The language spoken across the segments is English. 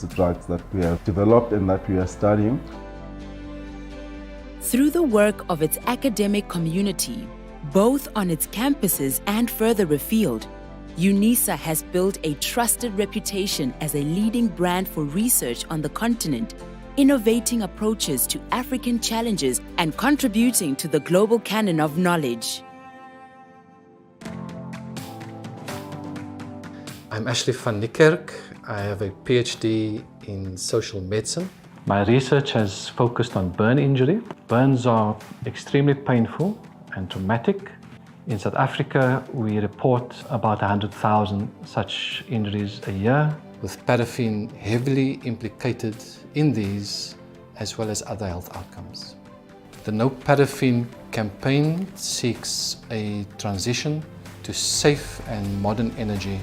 cancer drugs that we have developed and that we are studying. Through the work of its academic community, both on its campuses and further afield, Unisa has built a trusted reputation as a leading brand for research on the continent, innovating approaches to African challenges and contributing to the global canon of knowledge. I'm Ashley van Niekerk. I have a PhD in social medicine. My research has focused on burn injury. Burns are extremely painful and traumatic. In South Africa, we report about 100,000 such injuries a year. With paraffin heavily implicated in these, as well as other health outcomes. The No Paraffin campaign seeks a transition to safe and modern energy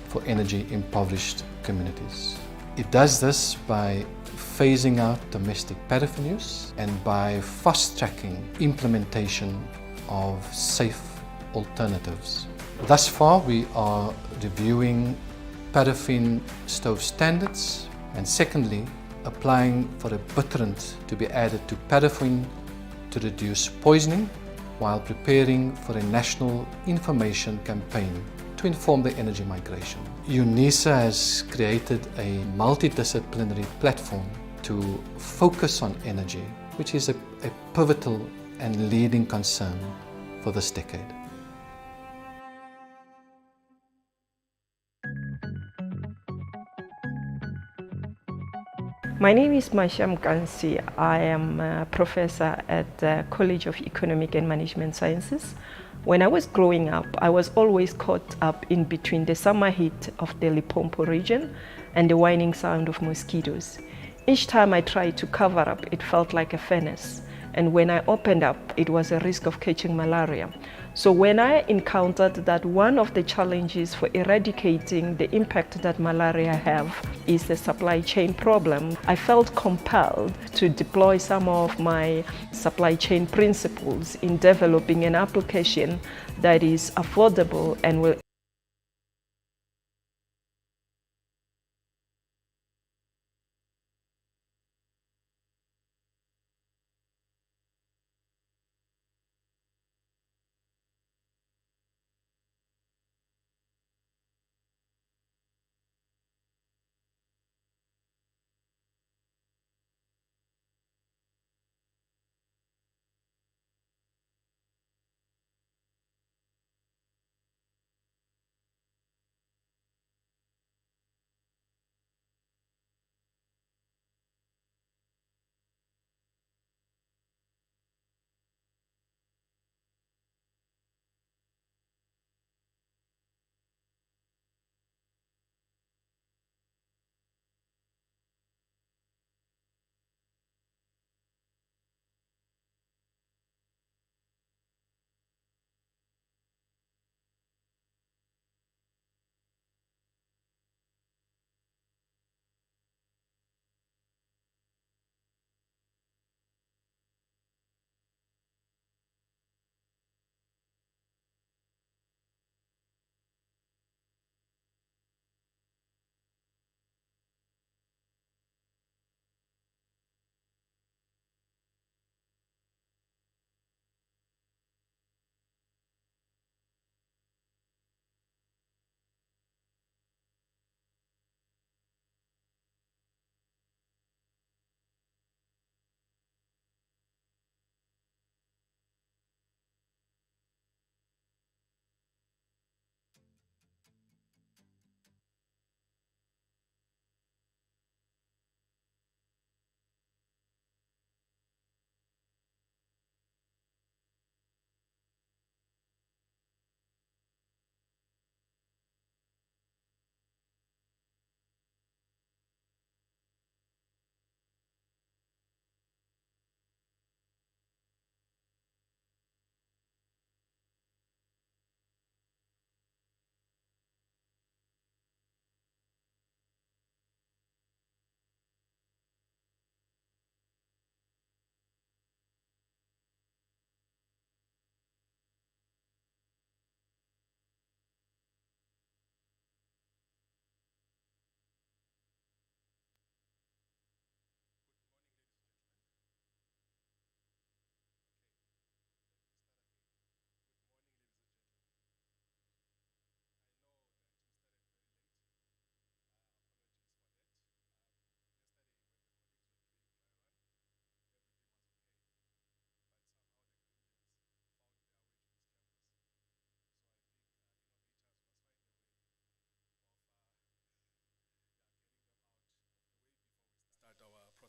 for energy-impoverished communities. It does this by phasing out domestic paraffin use and by fast-tracking implementation of safe alternatives. Thus far, we are reviewing paraffin stove standards and secondly, applying for a bitterant to be added to paraffin to reduce poisoning while preparing for a national information campaign to inform the energy migration. Unisa has created a multidisciplinary platform to focus on energy, which is a pivotal and leading concern for this decade. My name is Masham Kansi. I am a professor at the College of Economic and Management Sciences. When I was growing up, I was always caught up in between the summer heat of the Limpopo region and the whining sound of mosquitoes. Each time I tried to cover up, it felt like a furnace. And when I opened up, it was a risk of catching malaria. So when I encountered that one of the challenges for eradicating the impact that malaria have is the supply chain problem, I felt compelled to deploy some of my supply chain principles in developing an application that is affordable and will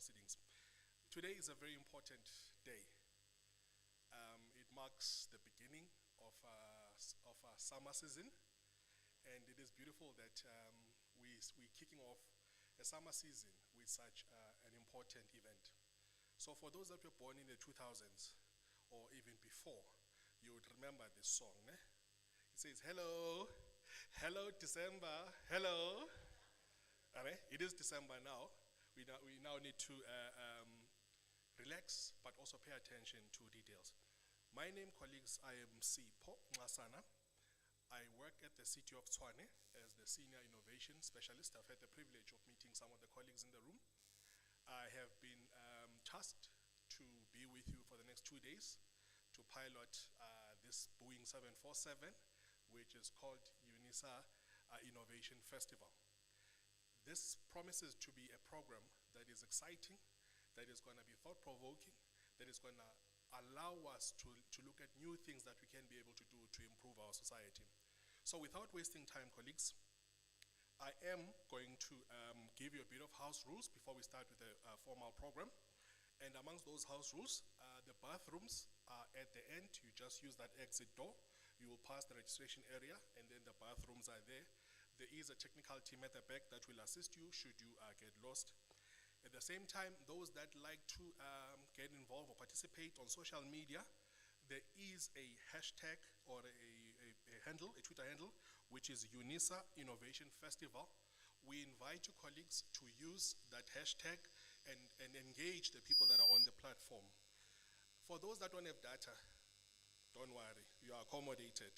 proceedings. Today is a very important day. It marks the beginning of our summer season, and it is beautiful that we're kicking off a summer season with such an important event. So for those that were born in the 2000s or even before, you would remember this song. It says, hello, hello December, hello. It is December now. We now need to relax, but also pay attention to details. My name, colleagues, I am Sipho Nxasana. I work at the City of Tshwane as the Senior Innovation Specialist. I've had the privilege of meeting some of the colleagues in the room. I have been tasked to be with you for the next 2 days to pilot this Boeing 747, which is called Unisa Innovation Festival. This promises to be a program that is exciting, that is going to be thought-provoking, that is going to allow us to look at new things that we can be able to do to improve our society. So without wasting time, colleagues, I am going to give you a bit of house rules before we start with the formal program. And amongst those house rules, the bathrooms are at the end. You just use that exit door. You will pass the registration area, and then the bathrooms are there. There is a technical team at the back that will assist you should you get lost. At the same time, those that like to get involved or participate on social media, there is a hashtag or a handle, a Twitter handle, which is Unisa Innovation Festival. We invite you, colleagues, to use that hashtag and engage the people that are on the platform. For those that don't have data, don't worry, you are accommodated.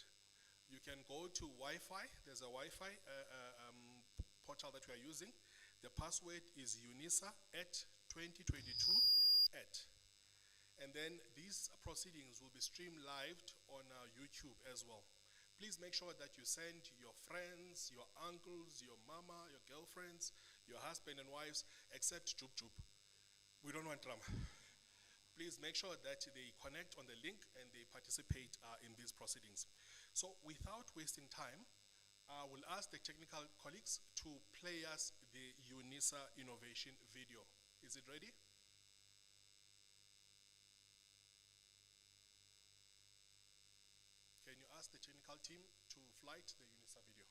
You can go to Wi-Fi. There's a Wi-Fi portal that we are using. The password is Unisa at 2022 at. And then these proceedings will be streamed live on YouTube as well. Please make sure that you send your friends, your uncles, your mama, your girlfriends, your husband and wives, except Jup Jup. We don't want drama. Please make sure that they connect on the link and they participate in these proceedings. So without wasting time, I will ask the technical colleagues to play us the Unisa innovation video. Is it ready? Can you ask the technical team to flight the Unisa video?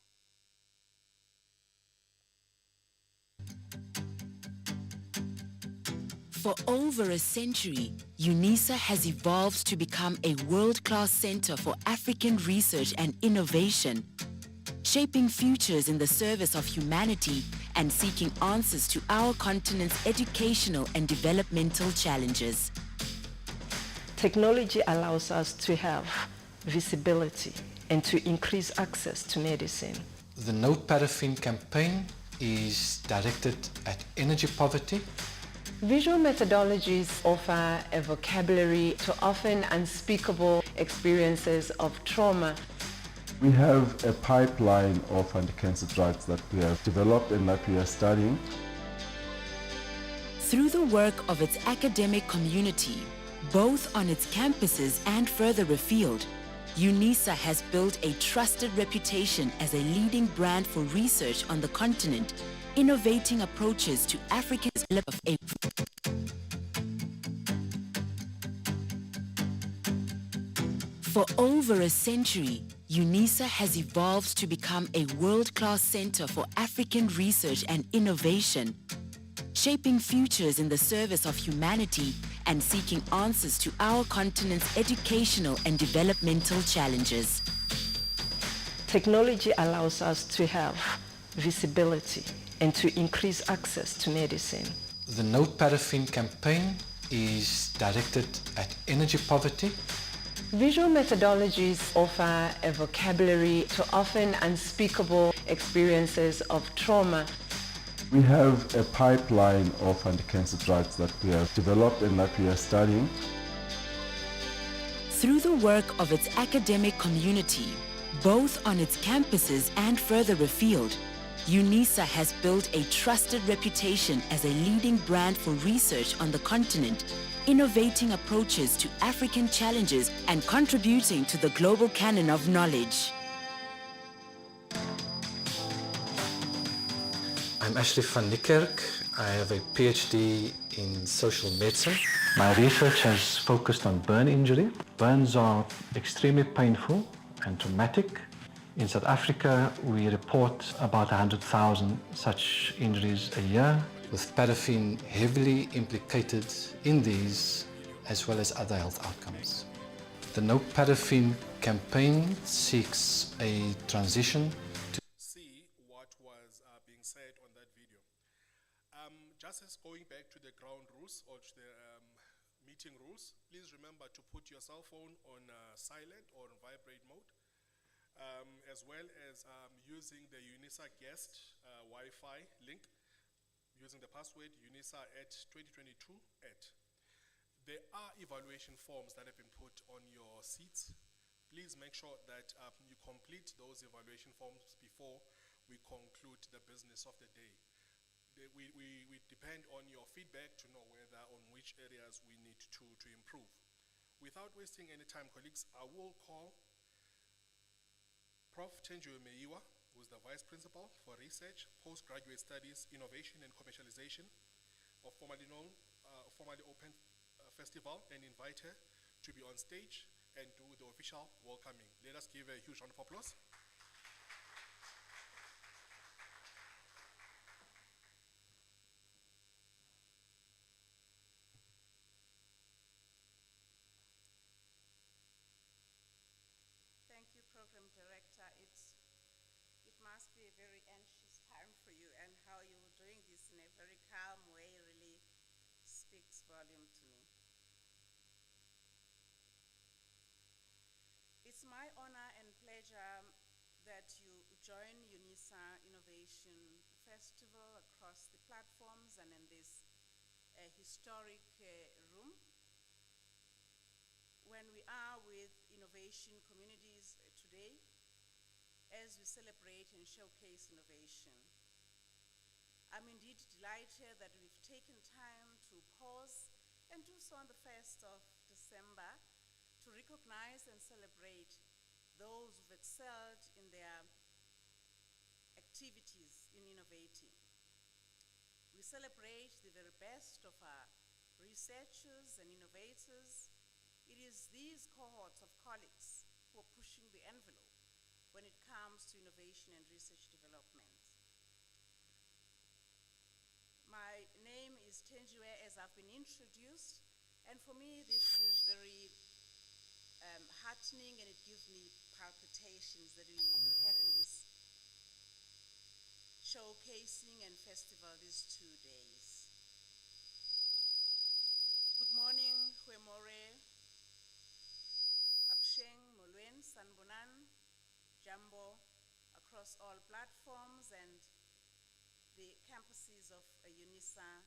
For over a century, Unisa has evolved to become a world-class center for African research and innovation, shaping futures in the service of humanity and seeking answers to our continent's educational and developmental challenges. Technology allows us to have visibility and to increase access to medicine. The No Paraffin campaign is directed at energy poverty. Visual methodologies offer a vocabulary to often unspeakable experiences of trauma. We have a pipeline of anti-cancer drugs that we have developed and that we are studying. Through the work of its academic community, both on its campuses and further afield, Unisa has built a trusted reputation as a leading brand for research on the continent, innovating approaches to Africa's development. For over a century, Unisa has evolved to become a world-class center for African research and innovation, shaping futures in the service of humanity and seeking answers to our continent's educational and developmental challenges. Technology allows us to have visibility and to increase access to medicine. The No Paraffin campaign is directed at energy poverty. Visual methodologies offer a vocabulary to often unspeakable experiences of trauma. We have a pipeline of anti-cancer drugs that we have developed and that we are studying. Through the work of its academic community, both on its campuses and further afield, Unisa has built a trusted reputation as a leading brand for research on the continent, innovating approaches to African challenges and contributing to the global canon of knowledge. I'm I'm Ashley van Niekerk. I have a PhD in social medicine. My research has focused on burn injury. Burns are extremely painful and traumatic. In South Africa, we report about 100,000 such injuries a year. With paraffin heavily implicated in these as well as other health outcomes. The No Paraffin campaign seeks a transition to see what was being said on that video. Just as going back to the ground rules or to the meeting rules, please remember to put your cell phone on silent or on vibrate mode, as well as using the Unisa guest Wi-Fi link, using the password unisa@2022 @. There are evaluation forms that have been put on your seats. Please make sure that you complete those evaluation forms before we conclude the business of the day. We depend on your feedback to know whether on which areas we need to improve. Without wasting any time, colleagues, I will call Prof. Tenjiwe Meiwa, who is the Vice Principal for Research, Postgraduate Studies, Innovation and Commercialization of formerly open festival, and invite her to be on stage and do the official welcoming. Let us give a huge round of applause. Thank you, Program Director. It must be a very anxious time for you, and how you're doing this in a very calm way really speaks volume to me. It's my honor and pleasure that you join Unisa Innovation Festival across the platforms and in this historic room. When we are with innovation communities today, as we celebrate and showcase innovation. I'm indeed delighted that we've taken time to pause and do so on the 1st of December to recognize and celebrate those who've excelled in their activities in innovating. We celebrate the very best of our researchers and innovators. It is these cohorts of colleagues who are pushing the envelope when it comes to innovation and research development. My name is Tenjiwe, as I've been introduced, and for me this is very heartening, and it gives me palpitations that we're having this showcasing and festival these 2 days. Good morning, Huemore, Absheng, Molwen, Sanbonan, Jambo, across all platforms and the campuses of Unisa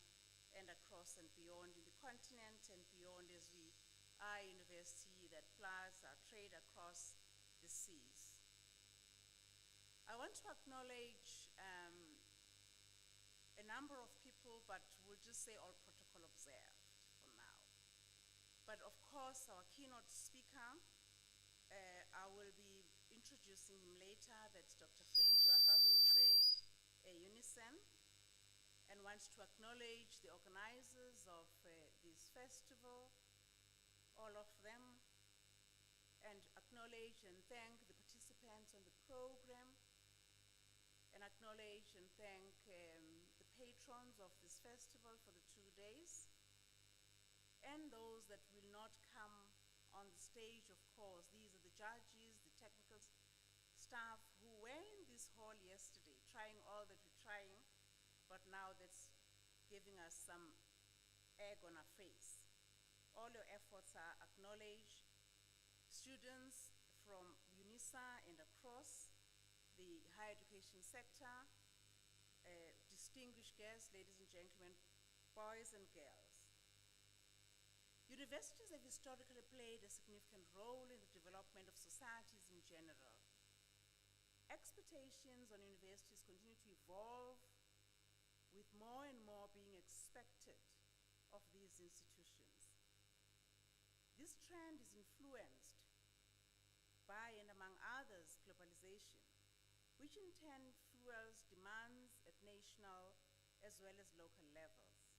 and across and beyond in the continent and beyond, as we are a university that plies our trade across the seas. I want to acknowledge a number of people, but we'll just say all protocol observed for now. But of course, our keynote speaker, I will be introducing him later. That's Dr. Philip Joaka, who's a Unison, and wants to acknowledge the organizers of this festival, all of them, and acknowledge and thank the participants on the program, and acknowledge and thank the patrons of this festival for the 2 days, and those that will not come on the stage, of course. These are the judges, the technical staff who were in this hall yesterday, trying all that we're trying, but now that's giving us some egg on our face. All your efforts are acknowledged. Students from Unisa and across the higher education sector, distinguished guests, ladies and gentlemen, boys and girls. Universities have historically played a significant role in the development of societies in general. Expectations on universities continue to evolve, with more and more being expected of these institutions. This trend is influenced by, and among others, globalization, which in turn fuels demands at national as well as local levels.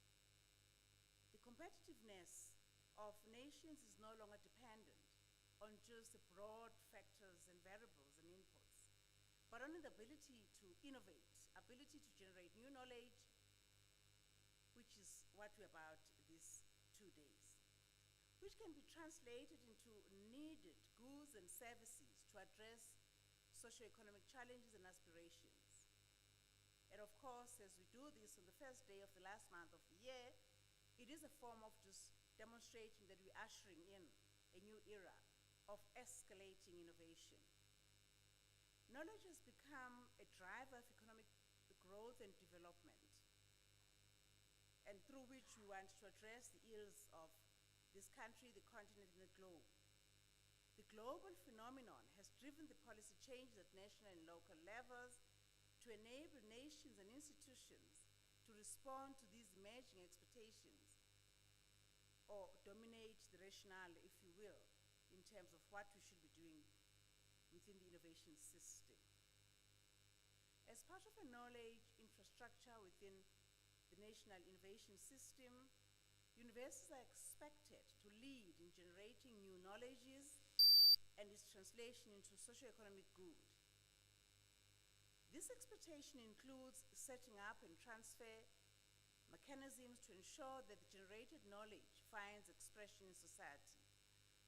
The competitiveness of nations is no longer dependent on just the broad factors and variables and inputs, but on the ability to innovate, ability to generate new knowledge, which is what we're about these 2 days, which can be translated into needed goods and services to address socioeconomic challenges and aspirations. And of course, as we do this on the first day of the last month of the year, it is a form of just demonstrating that we're ushering in a new era of escalating innovation. Knowledge has become a driver of economic growth and development, and through which we want to address the ills of this country, the continent, and the globe. The global phenomenon has driven the policy changes at national and local levels to enable nations and institutions to respond to these emerging expectations, or dominate the rationale, if you will, in terms of what we should be doing within the innovation system. As part of a knowledge infrastructure within the national innovation system, universities are expected to lead in generating new knowledges and its translation into socio-economic good. This expectation includes setting up and transfer mechanisms to ensure that the generated knowledge finds expression in society,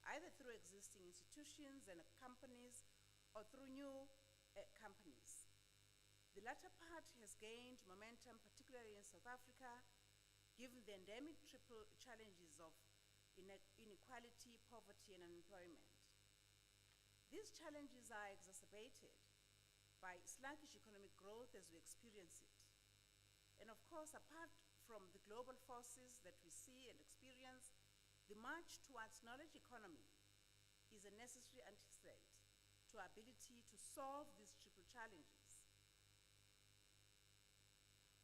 either through existing institutions and companies or through new companies. The latter part has gained momentum, particularly in South Africa, given the endemic triple challenges of inequality, poverty, and unemployment. These challenges are exacerbated by sluggish economic growth as we experience it. And of course, apart from the global forces that we see and experience, the march towards knowledge economy is a necessary antecedent to our ability to solve these triple challenges.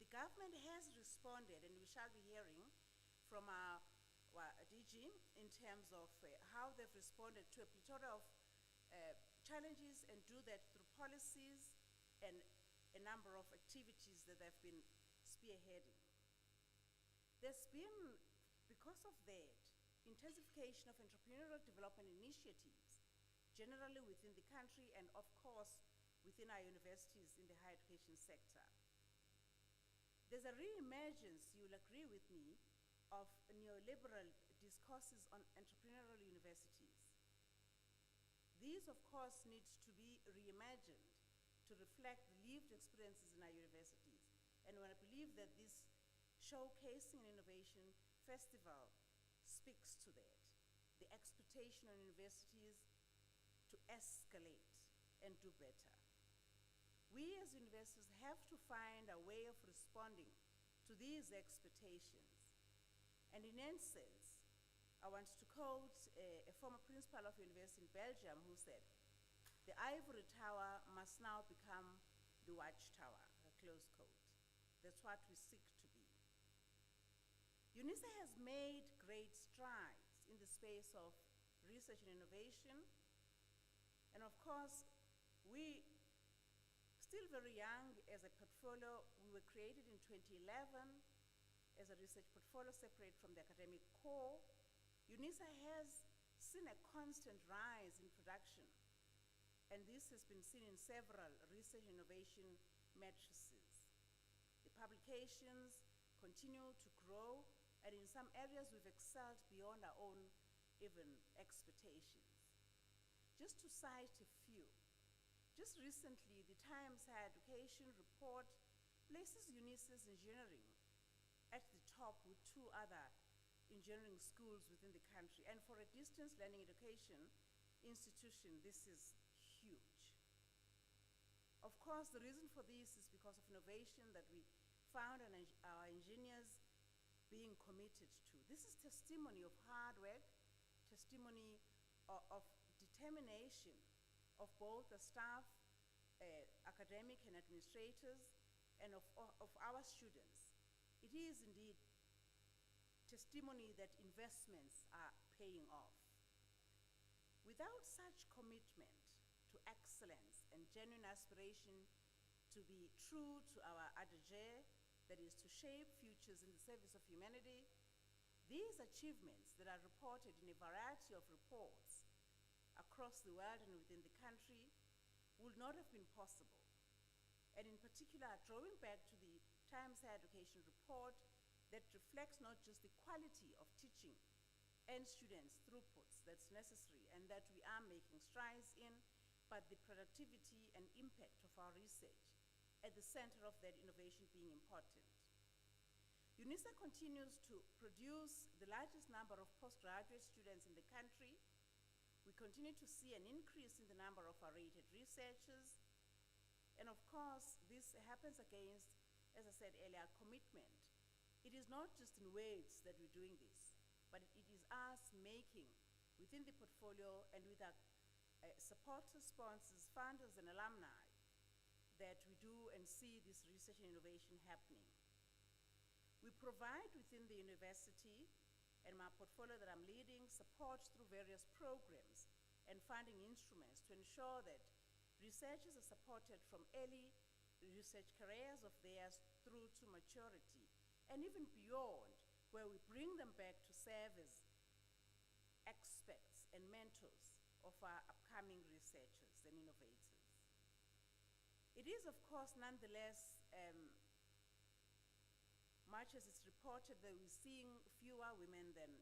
The government has responded, and we shall be hearing from our DG in terms of how they've responded to a plethora of challenges, and do that through policies and a number of activities that they've been spearheading. There's been, because of that, intensification of entrepreneurial development initiatives, generally within the country and of course within our universities in the higher education sector. There's a re-emergence, you'll agree with me, of neoliberal discourses on entrepreneurial universities. These, of course, need to be reimagined to reflect the lived experiences in our universities. And I believe that this Showcasing Innovation Festival speaks to that, the expectation on universities to escalate and do better. We as universities have to find a way of responding to these expectations. And in essence, I want to quote a former principal of a university in Belgium who said, "The ivory tower must now become the watchtower," close quote. That's what we seek to be. Unisa has made great strides in the space of research and innovation. And of course, we still very young as a portfolio. We were created in 2011 as a research portfolio separate from the academic core. Unisa has seen a constant rise in production, and this has been seen in several research innovation matrices. The publications continue to grow, and in some areas we've excelled beyond our own even expectations. Just to cite a few, just recently the Times Higher Education report places Unisa's engineering at the top with 2 other engineering schools within the country. And for a distance learning education institution, this is huge. Of course, the reason for this is because of innovation that we found and our engineers being committed to. This is testimony of hard work, testimony of determination of both the staff, academic and administrators, and of our students. It is indeed testimony that investments are paying off. Without such commitment to excellence and genuine aspiration to be true to our adage, that is to shape futures in the service of humanity. These achievements that are reported in a variety of reports across the world and within the country would not have been possible. And in particular, drawing back to the Times Higher Education report that reflects not just the quality of teaching and students' throughputs that's necessary and that we are making strides in, but the productivity and impact of our research at the center of that innovation being important. Unisa continues to produce the largest number of postgraduate students in the country. We continue to see an increase in the number of our rated researchers. And of course, this happens against, as I said earlier, commitment. It is not just in words that we're doing this, but it is us making within the portfolio and with our supporters, sponsors, funders, and alumni that we do and see this research and innovation happening. We provide within the university and my portfolio that I'm leading support through various programs and funding instruments to ensure that researchers are supported from early research careers of theirs through to maturity and even beyond, where we bring them back to serve as experts and mentors of our upcoming researchers and innovators. It is, of course, nonetheless, much as it's reported that we're seeing fewer women than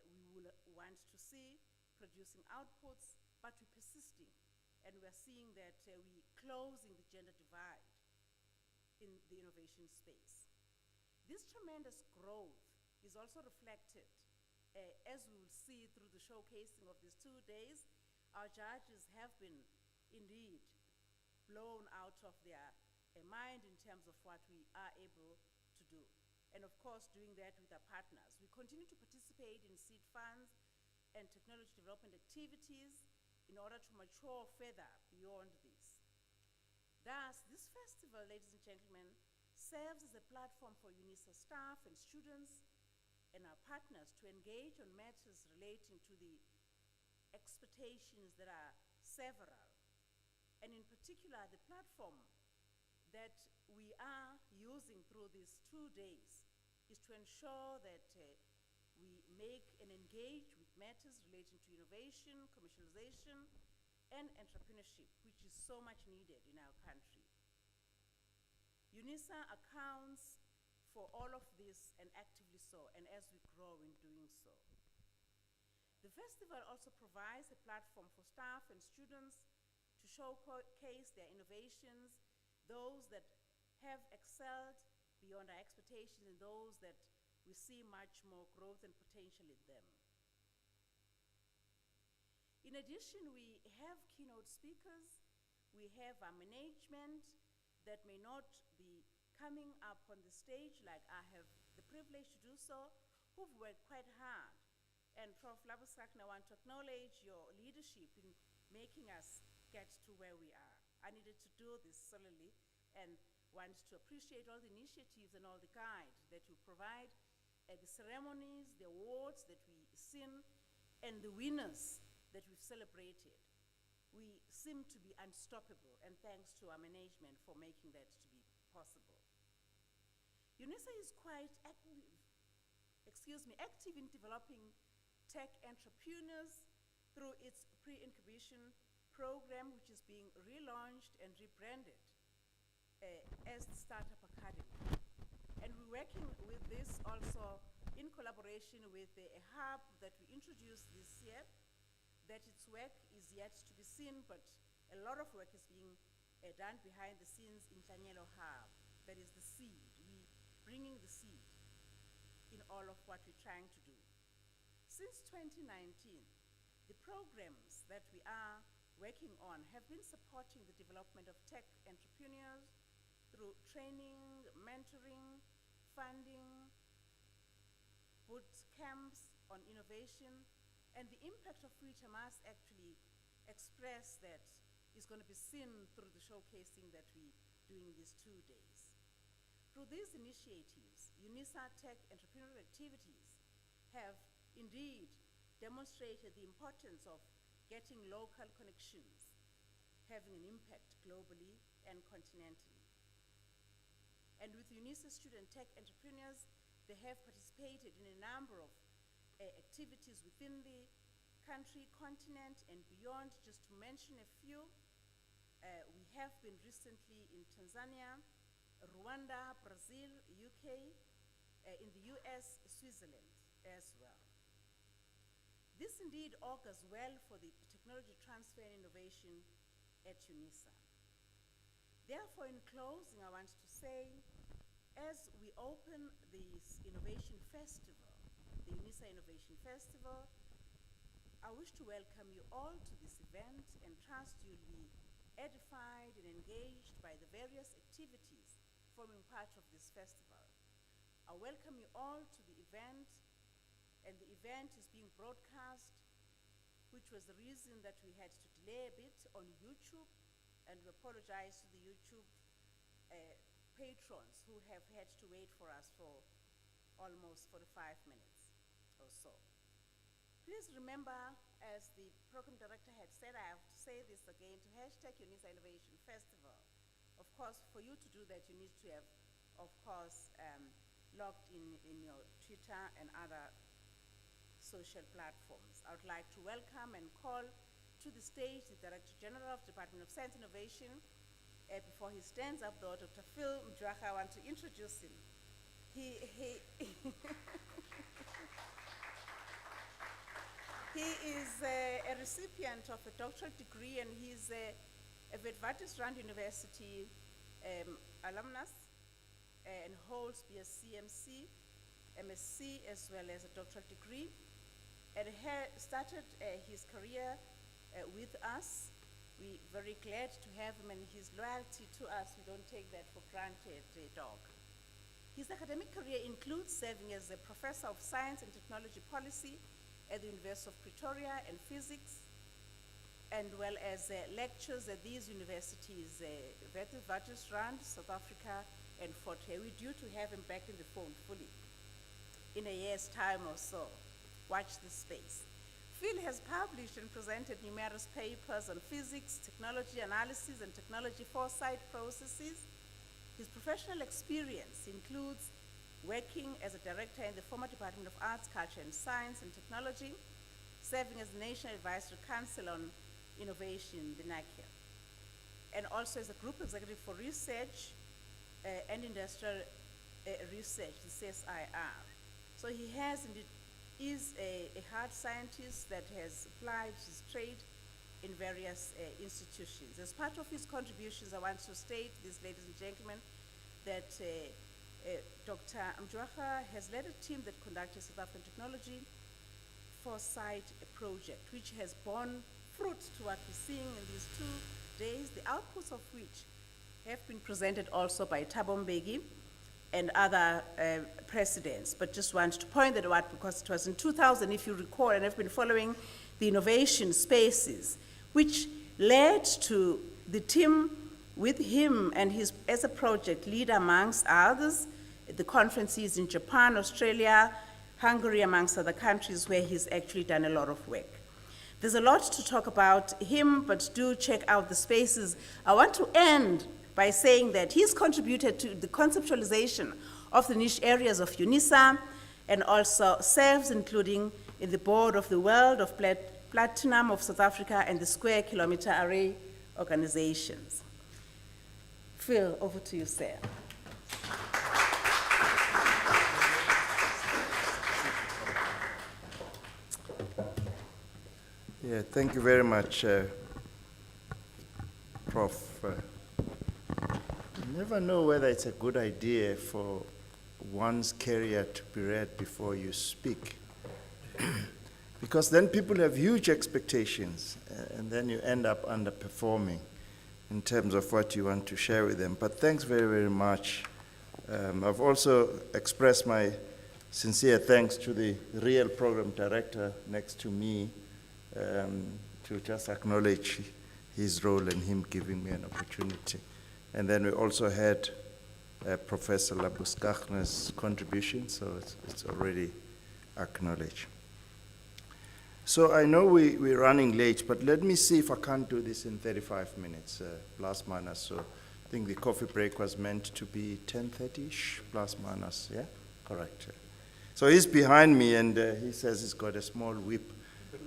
we would want to see producing outputs, but we're persisting, and we're seeing that we're closing the gender divide in the innovation space. This tremendous growth is also reflected, as we will see through the showcasing of these 2 days. Our judges have been indeed blown out of their mind in terms of what we are able to do. And of course, doing that with our partners. We continue to participate in seed funds and technology development activities in order to mature further beyond this. Thus, this festival, ladies and gentlemen, serves as a platform for Unisa staff and students and our partners to engage on matters relating to the expectations that are several. And in particular, the platform that we are using through these 2 days is to ensure that we make and engage with matters relating to innovation, commercialization, and entrepreneurship, which is so much needed in our country. Unisa accounts for all of this, and actively so, and as we grow in doing so. The festival also provides a platform for staff and students to showcase their innovations, those that have excelled beyond our expectations and those that we see much more growth and potential in them. In addition, we have keynote speakers, we have our management that may not be coming up on the stage like I have the privilege to do so, who've worked quite hard. And Prof. Labusakne, I want to acknowledge your leadership in making us get to where we are. I needed to do this solely and want to appreciate all the initiatives and all the guide that you provide, the ceremonies, the awards that we've seen, and the winners that we've celebrated. We seem to be unstoppable, and thanks to our management for making that to be possible. Unisa is quite active in developing tech entrepreneurs through its pre-incubation program, which is being relaunched and rebranded as the Startup Academy. And we're working with this also in collaboration with a hub that we introduced this year, that its work is yet to be seen, but a lot of work is being done behind the scenes in Tlanyelo Hub. That is the seed. We're bringing the seed in all of what we're trying to do. Since 2019, the programs that we are working on have been supporting the development of tech entrepreneurs through training, mentoring, funding, boot camps on innovation, and the impact of which I must actually express that is going to be seen through the showcasing that we're doing these 2 days. Through these initiatives, Unisa tech entrepreneurial activities have indeed demonstrated the importance of getting local connections, having an impact globally, and continentally. And with Unisa student tech entrepreneurs, they have participated in a number of activities within the country, continent, and beyond. Just to mention a few, we have been recently in Tanzania, Rwanda, Brazil, UK, in the US, Switzerland as well. This indeed augurs well for the technology transfer and innovation at Unisa. Therefore, in closing, I want to say, as we open this Innovation Festival, the Unisa Innovation Festival, I wish to welcome you all to this event and trust you'll be edified and engaged by the various activities forming part of this festival. I welcome you all to the event, and the event is being broadcast, which was the reason that we had to delay a bit on YouTube, and we apologize to the YouTube patrons who have had to wait for us for almost 45 minutes or so. Please remember, as the program director had said, I have to say this again, to hashtag Unisa Innovation Festival. Of course, for you to do that, you need to have, of course, logged in your Twitter and other social platforms. I would like to welcome and call to the stage the Director General of the Department of Science and Innovation. Before he stands up, though, Dr. Phil Mjwaka, I want to introduce him. He is a recipient of a doctoral degree, and he's a Witwatersrand University alumnus, and holds BSc, MC, MSc, as well as a doctoral degree, and started his career with us. We're very glad to have him, and his loyalty to us, we don't take that for granted, dog. His academic career includes serving as a professor of science and technology policy at the University of Pretoria and physics, and well as lectures at these universities, Witwatersrand, South Africa, and Fort Hare. We're due to have him back in the fold fully in a year's time or so. Watch this space. Phil has published and presented numerous papers on physics, technology analysis, and technology foresight processes. His professional experience includes working as a director in the former Department of Arts, Culture and Science and Technology, serving as the National Advisory Council on Innovation, the NACIA, and also as a group executive for research and industrial research, the CSIR. So he is a hard scientist that has applied his trade in various institutions. As part of his contributions, I want to state this, ladies and gentlemen, that Dr. Mjwaka has led a team that conducted South African Technology Foresight project, which has borne fruit to what we're seeing in these 2 days, the outputs of which have been presented also by Thabo Mbeki and other presidents. But just want to point that out because it was in 2000, if you recall, and I've been following the innovation spaces, which led to the team with him and his, as a project leader amongst others, the conferences in Japan, Australia, Hungary, amongst other countries where he's actually done a lot of work. There's a lot to talk about him, but do check out the spaces. I want to end by saying that he's contributed to the conceptualization of the niche areas of Unisa, and also serves, including in the board of the World of Platinum of South Africa and the Square Kilometre Array organizations. Phil, over to you, sir. Yeah, thank you very much, Prof. You never know whether it's a good idea for one's career to be read before you speak. Because then people have huge expectations, and then you end up underperforming in terms of what you want to share with them. But thanks very, very much. I've also expressed my sincere thanks to the real program director next to me, to just acknowledge his role and him giving me an opportunity. And then we also had Professor Labuskaghna's contribution, so it's already acknowledged. So I know we're running late, but let me see if I can't do this in 35 minutes, plus minus, so think the coffee break was meant to be 10:30ish, plus minus, yeah? Correct. Yeah. So he's behind me, and he says he's got a small whip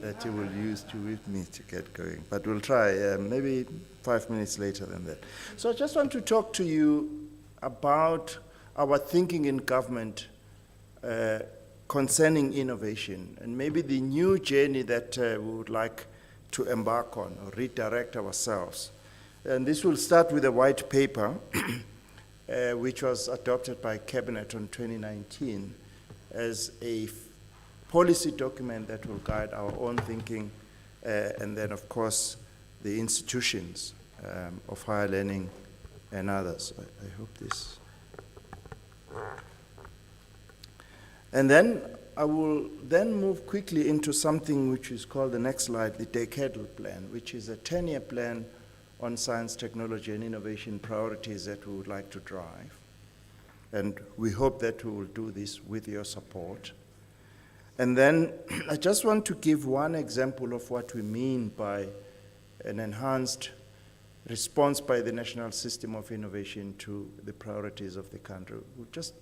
that he will use to whip me to get going. But we'll try, maybe 5 minutes later than that. So I just want to talk to you about our thinking in government concerning innovation, and maybe the new journey that we would like to embark on or redirect ourselves. And this will start with a white paper, which was adopted by Cabinet in 2019 as a policy document that will guide our own thinking, and then, of course, the institutions of higher learning and others. I hope this. And then I will then move quickly into something which is called, the next slide, the decadal plan, which is a 10-year plan on science, technology, and innovation priorities that we would like to drive. And we hope that we will do this with your support. And then I just want to give one example of what we mean by an enhanced response by the national system of innovation to the priorities of the country. Just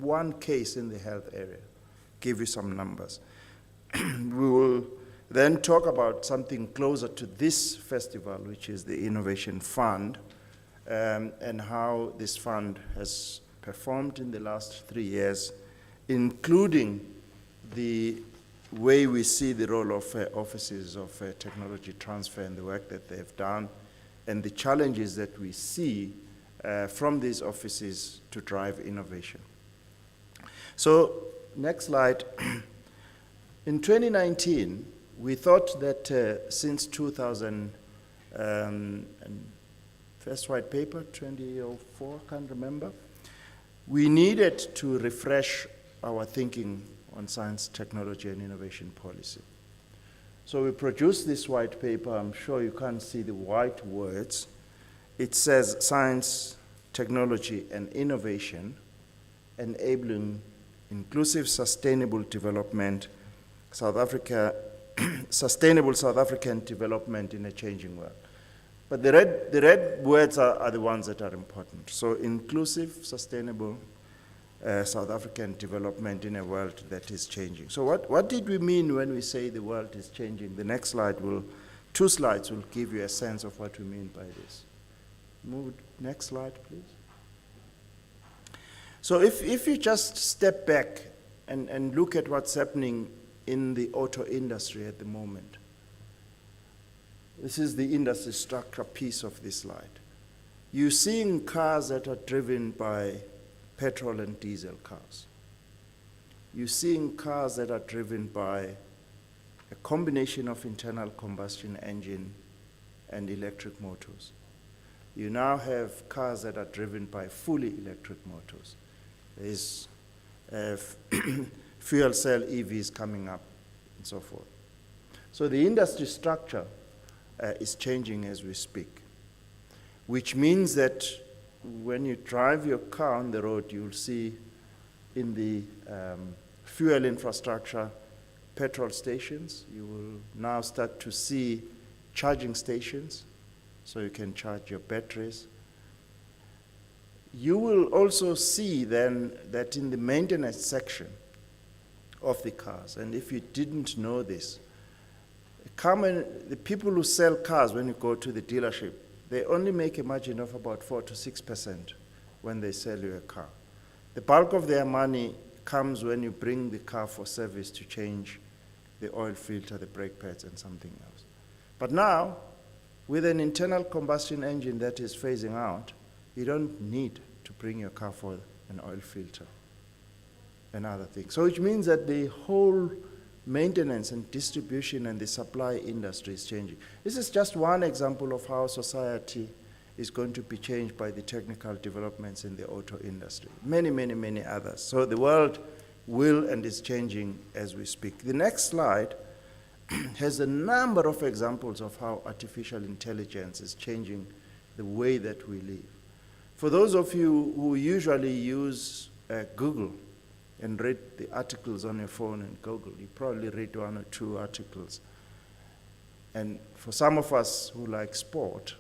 one case in the health area, give you some numbers. We will then talk about something closer to this festival, which is the Innovation Fund, and how this fund has performed in the last 3 years, including the way we see the role of offices of technology transfer and the work that they've done, and the challenges that we see from these offices to drive innovation. So, next slide. In 2019, we thought that since 2000, first white paper, 2004, can't remember, we needed to refresh our thinking on science, technology, and innovation policy. So we produced this white paper. I'm sure you can't see the white words. It says science, technology, and innovation, enabling inclusive, sustainable development, sustainable South African development in a changing world. But the red words are the ones that are important. So inclusive, sustainable South African development in a world that is changing. So what did we mean when we say the world is changing? The next slide two slides will give you a sense of what we mean by this. Move, next slide, please. So if you just step back and look at what's happening in the auto industry at the moment, this is the industry structure piece of this slide. You're seeing cars that are driven by petrol and diesel cars. You're seeing cars that are driven by a combination of internal combustion engine and electric motors. You now have cars that are driven by fully electric motors. There's fuel cell EVs coming up and so forth. So the industry structure is changing as we speak, which means that when you drive your car on the road, you'll see in the fuel infrastructure petrol stations. You will now start to see charging stations, so you can charge your batteries. You will also see then that in the maintenance section of the cars, and if you didn't know this, the people who sell cars, when you go to the dealership, they only make a margin of about 4 to 6% when they sell you a car. The bulk of their money comes when you bring the car for service to change the oil filter, the brake pads, and something else. But now, with an internal combustion engine that is phasing out, you don't need to bring your car for an oil filter and other things. So which means that the whole maintenance and distribution and the supply industry is changing. This is just one example of how society is going to be changed by the technical developments in the auto industry. Many, many, many others. So the world will and is changing as we speak. The next slide has a number of examples of how artificial intelligence is changing the way that we live. For those of you who usually use Google and read the articles on your phone and Google, you probably read 1 or 2 articles. And for some of us who like sport,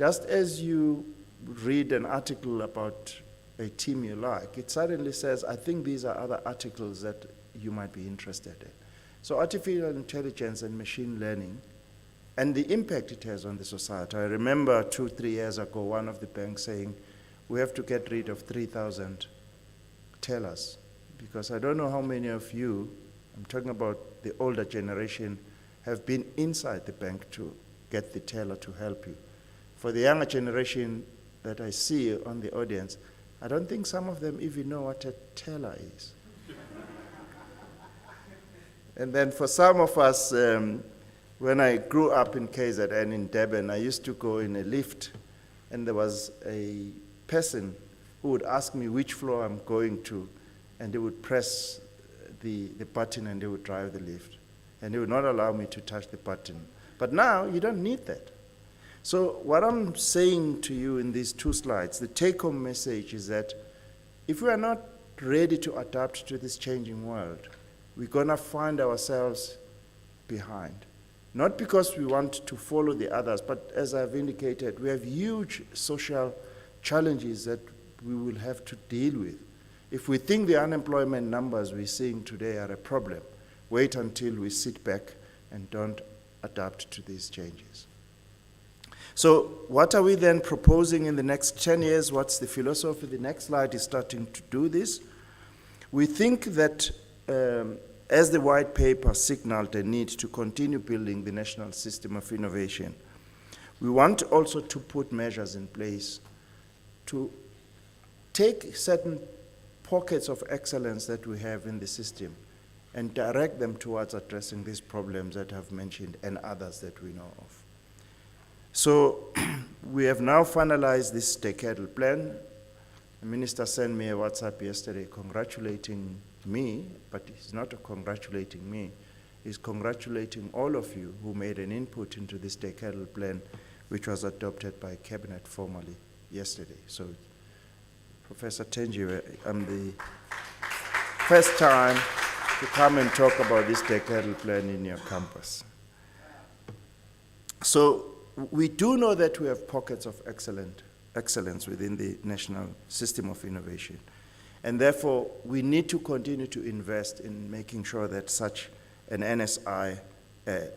Just as you read an article about a team you like, it suddenly says, I think these are other articles that you might be interested in. So artificial intelligence and machine learning and the impact it has on the society. I remember 2-3 years ago, one of the banks saying, we have to get rid of 3,000 tellers, because I don't know how many of you, I'm talking about the older generation, have been inside the bank to get the teller to help you. For the younger generation that I see on the audience, I don't think some of them even know what a teller is. And then for some of us, when I grew up in KZN in Durban, I used to go in a lift, and there was a person who would ask me which floor I'm going to, and they would press the button and they would drive the lift. And they would not allow me to touch the button. But now, you don't need that. So what I'm saying to you in these 2 slides, the take-home message is that if we are not ready to adapt to this changing world, we're going to find ourselves behind. Not because we want to follow the others, but as I've indicated, we have huge social challenges that we will have to deal with. If we think the unemployment numbers we're seeing today are a problem, wait until we sit back and don't adapt to these changes. So what are we then proposing in the next 10 years? What's the philosophy? The next slide is starting to do this. We think that as the white paper signaled a need to continue building the national system of innovation, we want also to put measures in place to take certain pockets of excellence that we have in the system and direct them towards addressing these problems that I've mentioned and others that we know of. So we have now finalized this decadal plan. The minister sent me a WhatsApp yesterday congratulating me, but he's not congratulating me. He's congratulating all of you who made an input into this decadal plan, which was adopted by Cabinet formally yesterday. So Professor Tenji, I'm the first time to come and talk about this decadal plan in your campus. So we do know that we have pockets of excellence within the national system of innovation. And therefore, we need to continue to invest in making sure that such an NSI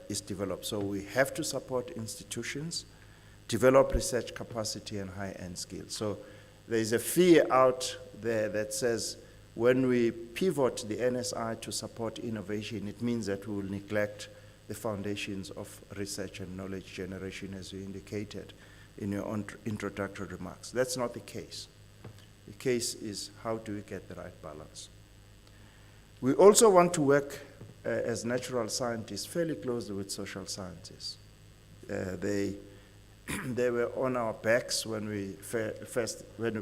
is developed. So we have to support institutions, develop research capacity and high-end skills. So there is a fear out there that says when we pivot the NSI to support innovation, it means that we will neglect the foundations of research and knowledge generation, as you indicated in your introductory remarks. That's not the case. The case is how do we get the right balance. We also want to work as natural scientists fairly closely with social scientists. They were on our backs when we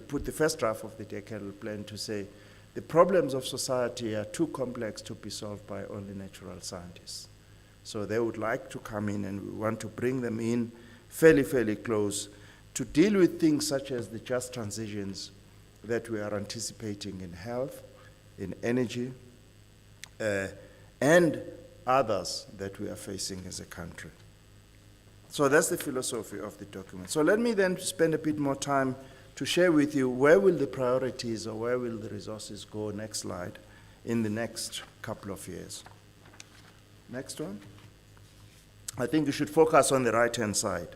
put the first draft of the decadal plan to say the problems of society are too complex to be solved by only natural scientists. So they would like to come in, and we want to bring them in fairly close to deal with things such as the just transitions that we are anticipating in health, in energy, and others that we are facing as a country. So that's the philosophy of the document. So let me then spend a bit more time to share with you where will the priorities or where will the resources go, next slide, in the next couple of years. Next one. I think you should focus on the right-hand side.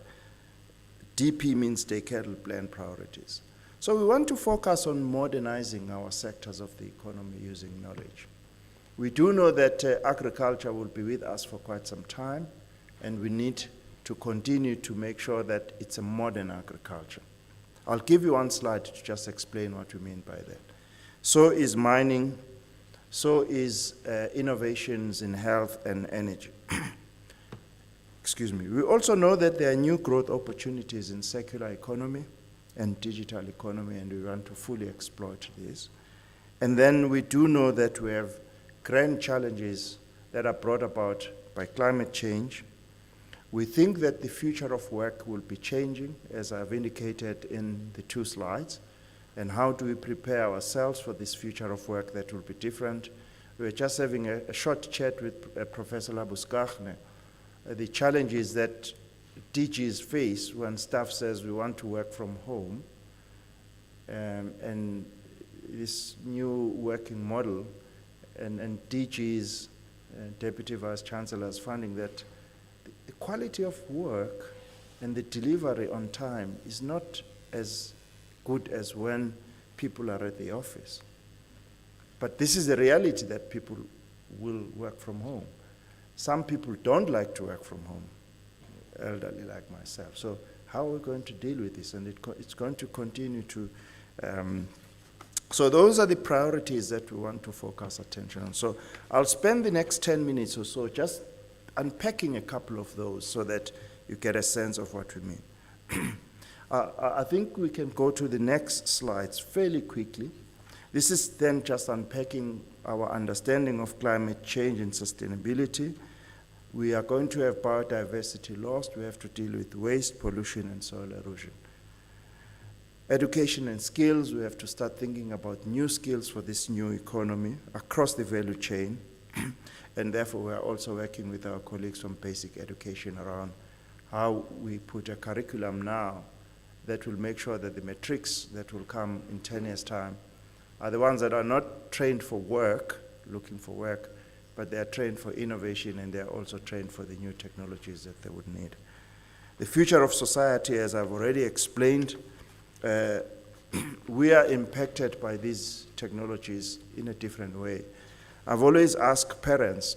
DP means decadal plan priorities. So we want to focus on modernizing our sectors of the economy using knowledge. We do know that agriculture will be with us for quite some time, and we need to continue to make sure that it's a modern agriculture. I'll give you one slide to just explain what we mean by that. So is mining, so is innovations in health and energy. Excuse me. We also know that there are new growth opportunities in circular economy and digital economy, and we want to fully exploit this. And then we do know that we have grand challenges that are brought about by climate change. We think that the future of work will be changing, as I've indicated in the 2 slides. And how do we prepare ourselves for this future of work that will be different? We were just having a short chat with Professor Labuskaghne. The challenges that DGs face when staff says we want to work from home, and this new working model, and DGs, Deputy Vice Chancellors, finding that the quality of work and the delivery on time is not as good as when people are at the office. But this is the reality, that people will work from home. Some people don't like to work from home, elderly like myself. So how are we going to deal with this? And it's going to continue to... so those are the priorities that we want to focus attention on. So I'll spend the next 10 minutes or so just unpacking a couple of those so that you get a sense of what we mean. I think we can go to the next slides fairly quickly. This is then just unpacking our understanding of climate change and sustainability. We are going to have biodiversity lost. We have to deal with waste, pollution, and soil erosion. Education and skills, we have to start thinking about new skills for this new economy across the value chain. And therefore, we are also working with our colleagues from basic education around how we put a curriculum now that will make sure that the matrics that will come in 10 years' time are the ones that are not trained for work, looking for work, but they are trained for innovation, and they are also trained for the new technologies that they would need. The future of society, as I've already explained, we are impacted by these technologies in a different way. I've always asked parents,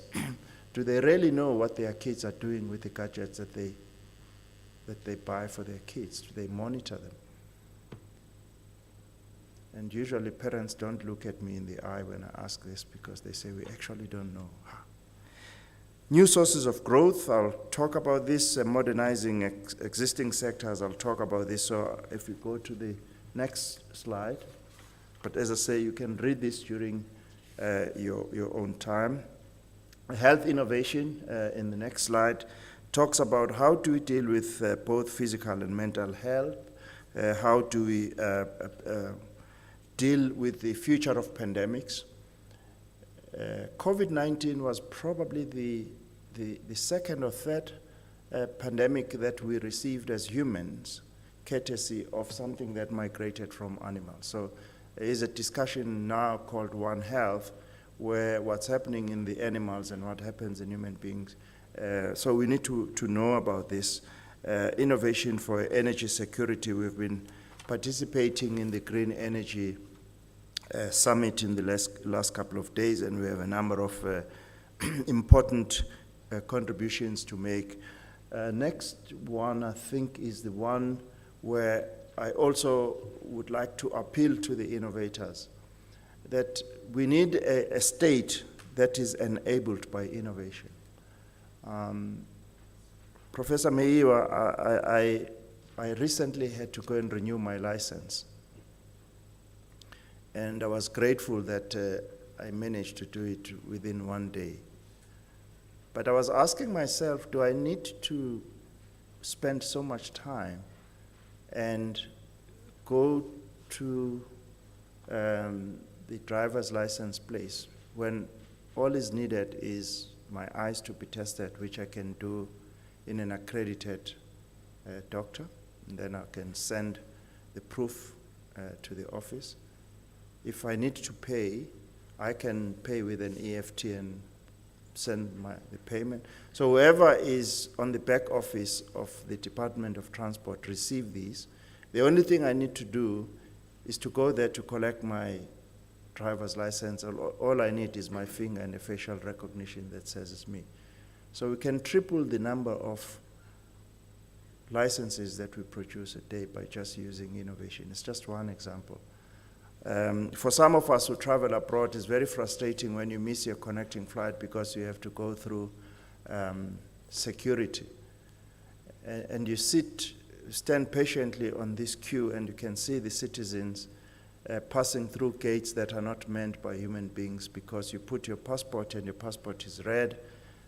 do they really know what their kids are doing with the gadgets that they buy for their kids? Do they monitor them? And usually parents don't look at me in the eye when I ask this, because they say, we actually don't know. New sources of growth, I'll talk about this. Modernizing existing sectors, I'll talk about this. So if we go to the next slide. But as I say, you can read this during your own time. Health innovation, in the next slide, talks about how do we deal with both physical and mental health. How do we deal with the future of pandemics. COVID-19 was probably the second or third pandemic that we received as humans, courtesy of something that migrated from animals. So there is a discussion now called One Health, where what's happening in the animals and what happens in human beings. So we need to know about this. Innovation for energy security. We've been participating in the Green Energy Summit in the last couple of days, and we have a number of important contributions to make. Next one, I think, is the one where I also would like to appeal to the innovators that we need a state that is enabled by innovation. Professor Meiwa, I recently had to go and renew my license. And I was grateful that I managed to do it within one day. But I was asking myself, do I need to spend so much time and go to the driver's license place when all is needed is my eyes to be tested, which I can do in an accredited doctor, and then I can send the proof to the office. If I need to pay, I can pay with an EFT and send the payment. So whoever is on the back office of the Department of Transport receive these. The only thing I need to do is to go there to collect my driver's license. All I need is my finger and a facial recognition that says it's me. So we can triple the number of licenses that we produce a day by just using innovation. It's just one example. For some of us who travel abroad, it's very frustrating when you miss your connecting flight because you have to go through security. And you stand patiently on this queue, and you can see the citizens passing through gates that are not meant by human beings, because you put your passport and your passport is red.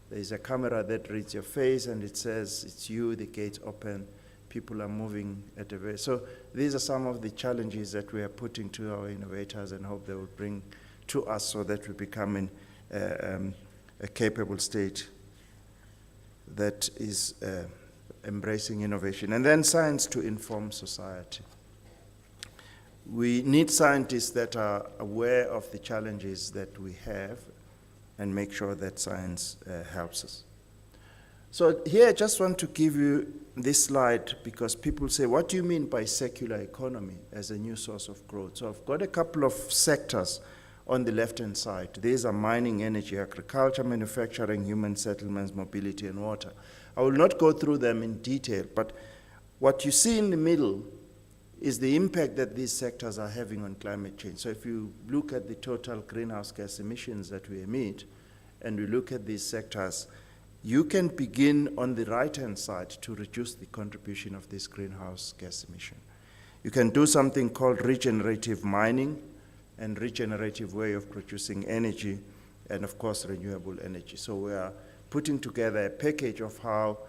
There is a camera that reads your face and it says it's you, the gate's open. People are moving at a very... So these are some of the challenges that we are putting to our innovators, and hope they will bring to us so that we become in a capable state that is embracing innovation. And then science to inform society. We need scientists that are aware of the challenges that we have and make sure that science helps us. So here I just want to give you this slide because people say, what do you mean by circular economy as a new source of growth? So I've got a couple of sectors on the left-hand side. These are mining, energy, agriculture, manufacturing, human settlements, mobility, and water. I will not go through them in detail, but what you see in the middle is the impact that these sectors are having on climate change. So if you look at the total greenhouse gas emissions that we emit, and we look at these sectors, you can begin on the right-hand side to reduce the contribution of this greenhouse gas emission. You can do something called regenerative mining and regenerative way of producing energy, and of course renewable energy. So we are putting together a package of how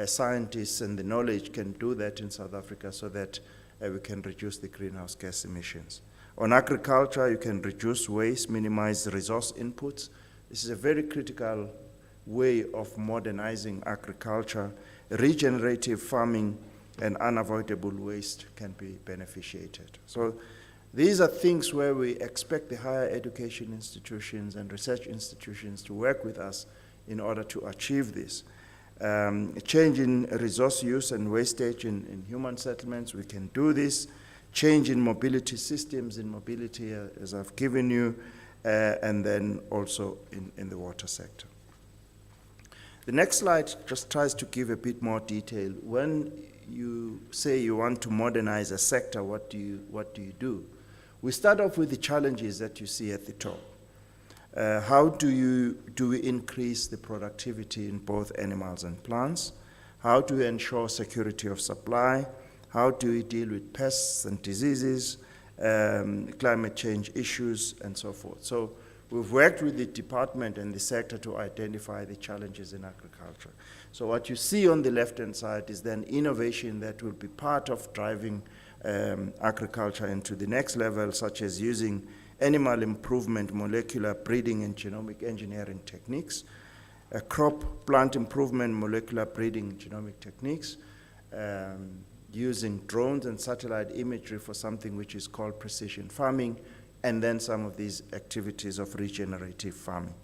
scientists and the knowledge can do that in South Africa so that we can reduce the greenhouse gas emissions. On agriculture, you can reduce waste, minimize resource inputs. This is a very critical way of modernizing agriculture. Regenerative farming and unavoidable waste can be beneficiated. So these are things where we expect the higher education institutions and research institutions to work with us in order to achieve this. Change in resource use and wastage in human settlements, we can do this. Change in mobility systems, in mobility as I've given you, and then also in the water sector. The next slide just tries to give a bit more detail. When you say you want to modernize a sector, what do you do? We start off with the challenges that you see at the top. How do we increase the productivity in both animals and plants? How do we ensure security of supply? How do we deal with pests and diseases, climate change issues, and so forth? So we've worked with the department and the sector to identify the challenges in agriculture. So what you see on the left-hand side is then innovation that will be part of driving agriculture into the next level, such as using animal improvement, molecular breeding, and genomic engineering techniques, crop plant improvement, molecular breeding, and genomic techniques, using drones and satellite imagery for something which is called precision farming, and then some of these activities of regenerative farming.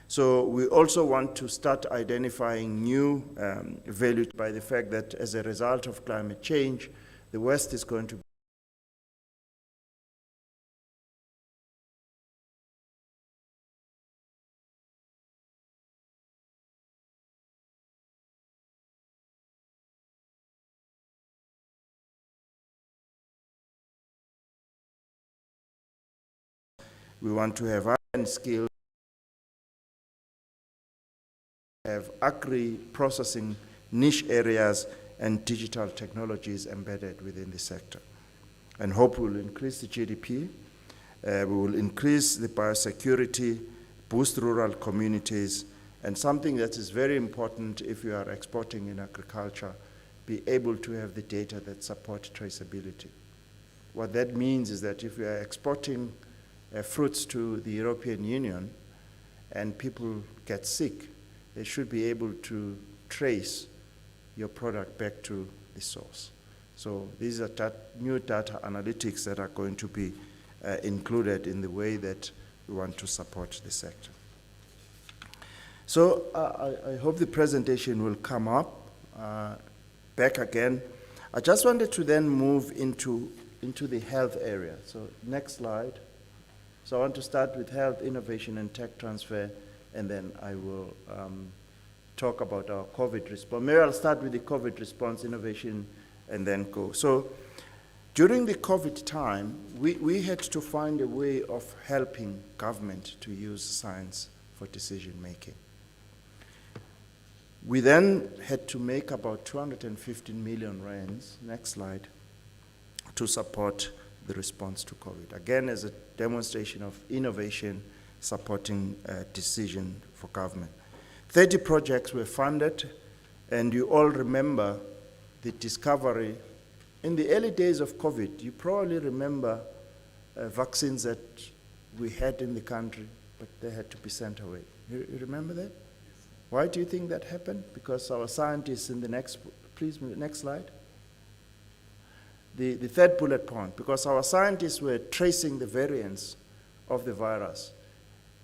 So we also want to start identifying new value by the fact that as a result of climate change, the West is going to we want to have iron skills, have agri-processing niche areas and digital technologies embedded within the sector. And hope will increase the GDP, we will increase the biosecurity, boost rural communities, and something that is very important if you are exporting in agriculture, be able to have the data that support traceability. What that means is that if you are exporting fruits to the European Union and people get sick, they should be able to trace your product back to the source. So these are new data analytics that are going to be included in the way that we want to support the sector. So I hope the presentation will come up back again. I just wanted to then move into the health area. So next slide. So I want to start with health, innovation, and tech transfer, and then I will talk about our COVID response. Maybe I'll start with the COVID response, innovation, and then go. So during the COVID time, we had to find a way of helping government to use science for decision making. We then had to make about 215 million rands, next slide, to support the response to COVID. Again, as a demonstration of innovation supporting decision for government. 30 projects were funded, and you all remember the discovery. In the early days of COVID, you probably remember vaccines that we had in the country, but they had to be sent away. You remember that? Why do you think that happened? Because our scientists in the next please, next slide. The third bullet point, because our scientists were tracing the variants of the virus.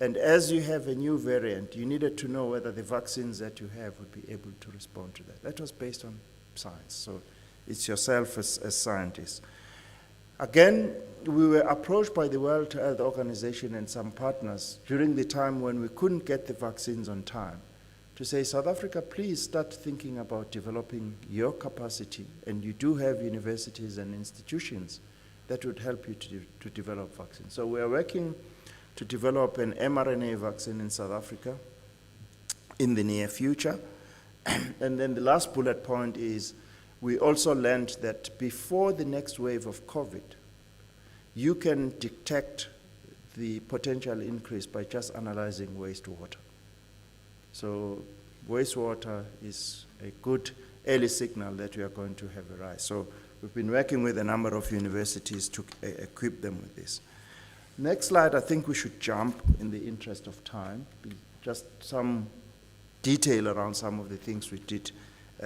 And as you have a new variant, you needed to know whether the vaccines that you have would be able to respond to that. That was based on science. So it's yourself as scientists. Again, we were approached by the World Health Organization and some partners during the time when we couldn't get the vaccines on time to say, South Africa, please start thinking about developing your capacity, and you do have universities and institutions that would help you to develop vaccines. So we are working to develop an mRNA vaccine in South Africa in the near future. And then the last bullet point is we also learned that before the next wave of COVID, you can detect the potential increase by just analyzing wastewater. So wastewater is a good early signal that we are going to have a rise. So we've been working with a number of universities to equip them with this. Next slide, I think we should jump in the interest of time. Just some detail around some of the things we did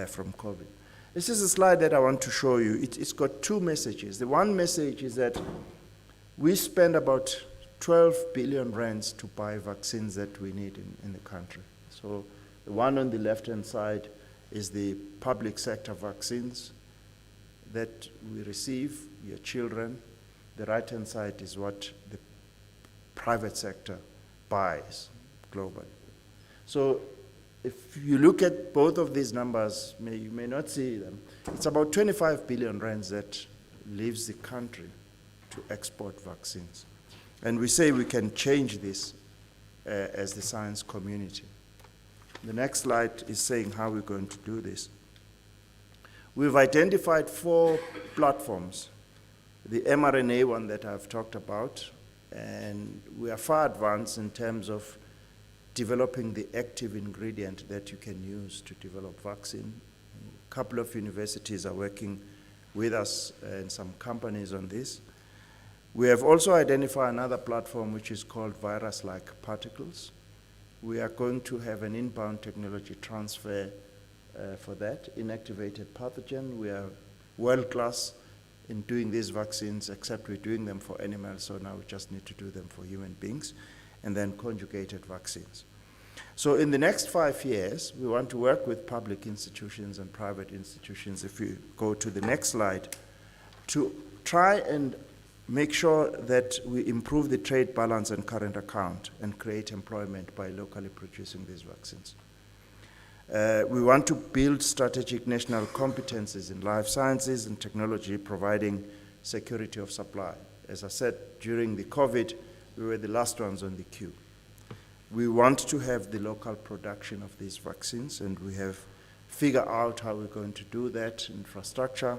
from COVID. This is a slide that I want to show you. It's got two messages. The one message is that we spend about 12 billion rands to buy vaccines that we need in the country. So the one on the left-hand side is the public sector vaccines that we receive, your children. The right-hand side is what the private sector buys globally. So if you look at both of these numbers, you may not see them. It's about 25 billion rands that leaves the country to export vaccines. And we say we can change this as the science community. The next slide is saying how we're going to do this. We've identified 4 platforms. The mRNA one that I've talked about, and we are far advanced in terms of developing the active ingredient that you can use to develop vaccine. A couple of universities are working with us and some companies on this. We have also identified another platform which is called virus-like particles. We are going to have an inbound technology transfer for that, inactivated pathogen. We are world-class in doing these vaccines, except we're doing them for animals, so now we just need to do them for human beings, and then conjugated vaccines. So in the next 5 years, we want to work with public institutions and private institutions, if you go to the next slide, to try and make sure that we improve the trade balance and current account and create employment by locally producing these vaccines. We want to build strategic national competencies in life sciences and technology, providing security of supply. As I said, during the COVID, we were the last ones on the queue. We want to have the local production of these vaccines, and we have figured out how we're going to do that, infrastructure,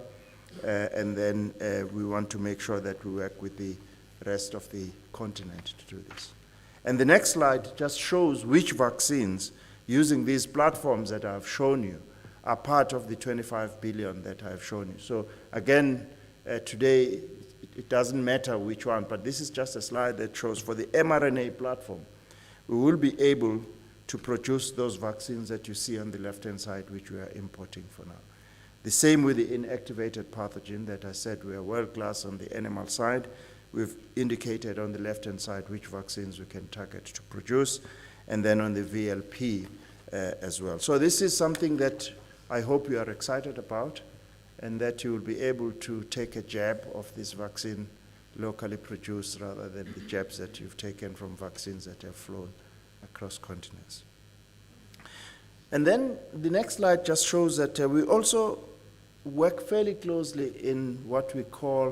and then we want to make sure that we work with the rest of the continent to do this. And the next slide just shows which vaccines, using these platforms that I've shown you, are part of the 25 billion that I've shown you. So again, today, it doesn't matter which one, but this is just a slide that shows for the mRNA platform, we will be able to produce those vaccines that you see on the left-hand side, which we are importing for now. The same with the inactivated pathogen that I said we are world-class on the animal side. We've indicated on the left-hand side which vaccines we can target to produce, and then on the VLP as well. So this is something that I hope you are excited about, and that you will be able to take a jab of this vaccine locally produced rather than the jabs that you've taken from vaccines that have flown across continents. And then the next slide just shows that we also work fairly closely in what we call,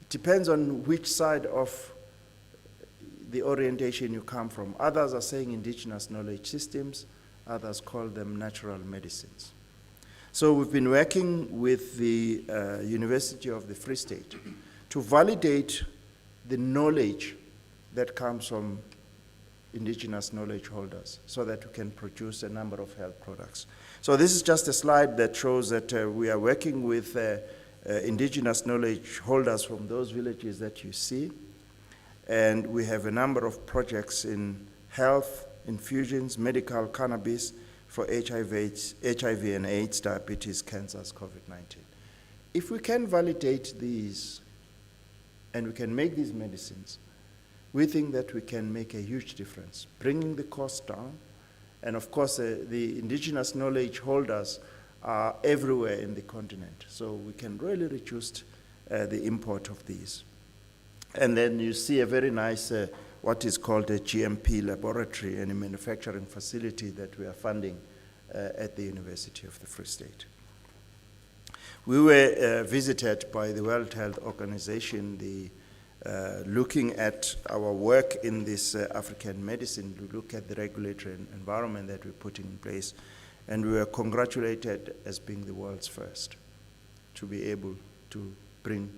it depends on which side of the orientation you come from. Others are saying indigenous knowledge systems, others call them natural medicines. So we've been working with the University of the Free State to validate the knowledge that comes from indigenous knowledge holders so that we can produce a number of health products. So this is just a slide that shows that we are working with indigenous knowledge holders from those villages that you see. And we have a number of projects in health, infusions, medical cannabis. for HIV and AIDS, diabetes, cancers, COVID-19. If we can validate these and we can make these medicines, we think that we can make a huge difference, bringing the cost down. And of course, the indigenous knowledge holders are everywhere in the continent. So we can really reduce the import of these. And then you see a very nice, what is called a GMP laboratory and a manufacturing facility that we are funding at the University of the Free State. We were visited by the World Health Organization, looking at our work in this African medicine, to look at the regulatory environment that we're putting in place. And we were congratulated as being the world's first to be able to bring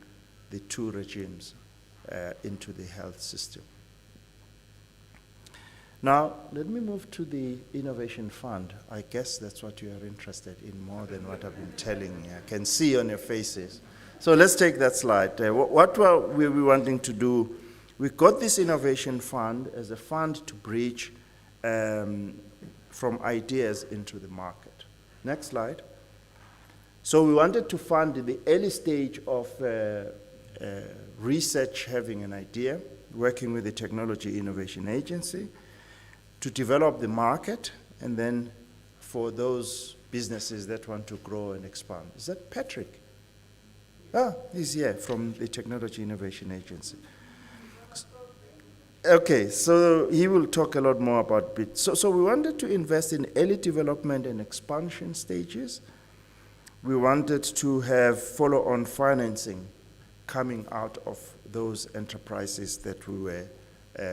the two regimes into the health system. Now, let me move to the Innovation Fund. I guess that's what you are interested in more than what I've been telling you. I can see on your faces. So let's take that slide. What were we wanting to do? We got this Innovation Fund as a fund to bridge from ideas into the market. Next slide. So we wanted to fund the early stage of research having an idea, working with the Technology Innovation Agency, to develop the market, and then for those businesses that want to grow and expand. Is that Patrick? Ah, he's here from the Technology Innovation Agency. Okay, so he will talk a lot more about it. So we wanted to invest in early development and expansion stages. We wanted to have follow-on financing coming out of those enterprises that we were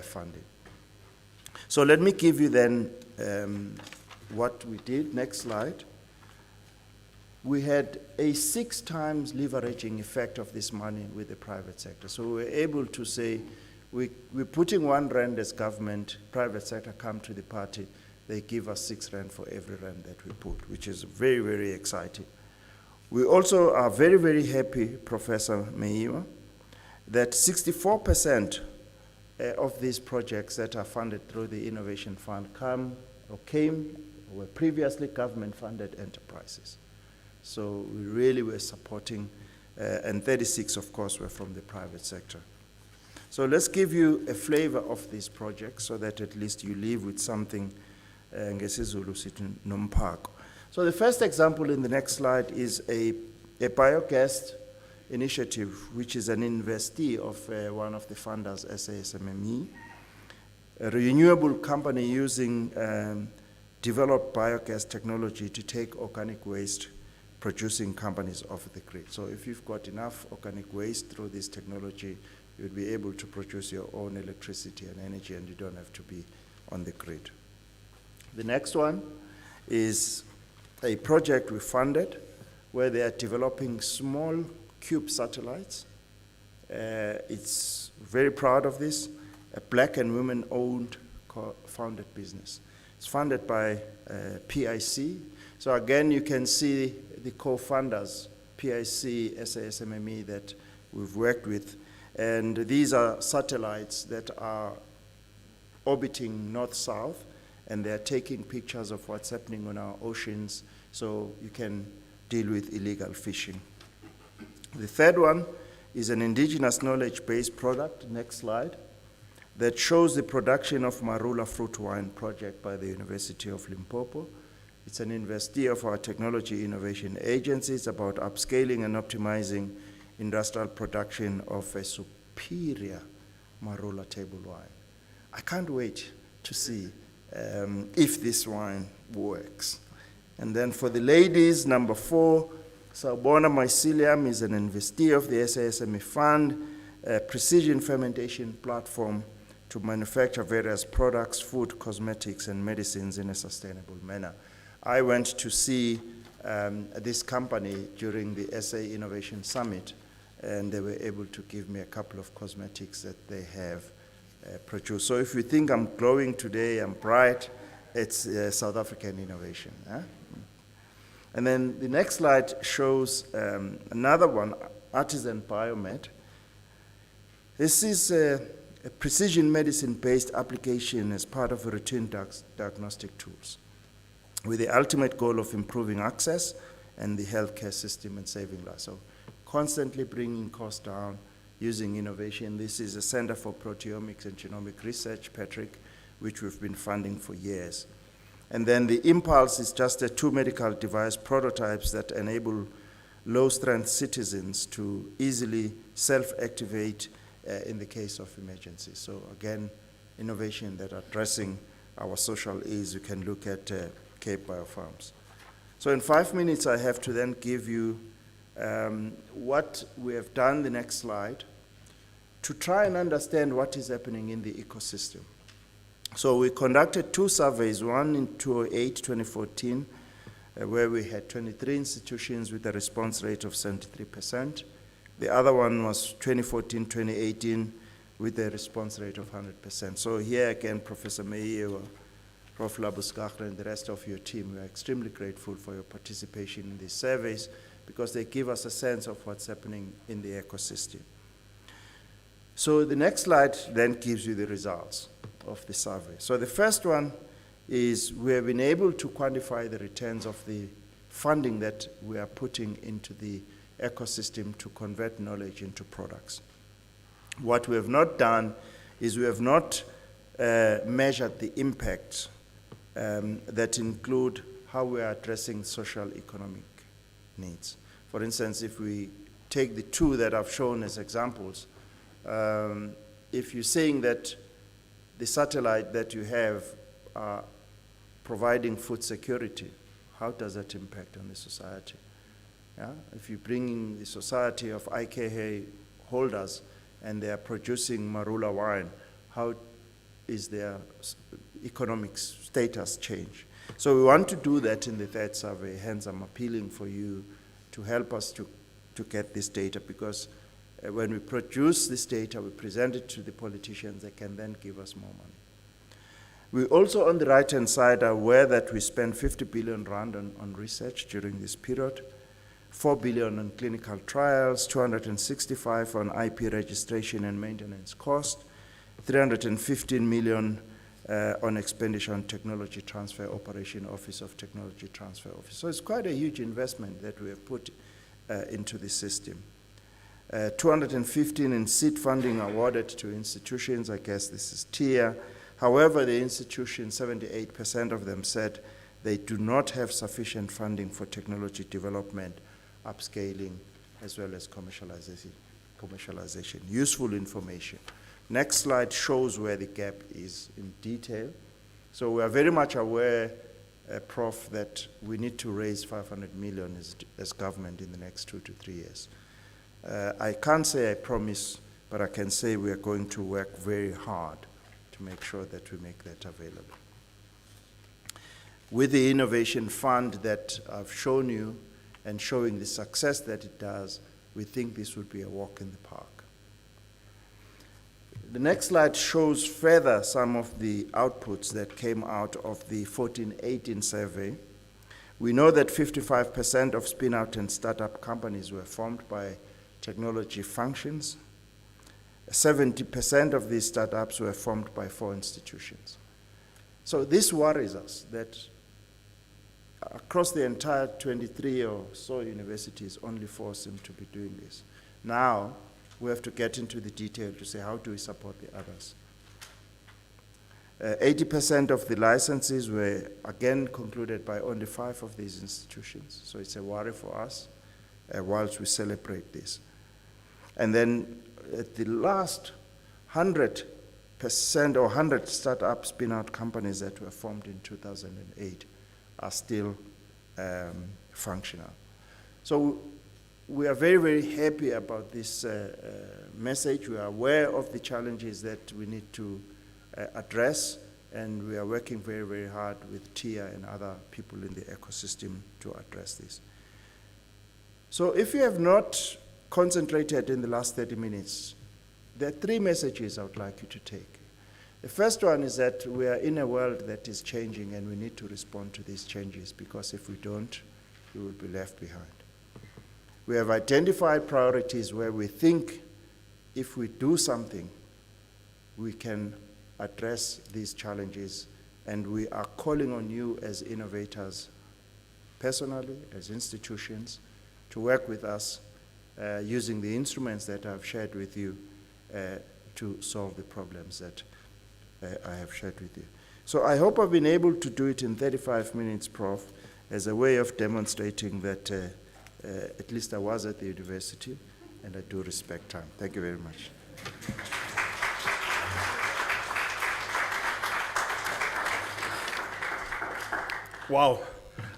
funding. So let me give you then what we did. Next slide. We had a 6 times leveraging effect of this money with the private sector. So we were able to say, we're putting 1 rand as government, private sector come to the party, they give us 6 rand for every rand that we put, which is very, very exciting. We also are very, very happy, Professor Meiwa, that 64% of these projects that are funded through the Innovation Fund were previously government-funded enterprises. So we really were supporting, and 36, of course, were from the private sector. So let's give you a flavor of these projects so that at least you leave with something. So the first example in the next slide is a biogas initiative, which is an investee of one of the funders, SASMME, a renewable company using developed biogas technology to take organic waste producing companies off the grid. So if you've got enough organic waste through this technology, you'll be able to produce your own electricity and energy, and you don't have to be on the grid. The next one is a project we funded where they are developing small cube satellites. It's very proud of this, a black and women-owned founded business. It's funded by PIC. So again, you can see the co-funders, PIC, SASMME, that we've worked with. And these are satellites that are orbiting north-south, and they're taking pictures of what's happening on our oceans so you can deal with illegal fishing. The third one is an indigenous knowledge-based product, next slide, that shows the production of Marula fruit wine project by the University of Limpopo. It's an investee of our Technology Innovation Agency. It's about upscaling and optimizing industrial production of a superior Marula table wine. I can't wait to see if this wine works. And then for the ladies, number 4, Sawubona Mycelium is an investee of the SASME Fund, a precision fermentation platform to manufacture various products, food, cosmetics, and medicines in a sustainable manner. I went to see this company during the SA Innovation Summit, and they were able to give me a couple of cosmetics that they have produced. So if you think I'm glowing today, I'm bright, it's South African innovation. Huh? And then the next slide shows another one, Artisan Biomed. This is a precision medicine-based application as part of a routine diagnostic tools. with the ultimate goal of improving access and the healthcare system and saving lives. So constantly bringing costs down using innovation. This is a Center for Proteomics and Genomic Research, Patrick, which we've been funding for years. And then the Impulse is just a 2 medical device prototypes that enable low-strength citizens to easily self-activate in the case of emergencies. So again, innovation that are addressing our social ills. You can look at Cape Biofarms. So in 5 minutes, I have to then give you what we have done, the next slide, to try and understand what is happening in the ecosystem. So we conducted 2 surveys, one in 2008-2014, where we had 23 institutions with a response rate of 73%. The other one was 2014-2018 with a response rate of 100%. So here again, Professor Meyer, Prof. Labuskachler, and the rest of your team, we are extremely grateful for your participation in these surveys because they give us a sense of what's happening in the ecosystem. So the next slide then gives you the results of the survey. So the first one is we have been able to quantify the returns of the funding that we are putting into the ecosystem to convert knowledge into products. What we have not done is we have not measured the impact that include how we are addressing social economic needs. For instance, if we take the 2 that I've shown as examples, if you're saying that the satellite that you have are providing food security, how does that impact on the society? Yeah? If you bring in the society of IKH holders and they are producing Marula wine, how is their economic status change? So we want to do that in the 3rd survey, hence I'm appealing for you to help us to get this data, because when we produce this data, we present it to the politicians, they can then give us more money. We also, on the right-hand side, are aware that we spend 50 billion rand on research during this period, 4 billion on clinical trials, 265 on IP registration and maintenance cost, 315 million on expenditure on technology transfer operation, Office of Technology Transfer Office. So it's quite a huge investment that we have put into the system. 215 in seed funding awarded to institutions. I guess this is TIA. However, the institutions, 78% of them said they do not have sufficient funding for technology development, upscaling, as well as commercialization. Useful information. Next slide shows where the gap is in detail. So we are very much aware, Prof, that we need to raise 500 million as government in the next 2 to 3 years. I can't say I promise, but I can say we are going to work very hard to make sure that we make that available. With the Innovation Fund that I've shown you and showing the success that it does, we think this would be a walk in the park. The next slide shows further some of the outputs that came out of the 14-18 survey. We know that 55% of spin-out and startup companies were formed by technology functions. 70% of these startups were formed by 4 institutions. So this worries us that across the entire 23 or so universities, only 4 seem to be doing this. Now, we have to get into the detail to say, how do we support the others? 80% of the licenses were, again, concluded by only 5 of these institutions. So it's a worry for us whilst we celebrate this. And then at the last 100% or 100 startup spin-out companies that were formed in 2008 are still functional. So we are very, very happy about this message. We are aware of the challenges that we need to address, and we are working very, very hard with TIA and other people in the ecosystem to address this. So if you have not concentrated in the last 30 minutes, there are 3 messages I would like you to take. The first one is that we are in a world that is changing, and we need to respond to these changes, because if we don't, we will be left behind. We have identified priorities where we think if we do something, we can address these challenges And we are calling on you as innovators, personally, as institutions, to work with us using the instruments that I've shared with you to solve the problems that I have shared with you. So I hope I've been able to do it in 35 minutes, Prof, as a way of demonstrating that at least I was at the university and I do respect time. Thank you very much. Wow.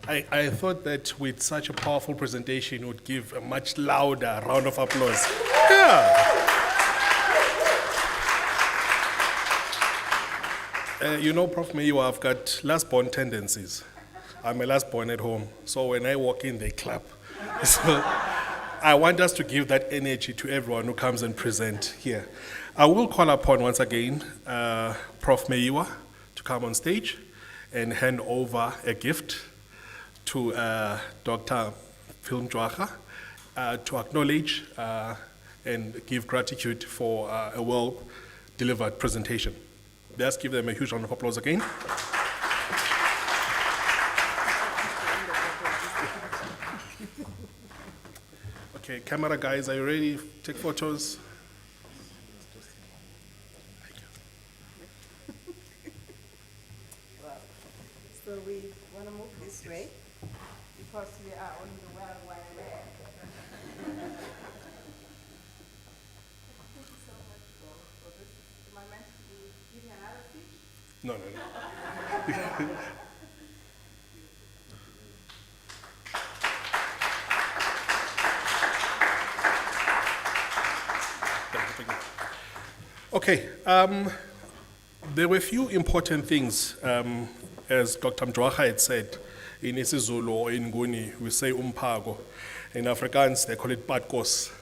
I thought that with such a powerful presentation, you would give a much louder round of applause. Yeah. You know, Prof. Mayo, I've got last-born tendencies. I'm a last-born at home, so when I walk in, they clap. So I want us to give that energy to everyone who comes and present here. I will call upon, once again, Prof. Mayiwa to come on stage and hand over a gift to Dr. Phil Njwaga to acknowledge and give gratitude for a well-delivered presentation. Let's give them a huge round of applause again. Okay, camera guys, are you ready? Take photos. So we want to move this way because we are on the World Wide Web. Thank you so much for this. Am I meant to give you another speech? No. Thank you. Okay, there were a few important things, as Dr. Mjwaga had said. In isiZulu or in Nguni, we say umpago. In Afrikaans, they call it badkos.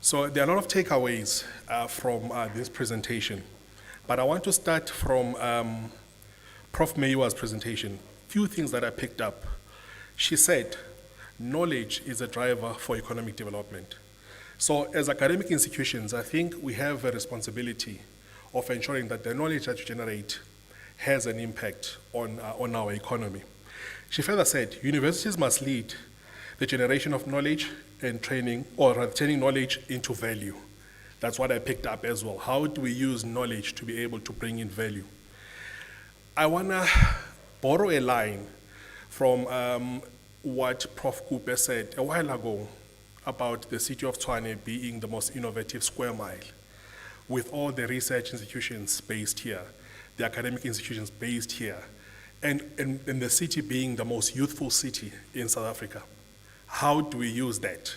So there are a lot of takeaways from this presentation. But I want to start from Prof. Mayiwa's presentation. Few things that I picked up. She said, knowledge is a driver for economic development. So as academic institutions, I think we have a responsibility of ensuring that the knowledge that you generate has an impact on our economy. She further said, universities must lead the generation of knowledge and training, or rather turning knowledge into value. That's what I picked up as well. How do we use knowledge to be able to bring in value? I want to borrow a line from what Prof. Kupe said a while ago about the city of Tshwane being the most innovative square mile, with all the research institutions based here, the academic institutions based here, and the city being the most youthful city in South Africa. How do we use that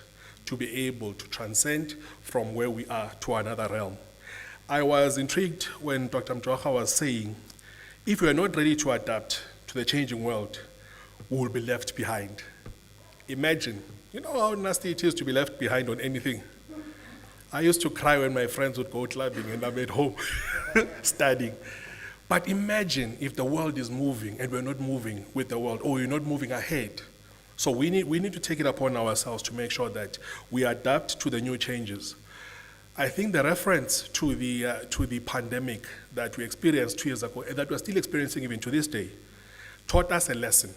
to be able to transcend from where we are to another realm? I was intrigued when Dr. Mjwaga was saying, if we are not ready to adapt to the changing world, we will be left behind. Imagine, you know how nasty it is to be left behind on anything. I used to cry when my friends would go clubbing and I'm at home studying. But imagine if the world is moving and we're not moving with the world, or you're not moving ahead. So we need to take it upon ourselves to make sure that we adapt to the new changes. I think the reference to the pandemic that we experienced 2 years ago, and that we're still experiencing even to this day, taught us a lesson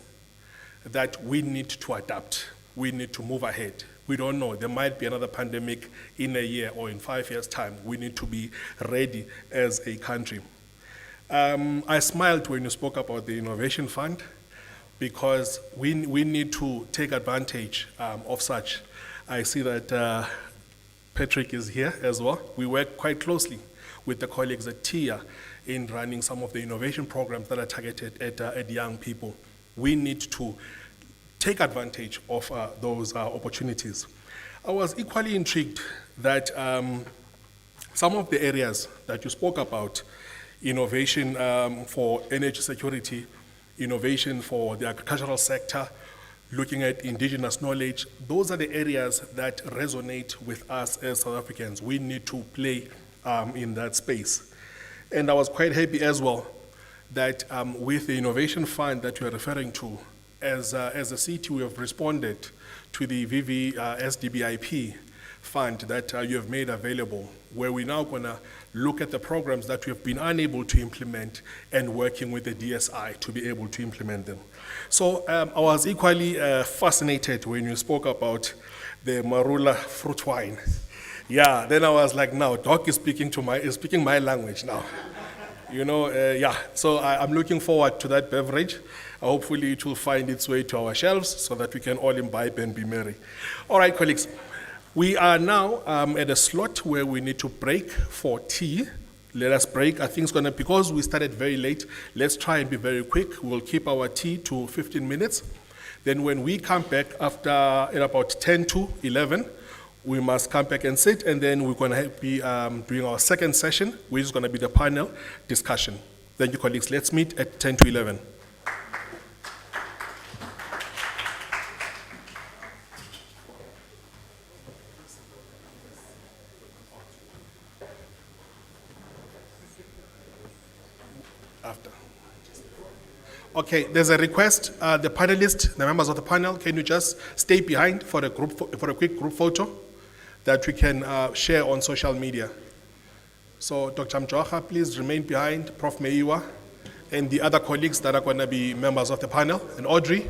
that we need to adapt. We need to move ahead. We don't know. There might be another pandemic in a year or in 5 years' time. We need to be ready as a country. I smiled when you spoke about the Innovation Fund, because we need to take advantage of such. I see that Patrick is here as well. We work quite closely with the colleagues at TIA in running some of the innovation programs that are targeted at young people. We need to take advantage of those opportunities. I was equally intrigued that some of the areas that you spoke about, innovation for energy security, innovation for the agricultural sector, looking at indigenous knowledge, those are the areas that resonate with us as South Africans. We need to play in that space. And I was quite happy as well that with the Innovation Fund that you are referring to, as a city, we have responded to the VV SDBIP fund that you have made available, where we're now going to look at the programs that we have been unable to implement and working with the DSI to be able to implement them. So I was equally fascinated when you spoke about the Marula fruit wine. Yeah, then I was like, now Doc is speaking my language now. You know, so I'm looking forward to that beverage. Hopefully it will find its way to our shelves so that we can all imbibe and be merry. All right, colleagues, we are now at a slot where we need to break for tea. Let us break. I think it's going to, because we started very late, let's try and be very quick. We'll keep our tea to 15 minutes. Then when we come back in about 10 to 11, we must come back and sit, and then we're going to be doing our second session, which is going to be the panel discussion. Thank you, colleagues. Let's meet at 10 to 11. After. Okay, there's a request. The panelists, the members of the panel, can you just stay behind for a quick group photo that we can share on social media? So Dr. Mjoha, please remain behind, Prof. Meiwa, and the other colleagues that are going to be members of the panel, and Audrey.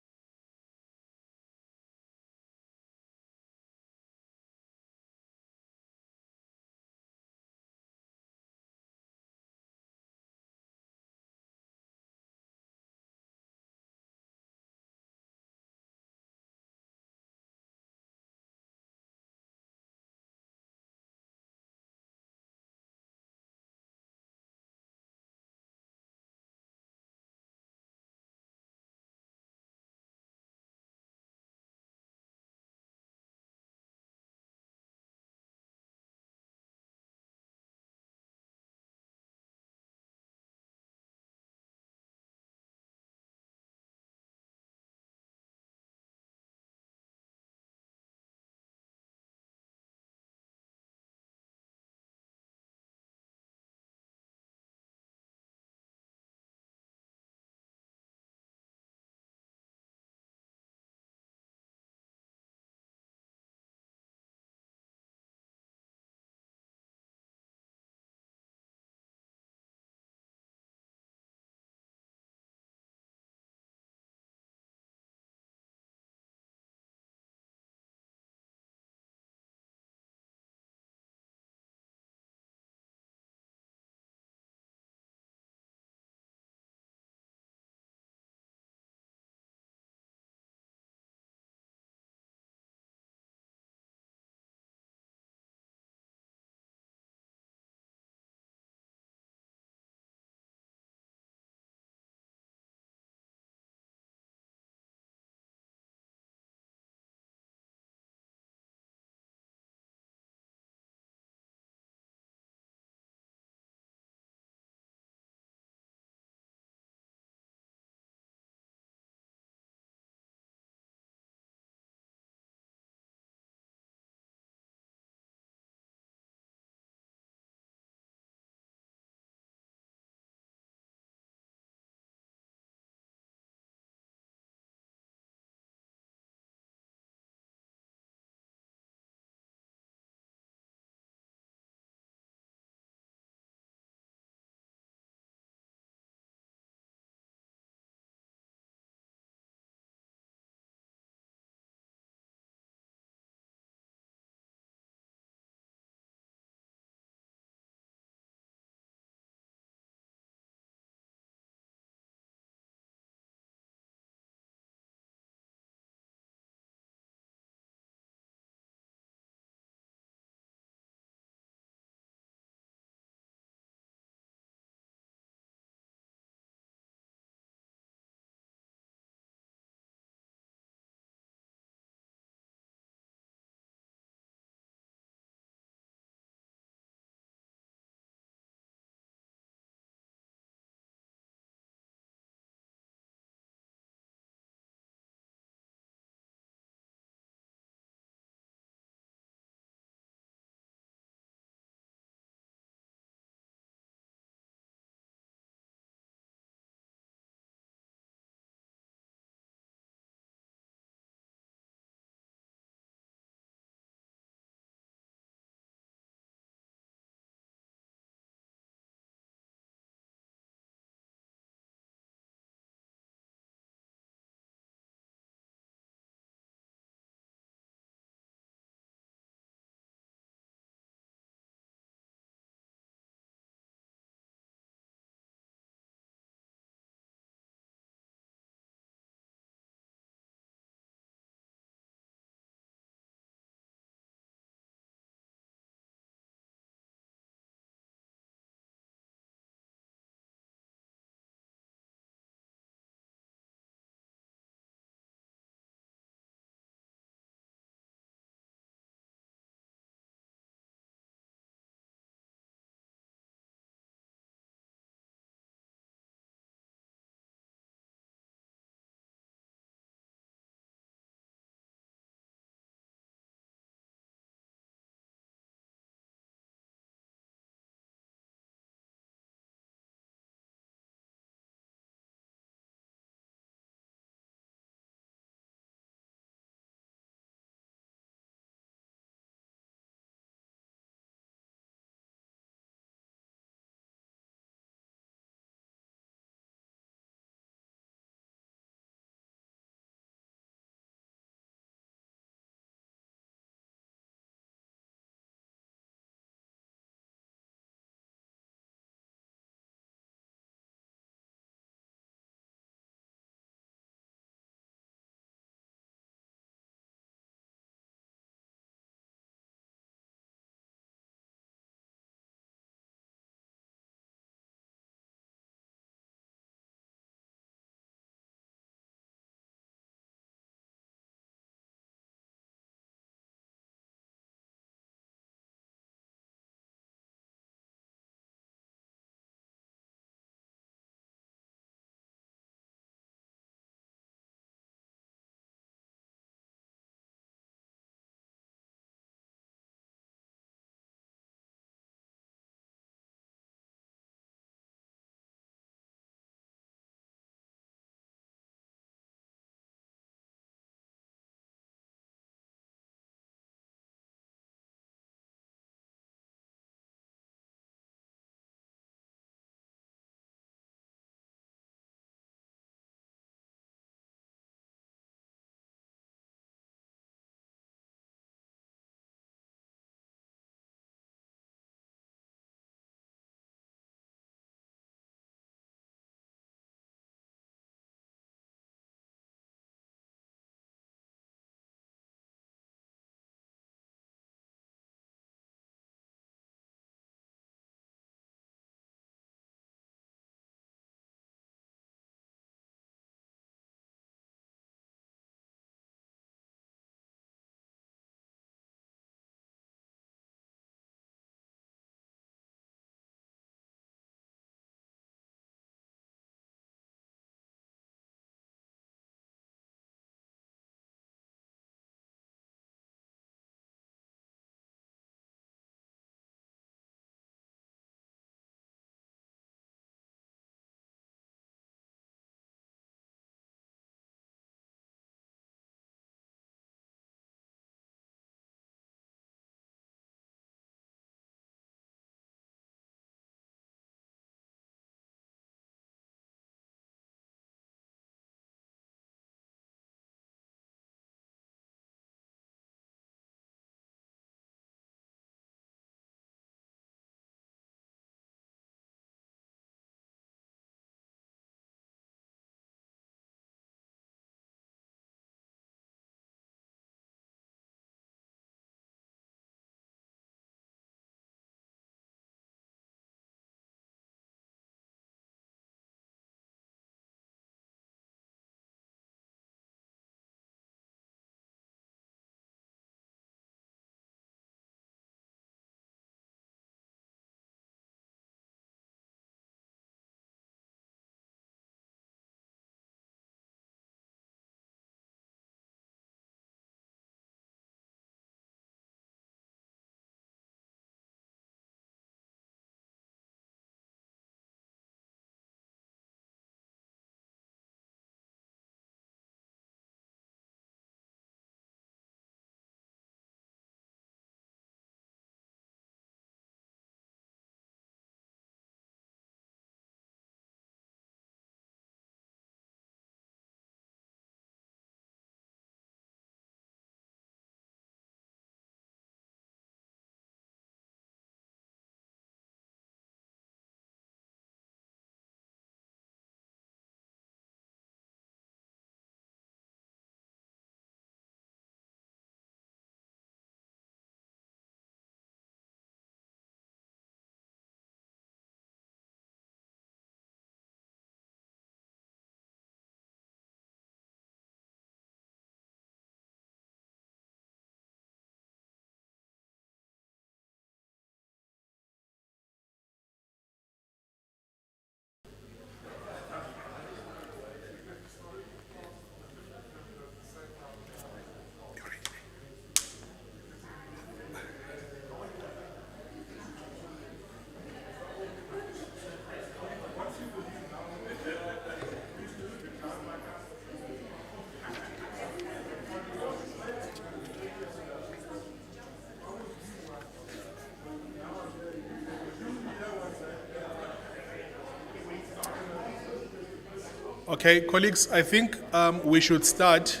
Okay, colleagues, I think we should start.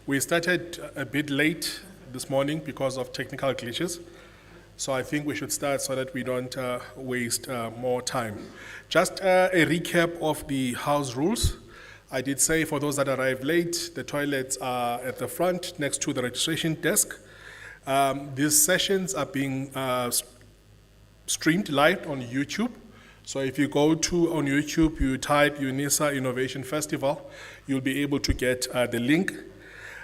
We started a bit late this morning because of technical glitches. So I think we should start so that we don't waste more time. Just a recap of the house rules. I did say for those that arrived late, the toilets are at the front next to the registration desk. These sessions are being streamed live on YouTube. So if you go on YouTube, you type Unisa Innovation Festival, you'll be able to get the link.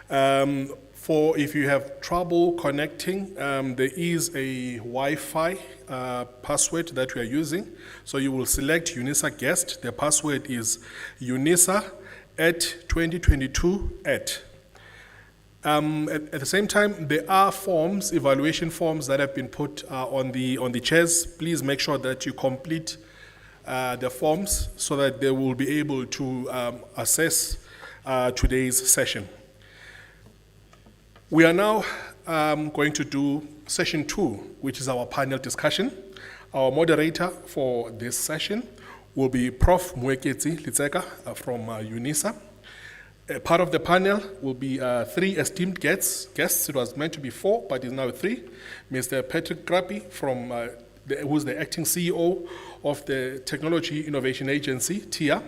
If you have trouble connecting, there is a Wi-Fi password that we are using. So you will select Unisa guest. The password is unisa@2022@. At the same time, there are forms, evaluation forms that have been put on the chairs. Please make sure that you complete the forms so that they will be able to assess today's session. We are now going to do session 2, which is our panel discussion. Our moderator for this session will be Prof. Mweketsi Litseka from Unisa. Part of the panel will be 3 esteemed guests. It was meant to be 4, but is now 3. Mr. Patrick Krapi, who's the acting CEO of the Technology Innovation Agency, TIA.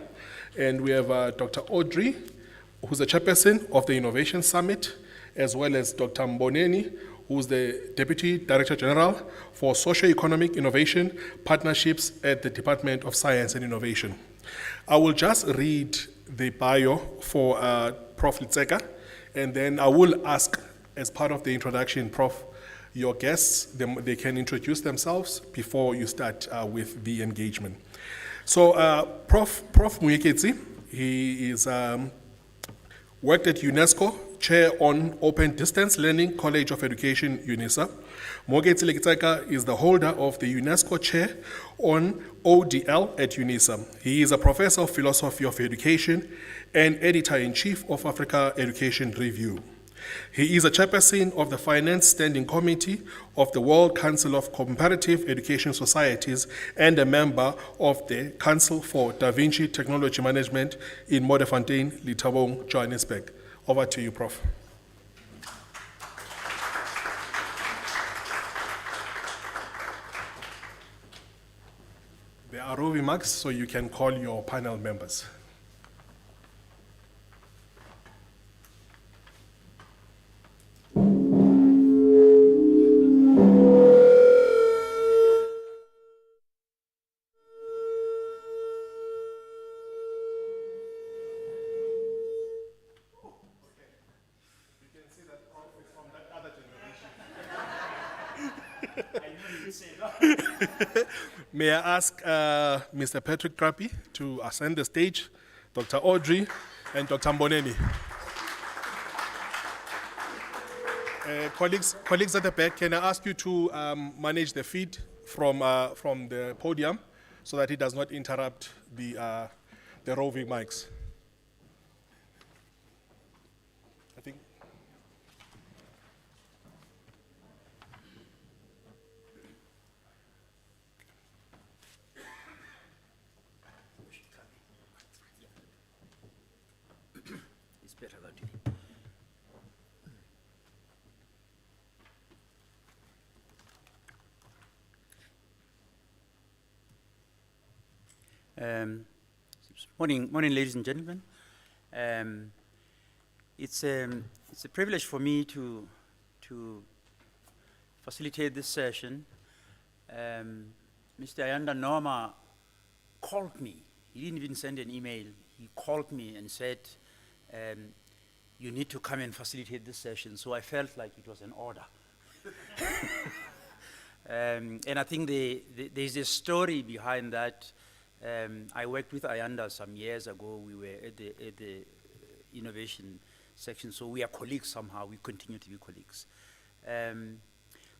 And we have Dr. Audrey, who's the chairperson of the Innovation Summit, as well as Dr. Mboneni, who's the Deputy Director General for Socio-Economic Innovation Partnerships at the Department of Science and Innovation. I will just read the bio for Prof. Litseka, and then I will ask, as part of the introduction, Prof, your guests, they can introduce themselves before you start with the engagement. So Prof. Mweketsi, he is worked at UNESCO, Chair on Open Distance Learning, College of Education, UNISA. Mweketsi Litseka is the holder of the UNESCO Chair on ODL at UNISA. He is a professor of philosophy of education and editor-in-chief of Africa Education Review. He is a chairperson of the Finance Standing Committee of the World Council of Comparative Education Societies and a member of the Council for Da Vinci Technology Management in Modderfontein, Lethabong, Johannesburg. Over to you, Prof. There are roving mics, so you can call your panel members. May I ask Mr. Patrick Krapi to ascend the stage, Dr. Audrey, and Dr. Mboneni. Colleagues at the back, can I ask you to manage the feed from the podium so that it does not interrupt the roving mics? I think. Morning, ladies and gentlemen. It's a privilege for me to facilitate this session. Mr. Ayanda Norma called me. He didn't even send an email. He called me and said, you need to come and facilitate this session. So I felt like it was an order. And I think there's a story behind that. I worked with Ayanda some years ago. We were at the innovation section, so we are colleagues somehow. We continue to be colleagues.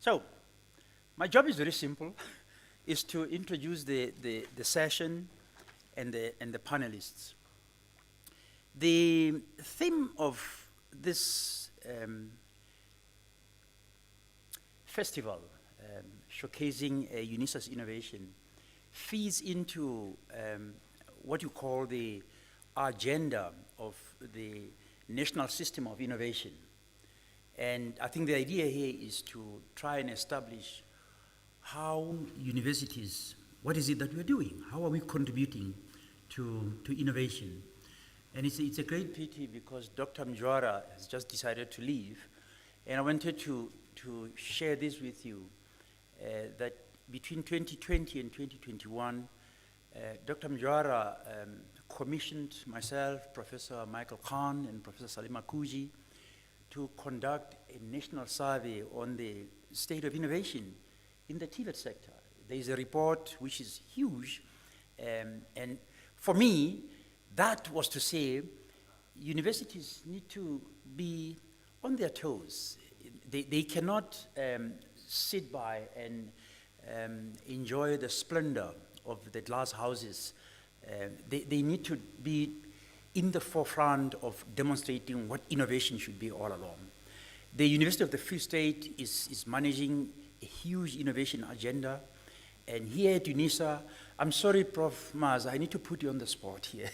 So my job is very simple. Is to introduce the session and the panelists. The theme of this festival, showcasing Unisa's innovation, feeds into what you call the agenda of the national system of innovation. And I think the idea here is to try and establish how universities, what is it that we're doing? How are we contributing to innovation? And it's a great pity because Dr. Mjwara has just decided to leave. And I wanted to share this with you, that between 2020 and 2021, Dr. Mjwara commissioned myself, Professor Michael Khan, and Professor Salima Kuji to conduct a national survey on the state of innovation in the TVET sector. There is a report which is huge, and for me, that was to say universities need to be on their toes. They cannot sit by and enjoy the splendor of the glass houses. They need to be in the forefront of demonstrating what innovation should be all along. The University of the Free State is managing a huge innovation agenda. And here at Unisa, I'm sorry, Prof. Maza, I need to put you on the spot here.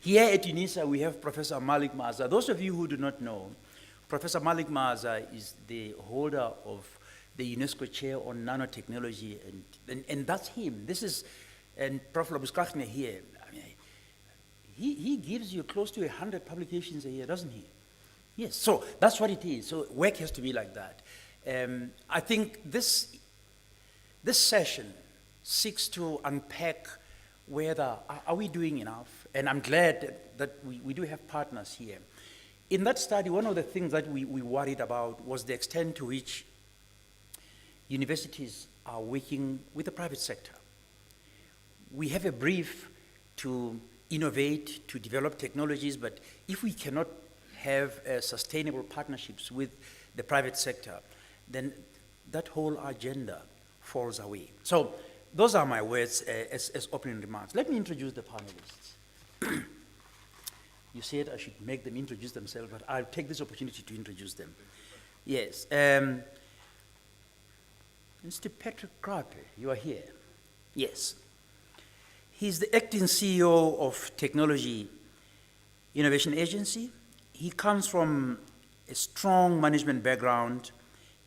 Here at Unisa, we have Professor Malik Maza. Those of you who do not know, Professor Malik Maza is the holder of the UNESCO Chair on Nanotechnology, and that's him. This is, and Prof. Labuskachne here, I mean, he gives you close to 100 publications a year, doesn't he? Yes, so that's what it is. So work has to be like that. I think this session seeks to unpack whether, are we doing enough? And I'm glad that we do have partners here. In that study, one of the things that we worried about was the extent to which universities are working with the private sector. We have a brief to innovate, to develop technologies, but if we cannot have sustainable partnerships with the private sector, then that whole agenda falls away. So those are my words as opening remarks. Let me introduce the panelists. You said I should make them introduce themselves, but I'll take this opportunity to introduce them. Yes. Mr. Patrick Krape, you are here. Yes. He's the acting CEO of Technology Innovation Agency. He comes from a strong management background,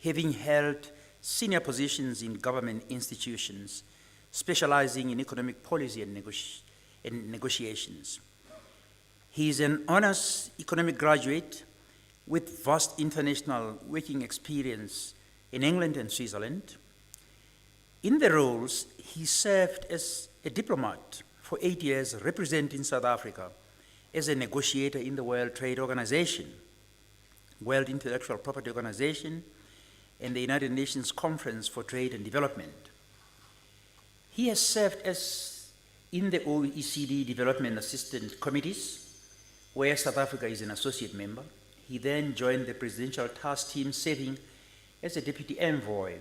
having held senior positions in government institutions, specializing in economic policy and negotiations. He is an honors economic graduate with vast international working experience in England and Switzerland. In the roles, he served as a diplomat for 8 years, representing South Africa as a negotiator in the World Trade Organization, World Intellectual Property Organization, and the United Nations Conference for Trade and Development. He has served as in the OECD Development Assistant Committees, where South Africa is an associate member. He then joined the Presidential Task Team, serving as a deputy envoy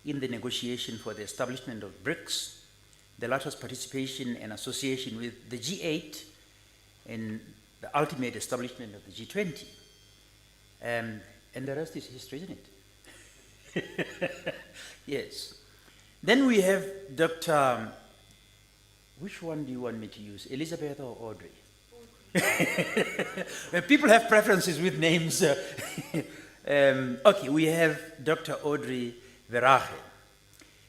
in the negotiation for the establishment of BRICS, the latter's participation and association with the G8, and the ultimate establishment of the G20. And the rest is history, isn't it? Yes. Then we have Dr. Which one do you want me to use, Elizabeth or Audrey? People have preferences with names. Okay, we have Dr. Audrey Verhagen.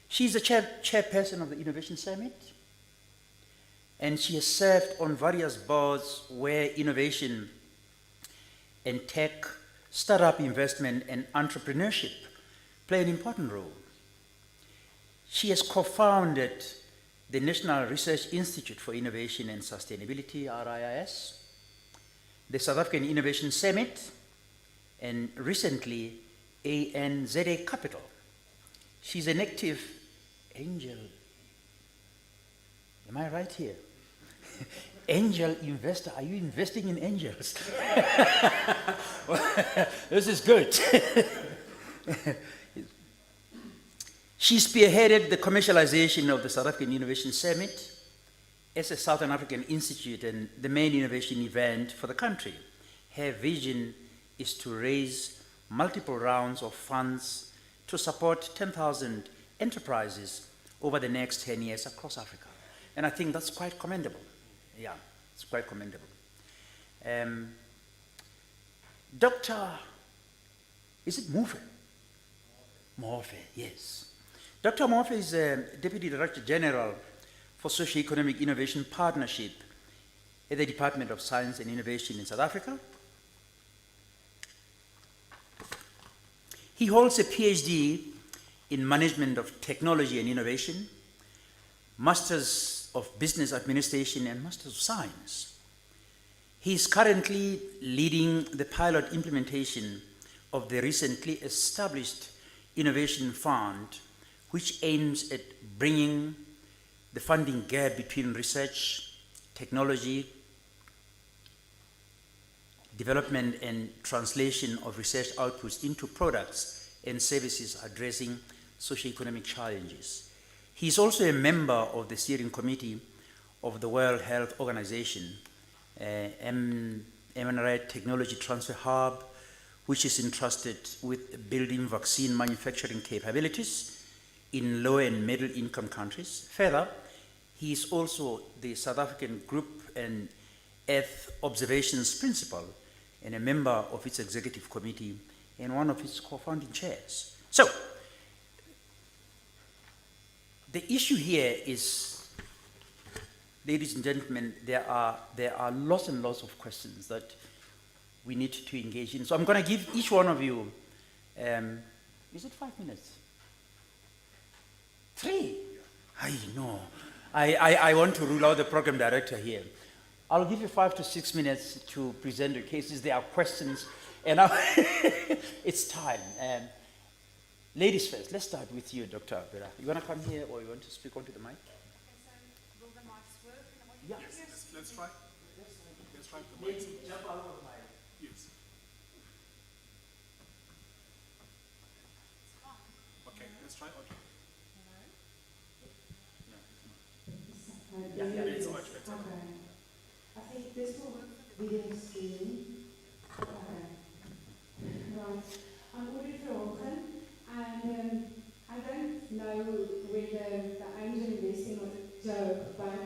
She's the chairperson of the Innovation Summit, and she has served on various boards where innovation and tech, startup investment, and entrepreneurship play an important role. She has co-founded the National Research Institute for Innovation and Sustainability, RIIS, the South African Innovation Summit, and recently ANZA Capital. She's an active angel. Am I right here? Angel investor. Are you investing in angels? This is good. She spearheaded the commercialization of the South African Innovation Summit as a Southern African institute and the main innovation event for the country. Her vision is to raise multiple rounds of funds to support 10,000 enterprises over the next 10 years across Africa. And I think that's quite commendable. Yeah, it's quite commendable. Dr. Is it Morphe? Morphe, yes. Dr. Morphe is Deputy Director General for Socio-Economic Innovation Partnership at the Department of Science and Innovation in South Africa. He holds a PhD in Management of Technology and Innovation, Masters of Business Administration, and Masters of Science. He is currently leading the pilot implementation of the recently established Innovation Fund, which aims at bringing the funding gap between research, technology, development and translation of research outputs into products and services addressing socioeconomic challenges. He is also a member of the steering committee of the World Health Organization, MNRI Technology Transfer Hub, which is entrusted with building vaccine manufacturing capabilities in low and middle income countries. Further, he is also the South African Group and Earth Observations Principal and a member of its executive committee and one of its co-founding chairs. So, the issue here is, ladies and gentlemen, there are lots and lots of questions that we need to engage in. So I'm going to give each one of you, is it 5 minutes? 3? I know. I want to rule out the program director here. I'll give you 5 to 6 minutes to present your cases. There are questions, and it's time. Ladies first. Let's start with you, Dr. Bera. You want to come here, or you want to speak onto the mic? Will the mics work? Yeah. Let's try. Let's try the mics. Jump out of my. Yes. Okay, let's try audio. Yeah, It's much better. Okay. I think this will video screen. Okay. Right. I'm Uri Verhoeven, and I don't know whether the angel investing was a joke, but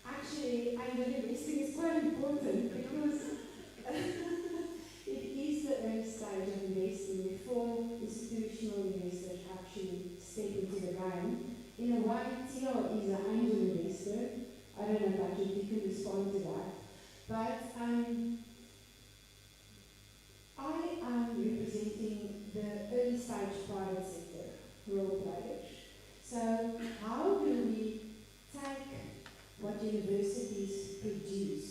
actually angel investing is quite important because it is the early stage of investing before institutional investors actually step into the game. In a way, Theo is an angel investor. I don't know, Patrick, you can respond to that. But I am representing the early stage private sector, role players. So how do we take what universities produce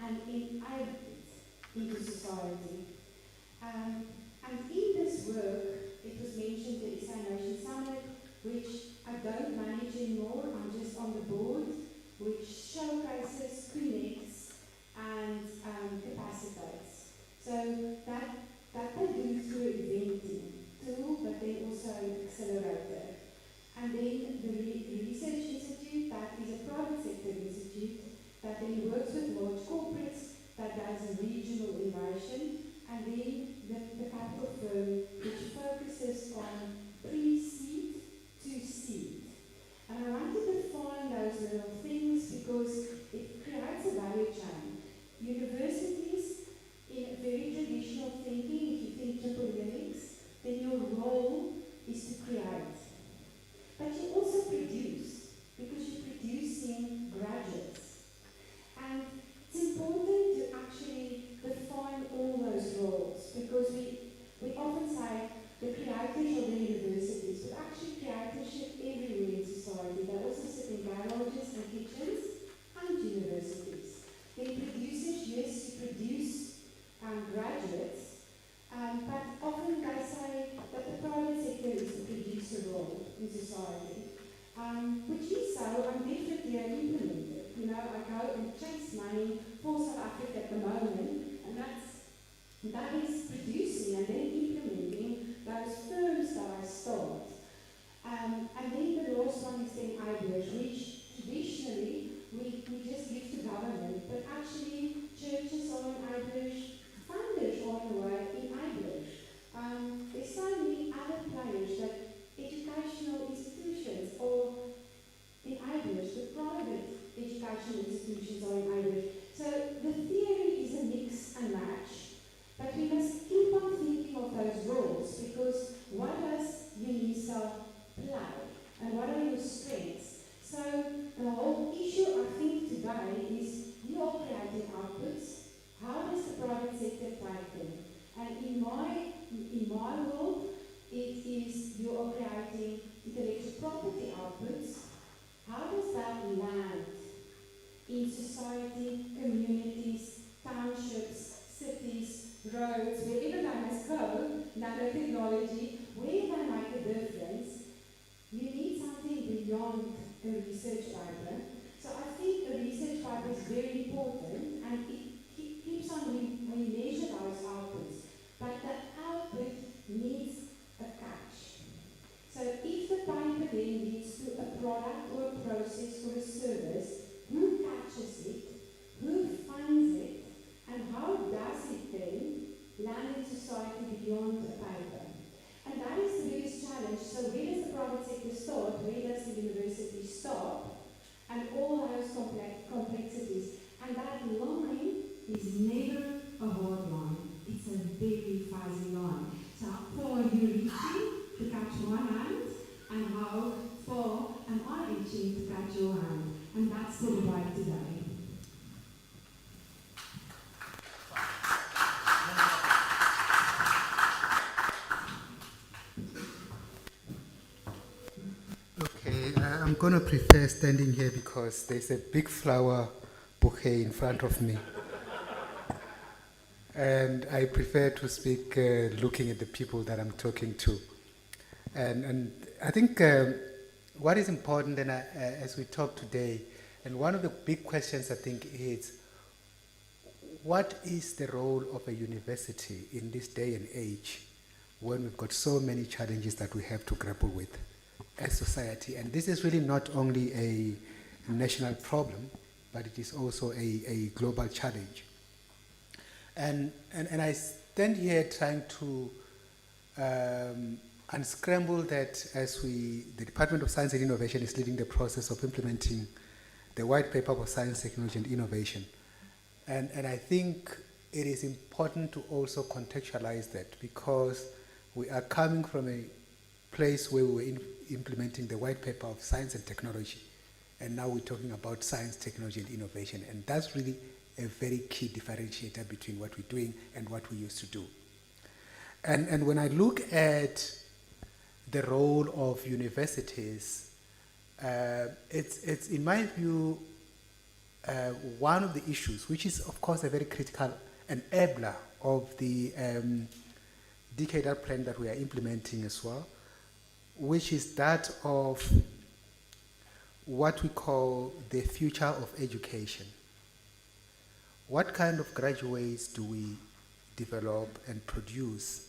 and enable it into society? And in this work, it was mentioned the SA Nation Summit, which I don't manage anymore, I'm just on the board, which showcases, connects, and capacitates. So that they do through eventing tool, but then also an accelerator. And then the Research Institute, that is a private sector institute, that then works with large corporates, that does a regional innovation, and then the capital firm, which focuses on pre-seed to seed. And I want to define those little things because it creates a value chain. Universities in my world, it is you are creating intellectual property outputs. How does that land in society, communities, townships, cities, roads, wherever they must go, nanotechnology, where they make a difference? You need something beyond a research paper. So I think a research paper is very important, and it keeps on, we measure those outputs. But the output needs a catch. So if the paper then leads to a product or a process or a service, who catches it, who funds it, and how does it then land in society beyond a paper? And that is the biggest challenge. So where does the private sector start? Where does the university stop? And all those complexities. And that line is never a hard line. It's a very fuzzy line. So how far are you reaching to catch one hand? And how far am I reaching to catch your hand? And that's the debate today. Okay, I'm going to prefer standing here because there's a big flower bouquet in front of me. And I prefer to speak looking at the people that I'm talking to. And I think what is important as we talk today, and one of the big questions I think is, what is the role of a university in this day and age when we've got so many challenges that we have to grapple with as society? And this is really not only a national problem, but it is also a global challenge. And I stand here trying to unscramble that as the Department of Science and Innovation is leading the process of implementing the White Paper for Science, Technology and Innovation. And I think it is important to also contextualize that, because we are coming from a place where we were implementing the White Paper of Science and Technology, and now we're talking about science, technology and innovation, and that's really a very key differentiator between what we're doing and what we used to do. And when I look at the role of universities, it's in my view one of the issues, which is of course a very critical enabler of the decadal plan that we are implementing as well, which is that of what we call the future of education. What kind of graduates do we develop and produce?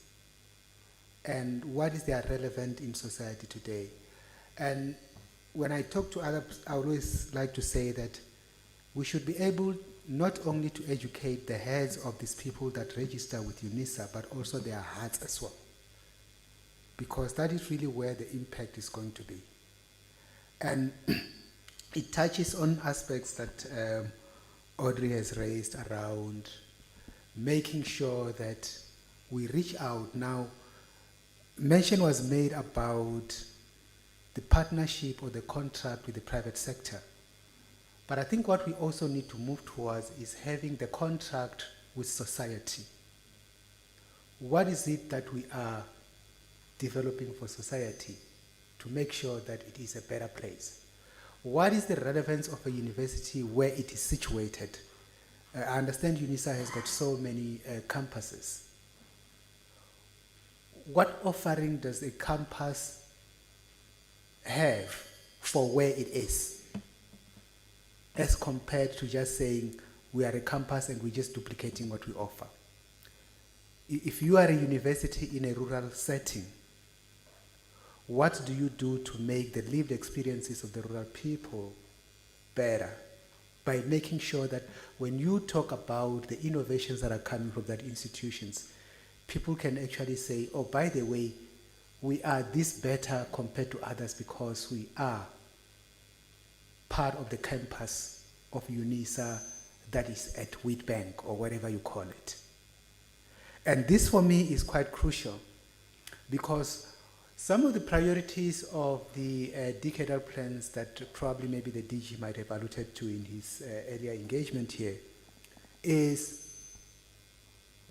And what is their relevance in society today? And when I talk to others, I always like to say that we should be able not only to educate the heads of these people that register with Unisa, but also their hearts as well. Because that is really where the impact is going to be. And it touches on aspects that Audrey has raised around making sure that we reach out. Now, mention was made about the partnership or the contract with the private sector. But I think what we also need to move towards is having the contract with society. What is it that we are developing for society to make sure that it is a better place? What is the relevance of a university where it is situated? I understand Unisa has got so many campuses. What offering does a campus have for where it is, as compared to just saying we are a campus and we're just duplicating what we offer? If you are a university in a rural setting, what do you do to make the lived experiences of the rural people better? By making sure that when you talk about the innovations that are coming from that institutions, people can actually say, oh, by the way, we are this better compared to others because we are part of the campus of Unisa that is at Wheatbank or whatever you call it. And this for me is quite crucial, because some of the priorities of the decadal plans that probably maybe the DG might have alluded to in his earlier engagement here is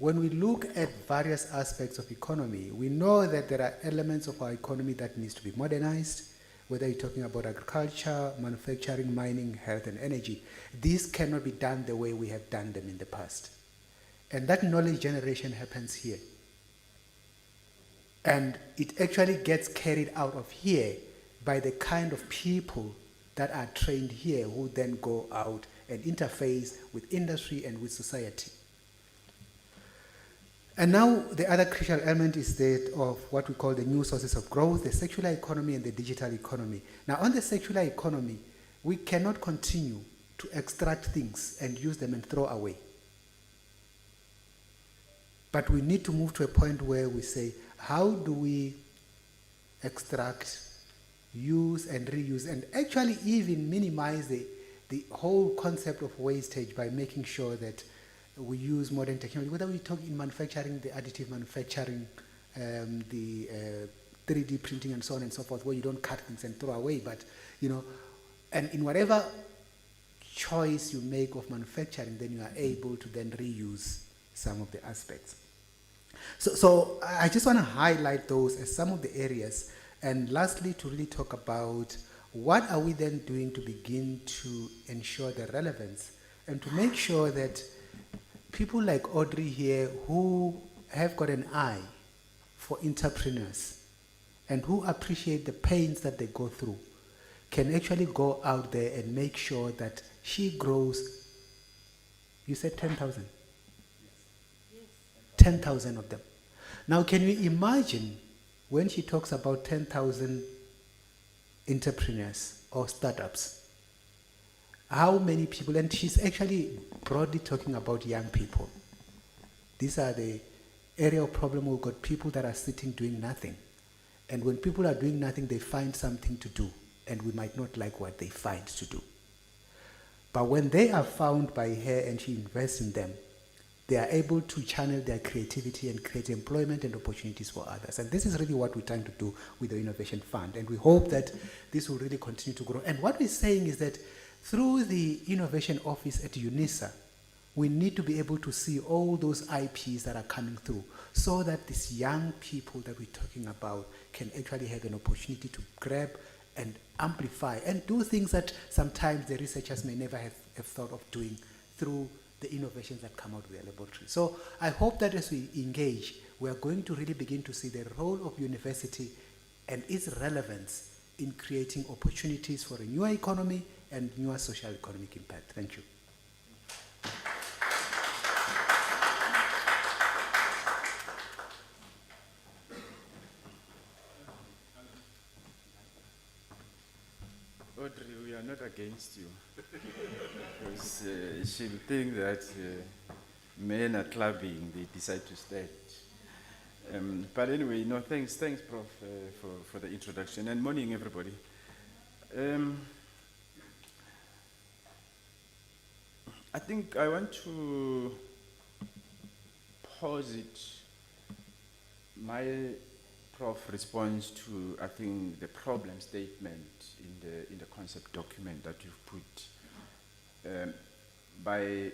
when we look at various aspects of economy, we know that there are elements of our economy that needs to be modernized, whether you're talking about agriculture, manufacturing, mining, health, and energy. These cannot be done the way we have done them in the past. And that knowledge generation happens here. And it actually gets carried out of here by the kind of people that are trained here who then go out and interface with industry and with society. And now the other crucial element is that of what we call the new sources of growth, the circular economy and the digital economy. Now on the circular economy, we cannot continue to extract things and use them and throw away. But we need to move to a point where we say, how do we extract, use and reuse, and actually even minimize the whole concept of wastage by making sure that we use modern technology, whether we talk in manufacturing, the additive manufacturing, the 3D printing and so on and so forth, where you don't cut things and throw away, but, you know, and in whatever choice you make of manufacturing, then you are able to then reuse some of the aspects. So I just want to highlight those as some of the areas, and lastly, to really talk about what are we then doing to begin to ensure the relevance and to make sure that people like Audrey here who have got an eye for entrepreneurs and who appreciate the pains that they go through can actually go out there and make sure that she grows. You said 10,000? 10,000 of them. Now, can you imagine when she talks about 10,000 entrepreneurs or startups, how many people, and she's actually broadly talking about young people. These are the area of problem. We've got people that are sitting doing nothing. And when people are doing nothing, they find something to do, and we might not like what they find to do. But when they are found by her and she invests in them, they are able to channel their creativity and create employment and opportunities for others. And this is really what we're trying to do with the Innovation Fund. And we hope that this will really continue to grow. And what we're saying is that through the Innovation Office at Unisa, we need to be able to see all those IPs that are coming through so that these young people that we're talking about can actually have an opportunity to grab and amplify and do things that sometimes the researchers may never have thought of doing through the innovations that come out of their laboratory. So I hope that as we engage, we are going to really begin to see the role of university and its relevance in creating opportunities for a newer economy and newer social economic impact. Thank you. Audrey, we are not against you. Because she'll think that men are clubbing, they decide to stand. But anyway, no, thanks, Prof, for the introduction. And morning, everybody. I think I want to posit my Prof response to, I think, the problem statement in the concept document that you've put by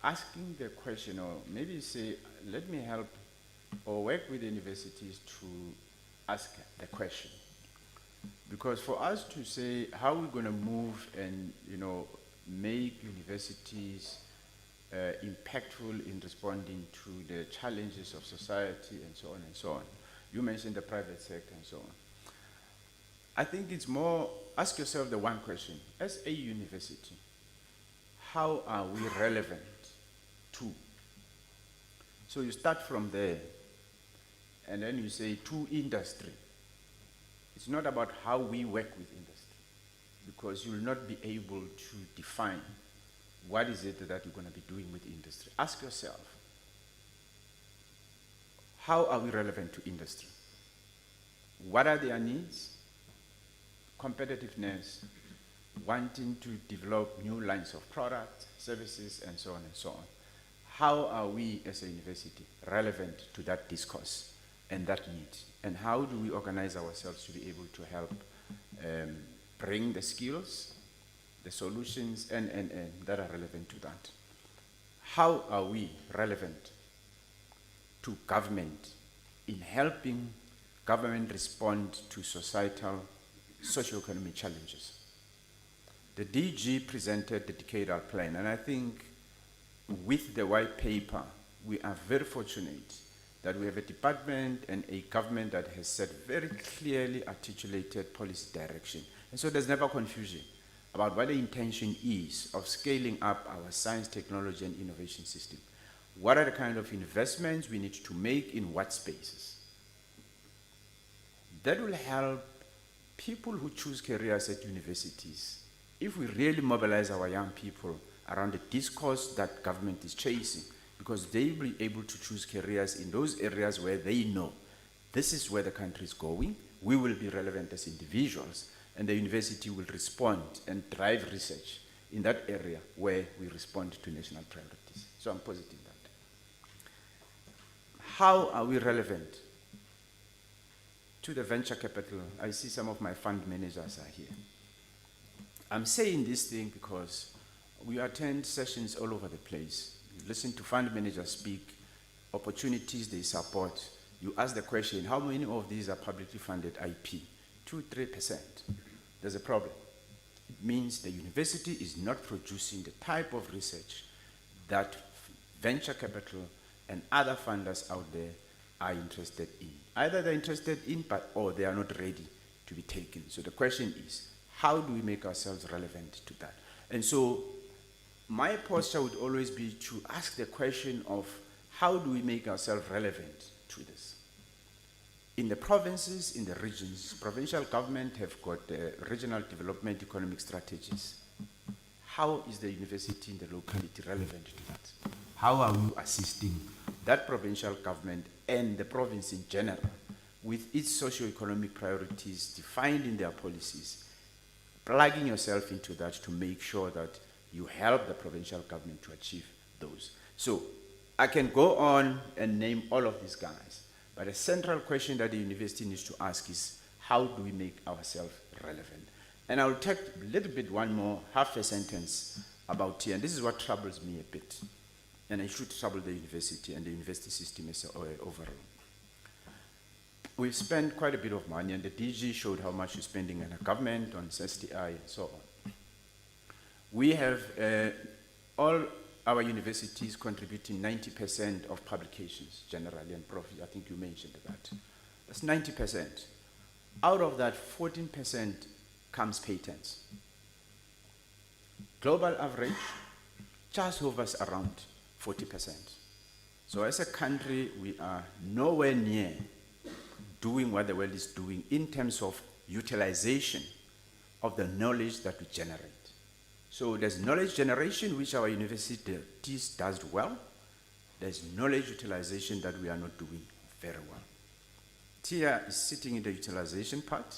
asking the question, or maybe say, let me help or work with universities to ask the question. Because for us to say how we're going to move and, you know, make universities impactful in responding to the challenges of society and so on and so on. You mentioned the private sector and so on. I think it's more, ask yourself the one question. As a university, how are we relevant to? So you start from there, and then you say to industry. It's not about how we work with industry, because you will not be able to define what is it that you're going to be doing with industry. Ask yourself, how are we relevant to industry? What are their needs? Competitiveness, wanting to develop new lines of products, services, and so on and so on. How are we as a university relevant to that discourse and that need? And how do we organize ourselves to be able to help bring the skills, the solutions, and that are relevant to that? How are we relevant to government in helping government respond to societal, socio-economic challenges. The DG presented the decadal plan, and I think with the white paper, we are very fortunate that we have a department and a government that has set very clearly articulated policy direction. And so there's never confusion about what the intention is of scaling up our science, technology, and innovation system. What are the kind of investments we need to make in what spaces? That will help people who choose careers at universities. If we really mobilize our young people around the discourse that government is chasing, because they will be able to choose careers in those areas where they know this is where the country is going, we will be relevant as individuals, and the university will respond and drive research in that area where we respond to national priorities. So I'm positive that. How are we relevant to the venture capital? I see some of my fund managers are here. I'm saying this thing because we attend sessions all over the place. You listen to fund managers speak, opportunities they support. You ask the question, how many of these are publicly funded IP? 2-3%. There's a problem. It means the university is not producing the type of research that venture capital and other funders out there are interested in. Either they're interested in, or they are not ready to be taken. So the question is, how do we make ourselves relevant to that? And so my posture would always be to ask the question of how do we make ourselves relevant to this? In the provinces, in the regions, provincial government have got regional development economic strategies. How is the university in the locality relevant to that? How are we assisting that provincial government and the province in general with its socio-economic priorities defined in their policies, plugging yourself into that to make sure that you help the provincial government to achieve those. So I can go on and name all of these guys, but a central question that the university needs to ask is, how do we make ourselves relevant? And I'll take a little bit, one more, half a sentence about here, and this is what troubles me a bit, and it should trouble the university and the university system as overall. We've spent quite a bit of money, and the DG showed how much you're spending in the government on STI and so on. We have all our universities contributing 90% of publications generally, and Prof, I think you mentioned that. That's 90%. Out of that, 14% comes patents. Global average just hovers around 40%. So as a country, we are nowhere near doing what the world is doing in terms of utilization of the knowledge that we generate. So there's knowledge generation, which our universities does well. There's knowledge utilization that we are not doing very well. TIA is sitting in the utilization part,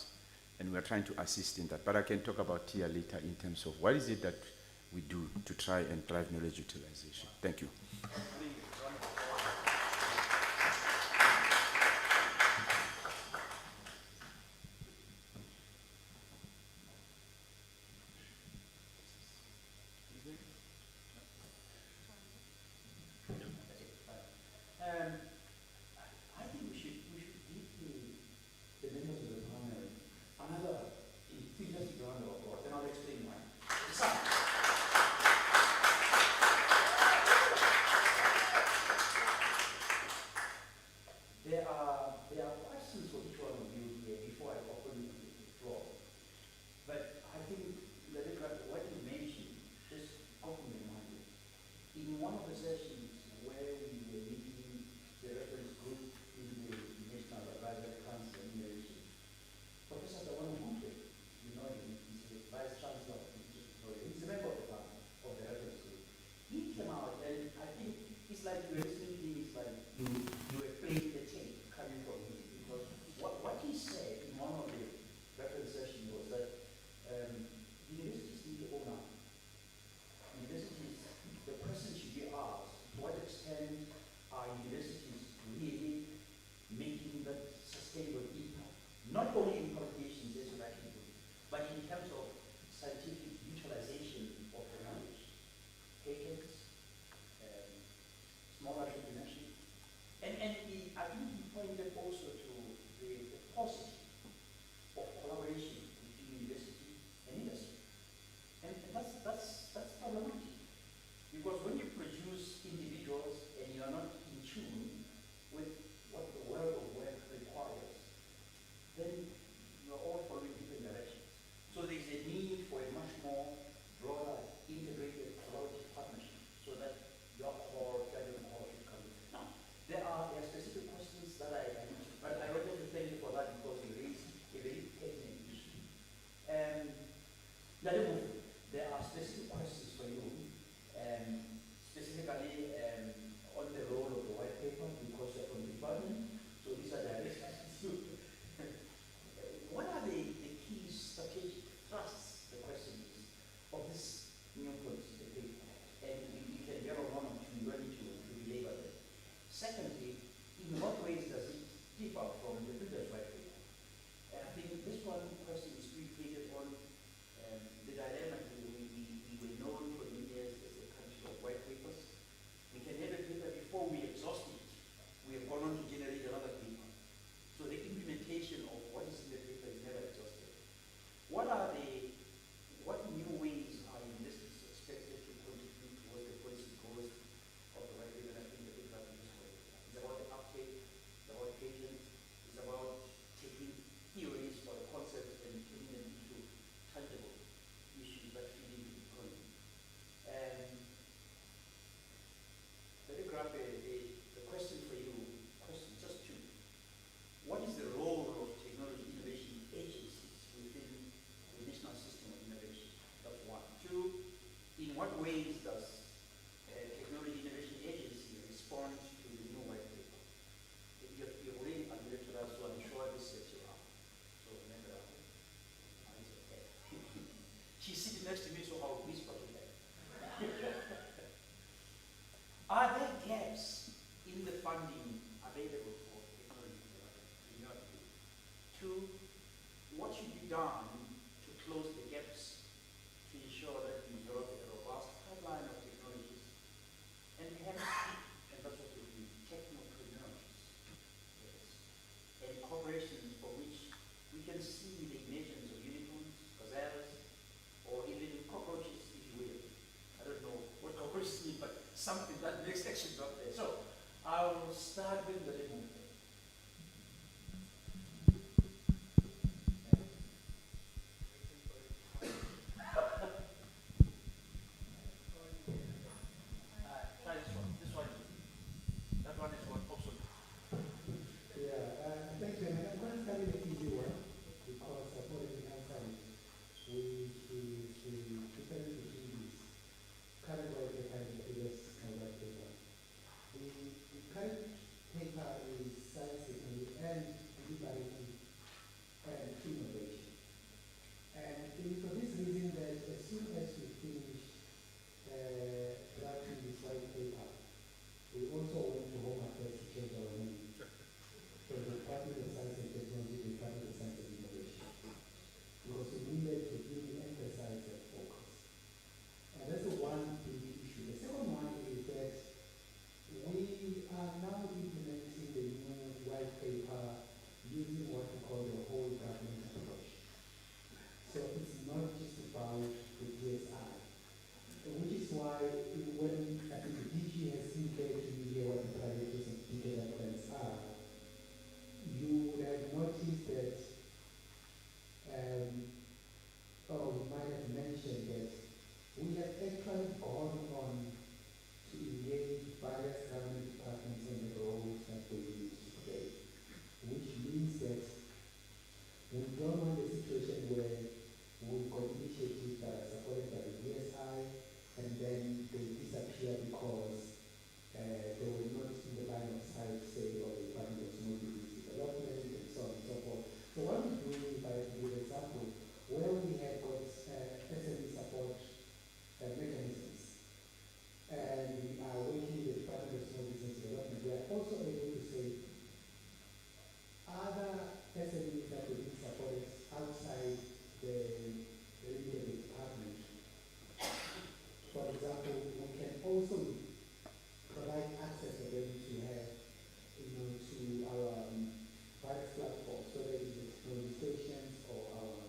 and we're trying to assist in that. But I can talk about TIA later in terms of what is it that we do to try and drive knowledge utilization. Thank you. I think we should give the members of the panel another enthusiastic round of applause, and I'll explain why. There are questions for each one of you here before I open the floor. But I think what you mentioned just opened my mind. In one of the sessions where we were meeting the reference group in the National Advisory Council on Innovation, Professor Dawano Mumpe, you know him, he's the Vice Chancellor of Victoria, he's a member of the panel, of the reference group. He came out, and I think it's like you were listening to him, it's like you were playing the tape coming from him, because what he said in one of the reference sessions was that universities need to own up. Universities, the question should be asked, to what extent are universities really making that sustainable impact? Not only in publications, as you rightly do, but in terms of scientific utilization of the knowledge, patents, small entrepreneurship. And There are specific questions for you, specifically on the role of the white paper, because you're from the department, so these are direct questions to you. What are the key strategic thrusts, the question is, of this new policy, the paper? And you can get on one or two, you don't need to belabor them. Secondly, in what ways does it differ from the previous white paper? And I think this one question is predicated on the dilemma. We were known for many years as a country of white papers. We can have a paper before we exhaust it. We have gone on to generate another paper. So the implementation of what is in the paper is never exhausted. What new ways are investors expected to contribute towards the policy goals of the white paper? I think the paper is about the uptake, it's about patience, it's about taking theories or the concepts and turning them into tangible issues that feed into the economy. The question for you, just two. What is the role of technology innovation agencies within the national system of innovation? That's one. Two, in what ways does technology innovation agency respond to the new white paper? You've already alluded to that, so I'm sure this sets you up. So remember that. It's okay. She's sitting next to me, so I'll whisper to her. Are there gaps in the funding available for technology development, in your view? Two, what should be done to close the gaps to ensure that we develop a robust pipeline of technologies and perhaps, and that's what we do, technopreneurs, yes, and corporations for which we can see the emergence of unicorns, gazelles, or even cockroaches, if you will. I don't know what cockroaches mean, but something that makes actions up there. So I'll start with the demo. Try this one. This one. That one is what obsolete. Yeah, thank you. And I'm going to start with the easy one because I've already answered it, which is the difference between this current white paper and the previous white paper. The current paper is science, technology, and delivery and innovation. And it is for this reason that as soon as we finish drafting this white paper, we also went to Home Affairs to change our name from the Department of Science and Technology to the Department of Science and Innovation, because we needed to really emphasize that focus. And that's the one big issue. The second one is that we are now implementing the new white paper using what we call the whole government approach. So it's not just about the DSI, which is why when I think the DG has indicated to you here what the priorities of digital plans are, you would have noticed that, or we might have mentioned that we have actually gone on to engage various government departments on the roles that they use today, which means that we don't want a situation where we've got initiatives that are supported by the DSI and then they disappear because they were not in the line of sight, say, of the Department of Small Business Development and so on and so forth. So what we do, if I give an example, where we have got SME support mechanisms, and we are working with the Department of Small Business Development, we are also able to say other SMEs that will be supported outside the department. For example, we can also provide access for them to have, to our various platforms, whether it's the technology stations or our,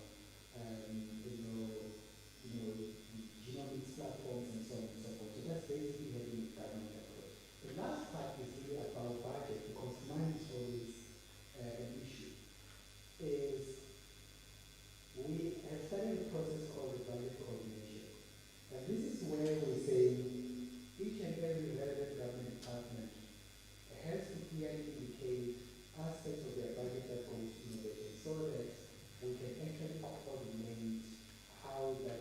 genomics platforms and so on and so forth. So that's basically having a government approach. The last part is really about budget, because money is always an issue. Is we have started a process called the budget coordination. And this is where we say each and every relevant government department has to clearly indicate aspects of their budget that goes to innovation so that we can actually coordinate how that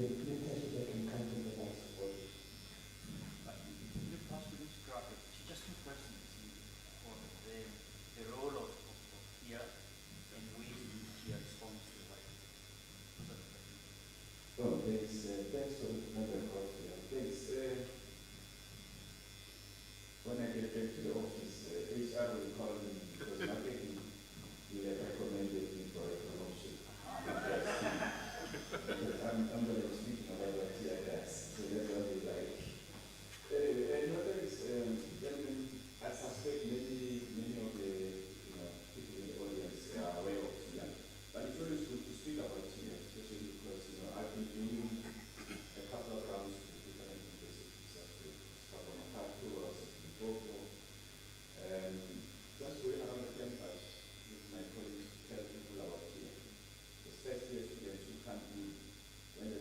potentially they can come to provide support. Just two questions for the role of fear and ways in which fear responds to the virus. Those are the questions. Oh, thanks for another question. Thanks. When I get back to the office, HR will call me because marketing will have recommended me for a promotion. I'm going to be speaking about what TI does, so that's what we like. Anyway, and what is, I suspect many of the people in the audience are aware of TI, but it's always good to speak about TI, especially because I've been doing a couple of rounds with different universities as well. From Makatu, I was at Limpopo, just going around the campus with my colleagues to tell people about TI. Especially students who come in when the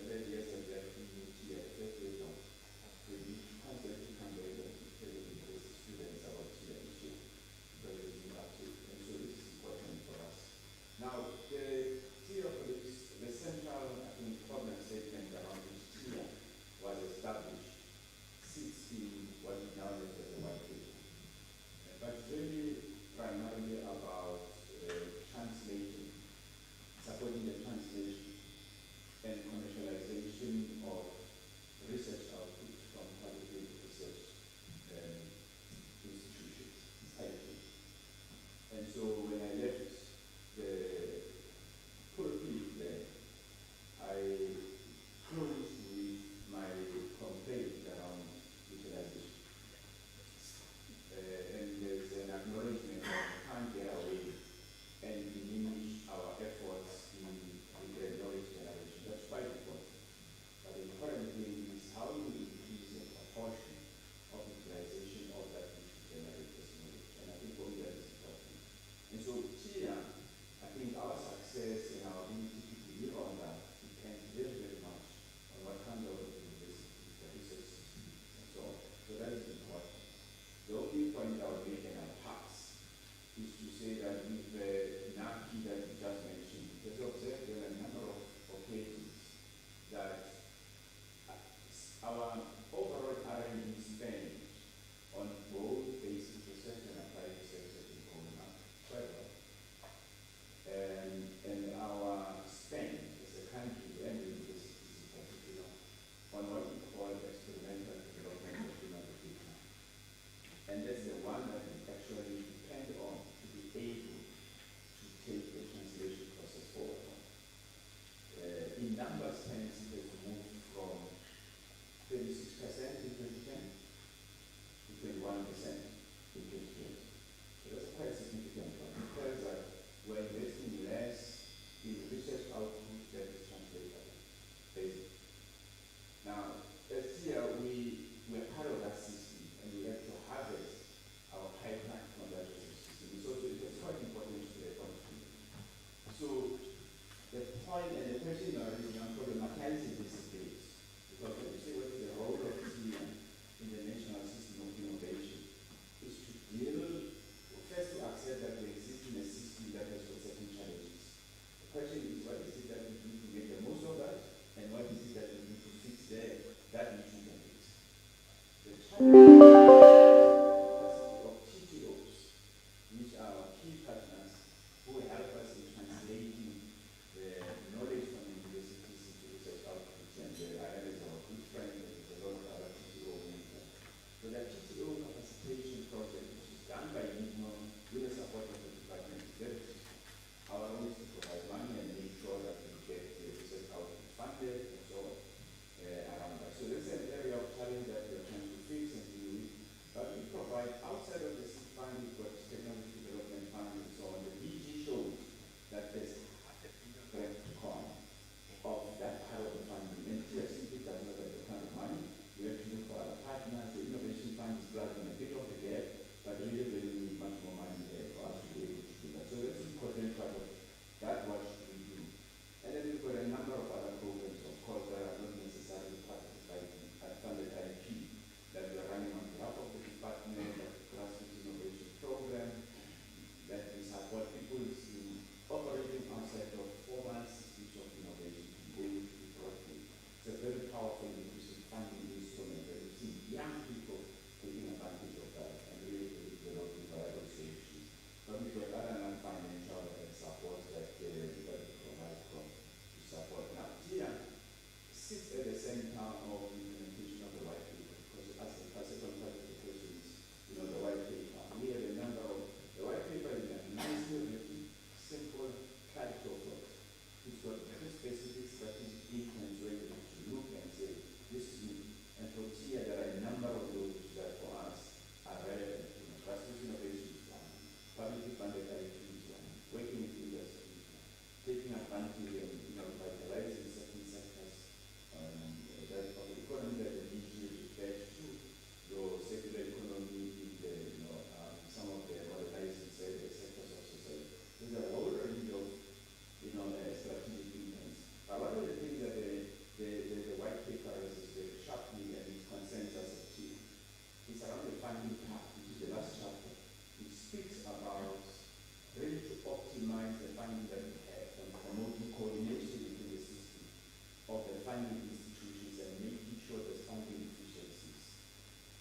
funding institutions and making sure there's funding efficiencies.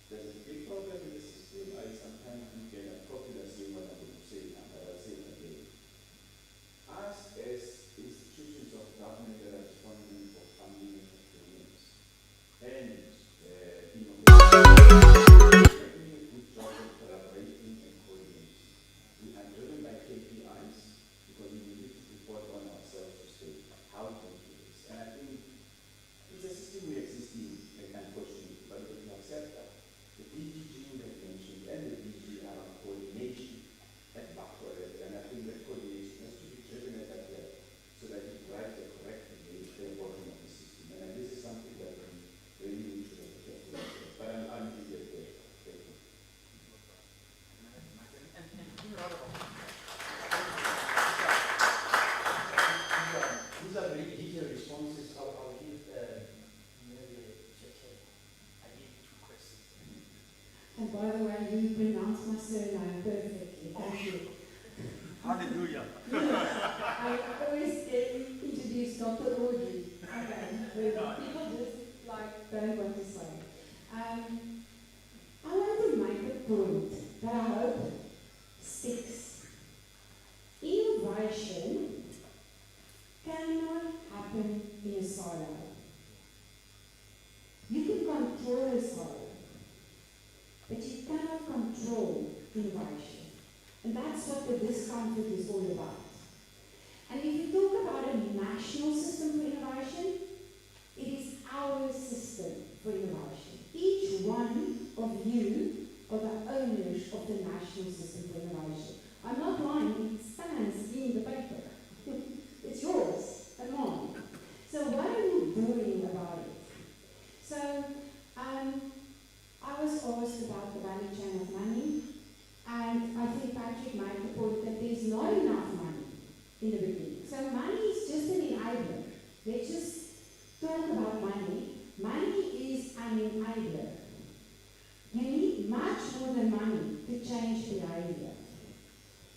There's a big problem in the system. I sometimes get a popular saying what I'm going to say now, but I'll say it again. Us as institutions of government that are responsible for funding entrepreneurs and doing a good job of collaborating and coordinating. We are driven by KPIs because we need to report on ourselves to say how we do this. And I think it's a system we exist in, unfortunately, but if you accept that, the DGG you have mentioned and the DG are on coordination at macro level, and I think that coordination has to be driven at that level so that it drives the correct behavior bottom of the system. And this is something that we really need to look carefully at. But I'm leaving it there. Thank you. These are very detailed responses. I'll give maybe I need 2 questions. And by the way, you pronounce my surname perfectly. Thank you. Hallelujah. I always introduce Dr. Audrey. Okay. People just don't want to say. I want to make a point that I hope sticks. Innovation cannot happen in a silo. You can control a silo, but you cannot control innovation. And that's what the discomfort is all about. And if you talk about a national system for innovation, it is our system for innovation. Each one of you are the owners of the national system for innovation. I'm not lying, it stands in the paper. It's yours and mine. So what are you doing about it? So I was asked about the value chain of money, and I think Patrick made the point that there's not enough money in the beginning. So money is just an enabler. Let's just talk about money. Money is an enabler. You need much more than money to change behavior.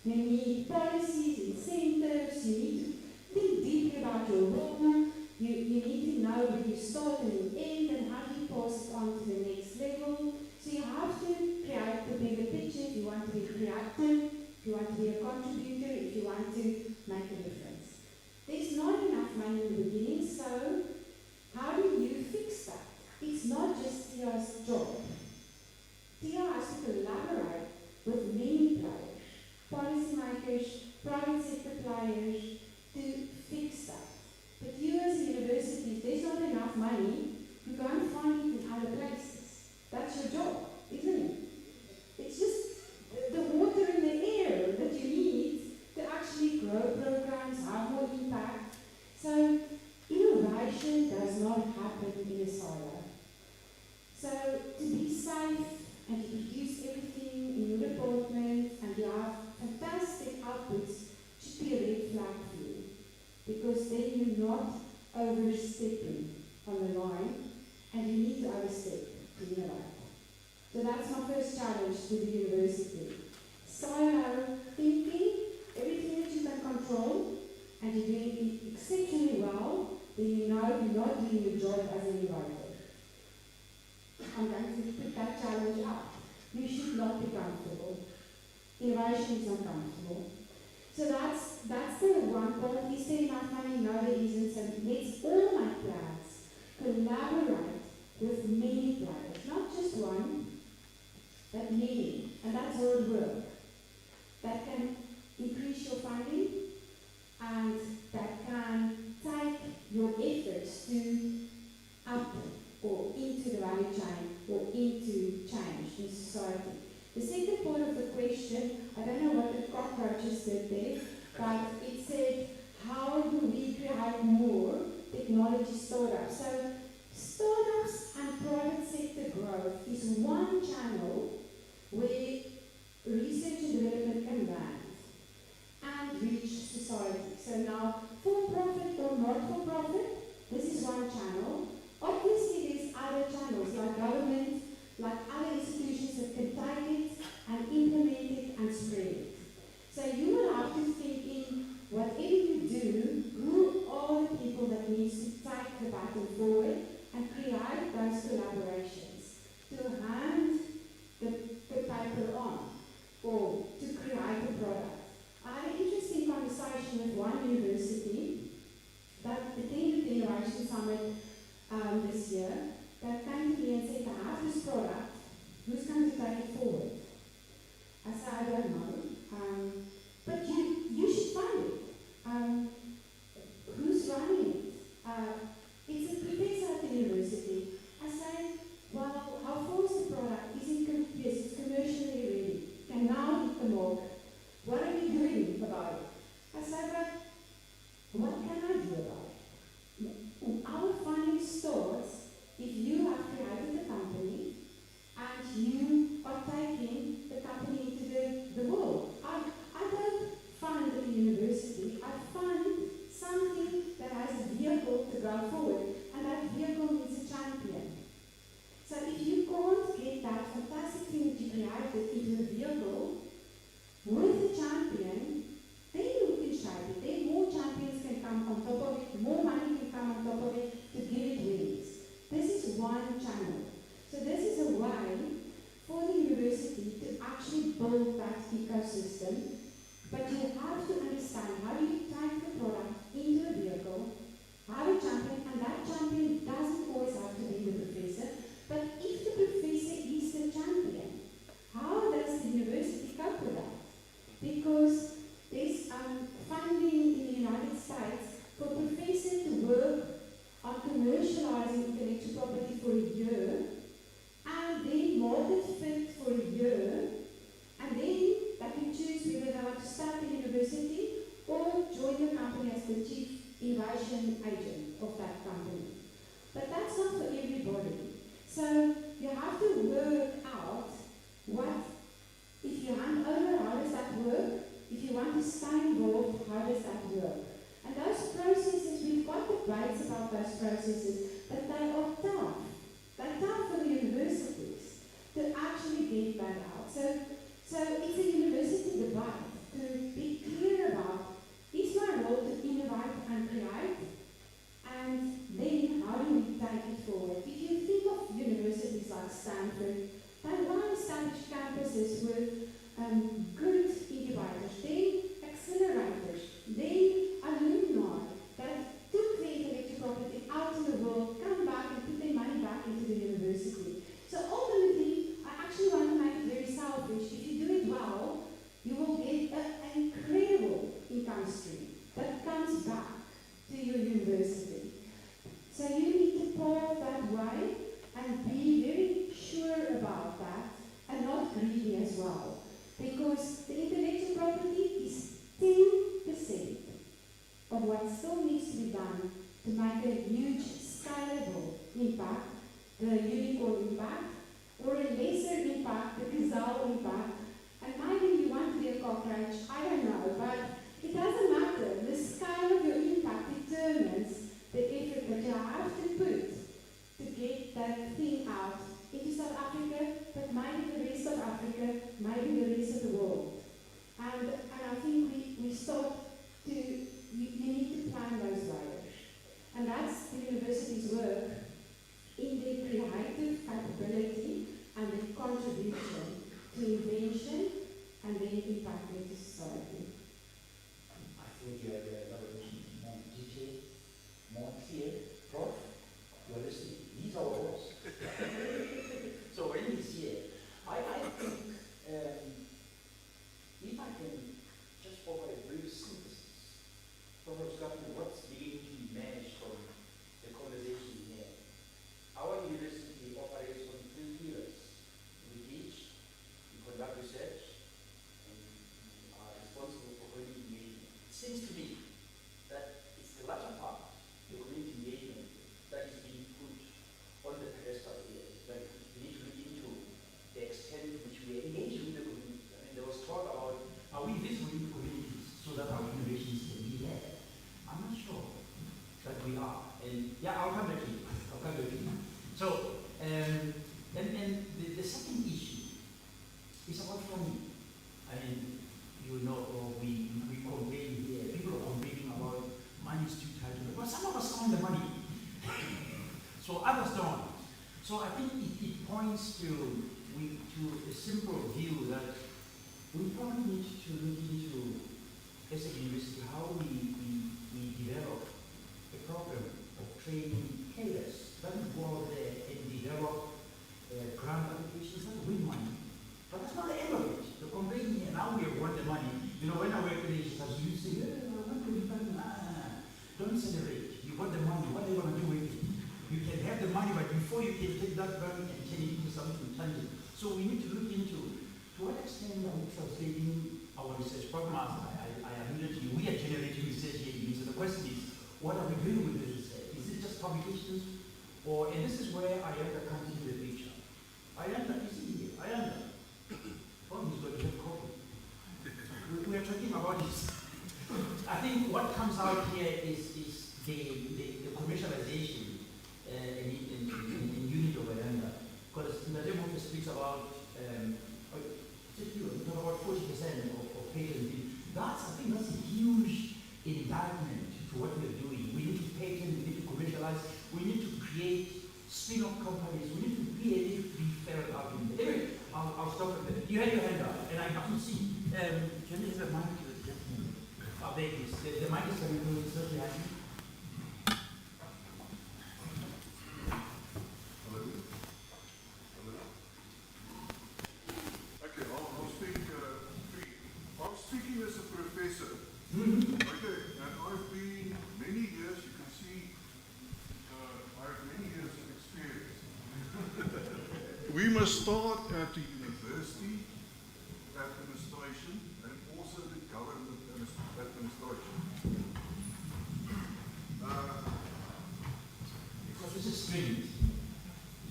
You need policies, incentives, you need to think deeply about your role, you need to know where you start and you end and how do you pass it on to the next level. So you have to create the bigger picture if you want to be productive, if you want to be a contributor, if you want to make a difference. There's not enough money in the beginning, so how do you fix that? It's not just TIA's job. TIA has to collaborate with many players, policymakers, private sector players, to fix that. But you as a university, if there's not enough money, you go and find it in other places. That's your job, isn't it? It's just the water in the air that you need to actually grow programs, have more impact. So innovation does not happen in a silo. So to be safe and to produce everything in your department and you have fantastic outputs should be a red flag for you, because then you're not overstepping on the line and you need to overstep to innovate. So that's my first challenge to the university. Silo thinking, everything that you can control, and you're doing it exceptionally well, then you know you're not doing your job as an innovator. I'm going to put that challenge up. You should not be comfortable. Innovation is not comfortable. So that's the one part. Is there enough money? No, there isn't. So let's all make plans. Collaborate with many players, not just one, but many. And that's hard work. That can increase your funding and that can take your efforts to up or into the value chain or into change in society. The second part of the question, I don't know what the cockroaches did there, but it said, how do we create more technology startups? So startups and private sector growth is one channel where research and development can land and reach society. So now, for-profit or not-for-profit, this is one channel. Obviously, there's other channels like government, like other institutions that can take it and implement it and spread it. So you will have to think in whatever you do, who are the people that needs to take the baton item forward and create those collaborations to hand the paper on or to create a product. I had an interesting conversation with one university that attended the Innovation Summit this year that came to me and said, I have this product, who's going to take it forward? I said, I don't know, but you should find it. Who's running it? It's a professor at the university. I say, well, how far is the product? Is it yes, it's commercially ready. Can now hit the market. What are we doing about it? I say, but what can I do about it? Our funding starts if you have created a company and you are taking the company into the world. I don't fund the university. I fund something that has a vehicle to go forward, and that vehicle needs a champion. So if you can't get that fantastic thing that you created into a vehicle with a champion, then you can shape it. Then more champions can come on top of it, more money can come on top of it to give it wings. This is one channel. So this is a way for the university to actually build that ecosystem, but you have to understand how do you take the product into a vehicle, how to champion, and that champion doesn't always have to be the professor, but if the professor is the champion, how does the university cope with that? Because there's funding in the United States for a professor to work on commercializing intellectual property for a year, and then market fit for a year, and then they can choose whether they want to start the university or join the company as the chief innovation agent of that company. But that's not for everybody. So you have to work out what, if you hand over, how does that work? If you want to stay involved, how does that work? And those processes, we've got debates about those processes, but they are tough. They're tough for the universities to actually get that out. So it's a university debate to be clear about, is my role to innovate and create? And then how do we take it forward? If you think of universities like Stanford, they want to establish campuses with good incubators, then accelerators, then alumni that took the intellectual property out in the world, come back and put their money back into the university. So ultimately, I actually want to make it very selfish. If you do it well, you will get an incredible income stream that comes back to your university. So you need to path that way and be very sure about that and not greedy as well. Because the intellectual property is 10% of what still needs to be done to make a huge scalable impact, the unicorn impact, or a lesser impact, the gazelle impact. And maybe you want to be a cockroach, I don't know, but it doesn't matter. The scale of your impact determines the effort that you have to put to get that thing out into South Africa, but maybe the rest of Africa, maybe the rest of the world. And I think we start to, you need to plan those layers. And that's the university's work in their creative capability and their contribution to invention and then impact into society. I think you have another question more detailed, more clear. Prof, you are listening. These are all. So when he's here, I think others don't. So I think it points to a simple view that we probably need to look into, as a university, how we develop a program of training cadres that will go out there and develop grant applications that win money. But that's not the end of it. The complaining here, now we have won the money. You know, when I work with agencies, as you say, don't celebrate. You got the money. What are you going to do with it? You can have the money, but before you can take that money and turn it into something tangible. So we need to look into to what extent are we translating our research program. I alluded to you. We are generating research here. So the question is, what are we doing with this research? Is it just publications? Or, and this is where Ayanda comes into the picture. Ayanda, you see here, Ayanda. Oh, he's got to have coffee. We are talking about this. I think what comes out here is the commercialization in unit of Ayanda. Because in the demo it speaks about about 40% of patent. I think that's a huge indictment to what we're doing. We need to patent, we need to commercialize, we need to create spin-off companies, we need to really be fair out in there. Anyway, I'll stop at that. You had your hand up, and I can't see. Can you have a mic to the gentleman? Oh, there it is. The mic is coming through, it's not behind you. As a professor, okay, and I've been many years, you can see, I have many years of experience. We must start at the university administration and also the government administration. Because this is streamed.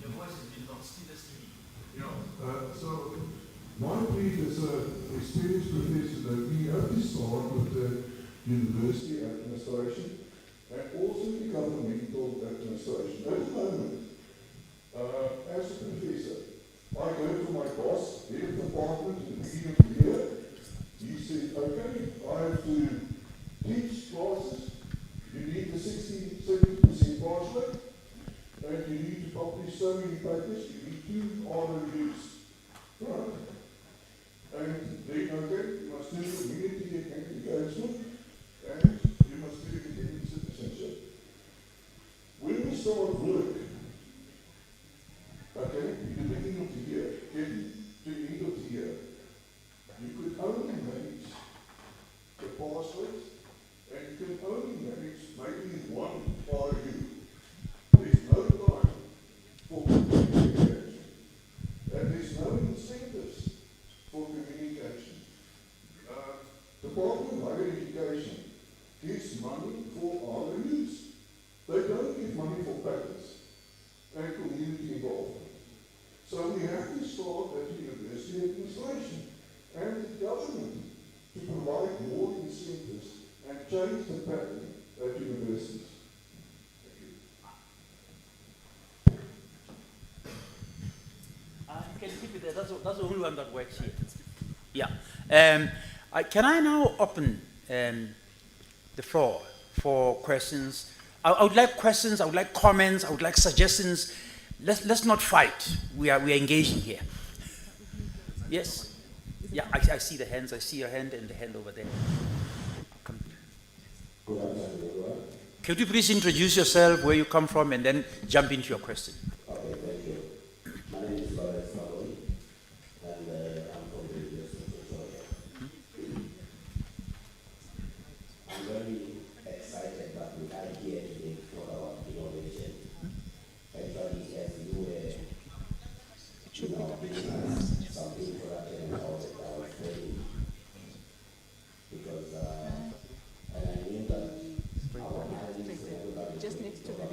Your voice has been lost in the stream. Yeah, so my belief as an experienced professor that we have to start with the university administration and also the governmental administration. At the moment, as a professor, I go to my boss, head of department, at the beginning of the year. He said, okay, I have to teach classes. You need the 60-70% pass rate, and you need to publish so many papers. You need 2 R reviews. Right. And they okay, you must do community engagement, and you must do academic citizenship. When we start work, okay, in the beginning of the year, getting to the end of the year, you could only manage the pass rate, and you can only manage maybe 1 RU. There's no time for community engagement, and there's no incentives for communication. Department of Higher Education gives money for RUs. They don't give money for patents and community involvement. So we have to start at the university administration and the government to provide more incentives and change the pattern at universities. You can keep it there. That's the only one that works here. Yeah. Can I now open the floor for questions? I would like questions, I would like comments, I would like suggestions. Let's not fight. We are engaging here. Yes? Yeah, I see the hands. I see your hand and the hand over there. Come. Could you please introduce yourself, where you come from, and then jump into your question? Okay, thank you. My name is and I'm from the University of Georgia. I'm very excited that we are here today for our innovation. Actually, as you were, giving us some introduction about our training, because and I knew that our analysis just next to the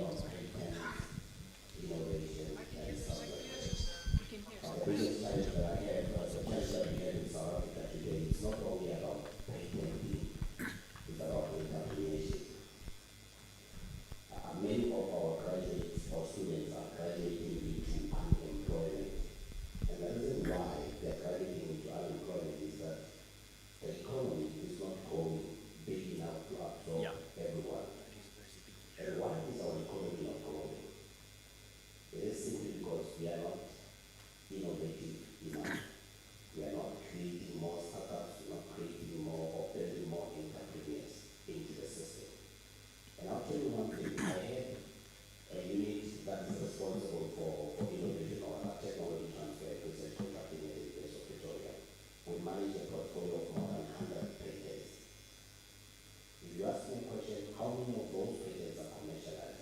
responsible for innovation or technology transfer research contracting at the University of Pretoria. We manage a portfolio of more than 100 patents. If you ask me a question, how many of those patents are commercialized,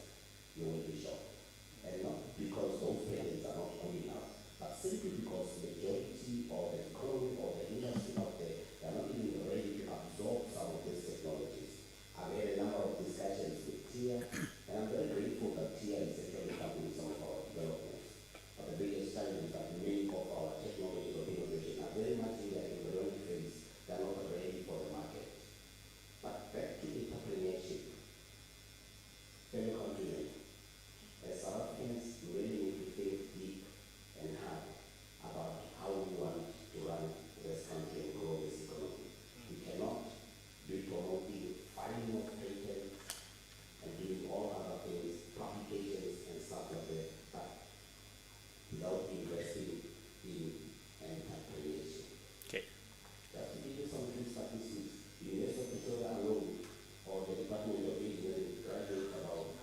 you will be shocked. And not because those patents are not good enough, but simply because the majority or the economy or the industry out there, they are not even ready to absorb some of these technologies. I've had a number of discussions with TIA, and I'm very grateful that TIA is actually helping some of our developments. But the biggest challenge is that many of our technologies of innovation are very much in their embryonic phase. They are not ready for the market. But back to entrepreneurship, fellow countrymen, as South Africans, we really need to think deep and hard about how we want to run this country and grow this economy. We cannot be promoting filing of patents and doing all other things, publications and stuff like that, but without investing in entrepreneurship. Okay. Just to give you some few statistics, the University of Pretoria alone, or the Department of Engineering, graduates about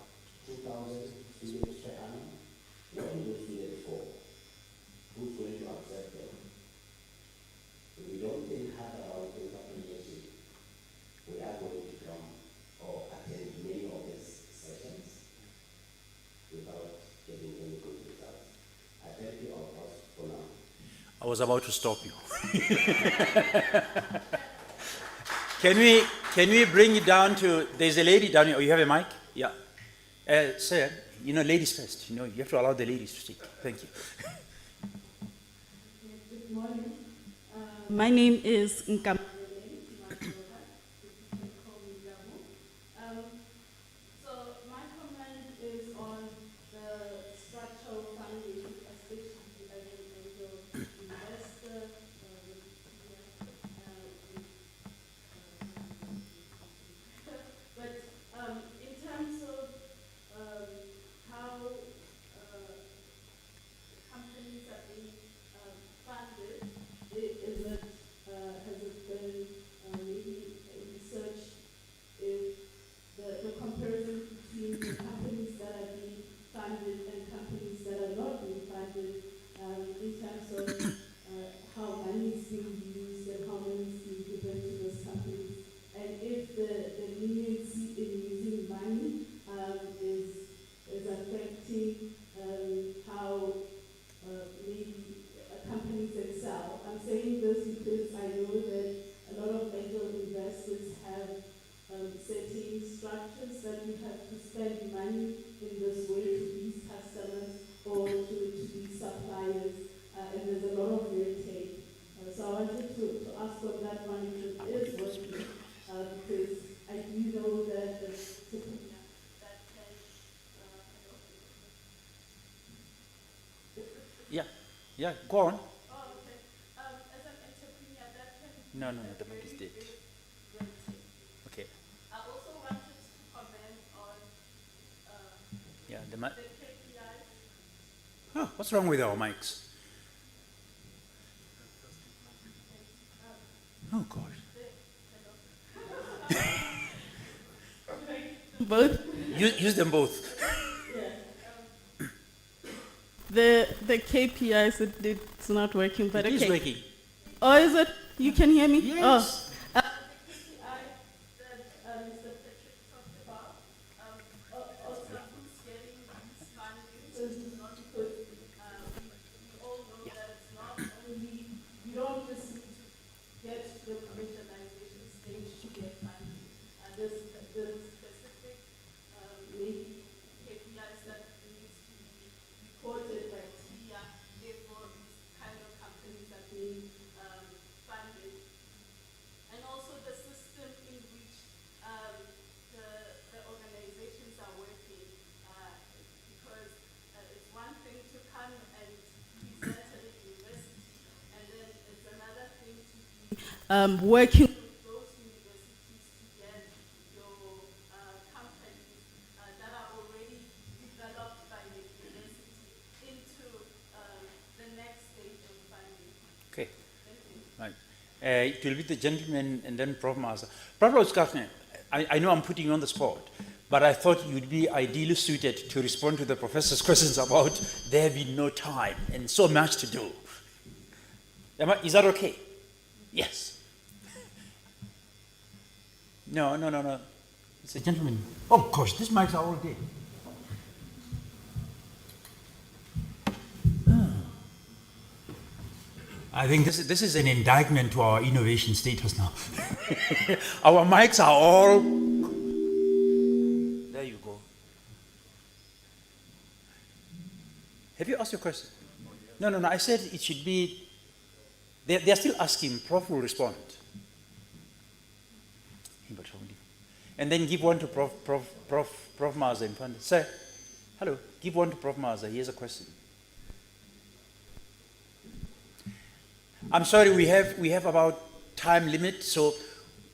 2,000 students per annum. What do those students for? Who's going to accept them? If we don't think hard about entrepreneurship, we are going to come or attend many of these sessions without getting any good results. I thank you all for now. I was about to stop you. Can we bring it down to, there's a lady down here. Oh, you have a mic? Yeah. Sir, you know, ladies first. You know, you have to allow the ladies to speak. Thank you. Good morning. My name is Nkam. So my comment is on the structural funding, especially as an angel investor. But in terms of how companies are being funded, has it been maybe researched if the comparison between the companies that are being funded and companies that are not being funded in terms of how money is being used and how money is being given to those companies, and if the leniency in using money is affecting how maybe companies excel. I'm saying this because I know that a lot of angel investors have setting structures that you have to spend money in this way to these customers or to these suppliers, and there's a lot of red tape. So I wanted to ask on that one if it is working, because I do know that that can Yeah, go on. Oh, okay. As an entrepreneur, that can No, the mic is dead. Okay. I also wanted to comment on Yeah, the mic. the KPIs. Huh, what's wrong with our mics? Oh, gosh. Both. Use them both. The KPIs, it's not working, but It okay. is working. Oh, is it? You can hear me? Yes. Oh. The KPI that Mr. Patrick talked about, also who's getting this funding, so it's not because we all know that it's not only, you don't just need to get to the commercialization stage to get funding. There's specific maybe KPIs that needs to be reported by TIA for these kind of companies that need funded. And also the system in which the organizations are working, because it's one thing to come and present at a university, and then it's another thing to be working with those universities to get your companies that are already developed by the university into the next stage of funding. Okay. Thank you. Right. It will be the gentleman and then Prof. Master. Prof. Uskachne, I know I'm putting you on the spot, But I thought you'd be ideally suited to respond to the professor's questions about there being no time and so much to do. Is that okay? Yes. No. It's a gentleman. Oh gosh, these mics are all dead. I think this is an indictment to our innovation status now. Our mics are all... There you go. Have you asked your question? No. I said it should be... They are still asking. Prof will respond. And then give one to Prof Maza in front. Sir, hello. Give one to Prof Maza. He has a question. I'm sorry, we have about time limit, so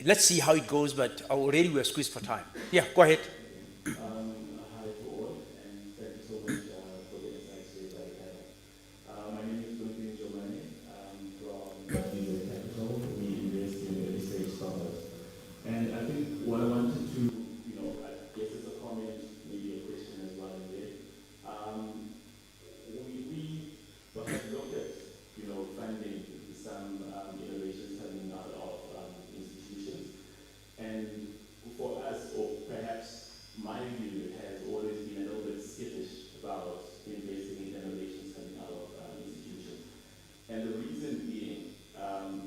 let's see how it goes, but already we're squeezed for time. Yeah, go ahead. Hi to all, and thank you so much for the insights that I have. My name is Duncan Giovanni. I'm from Utilization Capital. We invest in early stage startups. And I think what I wanted to, I guess it's a comment, maybe a question as well in there. We perhaps looked at, funding some innovations coming out of institutions. And for us, or perhaps my view has always been a little bit skittish about investing in innovations coming out of institutions. And the reason being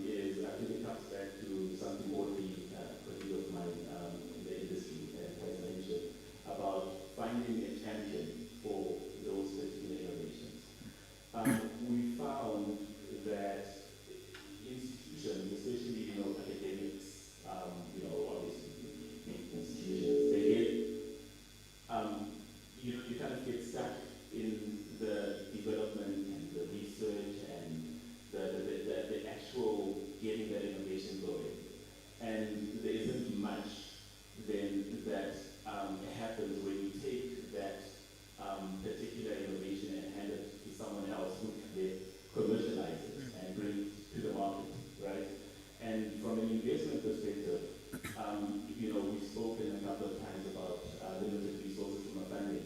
is I think it comes back to something already a colleague of mine in the industry has mentioned about finding a champion for those particular innovations. We found that institutions, especially academics, obviously institutions, they get you kind of get stuck in the development and the research and the actual getting that innovation going, and there isn't much then that happens when you take that particular innovation and hand it to someone else who can then commercialize it and bring it to the market, right? And from an investment perspective, we've spoken a couple of times about limited resources from a funding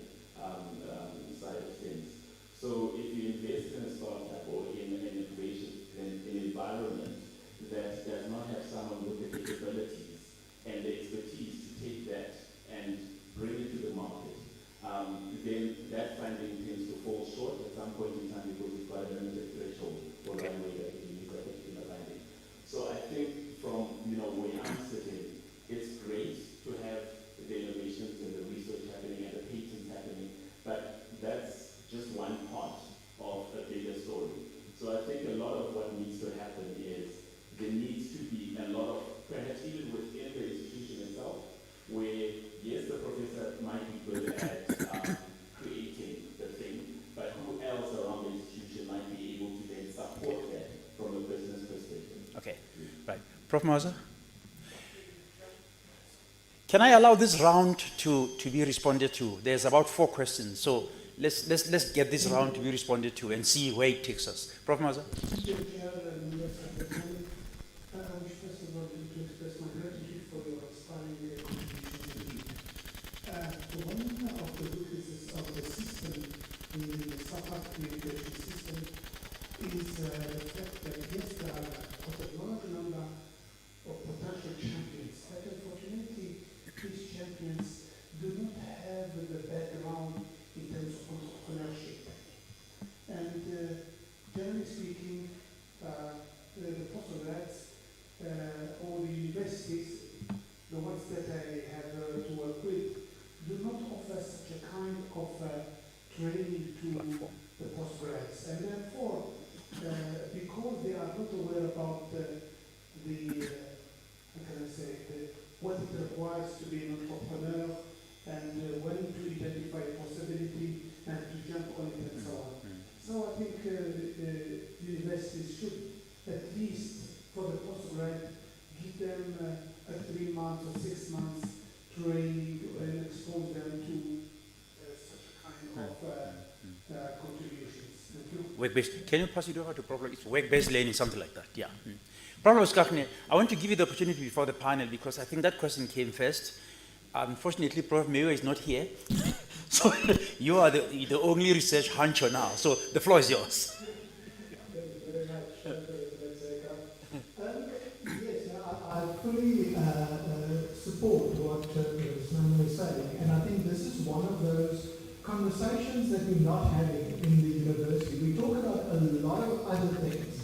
side of things. So if you invest in a startup or in an innovation, in an environment that does not have someone with the capabilities and the expertise to take that and bring it to the market, then that funding tends to fall short at some point in time because you've got a limited threshold for runway that you can use that particular funding. So I think from where I'm sitting, it's great to have the innovations and the research happening and the patents happening, but that's just one part of a bigger story. So I think a lot of what needs to happen is there needs to be a lot of, perhaps even within the institution itself, where yes, the professor might be good at creating the thing, but who else around the institution might be able to then support that from a business perspective? Okay, right. Prof Maza? Can I allow this round to be responded to? There's about 4 questions, so let's get this round to be responded to and see where it takes us. Prof Maza? Is the fact that yes, there are a large number of potential champions, but unfortunately, these champions do not have the background in terms of entrepreneurship. And generally speaking, the postgrads or the universities, the ones that I have to work with, do not offer such a kind of training to the postgrads. And therefore, because they are not aware about what it requires to be an entrepreneur and when to identify a possibility and to jump on it and so on. So I think universities should, at least for the postgrad, give them a 3 months or 6 months training and expose them to such a kind of contributions. Work-based. Can you pass it over to Prof? It's work-based learning, something like that. Yeah. Prof. I want to give you the opportunity before the panel because I think that question came first. Unfortunately, Prof. Mayo is not here. So you are the only research honcho now. So the floor is yours. Thank you very much, yes, I fully support what Professor is saying, and I think this is one of those conversations that we're not having in the university. We talk about a lot of other things,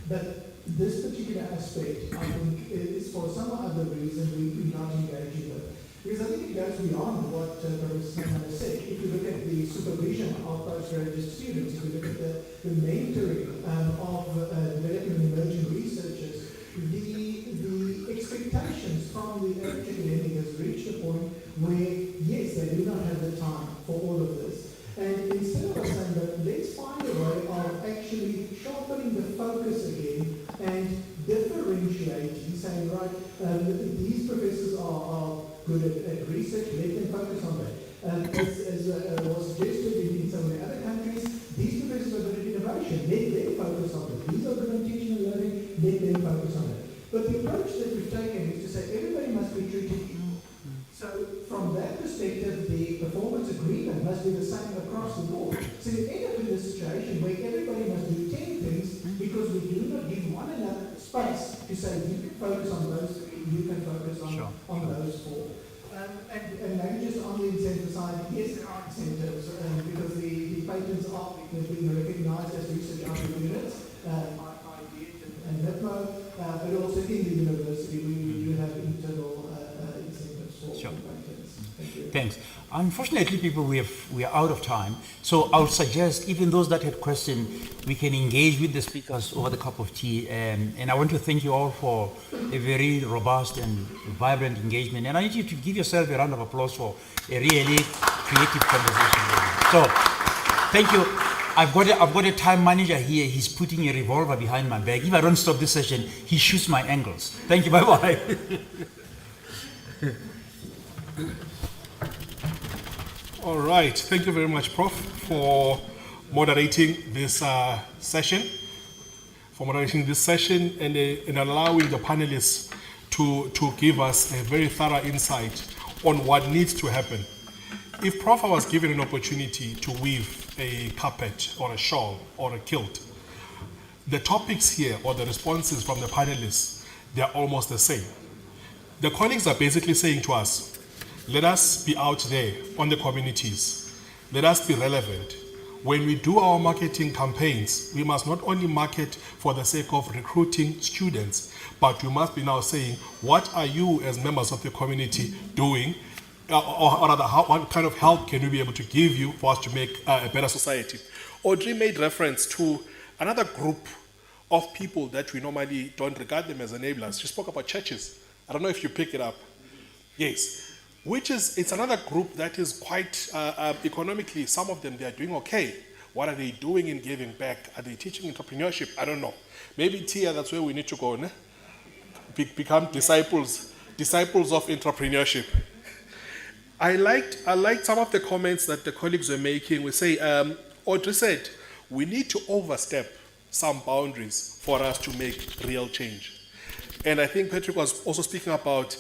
but this particular aspect, I think, is for some other reason we're not engaging with. Because I think it goes beyond what Professor said. If you look at the supervision of postgraduate students, if you look at the mentoring of developing and emerging researchers, the expectations from the academic has reached a point where, yes, they do not have the time for all of this. And instead of us saying that, let's find a way of actually sharpening the focus again and differentiating, saying, right, these professors are good at research, let them focus on that. As was suggested in some of the other countries, these professors are good at innovation, let them focus on it. These are good at teaching and learning, let them focus on it. But the approach that we've taken is to say everybody must be treated equal. So from that perspective, the performance agreement must be the same across the board. So you end up in a situation where everybody must do 10 things because we do not give one another space to say you can focus on those three, you can focus on those four. And maybe just on the incentive side, yes, there are incentives because the patents are being recognized as research units by and NIPMO, but also in the university we do have internal incentives for patents. Thank you. Thanks. Unfortunately, people, we are out of time. So I would suggest, even those that had questions, we can engage with the speakers over the cup of tea. And I want to thank you all for a very robust and vibrant engagement. And I need you to give yourself a round of applause for a really creative conversation. So, thank you. I've got a time manager here. He's putting a revolver behind my back. If I don't stop this session, he shoots my ankles. Thank you. Bye-bye. All right, thank you very much, Prof, for moderating this session, and allowing the panelists to give us a very thorough insight on what needs to happen. If Prof was given an opportunity to weave a carpet or a shawl or a kilt, the topics here or the responses from the panelists, they're almost the same. The colleagues are basically saying to us, let us be out there on the communities. Let us be relevant. When we do our marketing campaigns, we must not only market for the sake of recruiting students, but we must be now saying, what are you as members of the community doing? Or rather, what kind of help can we be able to give you for us to make a better society? Audrey made reference to another group of people that we normally don't regard them as enablers. She spoke about churches. I don't know if you pick it up. Yes. It's another group that is quite economically, some of them, they are doing okay. What are they doing in giving back? Are they teaching entrepreneurship? I don't know. Maybe Tia, that's where we need to go, ne? Become disciples of entrepreneurship. I liked some of the comments that the colleagues were making. We say, Audrey said, we need to overstep some boundaries for us to make real change. And I think Patrick was also speaking about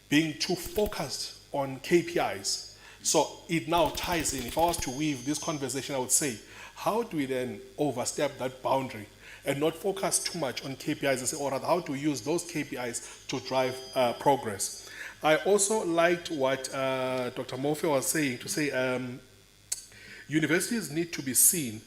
being too focused on KPIs. So it now ties in. If I was to weave this conversation, I would say, how do we then overstep that boundary and not focus too much on KPIs and say, or rather, how to use those KPIs to drive progress? I also liked what Dr. Mofe was saying, to say universities need to be seen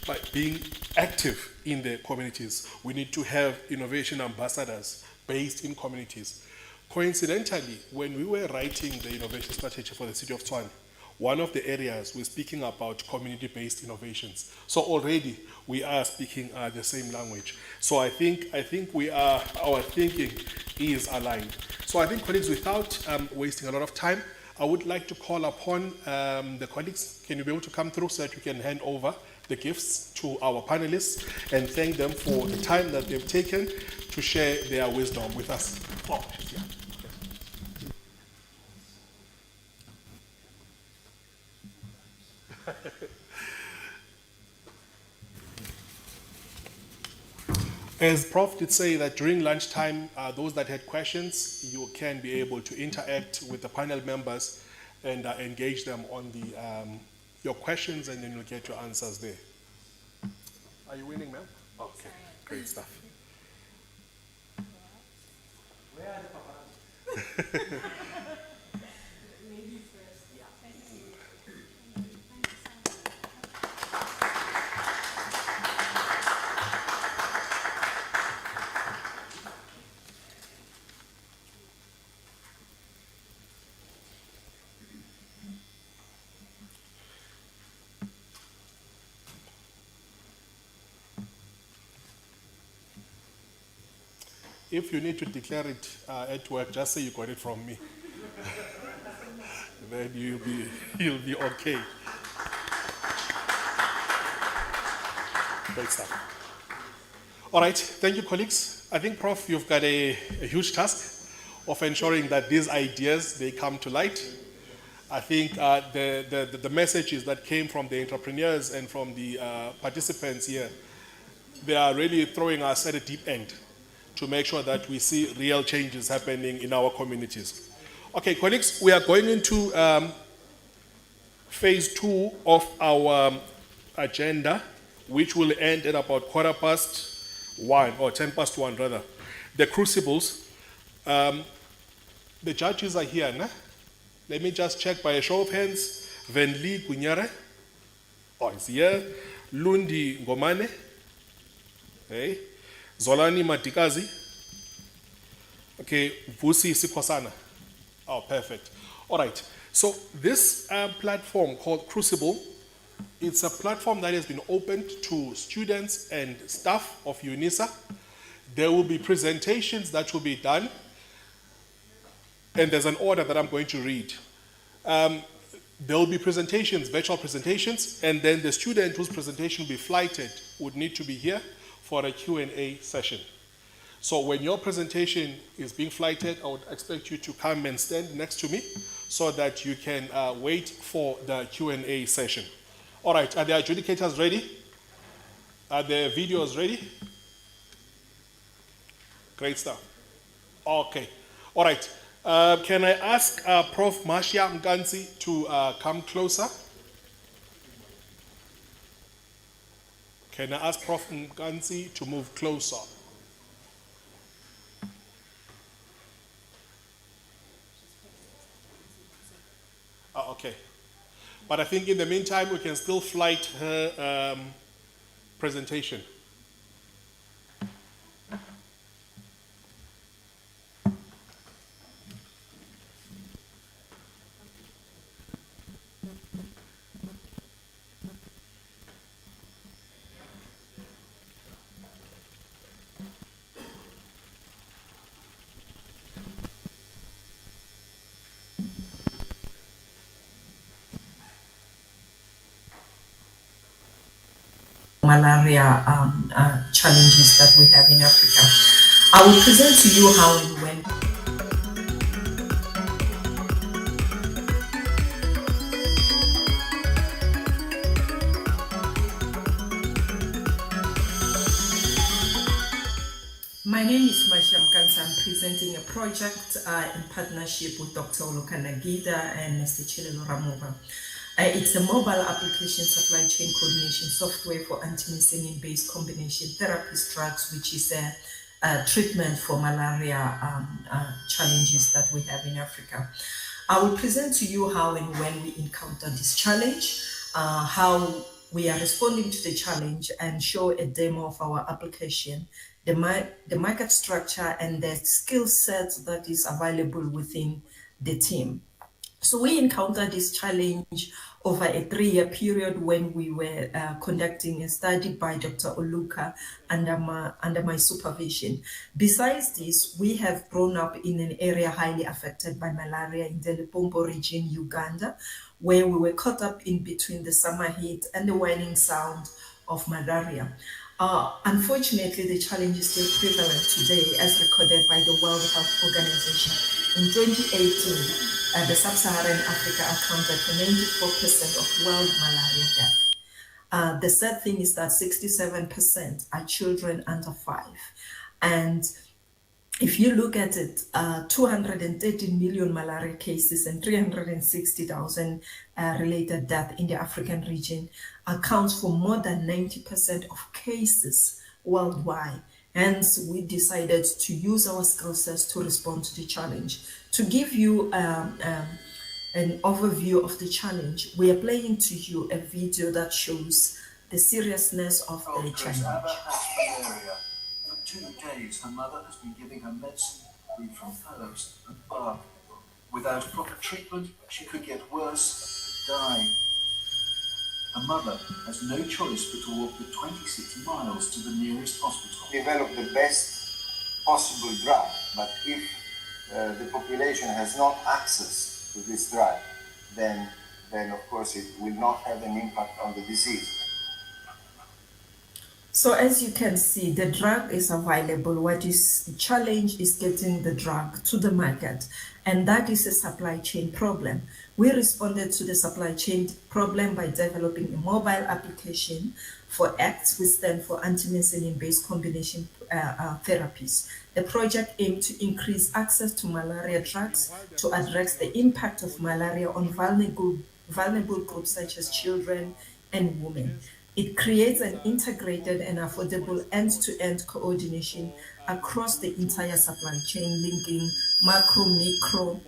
by being active in their communities. We need to have innovation ambassadors based in communities. Coincidentally, when we were writing the innovation strategy for the city of Tshwane, one of the areas we're speaking about community-based innovations. So already we are speaking the same language. So I think our thinking is aligned. So I think, colleagues, without wasting a lot of time, I would like to call upon the colleagues. Can you be able to come through so that we can hand over the gifts to our panelists and thank them for the time that they've taken to share their wisdom with us. Oh, yeah. As Prof did say that during lunchtime, those that had questions, you can be able to interact with the panel members and engage them on your questions, and then you'll get your answers there. Are you winning, ma'am? Okay, great stuff. Where are the paparazzi? Ladies first. Yeah. Thank you. If you need to declare it at work, just say you got it from me. Then you'll be okay. Great stuff. All right, thank you, colleagues. I think, Prof, you've got a huge task of ensuring that these ideas, they come to light. I think the messages that came from the entrepreneurs and from the participants here, they are really throwing us at a deep end to make sure that we see real changes happening in our communities. Okay, colleagues, we are going into phase 2 of our agenda, which will end at about 1:15, or 1:10 rather. The crucibles. The judges are here, nah? Let me just check by a show of hands. Venli Gunyare, is here. Lundi Ngomane, okay. Zolani Matikazi. Okay, Vusi Sikwasana. Oh, perfect. All right. So this platform called Crucible, it's a platform that has been opened to students and staff of Unisa. There will be presentations that will be done, and there's an order that I'm going to read. There will be presentations, virtual presentations, and then the student whose presentation will be flighted would need to be here for a Q&A session. So when your presentation is being flighted, I would expect you to come and stand next to me so that you can wait for the Q&A session. All right, are the adjudicators ready? Are the videos ready? Great stuff. Okay, all right. Can I ask Prof. Marcia Mganzi to come closer? Can I ask Prof. Mganzi to move closer? Okay. But I think in the meantime, we can still flight her presentation. Malaria challenges that we have in Africa. I will present to you how and when. My name is Marcia Mkansa. I'm presenting a project in partnership with Dr. Oluka Nagida and Mr. Chilelo Ramova. It's a mobile application supply chain coordination software for anti-methicillin-based combination therapist drugs, which is a treatment for malaria challenges that we have in Africa. I will present to you how and when we encounter this challenge, how we are responding to the challenge, and show a demo of our application, the market structure, and the skill set that is available within the team. So we encountered this challenge over a 3-year period when we were conducting a study by Dr. Oluka under my supervision. Besides this, we have grown up in an area highly affected by malaria in the Limpopo region, Uganda, where we were caught up in between the summer heat and the waning sound of malaria. Unfortunately, the challenge is still prevalent today, as recorded by the World Health Organization. In 2018, the Sub-Saharan Africa accounted for 94% of world malaria deaths. The sad thing is that 67% are children under 5. And if you look at it, 213 million malaria cases and 360,000 related deaths in the African region accounts for more than 90% of cases worldwide. Hence, we decided to use our skill sets to respond to the challenge. To give you an overview of the challenge, we are playing to you a video that shows the seriousness of the challenge. For 2 days, her mother has been giving her medicine brewed from herbs and bark. Without proper treatment, she could get worse and die. Her mother has no choice but to walk the 26 miles to the nearest hospital. Develop the best possible drug, but if the population has not access to this drug, then of course it will not have an impact on the disease. So as you can see, the drug is available. What is the challenge is getting the drug to the market, and that is a supply chain problem. We responded to the supply chain problem by developing a mobile application for ACTS, which stands for anti-methicillin-based combination therapies. The project aimed to increase access to malaria drugs to address the impact of malaria on vulnerable groups such as children and women. It creates an integrated and affordable end-to-end coordination across the entire supply chain, linking macro, micro,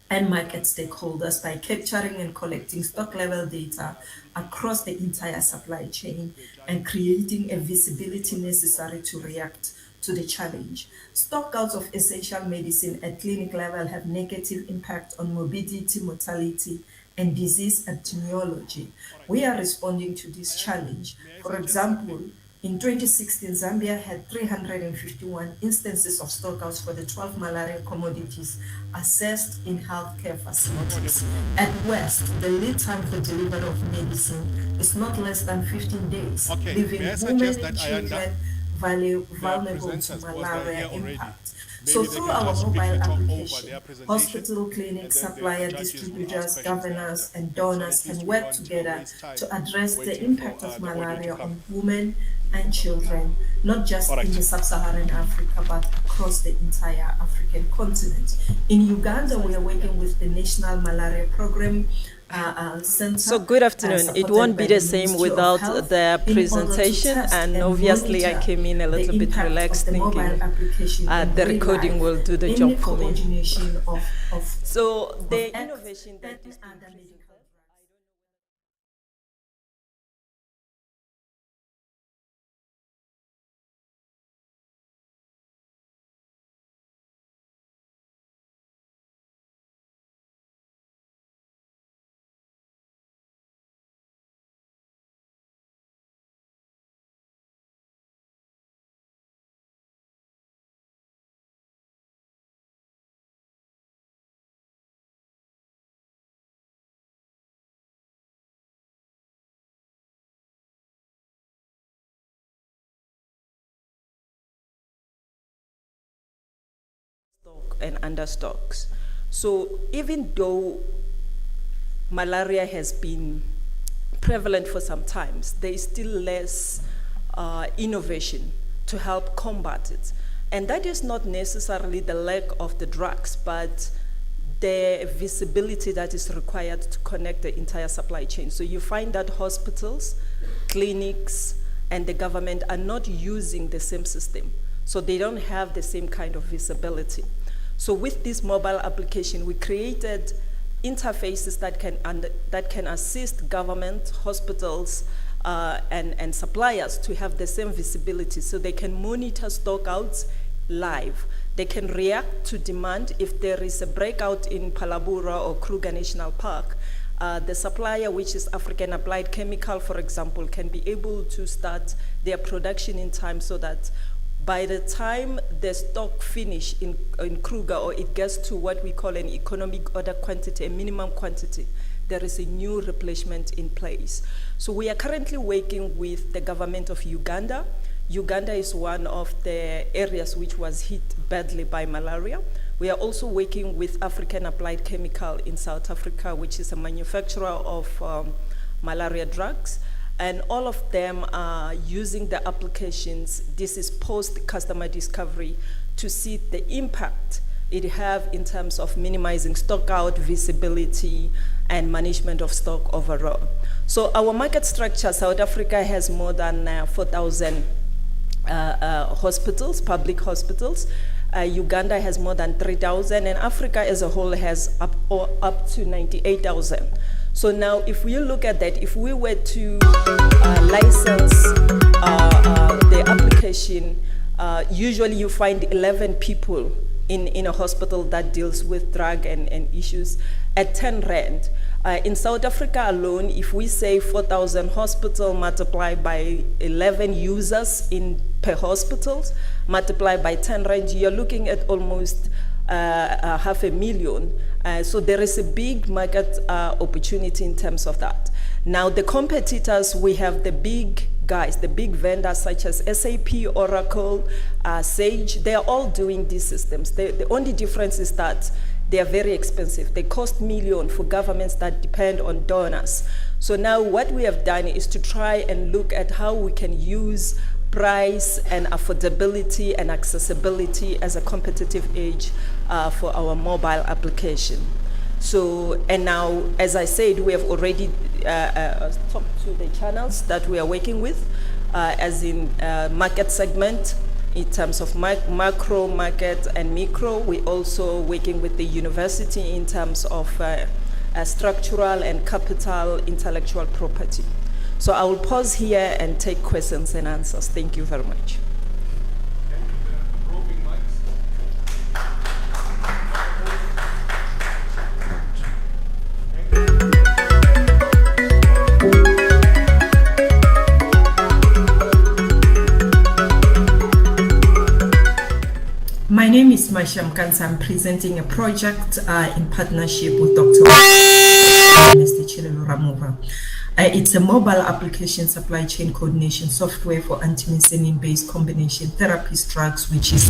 and market stakeholders by capturing and collecting stock level data across the entire supply chain and creating a visibility necessary to react to the challenge. Stockouts of essential medicine at clinic level have negative impact on morbidity, mortality, and disease epidemiology. We are responding to this challenge. For example, in 2016, Zambia had 351 instances of stockouts for the 12 malaria commodities assessed in healthcare facilities. At West, the lead time for delivery of medicine is not less than 15 days, leaving women and children vulnerable to malaria impact. So through our mobile application, hospital, clinics, supplier, distributors, governors, and donors can work together to address the impact of malaria on women and children, not just in the sub-Saharan Africa, but across the entire African continent. In Uganda, we are working with the National Malaria Program Center. So good afternoon. It won't be the same without the presentation, and obviously I came in a little bit relaxed thinking the recording will do the job for me. So the innovation that is and understocks. So even though malaria has been prevalent for some time, there is still less innovation to help combat it. And that is not necessarily the lack of the drugs, but the visibility that is required to connect the entire supply chain. So you find that hospitals, clinics, and the government are not using the same system. So they don't have the same kind of visibility. So with this mobile application, we created interfaces that can assist government, hospitals, and suppliers to have the same visibility, so they can monitor stockouts live. They can react to demand if there is a breakout in Palabura or Kruger National Park. The supplier, which is African Applied Chemical, for example, can be able to start their production in time so that by the time the stock finish in Kruger, or it gets to what we call an economic order quantity, a minimum quantity, there is a new replacement in place. So we are currently working with the government of Uganda. Uganda is one of the areas which was hit badly by malaria. We are also working with African Applied Chemical in South Africa, which is a manufacturer of malaria drugs. And all of them are using the applications. This is post-customer discovery to see the impact it have in terms of minimizing stock out, visibility, and management of stock overall. So our market structure, South Africa has more than 4,000 hospitals, public hospitals. Uganda has more than 3,000, and Africa as a whole has up to 98,000. So now if we look at that, if we were to license the application, usually you find 11 people in a hospital that deals with drug and issues at 10 rand. In South Africa alone, if we say 4,000 hospital multiplied by 11 users per hospitals, multiplied by 10 rand, you're looking at almost 500,000. So there is a big market opportunity in terms of that. Now the competitors, we have the big guys, the big vendors such as SAP, Oracle, Sage. They are all doing these systems. The only difference is that they are very expensive. They cost millions for governments that depend on donors. So now what we have done is to try and look at how we can use price and affordability and accessibility as a competitive edge for our mobile application. So, and now, as I said, we have already talked to the channels that we are working with, as in market segment, in terms of macro market and micro. We also working with the university in terms of structural and capital intellectual property. So I will pause here and take questions and answers. Thank you very much. My name is Maisha Mkansa. I'm presenting a project in partnership with Dr. It's a mobile application supply chain coordination software for antihistamine-based combination therapies drugs, which is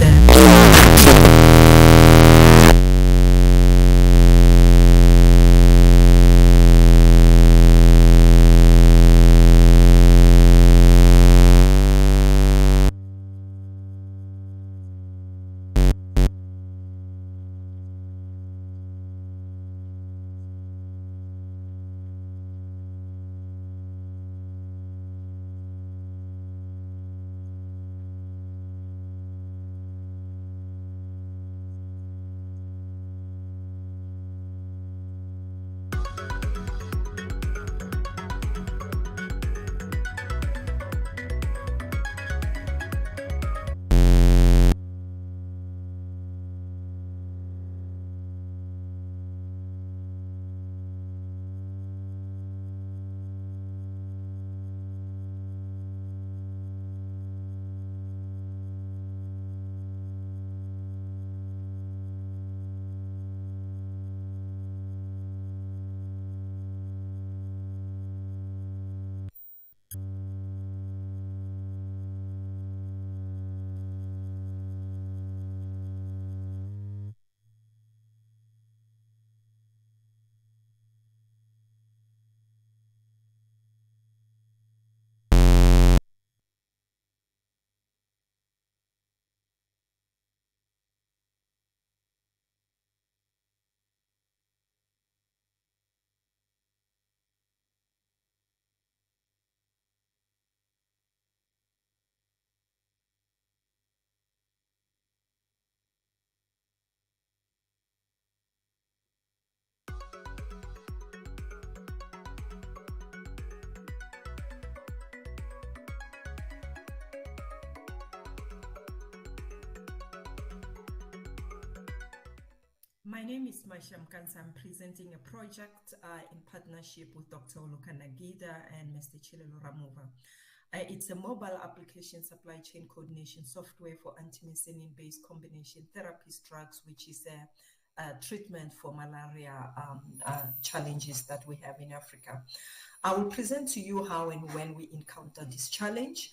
My name is Maisha Mkansa. I'm presenting a project in partnership with Dr. Olukanagida and Mr. Chilelo Ramuva. It's a mobile application supply chain coordination software for antihistamine-based combination therapies drugs, which is a treatment for malaria challenges that we have in Africa. I will present to you how and when we encounter this challenge.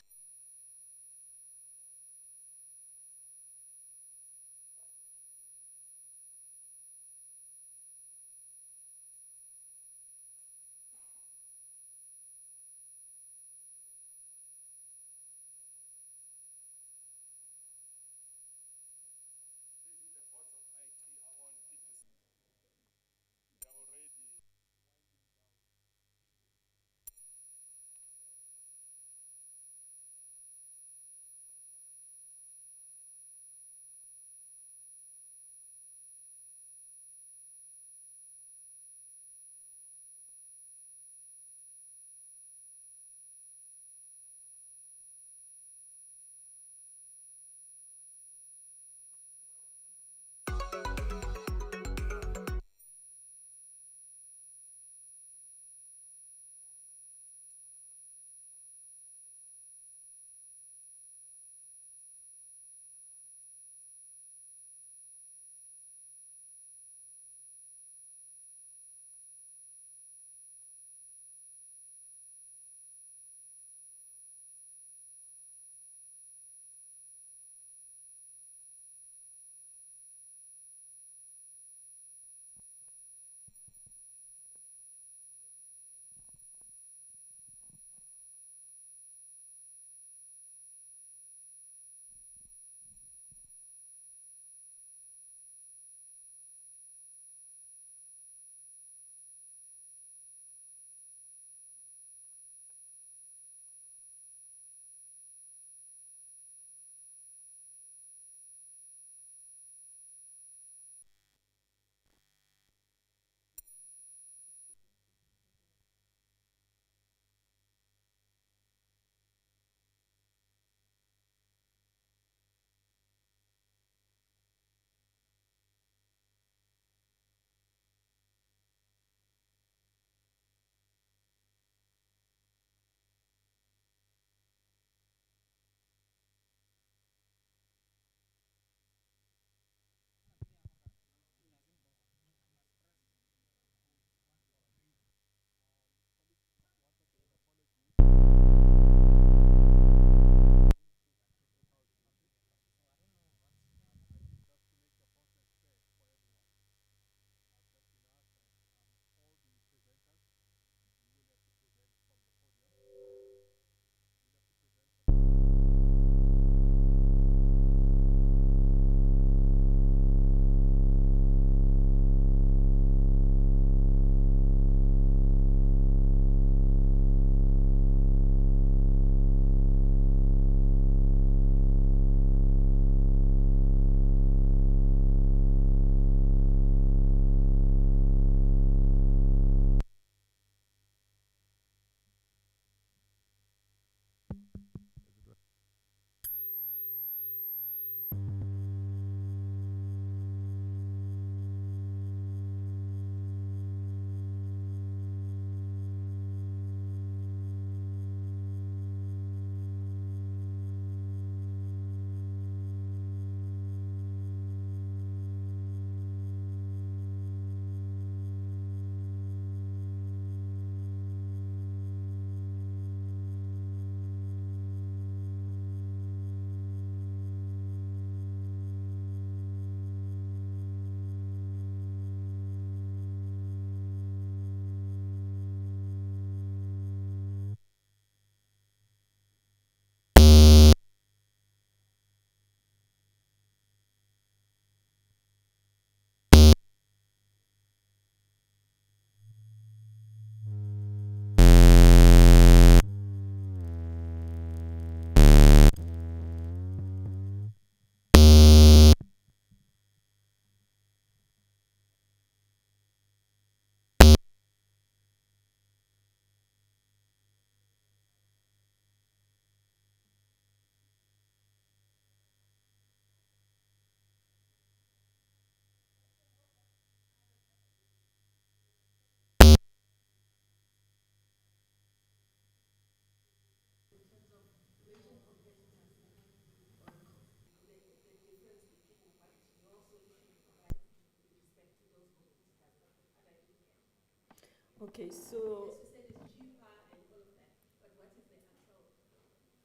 Okay, so Yes, you said it's cheaper and all of that, but what is the actual?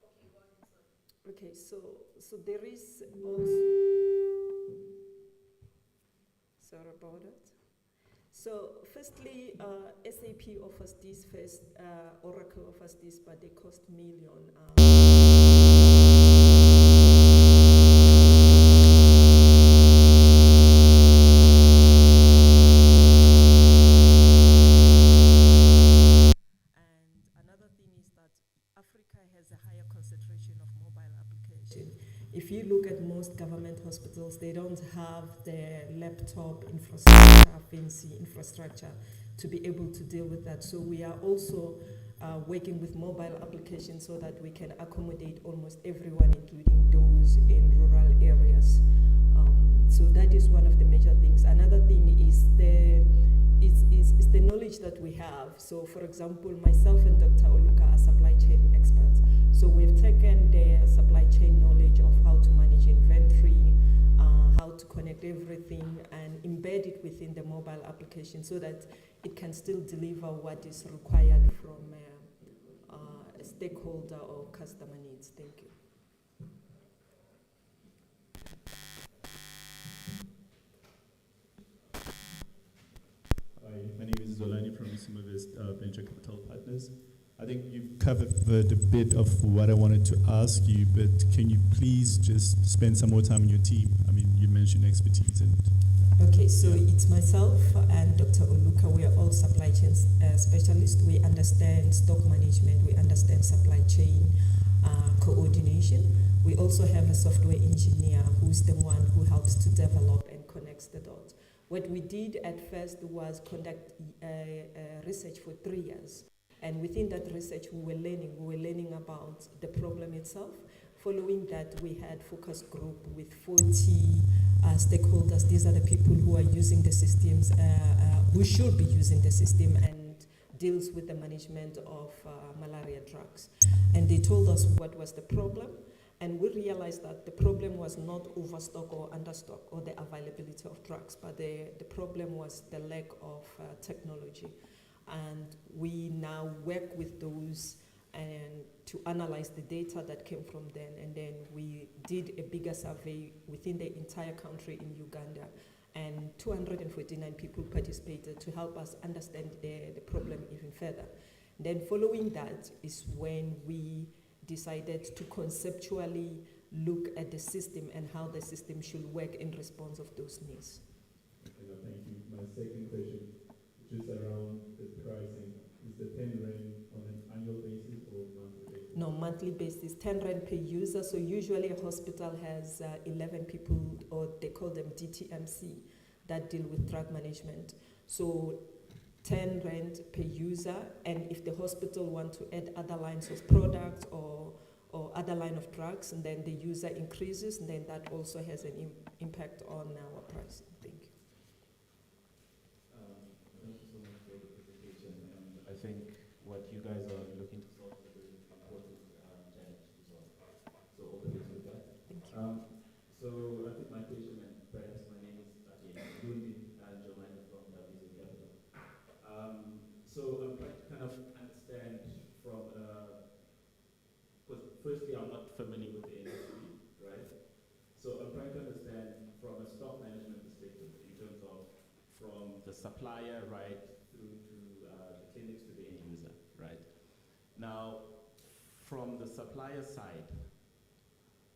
Okay, go ahead. Sorry. okay, so there is also. Sorry about it. So, firstly, SAP offers this first, Oracle offers this, but they cost million. And another thing is that Africa has a higher concentration of mobile application. If you look at most government hospitals, they don't have the laptop infrastructure, fancy infrastructure, to be able to deal with that. So we are also working with mobile applications so that we can accommodate almost everyone, including those in rural areas. So that is one of the major things. Another thing is the knowledge that we have. So for example, myself and Dr. Oluka are supply chain experts. So we've taken the supply chain knowledge of how to manage inventory, how to connect everything, and embed it within the mobile application so that it can still deliver what is required from a stakeholder or customer needs. Thank you. Hi, my name is Zolani from Sumovest Venture Capital Partners. I think you've covered a bit of what I wanted to ask you, but can you please just spend some more time on your team? I mean, you mentioned expertise and... Okay, so it's myself and Dr. Oluka. We are all supply chain specialists. We understand stock management. We understand supply chain coordination. We also have a software engineer who's the one who helps to develop and connects the dots. What we did at first was conduct research for 3 years. And within that research, we were learning about the problem itself. Following that, we had focus group with 40 stakeholders. These are the people who are using the systems, who should be using the system, and deals with the management of malaria drugs. And they told us what was the problem. And we realized that the problem was not overstock or understock or the availability of drugs, but the problem was the lack of technology. And we now work with those and to analyze the data that came from them. And then we did a bigger survey within the entire country in Uganda. And 249 people participated to help us understand the problem even further. Then following that is when we decided to conceptually look at the system and how the system should work in response of those needs. Okay, no, thank you. My second question, just around the pricing, is the 10 rand on an annual basis or monthly basis? No, monthly basis, 10 rand per user. So usually a hospital has 11 people, or they call them DTMC, that deal with drug management. So 10 rand per user, and if the hospital want to add other lines of products or other line of drugs, and then the user increases, and then that also has an impact on our pricing. Thank you. Thank you so much for the presentation, and I think what you guys are looking to solve is a very important challenge to solve. So all the best with that. Thank you. So I think my question, and perhaps my name is Lundi and Jomani from WZ Capital. So I'm trying to kind of understand from, because firstly I'm not familiar with the industry, right? So I'm trying to understand from a stock management perspective in terms of from the supplier right through to the clinics to the end user, right? Now, from the supplier side,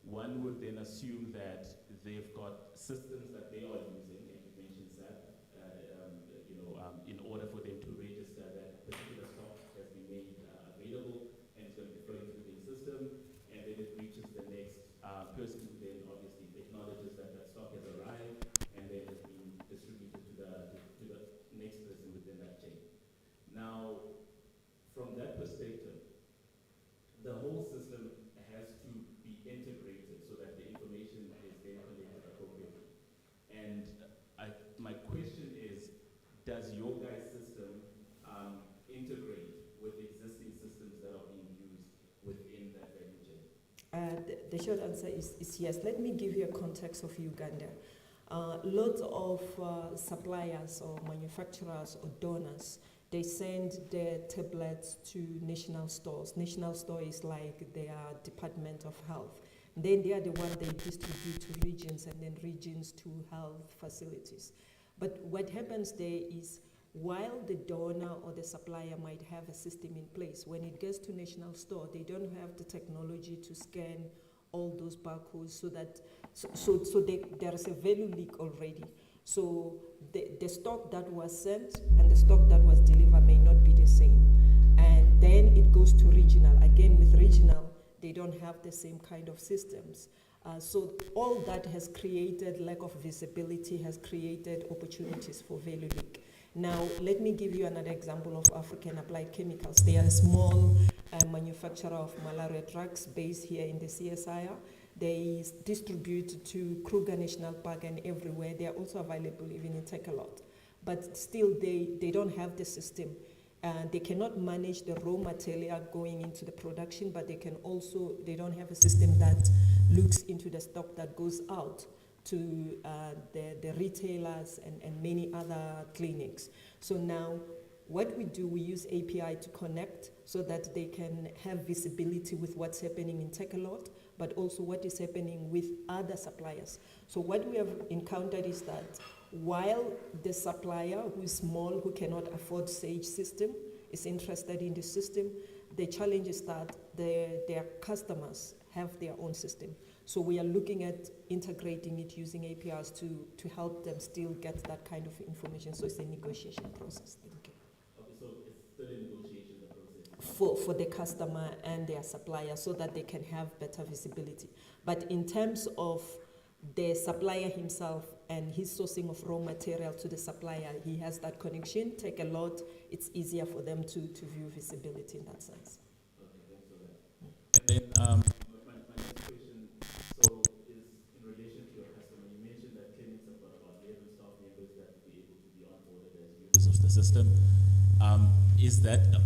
one would then assume that they've got systems that they are using, and you mentioned SAP, in order for them to register that particular stock has been made available and it's going to be flowing through the system, and then it reaches the next person who then obviously acknowledges that that stock has arrived and then has been distributed to the next person within that chain. Now, from that perspective, the whole system has to be integrated so that the information is then collected appropriately. And my question is, does your guys' system integrate with existing systems that are being used within that value chain? The short answer is yes. Let me give you a context of Uganda. Lots of suppliers or manufacturers or donors they send their tablets to national stores. National store is like their Department of Health. Then they are the one they distribute to regions, and then regions to health facilities. But what happens there is, while the donor or the supplier might have a system in place, when it gets to national store, they don't have the technology to scan all those barcodes, so that there is a value leak already. So the stock that was sent and the stock that was delivered may not be the same. And then it goes to regional. Again, with regional, they don't have the same kind of systems. So all that has created lack of visibility, has created opportunities for value leak. Now, let me give you another example of African Applied Chemicals. They are a small manufacturer of malaria drugs based here in the CSIR. They distribute to Kruger National Park and everywhere. They are also available even in Takealot. But still, they don't have the system. They cannot manage the raw material going into the production, but they don't have a system that looks into the stock that goes out to the retailers and many other clinics. So now what we do, we use API to connect so that they can have visibility with what's happening in Takealot, but also what is happening with other suppliers. So what we have encountered is that while the supplier who is small, who cannot afford Sage system, is interested in the system, the challenge is that their customers have their own system. So we are looking at integrating it using APIs to help them still get that kind of information. So it's a negotiation process. Thank you. Okay, so it's still a negotiation process? For the customer and their supplier, so that they can have better visibility. But in terms of the supplier himself and his sourcing of raw material to the supplier, he has that connection. Takealot, it's easier for them to view visibility in that sense. Okay, thanks for that. And then my next question, so is in relation to your customer. You mentioned that clinics have got about 11 staff members that will be able to be onboarded as users of the system.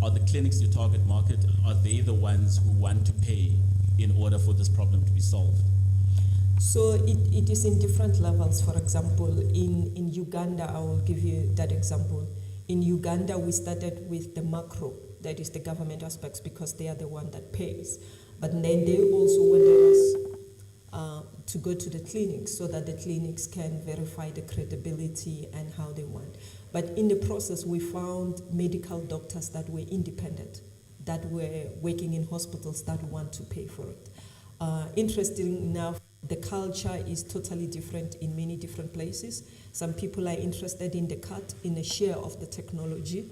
Are the clinics your target market, are they the ones who want to pay in order for this problem to be solved? So it is in different levels. For example, in Uganda, I will give you that example. In Uganda, we started with the macro, that is the government aspects, because they are the one that pays. But then they also wanted us to go to the clinics so that the clinics can verify the credibility and how they want. But in the process, we found medical doctors that were independent, that were working in hospitals that want to pay for it. Interesting enough, the culture is totally different in many different places. Some people are interested in the cut, in a share of the technology.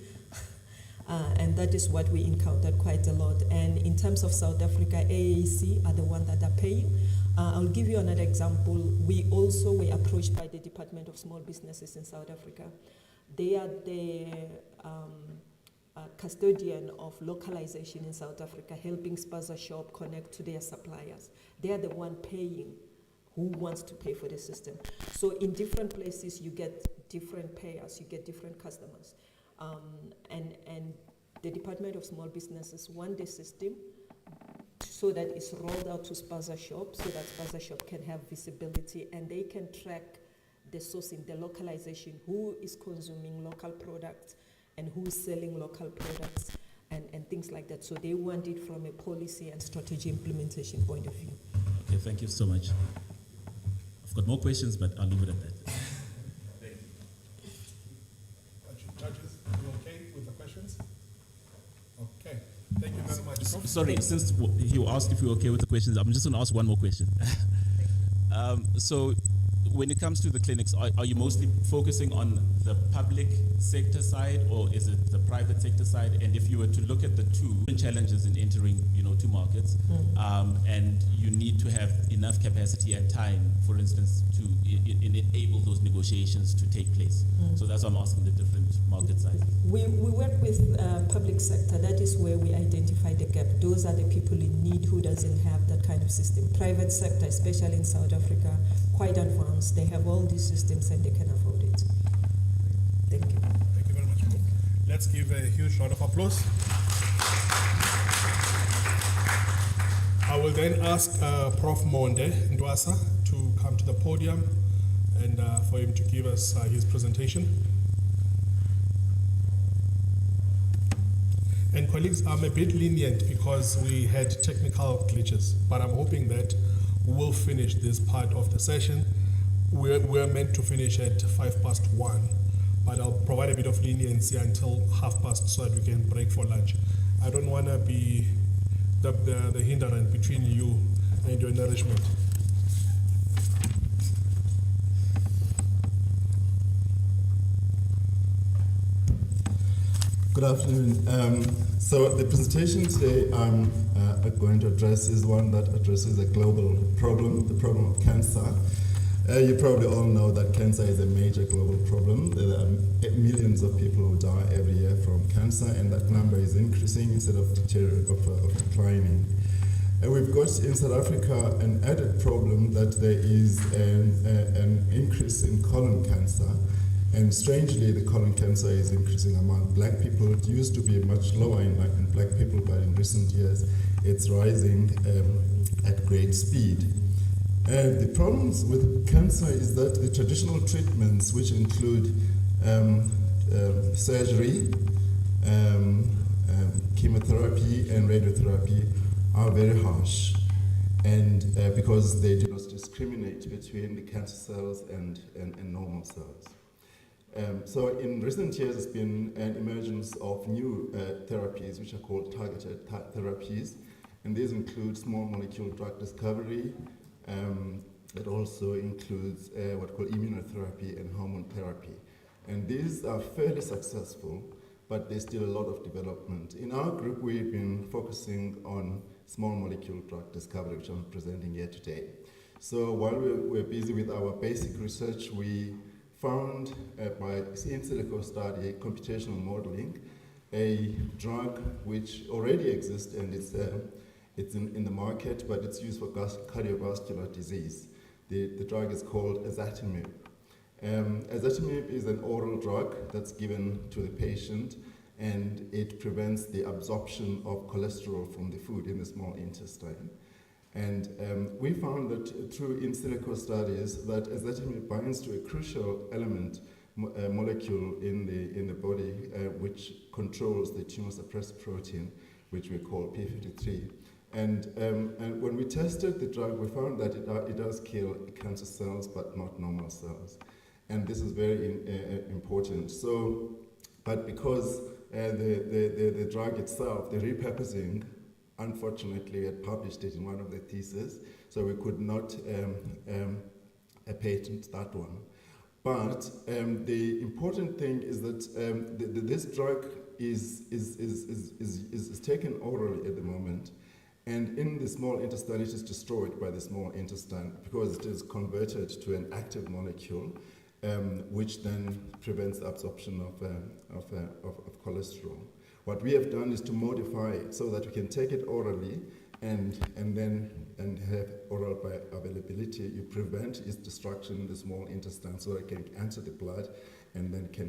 And that is what we encountered quite a lot. And in terms of South Africa, AAC are the ones that are paying. I'll give you another example. We also were approached by the Department of Small Businesses in South Africa. They are the custodian of localization in South Africa, helping Spaza Shop connect to their suppliers. They are the one paying who wants to pay for the system. So in different places, you get different payers, you get different customers. And the Department of Small Businesses want the system so that it's rolled out to Spaza Shop, so that Spaza Shop can have visibility and they can track the sourcing, the localization, who is consuming local products and who is selling local products and things like that. So they want it from a policy and strategy implementation point of view. Okay, thank you so much. I've got more questions, but I'll leave it at that. Thank you. Judges, you okay with the questions? Okay, thank you very much. Sorry, since you asked if we were okay with the questions, I'm just going to ask one more question. So when it comes to the clinics, are you mostly focusing on the public sector side, or is it the private sector side? And if you were to look at the two challenges in entering, two markets, and you need to have enough capacity and time, for instance, to enable those negotiations to take place. So that's why I'm asking the different market sizes. We work with public sector. That is where we identify the gap. Those are the people in need who doesn't have that kind of system. Private sector, especially in South Africa, quite advanced. They have all these systems and they can afford it. Thank you. Thank you very much. Let's give a huge round of applause. I will then ask Prof. Monde Ndwasa to come to the podium and for him to give us his presentation. And colleagues, I'm a bit lenient because we had technical glitches, but I'm hoping that we will finish this part of the session. We're meant to finish at 1:05, but I'll provide a bit of leniency until 1:30 so that we can break for lunch. I don't want to be the hindrance between you and your nourishment. Good afternoon. So the presentation today I'm going to address is one that addresses a global problem, the problem of cancer. You probably all know that cancer is a major global problem. There are millions of people who die every year from cancer, and that number is increasing instead of declining. We've got in South Africa an added problem that there is an increase in colon cancer. And strangely, the colon cancer is increasing among black people. It used to be much lower in black people, but in recent years, it's rising at great speed. The problems with cancer is that the traditional treatments, which include surgery, chemotherapy, and radiotherapy, are very harsh, and because they do not discriminate between the cancer cells and normal cells. So in recent years, there's been an emergence of new therapies, which are called targeted therapies, and these include small molecule drug discovery. It also includes what we call immunotherapy and hormone therapy. And these are fairly successful, but there's still a lot of development. In our group, we've been focusing on small molecule drug discovery, which I'm presenting here today. So while we're busy with our basic research, we found by in silico study, computational modeling, a drug which already exists and it's in the market, but it's used for cardiovascular disease. The drug is called ezetimibe. Ezetimibe is an oral drug that's given to the patient, and it prevents the absorption of cholesterol from the food in the small intestine. And we found that through in silico studies that ezetimibe binds to a crucial element, molecule in the body, which controls the tumor suppressor protein, which we call P53. And when we tested the drug, we found that it does kill cancer cells, but not normal cells. And this is very important. So, but because the drug itself, the repurposing, unfortunately, we had published it in one of the theses, so we could not patent that one. But the important thing is that this drug is taken orally at the moment, and in the small intestine, it is destroyed by the small intestine because it is converted to an active molecule, which then prevents the absorption of cholesterol. What we have done is to modify it so that we can take it orally and have oral bioavailability. You prevent its destruction in the small intestine so it can enter the blood and then can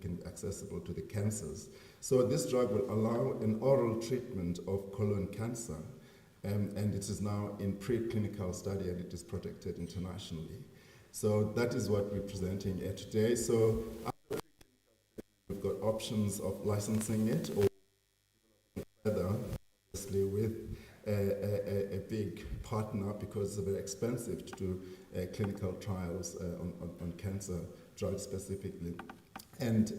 be accessible to the cancers. So this drug will allow an oral treatment of colon cancer, and it is now in preclinical study and it is protected internationally. So that is what we're presenting here today. So we've got options of licensing it or further, obviously with a big partner, because it's very expensive to do clinical trials on cancer drugs specifically. And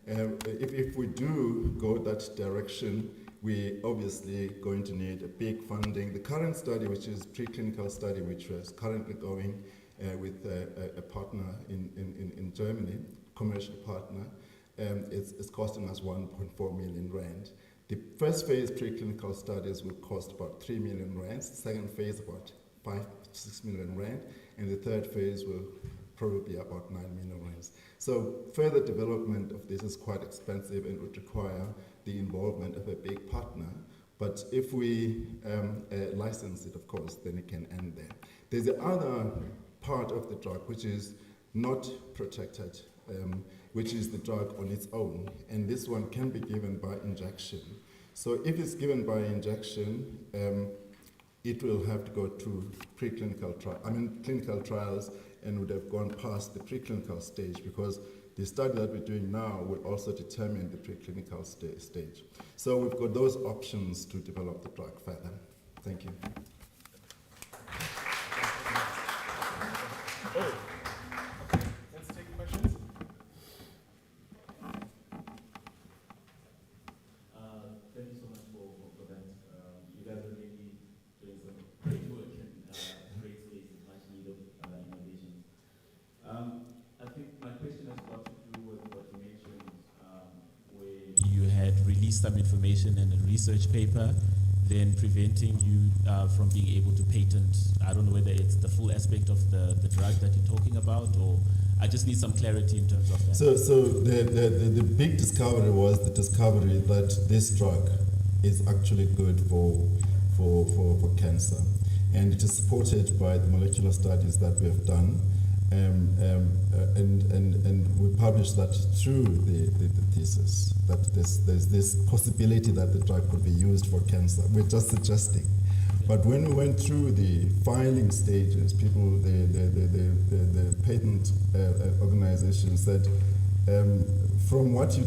if we do go that direction, we obviously going to need a big funding. The current study, which is preclinical study, which is currently going with a partner in Germany, commercial partner, it's costing us 1.4 million rand. The first phase preclinical studies will cost about 3 million rand, the second phase about 5-6 million rand, and the third phase will probably be about 9 million rand. So further development of this is quite expensive and would require the involvement of a big partner. But if we license it, of course, then it can end there. There's the other part of the drug which is not protected, which is the drug on its own, and this one can be given by injection. So if it's given by injection, it will have to go to clinical trials and would have gone past the preclinical stage, because the study that we're doing now will also determine the preclinical stage. So we've got those options to develop the drug further. Thank you. Let's take questions. Thank you so much for that. You guys are really doing some great work and great spaces, much needed innovation. I think my question has got to do with what you mentioned, where you had released some information in a research paper, then preventing you from being able to patent. I don't know whether it's the full aspect of the drug that you're talking about, or I just need some clarity in terms of that. So the big discovery was the discovery that this drug is actually good for cancer, and it is supported by the molecular studies that we have done, and we published that through the thesis that there's this possibility that the drug could be used for cancer. We're just suggesting. But when we went through the filing stages, people, the patent organization said, from what you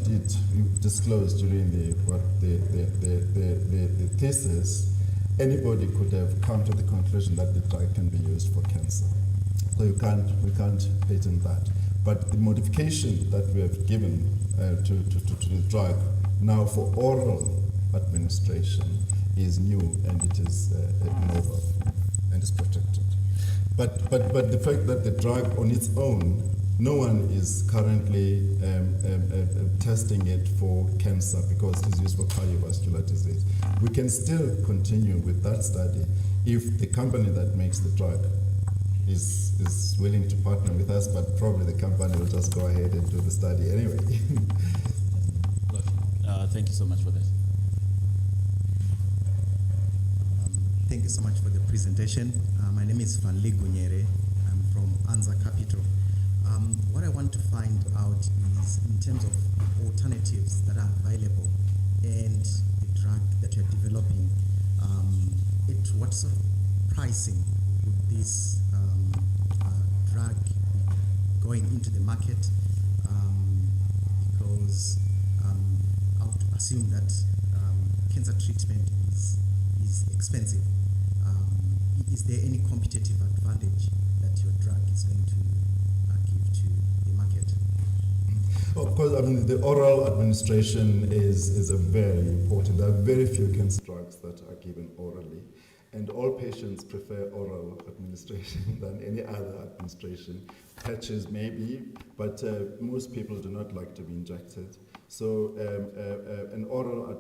disclosed during the thesis, anybody could have come to the conclusion that the drug can be used for cancer. So we can't patent that. But the modification that we have given to the drug now for oral administration is new, and it is novel and is protected. But the fact that the drug on its own, no one is currently testing it for cancer because it is used for cardiovascular disease. We can still continue with that study if the company that makes the drug is willing to partner with us, but probably the company will just go ahead and do the study anyway. Thank you so much for that. Thank you so much for the presentation. My name is Vanli Gunyere. I'm from Anza Capital. What I want to find out is in terms of alternatives that are available and the drug that you're developing, at what sort of pricing would this drug be going into the market? Because I would assume that cancer treatment is expensive. Is there any competitive advantage that your drug is going to give to the market? Of course, I mean, the oral administration is a very important. There are very few cancer drugs that are given orally, and all patients prefer oral administration than any other administration. Patches maybe, but most people do not like to be injected. So an oral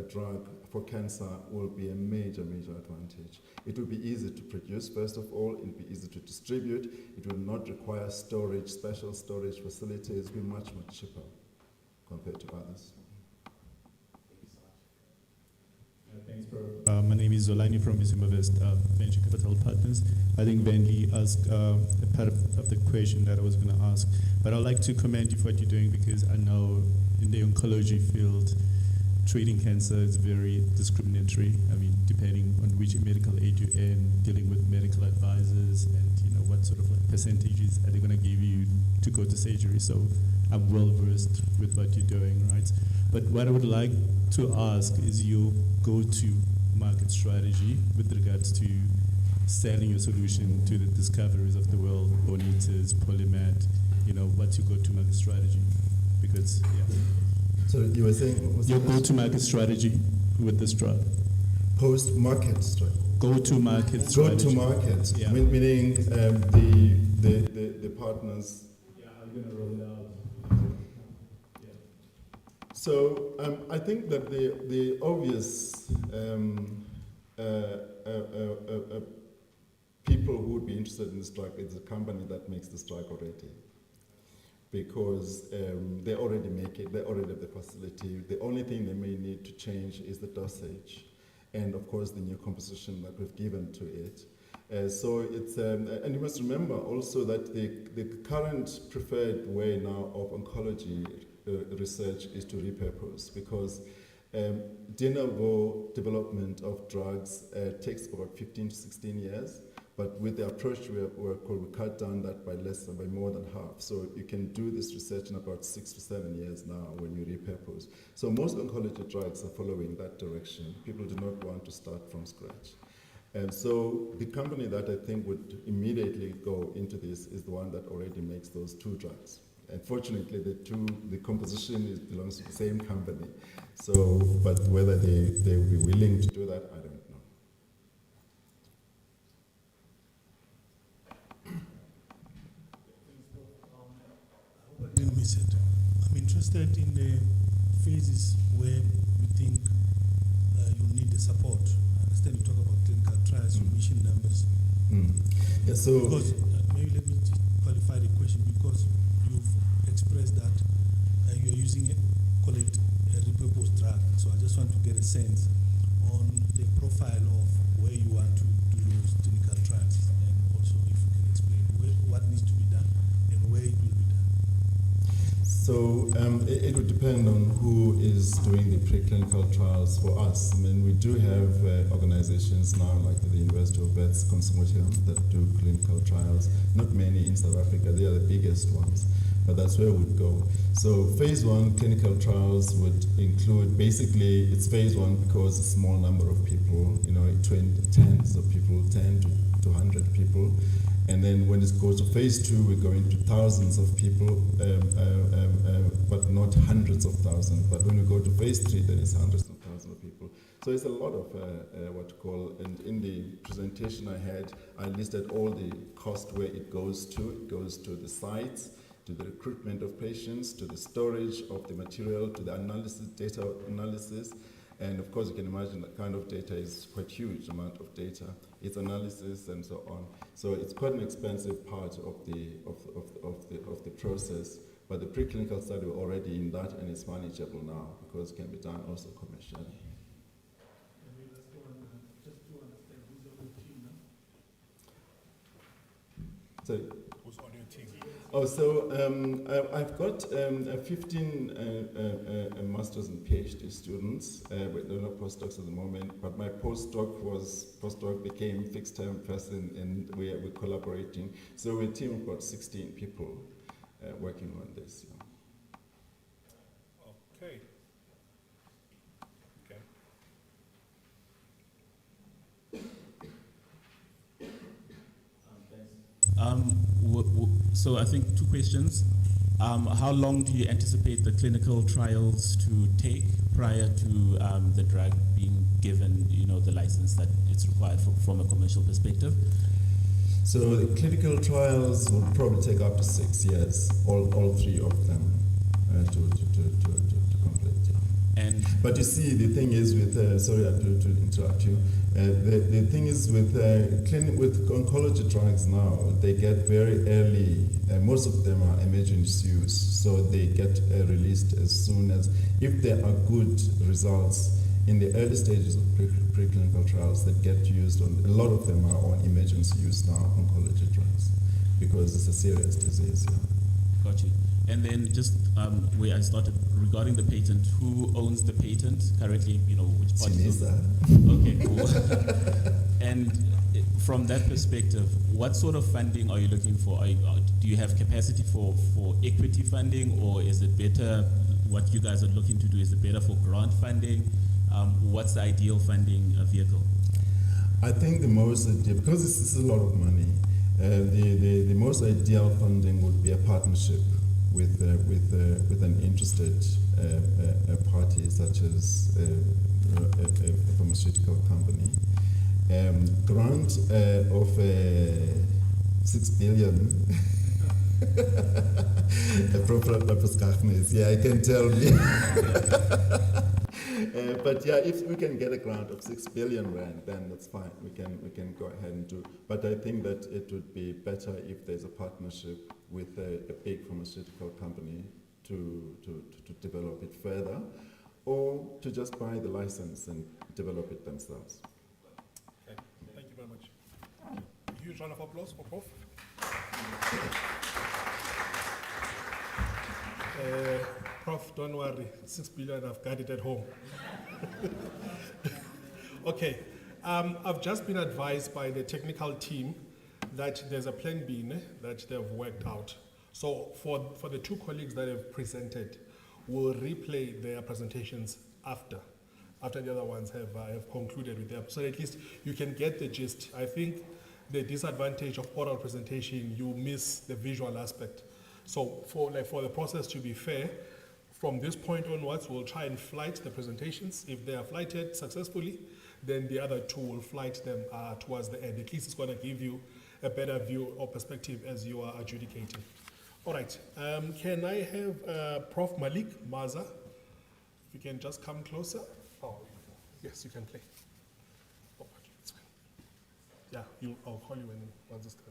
drug for cancer will be a major advantage. It will be easy to produce, first of all. It will be easy to distribute. It will not require storage, special storage facilities. It will be much cheaper compared to others. Thanks, Prof. My name is Zolani from Isimavest Venture Capital Partners. I think Vanli asked a part of the question that I was going to ask, but I'd like to commend you for what you're doing, because I know in the oncology field, treating cancer is very discriminatory. I mean, depending on which medical aid you're in, dealing with medical advisors, and what sort of percentages are they going to give you to go to surgery. So I'm well versed with what you're doing, right? But what I would like to ask is your go-to-market strategy with regards to selling your solution to the discoveries of the world, Bonitas, Polymed. What's your go-to-market strategy? Because, yeah. So you were saying your go-to-market strategy with this drug. Post-market strategy. Go-to-market strategy. Go-to-market, yeah. Meaning the partners. Yeah, I'm going to roll it out. So I think that the obvious people who would be interested in this drug is a company that makes this drug already, because they already make it, they already have the facility. The only thing they may need to change is the dosage, and of course the new composition that we've given to it. So it's, and you must remember also that the current preferred way now of oncology research is to repurpose, because de novo development of drugs takes about 15 to 16 years, But with the approach we cut down that by more than half. So you can do this research in about 6 to 7 years now when you repurpose. So most oncology drugs are following that direction. People do not want to start from scratch. And so the company that I think would immediately go into this is the one that already makes those 2 drugs. Unfortunately, the composition belongs to the same company. So, but whether they will be willing to do that, I don't know. Didn't miss it. I'm interested in the phases where you think you'll need the support. I understand you talk about clinical trials, submission numbers. Yeah, so because maybe let me just qualify the question, because you've expressed that you're using call it a repurposed drug. So I just want to get a sense on the profile of where you want to do those clinical trials, and also if you can explain what needs to be done and where it will be done. So it would depend on who is doing the preclinical trials for us. I mean, we do have organizations now like the University of Wits Consortium that do clinical trials. Not many in South Africa, they are the biggest ones, but that's where we'd go. So phase 1 clinical trials would include, basically it's phase 1 because a small number of people, tens of people, 10 to 100 people. And then when it goes to phase 2, we go into thousands of people, but not hundreds of thousands. But when we go to phase 3, then it's hundreds of thousands of people. So it's a lot of what you call, and in the presentation I listed all the cost where it goes to. It goes to the sites, to the recruitment of patients, to the storage of the material, to the analysis, data analysis. And of course, you can imagine that kind of data is quite huge amount of data. Its analysis and so on. So it's quite an expensive part of the process. But the preclinical study we're already in that, and it's manageable now because it can be done also commercially. So, who's on your team? Oh, so I've got 15 masters and PhD students. But there are no postdocs at the moment. But my postdoc became fixed-term person, and we're collaborating. So we're a team of about 16 people working on this. Yeah. Okay. So I think 2 questions. How long do you anticipate the clinical trials to take prior to the drug being given, the license that it's required from a commercial perspective? So the clinical trials will probably take up to 6 years, all 3 of them, to complete. Yeah. But you see, the thing is with sorry to interrupt you. The thing is with oncology drugs now, they get very early. Most of them are emergency use, so they get released as soon as, if there are good results in the early stages of preclinical trials that get used on. A lot of them are on emergency use now, oncology drugs, because it's a serious disease. Yeah. Got you. And then just where I started regarding the patent, who owns the patent currently? Which part? Unisa. Okay, cool. And from that perspective, what sort of funding are you looking for? Do you have capacity for equity funding, or is it better? What you guys are looking to do, is it better for grant funding? What's the ideal funding vehicle? I think the most ideal, because this is a lot of money, the most ideal funding would be a partnership with an interested party, such as a pharmaceutical company. Grant of 6 billion. Yeah, I can tell you. But yeah, if we can get a grant of 6 billion rand, then that's fine. We can go ahead and do. But I think that it would be better if there's a partnership with a big pharmaceutical company to develop it further, or to just buy the license and develop it themselves. Okay, thank you very much. A huge round of applause for Prof. Prof, don't worry, 6 billion, I've got it at home. Okay, I've just been advised by the technical team that there's a plan B that they've worked out. So for the two colleagues that have presented, we'll replay their presentations after the other ones have concluded with them. So at least you can get the gist. I think the disadvantage of oral presentation, you miss the visual aspect. So for the process to be fair, from this point onwards, we'll try and flight the presentations. If they are flighted successfully, then the other two will flight them towards the end. At least it's going to give you a better view or perspective as you are adjudicating. All right, can I have Prof. Malik Maza? If you can just come closer. Oh, yes, you can play. Oh, okay, that's fine. Yeah, I'll call you once it's done.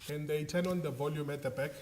Can they turn on the volume at the back?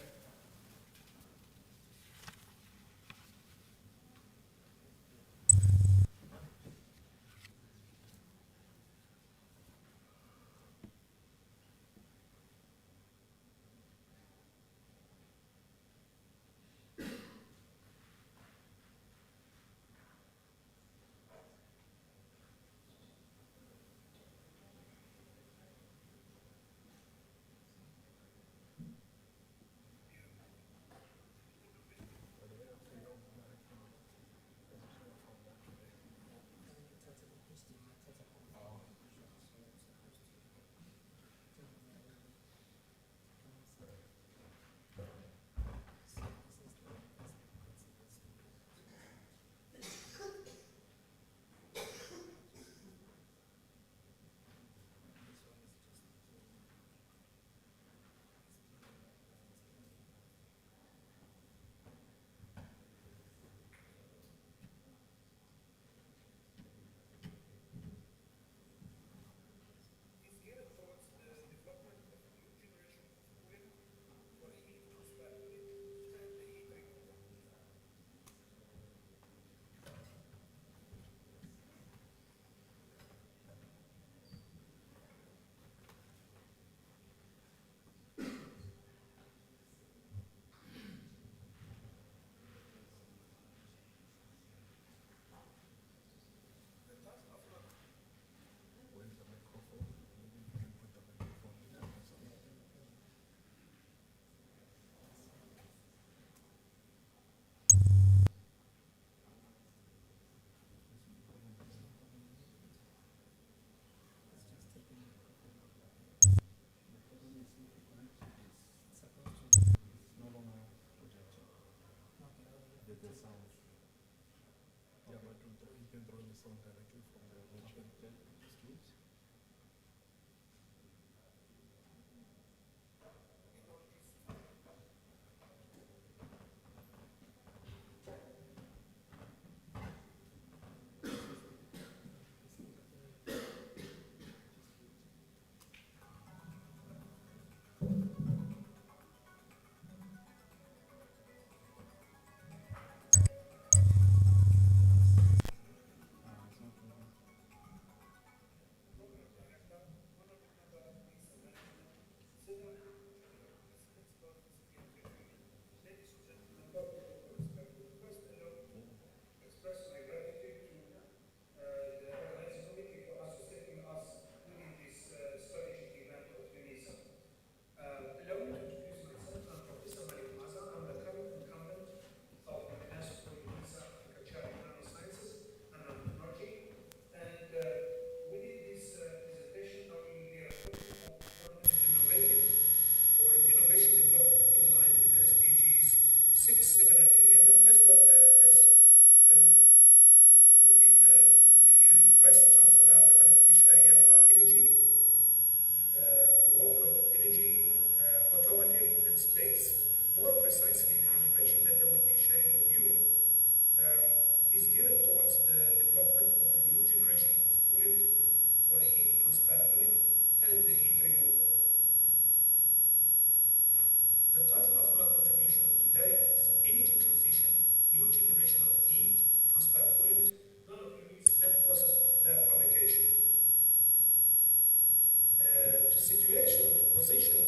situation, to position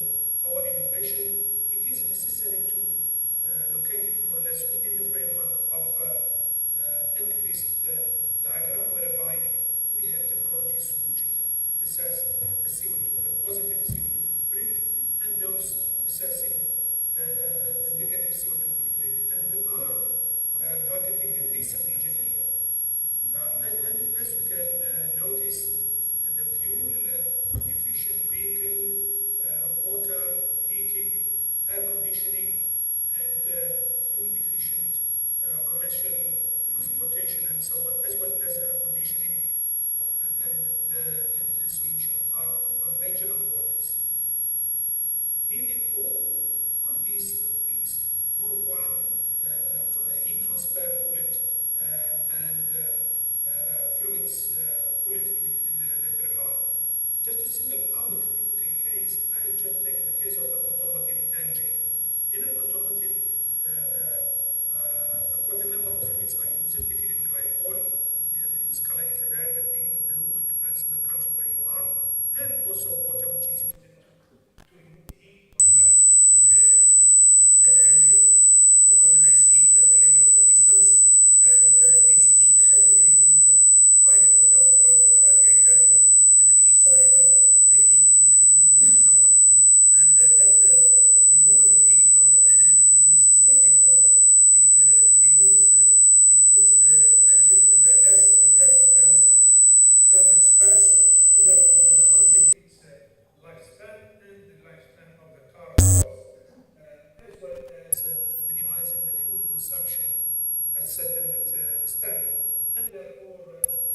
our innovation, it is necessary to locate it more or less within the framework of increased diagram, whereby we have technologies which possess the positive CO2 footprint, and those possessing negative CO2 footprint. And we are targeting this region here. And as you can notice, the fuel efficient vehicle, water, heating, air conditioning, and fuel efficient commercial transportation and so on, as well as air conditioning and the solution are for major importance. Nearly all these things do require heat transfer coolant and fluids, coolant fluid in that regard. Just to single out a typical case, I just take the case of an automotive engine. In an automotive, quite a number of fluids are used. Ethylene glycol, its color is red, pink, blue, it depends on the country where you are, and also water, which is used to remove heat from the engine. It generates heat at the level of the pistons, and this heat has to be removed by water which goes to the radiator, and each cycle the heat is removed and so on. And that removal of heat from the engine is necessary because it puts the engine under less duress in terms of thermal stress, and therefore enhancing its lifespan and the lifespan of the car, of course, as well as minimizing the fuel consumption at certain extent, and therefore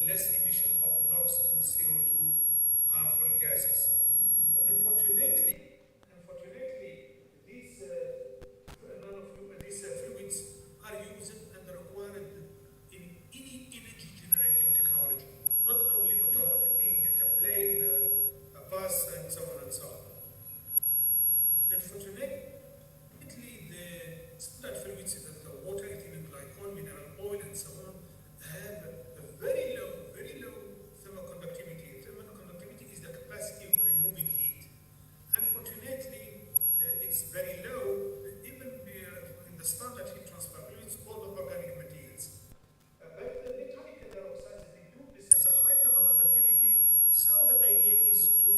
less emission of NOx and CO2 harmful gases. But unfortunately, these fluids are used and required in any energy generating technology, not only automotive, being it a plane, a bus, and so on and so on. Unfortunately, the standard fluids, the water, ethylene glycol, mineral oil, and so on, have a very low thermal conductivity. Thermal conductivity is the capacity of removing heat. Unfortunately, it's very low, even in the standard heat transfer fluids, all the organic materials. But the metallic hydroxides, they do possess a high thermal conductivity, so the idea is to,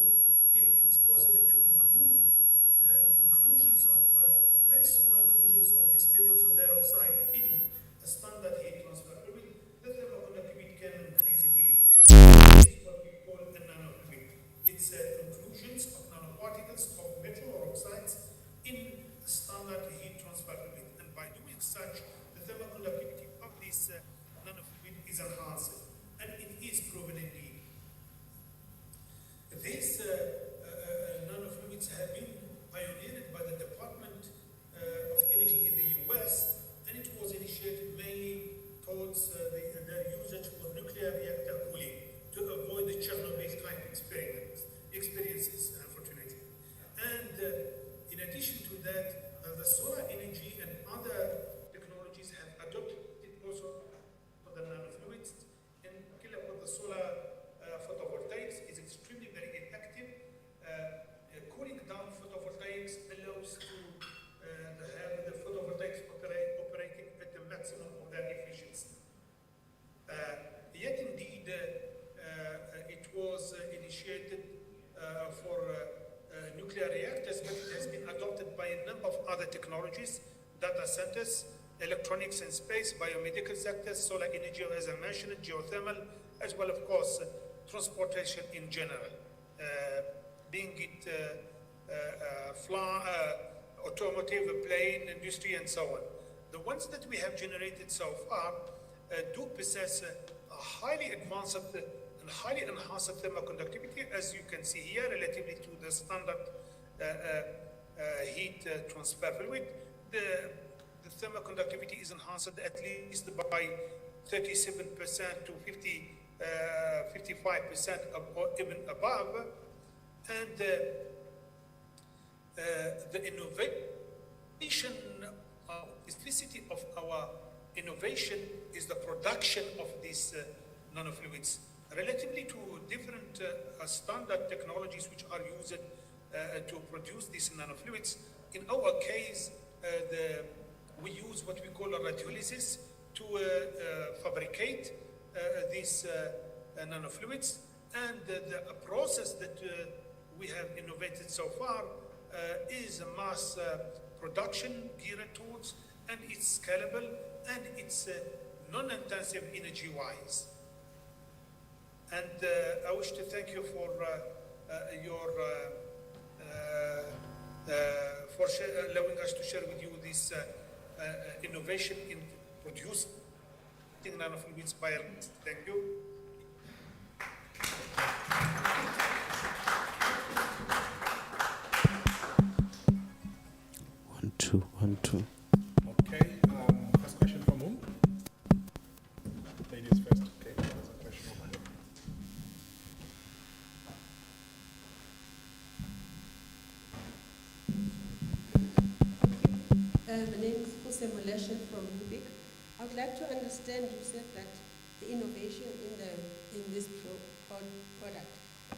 if it's possible, to include inclusions of, very small inclusions of this metal hydroxide in a standard heat transfer fluid, the thermal conductivity can increase immediately. This is what we call a nanofluid. It's inclusions of nanoparticles of metal or oxides in a standard heat transfer fluid. And by doing such, the thermal conductivity of this nanofluid is enhanced. And it is proven indeed. These nanofluids have been pioneered by the Department of Energy in the US, and it was initiated mainly towards their usage for nuclear reactor cooling to avoid the Chernobyl type experiences, unfortunately. And in addition to that, the solar energy and other technologies have adopted it also for the nanofluids. And the solar photovoltaics is extremely very effective. Cooling down photovoltaics allows to have the photovoltaics operating at the maximum of their efficiency. Yet indeed, it was initiated for nuclear reactors, but it has been adopted by a number of other technologies, data centers, electronics and space, biomedical sectors, solar energy, as I mentioned, geothermal, as well, of course, transportation in general, being it automotive, plane, industry, and so on. The ones that we have generated so far do possess a highly advanced and highly enhanced thermal conductivity, as you can see here, relatively to the standard heat transfer fluid. The thermal conductivity is enhanced at least by 37% to 55% or even above. And the innovation, specificity of our innovation is the production of these nanofluids relatively to different standard technologies which are used to produce these nanofluids. In our case, we use what we call a radiolysis to fabricate these nanofluids, and the process that we have innovated so far is a mass production geared towards, and it's scalable, and it's non-intensive energy-wise. And I wish to thank you for allowing us to share with you this innovation in producing nanofluids by Relevance. Thank you. One, two. Okay, first question from whom? Ladies first. Okay, there's a question over here. My name is Jose Moleshe from Rubik. I would like to understand, you said that the innovation in this product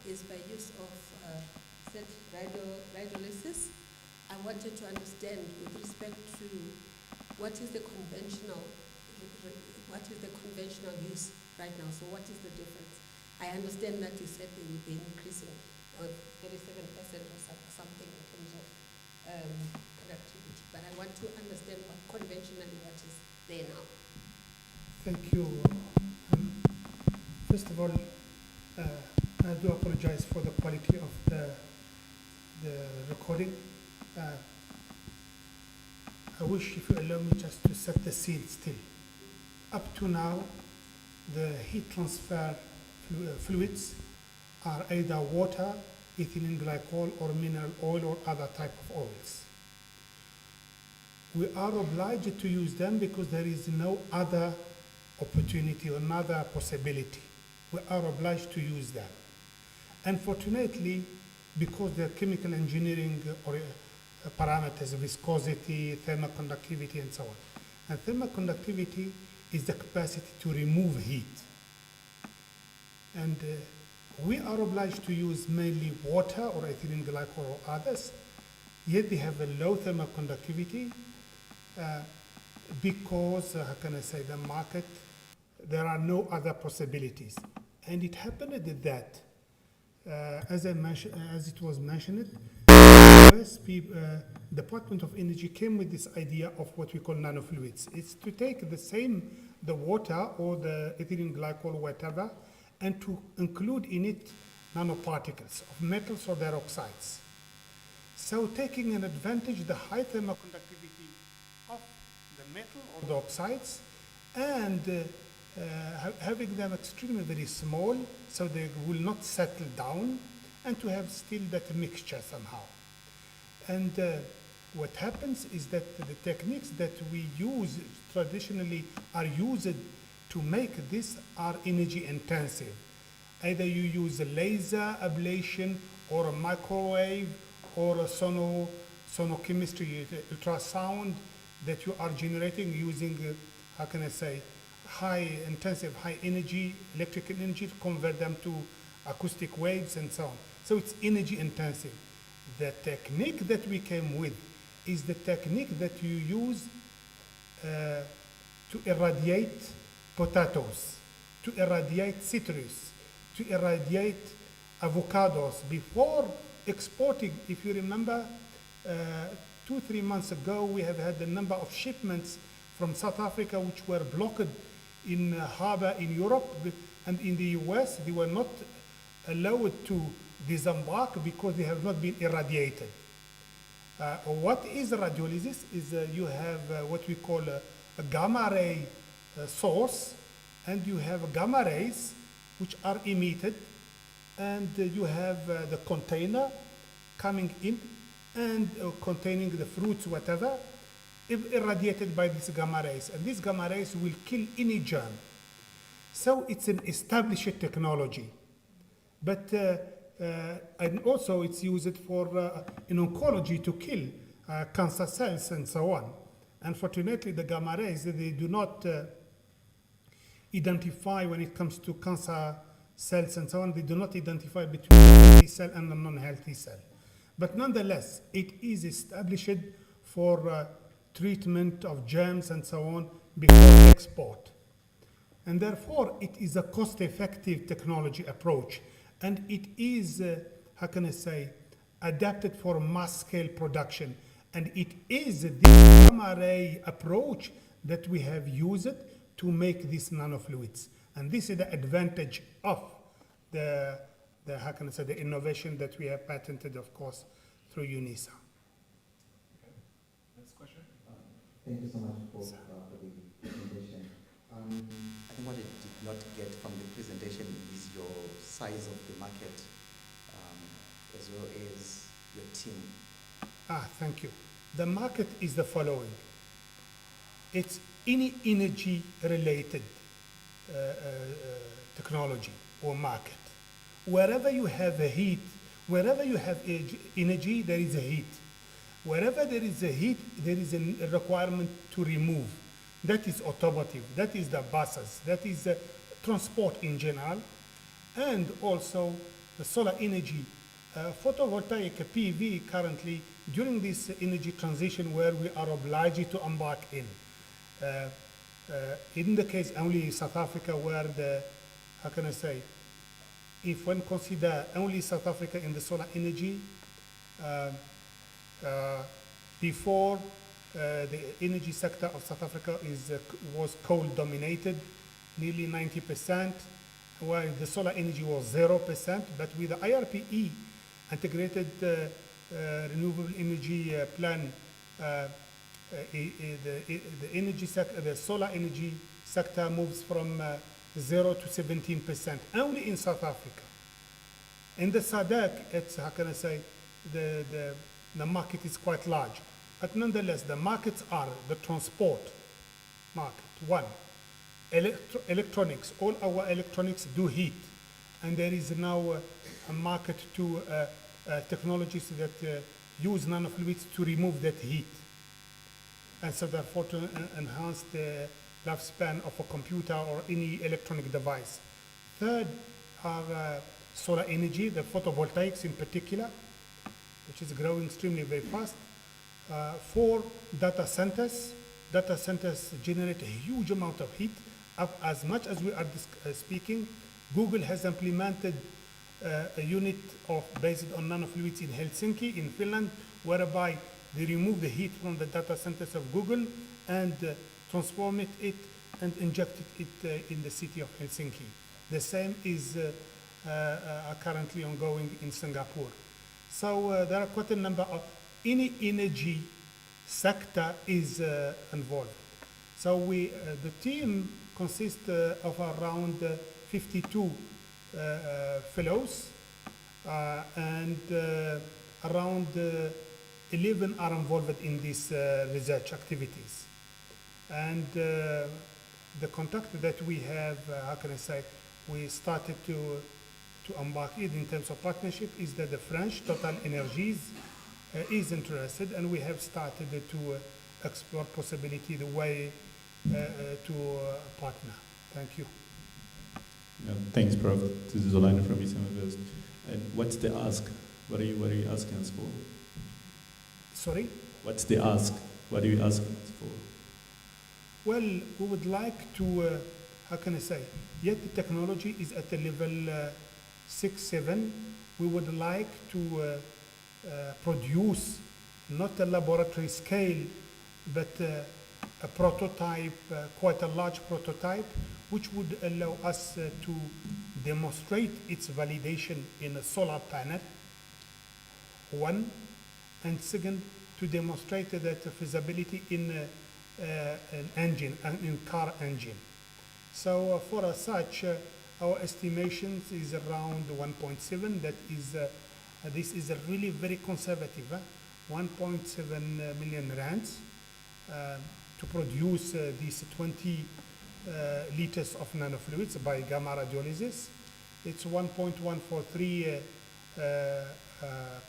is by use of said radiolysis. I wanted to understand with respect to what is the conventional use right now. So what is the difference? I understand that you said they will be increasing 37% or something in terms of productivity, but I want to understand what conventionally what is there now. Thank you. First of all, I do apologize for the quality of the recording. I wish, if you allow me, just to set the scene still. Up to now, the heat transfer fluids are either water, ethylene glycol, or mineral oil, or other type of oils. We are obliged to use them because there is no other opportunity or another possibility. We are obliged to use them. Unfortunately, because they're chemical engineering or parameters, viscosity, thermal conductivity, and so on. And thermal conductivity is the capacity to remove heat. And we are obliged to use mainly water or ethylene glycol or others, yet they have a low thermal conductivity because, how can I say, the market, there are no other possibilities. And it happened that, as it was mentioned, US Department of Energy came with this idea of what we call nanofluids. It's to take the water or the ethylene glycol, whatever, and to include in it nanoparticles of metals or their oxides. So taking an advantage the high thermal conductivity of the metal or the oxides and having them extremely very small so they will not settle down, and to have still that mixture somehow. And what happens is that the techniques that we use traditionally are used to make this are energy intensive. Either you use a laser ablation or a microwave or a sonochemistry, ultrasound that you are generating using, how can I say, high energy, electrical energy to convert them to acoustic waves and so on. So it's energy intensive. The technique that we came with is the technique that you use to irradiate potatoes, to irradiate citrus, to irradiate avocados before exporting. If you remember, 2-3 months ago, we have had a number of shipments from South Africa which were blocked in harbor in Europe and in the US. They were not allowed to disembark because they have not been irradiated. What is radiolysis? Is you have what we call a gamma ray source, and you have gamma rays which are emitted, and you have the container coming in and containing the fruits, whatever, irradiated by these gamma rays, and these gamma rays will kill any germ. So it's an established technology, but and also it's used for in oncology to kill cancer cells and so on. Unfortunately, the gamma rays, they do not identify when it comes to cancer cells and so on, they do not identify between a healthy cell and a non-healthy cell. But nonetheless, it is established for treatment of germs and so on before export. And therefore, it is a cost-effective technology approach. And it is, how can I say, adapted for mass-scale production. And it is the gamma ray approach that we have used to make these nanofluids. And this is the advantage of the how can I say, the innovation that we have patented, of course, through Unisa. Next question. Thank you so much for the presentation. I think what I did not get from the presentation is your size of the market, as well as your team. Thank you. The market is the following. It's any energy-related technology or market. Wherever you have a heat, wherever you have energy, there is a heat. Wherever there is a heat, there is a requirement to remove. That is automotive, that is the buses, that is transport in general, and also the solar energy. Photovoltaic PV currently, during this energy transition where we are obliged to embark in the case only South Africa where the, how can I say, if one consider only South Africa in the solar energy, before the energy sector of South Africa was coal dominated, nearly 90%, while the solar energy was 0%, but with the IRPE, integrated renewable energy plan, the solar energy sector moves from 0 to 17%, only in South Africa. In the SADC, it's, how can I say, the market is quite large. But nonetheless, the markets are the transport market, one. Electronics, all our electronics do heat. And there is now a market to technologies that use nanofluids to remove that heat. And so therefore to enhance the lifespan of a computer or any electronic device. Third are solar energy, the photovoltaics in particular, which is growing extremely very fast. 4, data centers. Data centers generate a huge amount of heat. Up as much as we are speaking, Google has implemented a unit based on nanofluids in Helsinki, in Finland, whereby they remove the heat from the data centers of Google and transform it and inject it in the city of Helsinki. The same is currently ongoing in Singapore. So there are quite a number of, any energy sector is involved. So the team consists of around 52 fellows, and around 11 are involved in these research activities. And the contact that we have, how can I say, we started to embark in terms of partnership is that the French Total Energies is interested, and we have started to explore possibility, the way to partner. Thank you. Thanks, Prof. This is Zolani from East. And what's the ask? What are you asking us for? Sorry? What's the ask? What are you asking us for? Well, we would like to, how can I say, yet the technology is at the level 6, 7. We would like to produce not a laboratory scale, but a prototype, quite a large prototype, which would allow us to demonstrate its validation in a solar panel, one, and second, to demonstrate that feasibility in an engine, in car engine. So for such, our estimations is around 1.7. That is, this is a really very conservative, 1.7 million rands to produce these 20 liters of nanofluids by gamma radiolysis. It's 1.143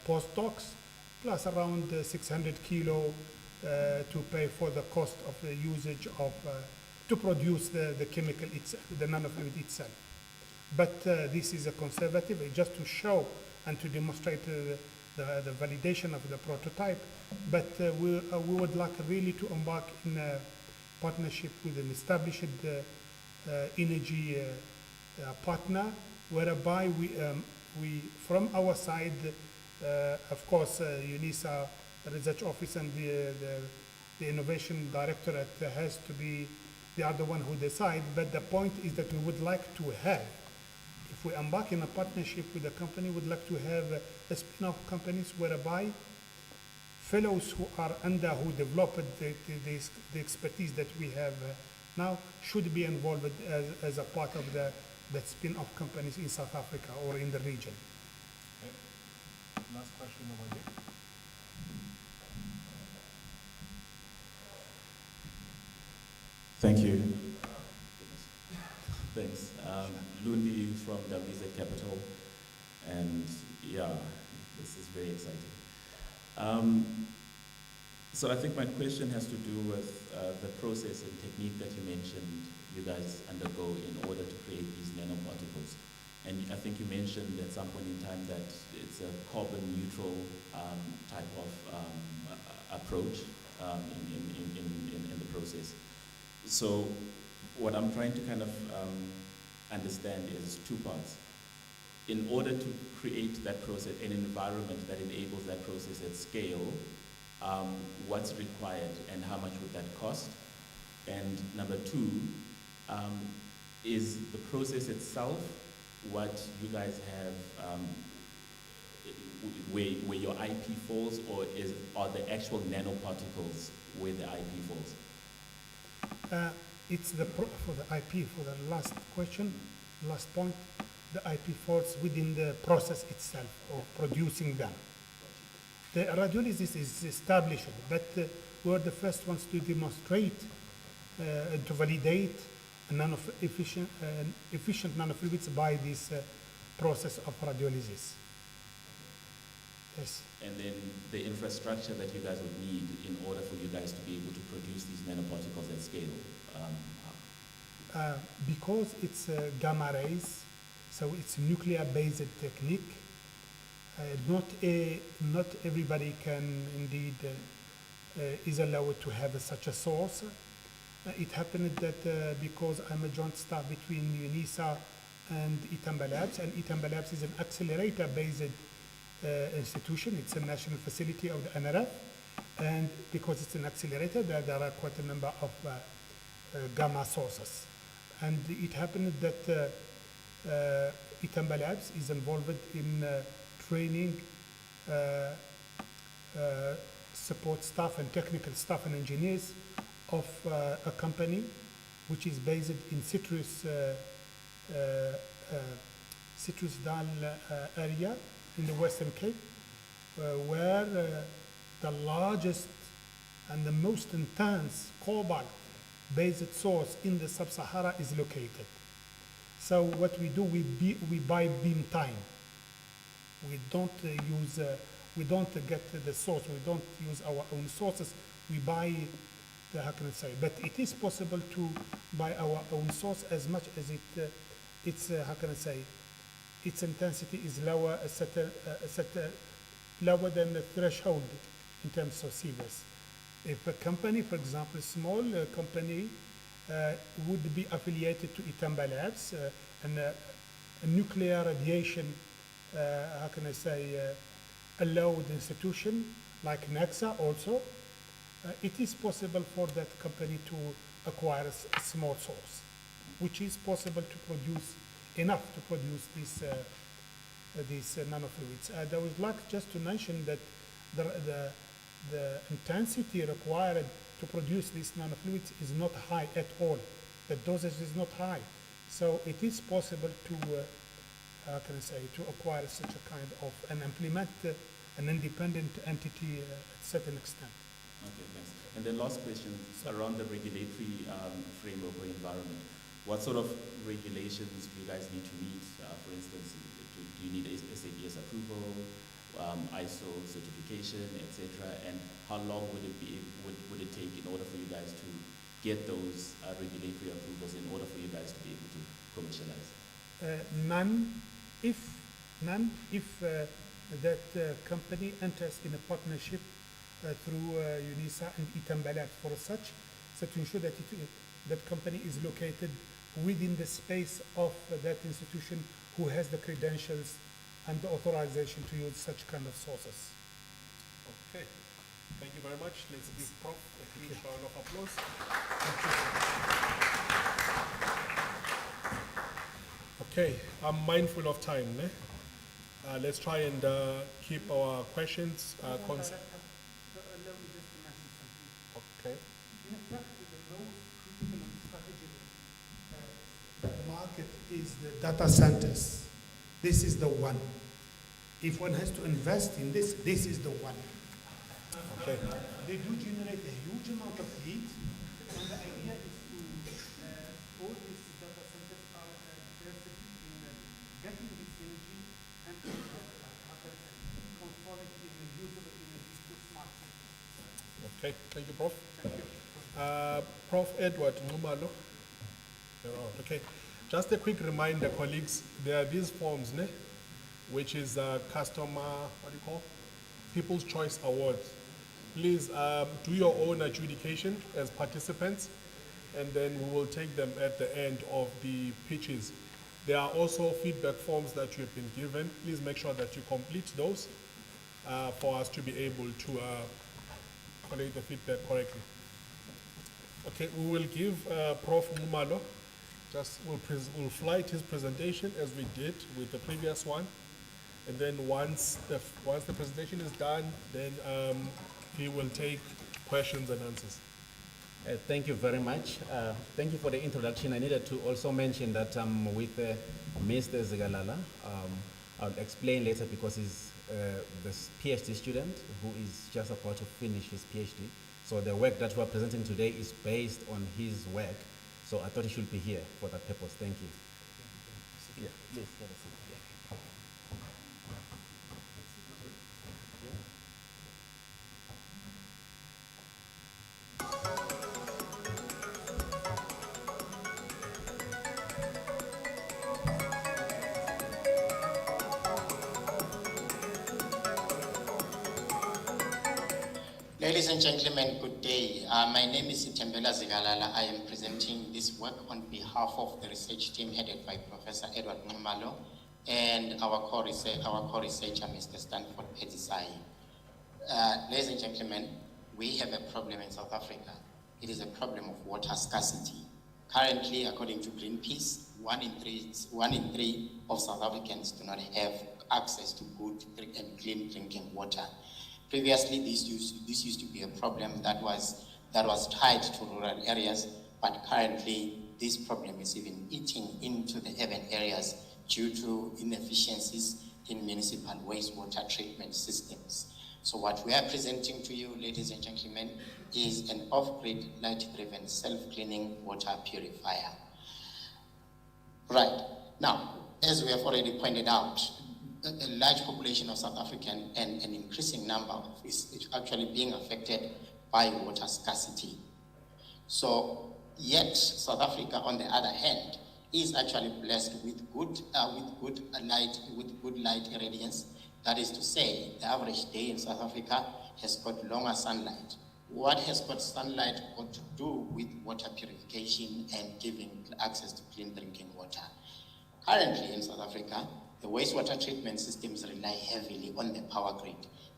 postdocs, plus around 600 kilo to pay for the cost of the usage of, to produce the chemical, the nanofluid itself. but this is a conservative, just to show and to demonstrate the validation of the prototype. But we would like really to embark in a partnership with an established energy partner, whereby we from our side, of course, Unisa Research Office and the Innovation Directorate has to be, they are the one who decide, but the point is that we would like to have, if we embark in a partnership with a company, we would like to have a spin-off companies whereby fellows who are under, who developed the expertise that we have now should be involved as a part of the spin-off companies in South Africa or in the region. Okay. Last question over here. Thank you. Thanks. Lundi from WZ Capital, and yeah, this is very exciting. So I think my question has to do with the process and technique that you mentioned you guys undergo in order to create these nanoparticles. And I think you mentioned at some point in time that it's a carbon neutral type of approach in the process. So what I'm trying to kind of understand is two parts. In order to create that process, an environment that enables that process at scale, what's required and how much would that cost? And number two, is the process itself what you guys have, where your IP falls, or are the actual nanoparticles where the IP falls? It's for the IP, for the last question, last point, the IP falls within the process itself of producing them. The radiolysis is established, but we're the first ones to demonstrate and to validate efficient nanofluids by this process of radiolysis. Yes. And then the infrastructure that you guys would need in order for you guys to be able to produce these nanoparticles at scale. Because it's gamma rays, so it's nuclear-based technique. Not everybody can indeed is allowed to have such a source. It happened that because I'm a joint staff between Unisa and Itamba Labs, and Itamba Labs is an accelerator-based institution. It's a national facility of the NRF, and because it's an accelerator, there are quite a number of gamma sources. And it happened that Itamba Labs is involved in training support staff and technical staff and engineers of a company which is based in Citrus Dal area in the Western Cape, where the largest and the most intense cobalt-based source in the Sub-Sahara is located. So what we do, we buy beam time. We don't we don't get the source. We don't use our own sources. We buy how can I say? But it is possible to buy our own source as much as it's how can I say? Its intensity is lower, lower than the threshold in terms of Sievers. If a company, for example, a small company would be affiliated to Itamba Labs, and a nuclear radiation, how can I say, allowed institution like NAXA also, it is possible for that company to acquire a small source, which is possible to produce enough to produce these nanofluids. I would like just to mention that the intensity required to produce these nanofluids is not high at all. The dosage is not high. So it is possible to, how can I say, to acquire such a kind of, and implement an independent entity at a certain extent. Okay, thanks. And then last question around the regulatory framework or environment. What sort of regulations do you guys need to meet? For instance, do you need SABS approval, ISO certification, etc.? And how long would it take in order for you guys to get those regulatory approvals in order for you guys to be able to commercialize? none if that company enters in a partnership through Unisa and Itambalat for such, so to ensure that that company is located within the space of that institution who has the credentials and the authorization to use such kind of sources. Okay, thank you very much. Let's give Prof a huge round of applause. Okay, I'm mindful of time. Let's try and keep our questions. Okay. Market is the data centers. This is the one. If one has to invest in this, this is the one. Okay. They do generate a huge amount of heat, and the idea is to all these data centers are interested in getting this energy and controlling it in a usable energy to smart cities. Okay, thank you, Prof. Thank you. Prof. Edward Ngumalo. Okay, just a quick reminder, colleagues, there are these forms, which is customer, People's Choice Awards. Please do your own adjudication as participants, and then we will take them at the end of the pitches. There are also feedback forms that you have been given. Please make sure that you complete those for us to be able to collate the feedback correctly. Okay, we will give Prof. Ngumalo, we'll flight his presentation as we did with the previous one. And then once the presentation is done, then he will take questions and answers. Thank you very much. Thank you for the introduction. I needed to also mention that I'm with Mr. Zigalala. I'll explain later because he's this PhD student who is just about to finish his PhD. So the work that we're presenting today is based on his work. So I thought he should be here for that purpose. Thank you. Yeah, please, have a seat. Ladies and gentlemen, good day. My name is Itembela Zigalala. I am presenting this work on behalf of the research team headed by Professor Edward Ngumalo and our co-researcher, Mr. Stanford Pedzisai. Ladies and gentlemen, we have a problem in South Africa. It is a problem of water scarcity. Currently, according to Greenpeace, 1 in 3 of South Africans do not have access to good and clean drinking water. Previously, this used to be a problem that was tied to rural areas, but currently this problem is even eating into the urban areas due to inefficiencies in municipal wastewater treatment systems. So what we are presenting to you, ladies and gentlemen, is an off-grid light-driven self-cleaning water purifier. Right, now, as we have already pointed out, a large population of South African and an increasing number is actually being affected by water scarcity. So, yet South Africa, on the other hand, is actually blessed with good light irradiance. That is to say, the average day in South Africa has got longer sunlight. What has got sunlight got to do with water purification and giving access to clean drinking water? Currently in South Africa, the wastewater treatment systems rely heavily on the power grid.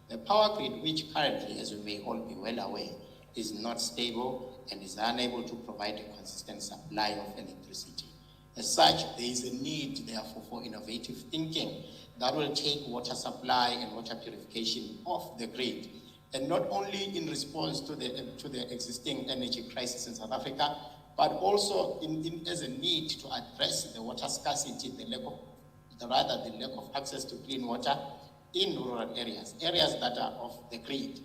The power grid, which currently, as we may all be well aware, is not stable and is unable to provide a consistent supply of electricity. As such, there is a need, therefore, for innovative thinking that will take water supply and water purification off the grid, and not only in response to the existing energy crisis in South Africa, but also as a need to address the water scarcity, the lack of access to clean water in rural areas that are off the grid.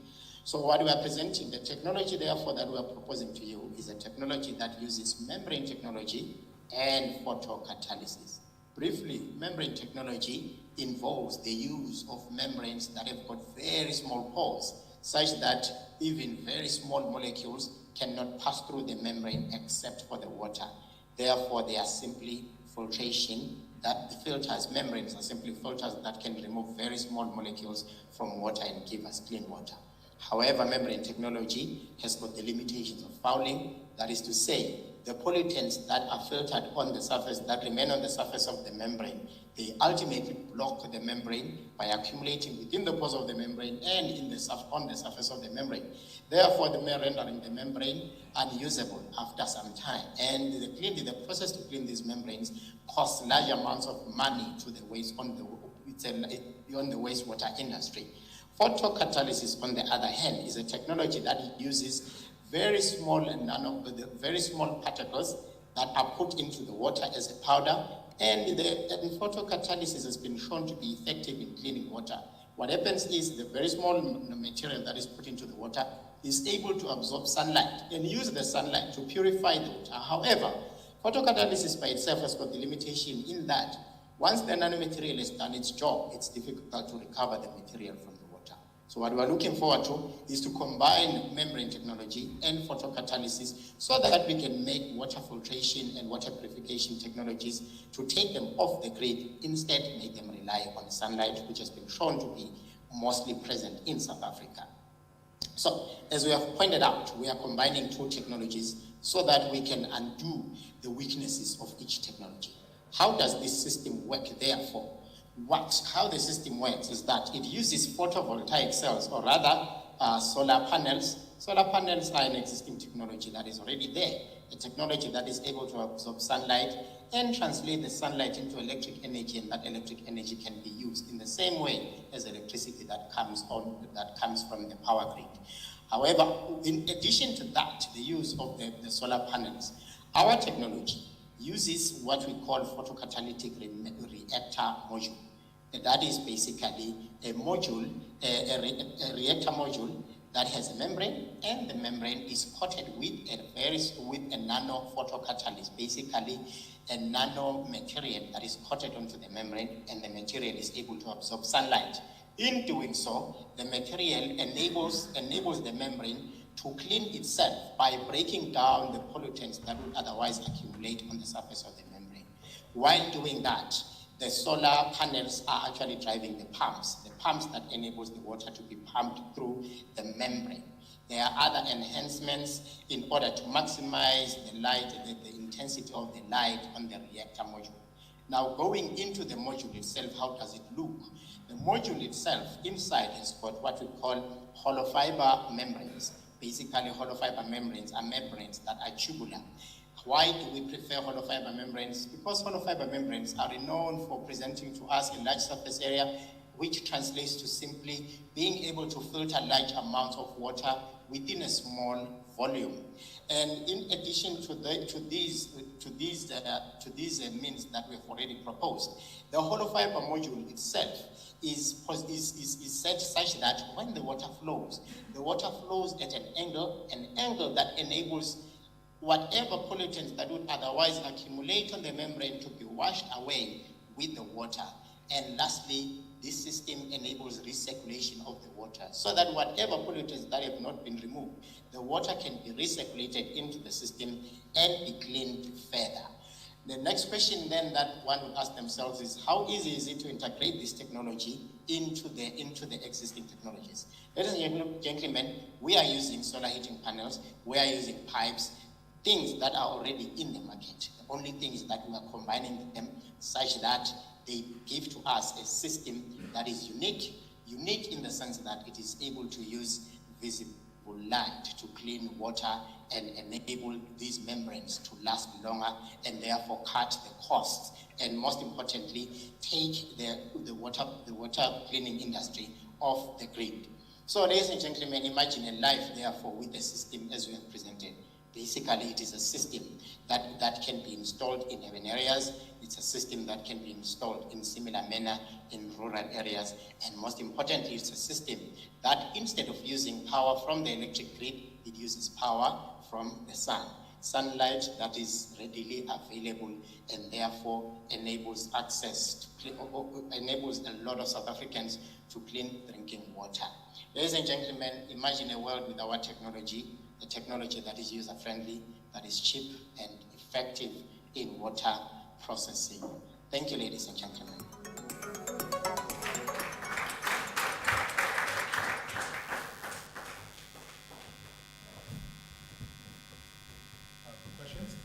So what we are presenting, the technology therefore that we are proposing to you is a technology that uses membrane technology and photocatalysis. Briefly, membrane technology involves the use of membranes that have got very small pores, such that even very small molecules cannot pass through the membrane except for the water. Therefore, they are simply filtration that the filters, membranes are simply filters that can remove very small molecules from water and give us clean water. However, membrane technology has got the limitations of fouling. That is to say, the pollutants that are filtered on the surface, that remain on the surface of the membrane, they ultimately block the membrane by accumulating within the pores of the membrane and on the surface of the membrane. Therefore, rendering the membrane unusable after some time. And the process to clean these membranes costs large amounts of money to the wastewater industry. Photocatalysis, on the other hand, is a technology that uses very small particles that are put into the water as a powder, and photocatalysis has been shown to be effective in cleaning water. What happens is the very small material that is put into the water is able to absorb sunlight and use the sunlight to purify the water. However, photocatalysis by itself has got the limitation in that once the nanomaterial has done its job, it's difficult to recover the material from the water. So what we're looking forward to is to combine membrane technology and photocatalysis so that we can make water filtration and water purification technologies to take them off the grid, instead make them rely on sunlight, which has been shown to be mostly present in South Africa. So, as we have pointed out, we are combining two technologies so that we can undo the weaknesses of each technology. How does this system work, therefore? How the system works is that it uses photovoltaic cells, or rather solar panels. Solar panels are an existing technology that is already there, a technology that is able to absorb sunlight and translate the sunlight into electric energy, and that electric energy can be used in the same way as electricity that comes from the power grid. However, in addition to that, the use of the solar panels, our technology uses what we call photocatalytic reactor module. That is basically a module, a reactor module that has a membrane, and the membrane is coated with a nano photocatalyst, basically a nano material that is coated onto the membrane, and the material is able to absorb sunlight. In doing so, the material enables the membrane to clean itself by breaking down the pollutants that would otherwise accumulate on the surface of the membrane. While doing that, the solar panels are actually driving the pumps that enables the water to be pumped through the membrane. There are other enhancements in order to maximize the light, the intensity of the light on the reactor module. Now, going into the module itself, how does it look? The module itself, inside, has got what we call hollow fiber membranes. Basically, hollow fiber membranes are membranes that are tubular. Why do we prefer hollow fiber membranes? Because hollow fiber membranes are renowned for presenting to us a large surface area, which translates to simply being able to filter large amounts of water within a small volume. And in addition to these means that we have already proposed, the hollow fiber module itself is set such that when the water flows at an angle that enables whatever pollutants that would otherwise accumulate on the membrane to be washed away with the water. And lastly, this system enables recirculation of the water so that whatever pollutants that have not been removed, the water can be recirculated into the system and be cleaned further. The next question then that one would ask themselves is, how easy is it to integrate this technology into the existing technologies? Ladies and gentlemen, we are using solar heating panels, we are using pipes, things that are already in the market. The only thing is that we are combining them such that they give to us a system that is unique in the sense that it is able to use visible light to clean water and enable these membranes to last longer, and therefore cut the costs, and most importantly, take the water cleaning industry off the grid. So, ladies and gentlemen, imagine a life, therefore, with the system as we have presented. Basically, it is a system that can be installed in urban areas. It's a system that can be installed in similar manner in rural areas. And most importantly, it's a system that instead of using power from the electric grid, it uses power from the sun. Sunlight that is readily available and therefore enables access to enables a lot of South Africans to clean drinking water. Ladies and gentlemen, imagine a world with our technology, a technology that is user-friendly, that is cheap and effective in water processing. Thank you, ladies and gentlemen. Questions?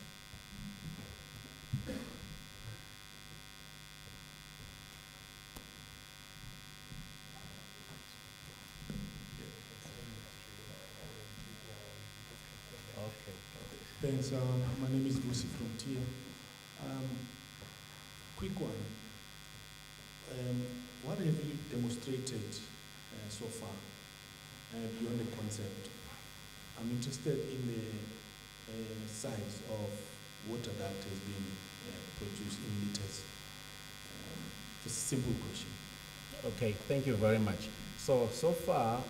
Thanks. My name is Lucy from TIA. Quick one. What have you demonstrated so far beyond the concept? I'm interested in the size of water that has been produced in liters. Just a simple question. Okay, thank you very much. So far,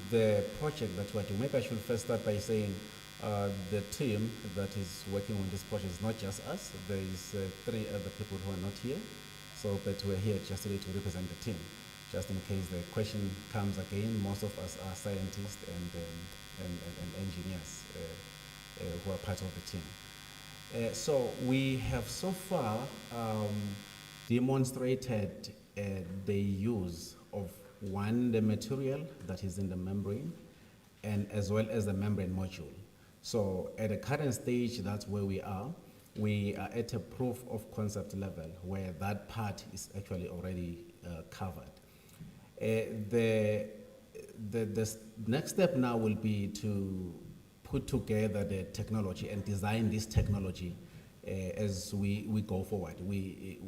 the project that we're doing, maybe I should first start by saying the team that is working on this project is not just us. There is 3 other people who are not here. But we're here just today to represent the team. Just in case the question comes again, most of us are scientists and engineers who are part of the team. So we have so far demonstrated the use of the material that is in the membrane, and as well as the membrane module. So at the current stage, that's where we are. We are at a proof of concept level where that part is actually already covered. The next step now will be to put together the technology and design this technology as we go forward.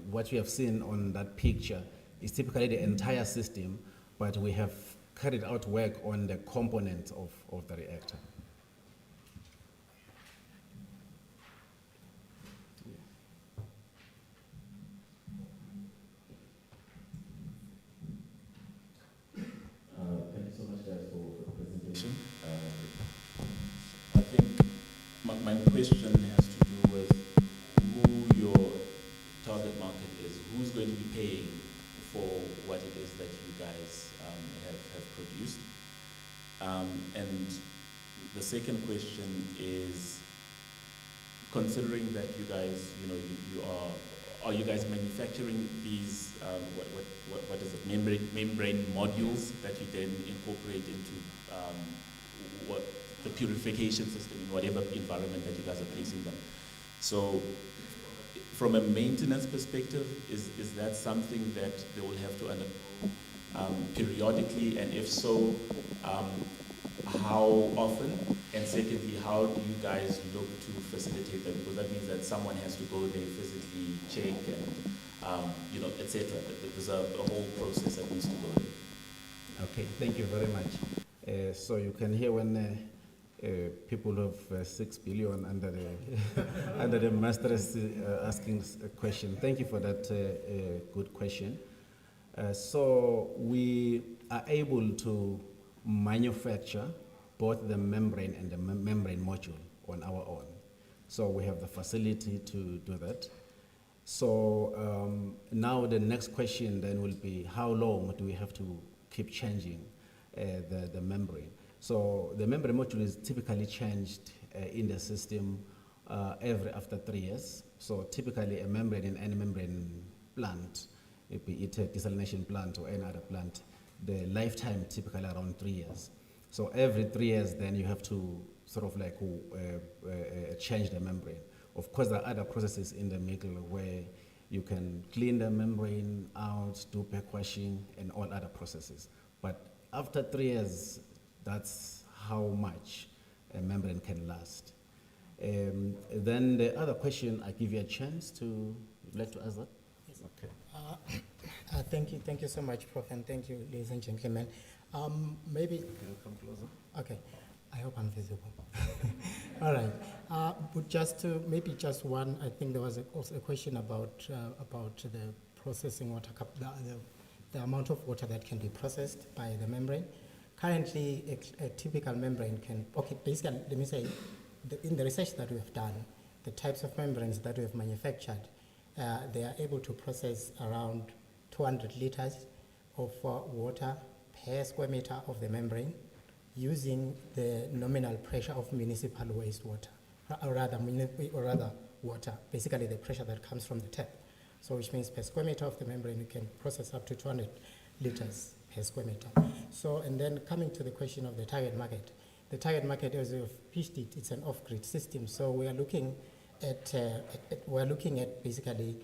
What we have seen on that picture is typically the entire system, but we have carried out work on the components of the reactor. Thank you so much, guys, for the presentation. I think my question has to do with who your target market is. Who's going to be paying for what it is that you guys have produced? And the second question is, considering that you guys, are you guys manufacturing these, what is it, membrane modules that you then incorporate into what the purification system in whatever environment that you guys are placing them? So from a maintenance perspective, is that something that they will have to undergo periodically, and if so, how often? And secondly, how do you guys look to facilitate that? Because that means that someone has to go there physically, check, and etc. There's a whole process that needs to go there. Okay, thank you very much. So you can hear when people of 6 billion under the under the masters asking a question. Thank you for that good question. So we are able to manufacture both the membrane and the membrane module on our own. So we have the facility to do that. So now the next question then will be, how long do we have to keep changing the membrane? So the membrane module is typically changed in the system after 3 years. So typically a membrane in any membrane plant, be it a desalination plant or any other plant, the lifetime typically around 3 years. So every 3 years then you have to sort of like change the membrane. Of course, there are other processes in the middle where you can clean the membrane out, do back washing, and all other processes. But after 3 years, that's how much a membrane can last. Then the other question, I give you a chance to, would you like to ask that? Yes. Okay. Thank you so much, Prof, and thank you, ladies and gentlemen. Maybe. Can you come closer? Okay. I hope I'm visible. All right. But maybe just one. I think there was also a question about the processing water, the amount of water that can be processed by the membrane. Currently, a typical membrane can. Okay, basically, let me say, in the research that we have done, the types of membranes that we have manufactured, they are able to process around 200 liters of water per square meter of the membrane, using the nominal pressure of municipal wastewater, or rather water, basically the pressure that comes from the tap. So which means per square meter of the membrane, you can process up to 200 liters per square meter. So, and then coming to the question of the target market. The target market, as we've pitched it, it's an off-grid system. So we are looking at basically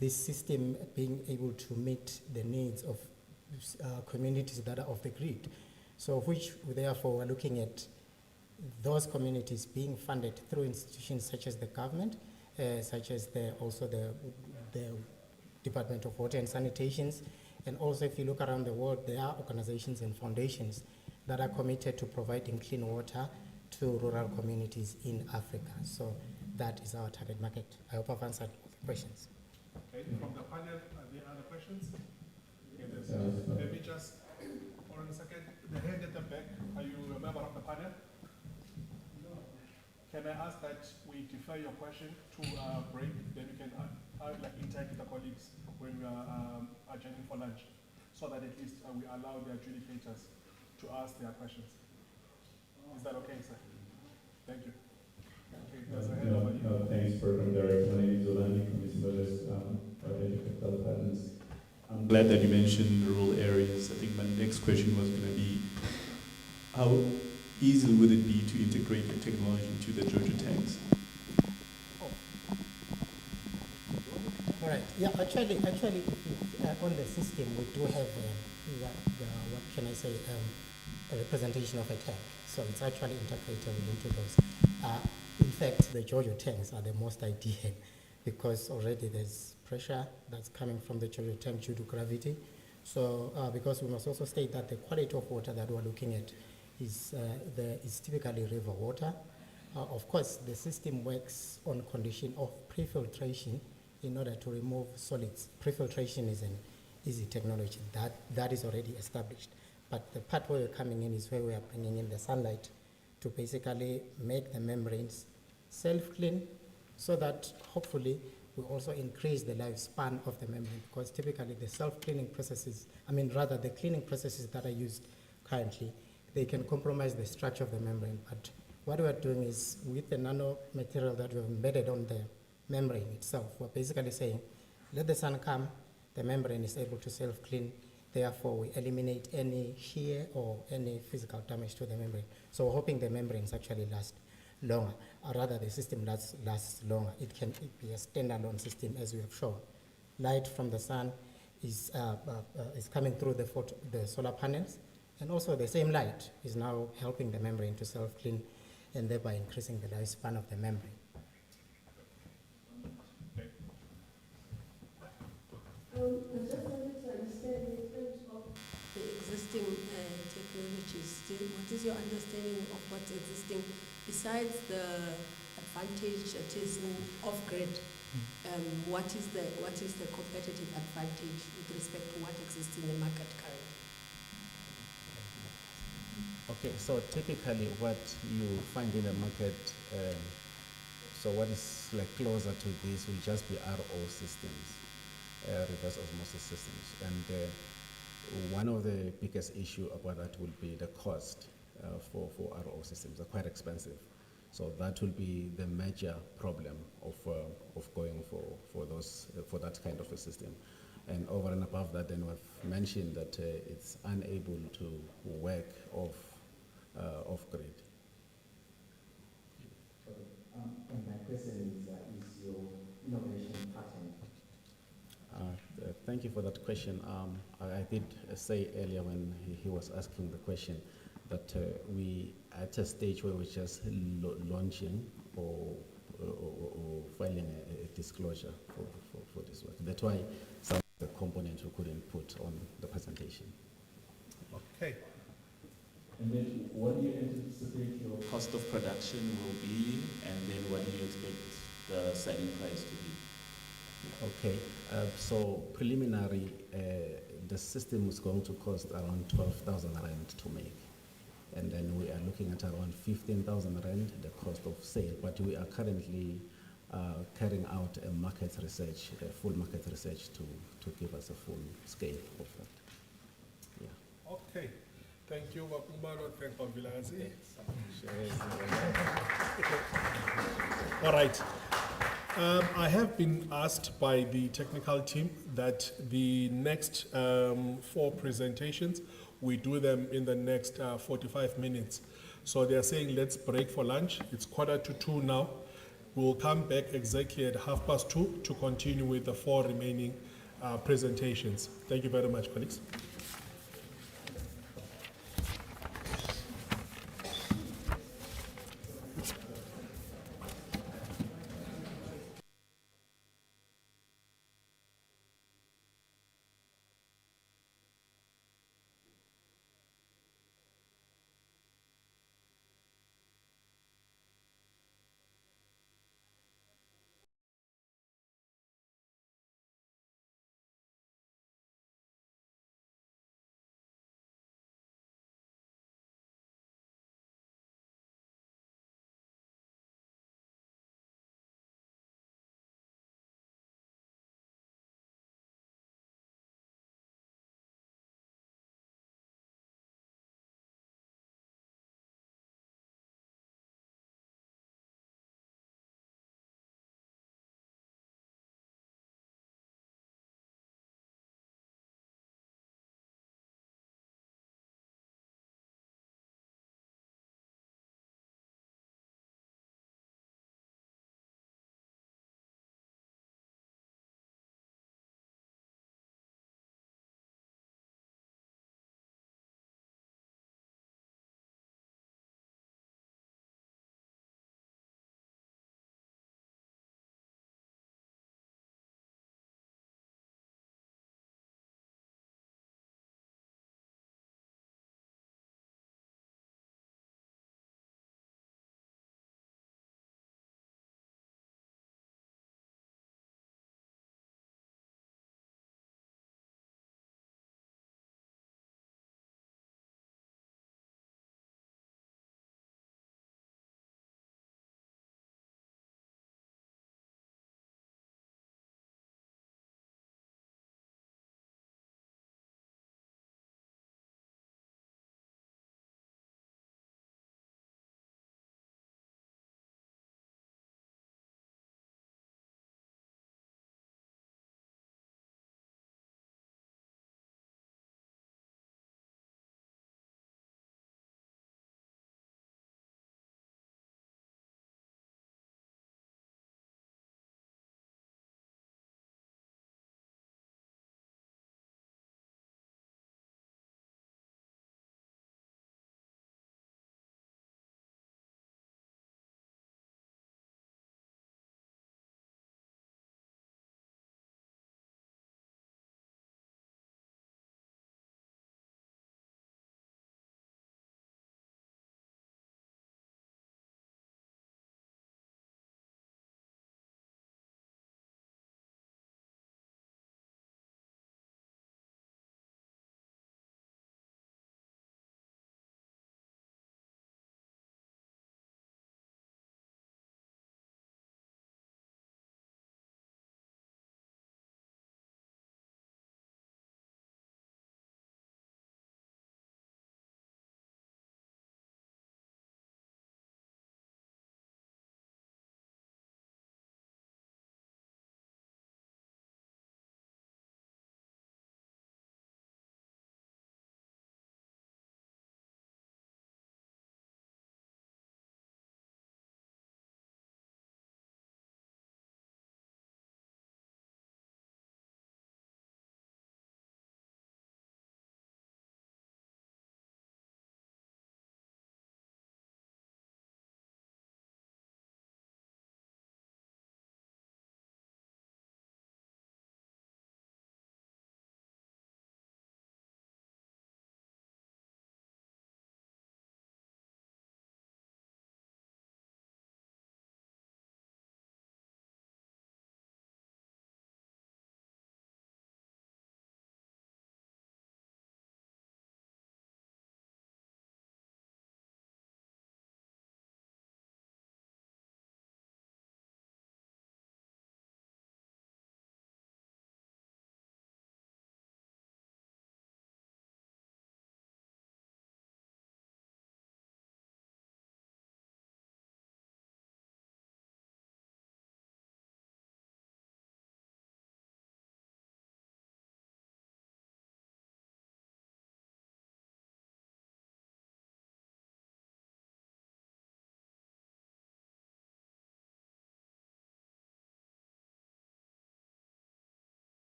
this system being able to meet the needs of communities that are off the grid. So which, therefore, we're looking at those communities being funded through institutions such as the government, such as also the Department of Water and Sanitations. And also, if you look around the world, there are organizations and foundations that are committed to providing clean water to rural communities in Africa. So that is our target market. I hope I've answered all the questions. Okay, from the panel, are there other questions? Let me just, hold on a second. The hand at the back, are you a member of the panel? Can I ask that we defer your question to a break, then we can interact with the colleagues when we are adjourning for lunch, so that at least we allow the adjudicators to ask their questions. Is that okay, sir? Thank you. Okay, there's a hand over here. Thanks, Program Director. My name is Olani from Moderator, Capital Partners. I'm glad that you mentioned rural areas. I think my next question was going to be, how easy would it be to integrate your technology into the Jojo tanks? All right. Yeah, actually, on the system, we do have what can I say, a representation of a tank. So it's actually integrated into those. In fact, the Jojo tanks are the most ideal because already there's pressure that's coming from the Jojo tank due to gravity. So because we must also state that the quality of water that we're looking at is typically river water. Of course, the system works on condition of pre-filtration in order to remove solids. Pre-filtration is an easy technology that is already established. But the part where we're coming in is where we are bringing in the sunlight to basically make the membranes self-clean, so that hopefully we also increase the lifespan of the membrane, because typically the self-cleaning processes, the cleaning processes that are used currently, they can compromise the structure of the membrane. But what we're doing is, with the nano material that we've embedded on the membrane itself, we're basically saying, let the sun come, the membrane is able to self-clean, therefore we eliminate any shear or any physical damage to the membrane. So we're hoping the membranes actually last longer, or rather the system lasts longer. It can be a standalone system, as we have shown. Light from the sun is coming through the solar panels, and also the same light is now helping the membrane to self-clean, and thereby increasing the lifespan of the membrane. I just wanted to understand in terms of the existing technologies, what is your understanding of what's existing besides the advantage that is in off-grid? What is the competitive advantage with respect to what exists in the market currently? Okay, so typically what you find in the market, so what is like closer to this will just be RO systems, reverse osmosis systems. And one of the biggest issue about that will be the cost for RO systems. They're quite expensive. So that will be the major problem of going for that kind of a system. And over and above that, then we've mentioned that it's unable to work off-grid. And my question is your innovation pattern? Thank you for that question. I did say earlier when he was asking the question that we at a stage where we're just launching or filing a disclosure for this work. That's why some of the components we couldn't put on the presentation. Okay. And then what do you anticipate your cost of production will be, and then what do you expect the selling price to be? Okay, so preliminary, the system is going to cost around 12,000 rand to make. And then we are looking at around 15,000 rand, the cost of sale. But we are currently carrying out a market research, a full market research to give us a full scale of that. Yeah. Okay. Thank you, Wakumbalo. Thank you, Vilazi. All right. I have been asked by the technical team that the next 4 presentations, we do them in the next 45 minutes. So they are saying let's break for lunch. It's 1:45 now. We'll come back exactly at 2:30 to continue with the 4 remaining presentations. Thank you very much, colleagues.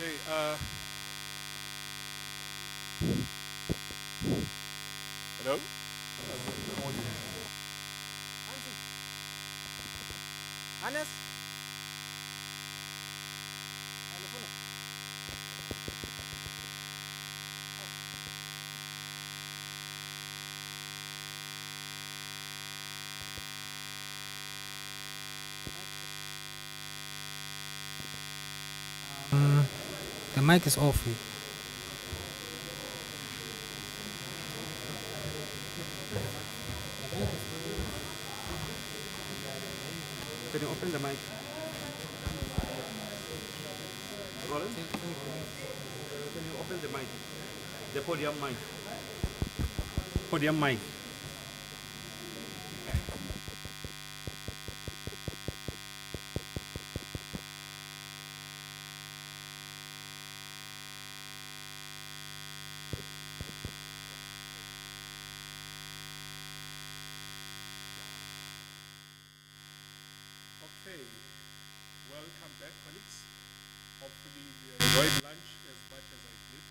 Okay. Hello? Hannes? The mic is off. Can you open the mic? Roland? Can you open the mic? The podium mic. Podium mic. Okay, welcome back, colleagues. Hopefully you enjoyed lunch as much as I did.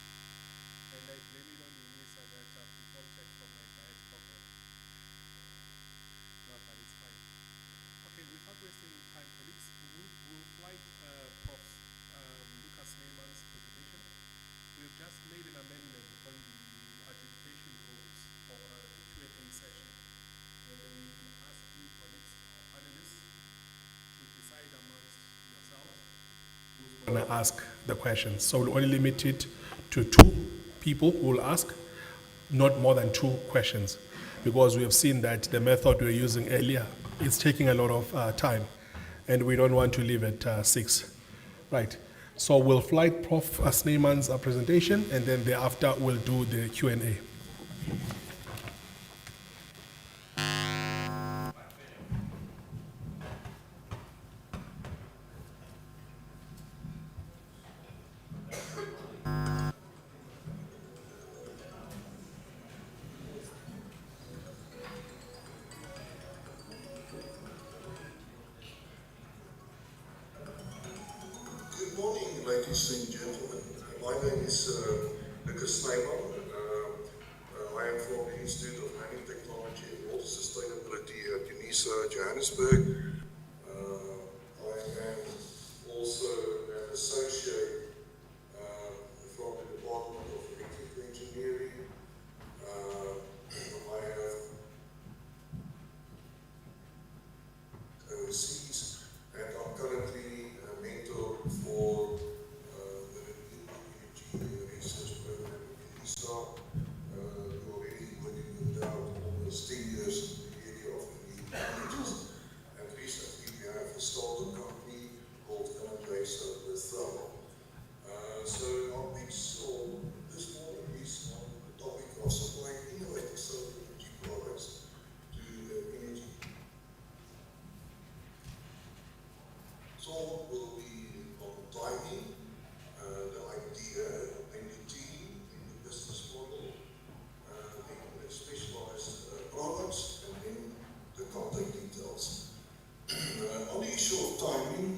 And I blame it on Unisa that defaulted from my diet program. No, but it's fine. Okay, without wasting time, colleagues, we'll flight Prof. Lucas Neyman's presentation. We've just made an amendment on the adjudication goals for the Q&A session. And then we can ask you, colleagues, our panelists, to decide amongst yourselves who's going to ask the questions. So we'll only limit it to 2 people who will ask, not more than 2 questions, because we have seen that the method we were using earlier is taking a lot of time, and we don't want to leave at 6. Right. So we'll flight Prof. Neyman's presentation, and then thereafter we'll do the Q&A. Good morning, ladies and gentlemen. My name is Lucas Neyman. I am from the Institute of Mining Technology and Water Sustainability at Unisa, Johannesburg. I am also an associate from the Department of Electrical Engineering. I have overseas, and I'm currently a mentor for the renewable energy research program in Unisa. We're already working with about almost 10 years in the area of renewable energies. And recently we have a startup company called Unisa with Thermal. So our piece this morning is on the topic of supplying innovative solar energy products to energy. So will be on timing, the idea, and the team, and the business model, then the specialized products, and then the contact details. On the issue of timing,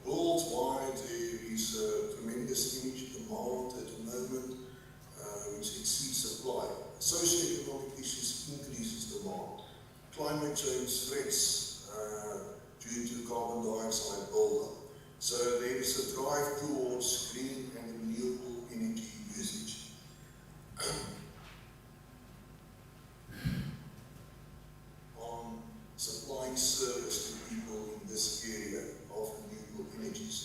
worldwide there is a tremendous energy demand at the moment, which exceeds supply. Socioeconomic issues increases demand. Climate change threats due to carbon dioxide buildup. So there is a drive towards green and renewable energy usage. On supplying service to people in this area of renewable energies.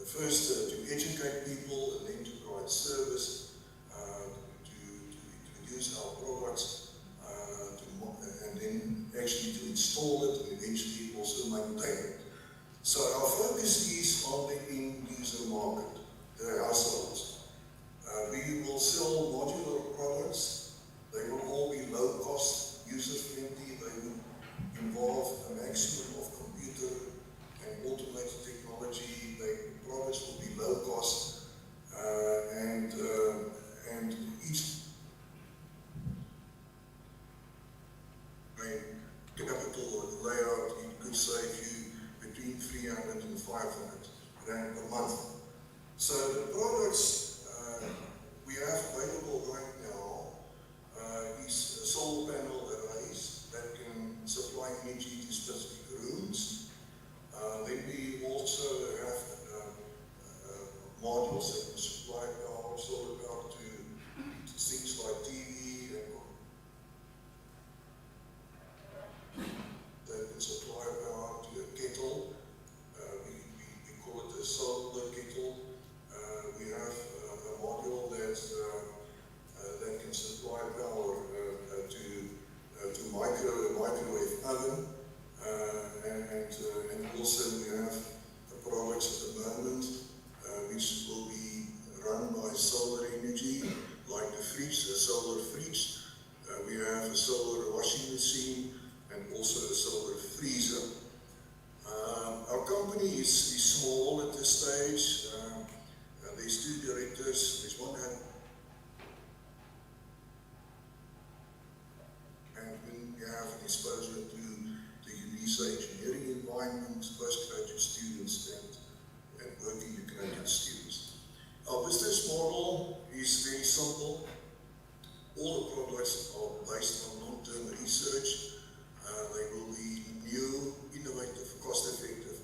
First, to educate people, and then to provide service, to introduce our products, and then actually to install it, and eventually also maintain it. So our focus is on the end user market, the households. We will sell modular products. They will all be low cost, user friendly. They will involve a maximum of computer and automated technology. The products will be low cost, and each capital layout, it could save you between 300 and All the products are based on long-term research. They will be new, innovative, cost-effective.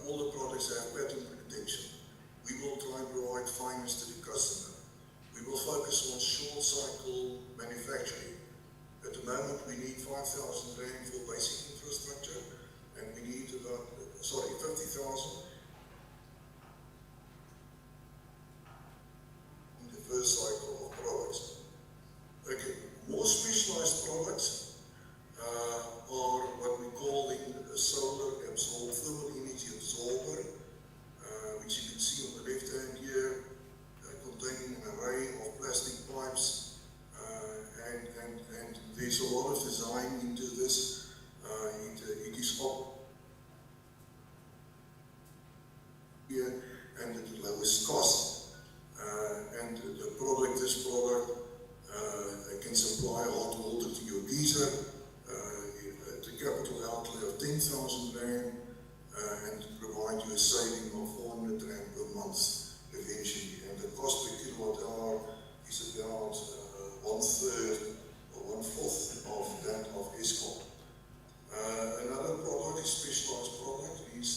All the products have patent protection. We will try and provide finance to the customer. We will focus on short-cycle manufacturing. At the moment, we need 5,000 rand for basic infrastructure, and we need about, 50,000 in the first cycle of products. Okay, more specialized products are what we call the solar thermal energy absorber, which you can see on the left hand here, containing an array of plastic pipes, and there's a lot of design into this. It is up here and at the lowest cost. And this product can supply hot water to your geyser at a capital outlay of 10,000 rand and provide you a saving of 400 rand per month eventually. And the cost per kilowatt hour is about 1/3 or 1/4 of that of Eskom. Another product, a specialized product, is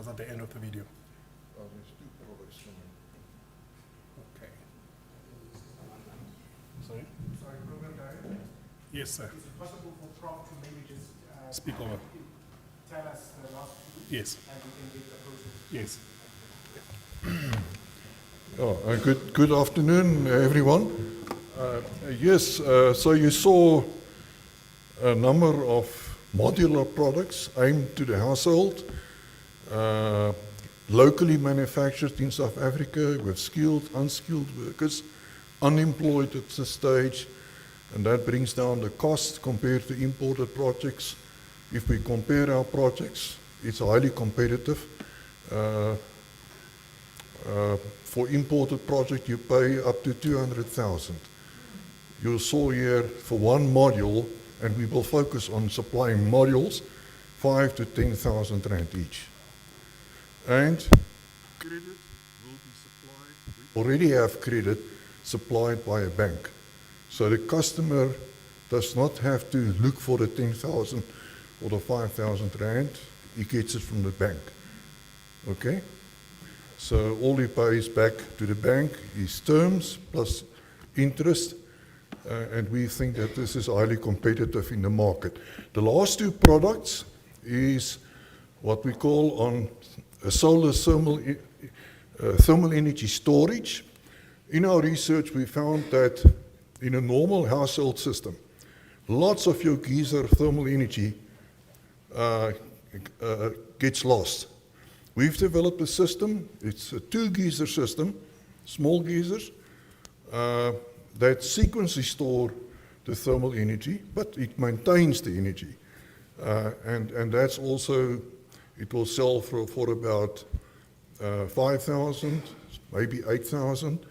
at the end of the video. There's two products coming. Okay. Sorry? Sorry, Program Director? Yes, sir. Is it possible for Prof to maybe just speak over? Tell us the last two? Yes. And we can get the process. Yes. Good afternoon, everyone. Yes, so you saw a number of modular products aimed to the household, locally manufactured in South Africa with skilled, unskilled workers, unemployed at this stage, and that brings down the cost compared to imported projects. If we compare our projects, it's highly competitive. For imported project, you pay up to 200,000. You saw here for one module, and we will focus on supplying modules, 5,000 to 10,000 rand each. And credit will be supplied. We already have credit supplied by a bank. So the customer does not have to look for the 10,000 or the 5,000 rand. He gets it from the bank. Okay? So all he pays back to the bank is terms plus interest. and we think that this is highly competitive in the market. The last two products is what we call on a solar thermal energy storage. In our research, we found that in a normal household system, lots of your geyser thermal energy gets lost. We've developed a system, it's a 2-geyser system, small geysers, that sequentially store the thermal energy, but it maintains the energy. And that's also, it will sell for about 5,000, maybe 8,000,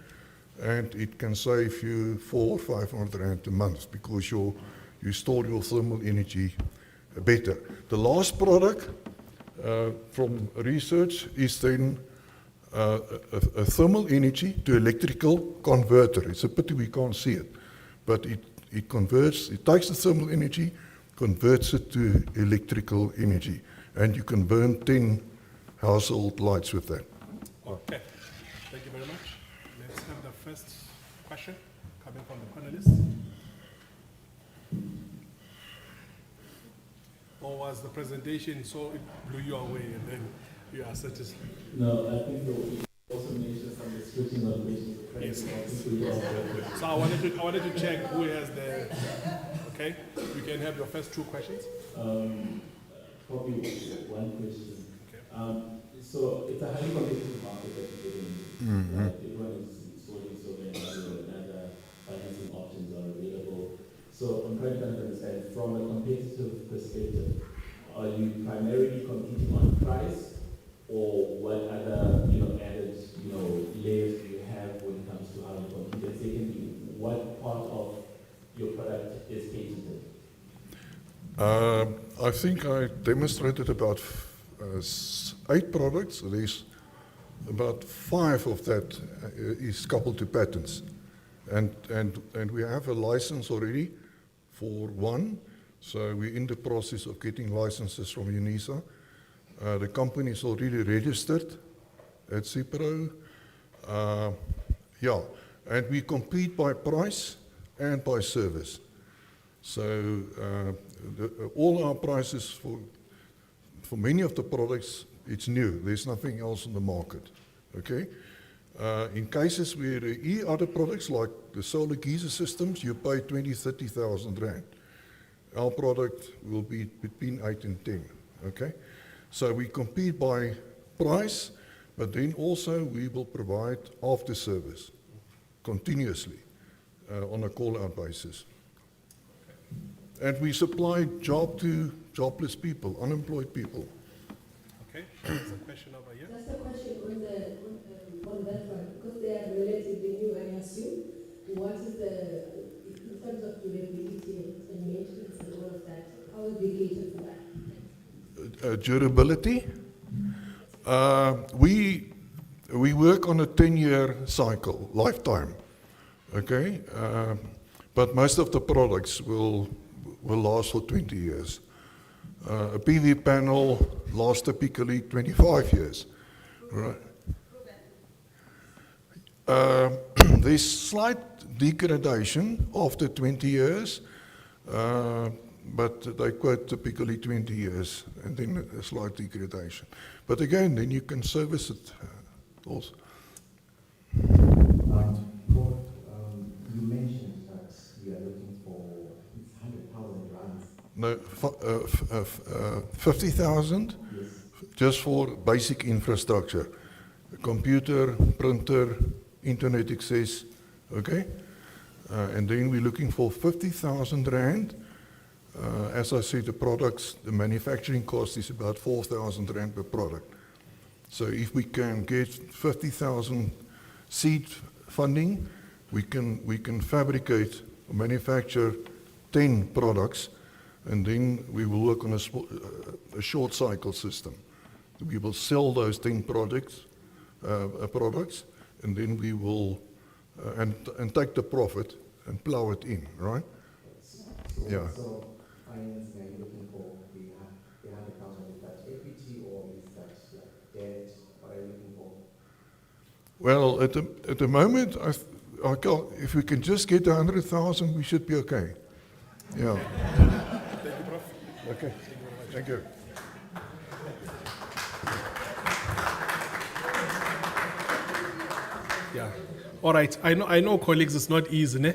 and it can save you 400 or 500 rand a month because you store your thermal energy better. The last product from research is then a thermal energy to electrical converter. It's a pity we can't see it, but it converts, it takes the thermal energy, converts it to electrical energy, and you can burn 10 household lights with that. Okay, thank you very much. Let's have the first question coming from the panelists. Or was the presentation so it blew you away and then you are satisfied? No, I think you also mentioned some description of questions. Yes. So I wanted to check who has the. Okay, you can have your first 2 questions. Probably one question. Okay. So it's a highly competitive market that you're getting into. Right? Everyone is installing solar and other financing options are available. So I'm trying to understand from a competitive perspective, are you primarily competing on price, or what other added layers do you have when it comes to how you compete? And secondly, what part of your product is patented? I think I demonstrated about 8 products. There's about 5 of that is coupled to patents, and we have a license already for 1. So we're in the process of getting licenses from Unisa. The company is already registered at CIPRO. Yeah, and we compete by price and by service. So all our prices for many of the products, it's new. There's nothing else on the market. Okay. In cases where other products like the solar geyser systems, you pay 20,000-30,000 rand. Our product will be between 8 and 10. Okay. So we compete by price, but then also we will provide after service continuously on a call-out basis. And we supply job to jobless people, unemployed people. Okay, there's a question over here. Just a question on that one, because they are relatively new, I assume. What is in terms of durability and maintenance and all of that, how will we cater for that? Durability? We work on a 10-year cycle, lifetime. Okay, but most of the products will last for 20 years. A PV panel lasts typically 25 years. Right. There's slight degradation after 20 years, but they quote typically 20 years and then a slight degradation. But again, then you can service it also. You mentioned that you are looking for 100,000 rands. No, 50,000 just for basic infrastructure. Computer, printer, internet access, okay? And then we're looking for 50,000 rand. As I said, the manufacturing cost is about 4,000 rand per product. So if we can get 50,000 seed funding, we can fabricate or manufacture 10 products, and then we will work on a short cycle system. We will sell those 10 products, and then we will and take the profit and plow it in, right? Yeah. So financing, are you looking for the 100,000? Is that equity or is that like debt? What are you looking for? Well, at the moment, if we can just get 100,000, we should be okay. Yeah. Thank you, Prof. Okay. Thank you. Yeah. All right. I know, colleagues, it's not easy, ne?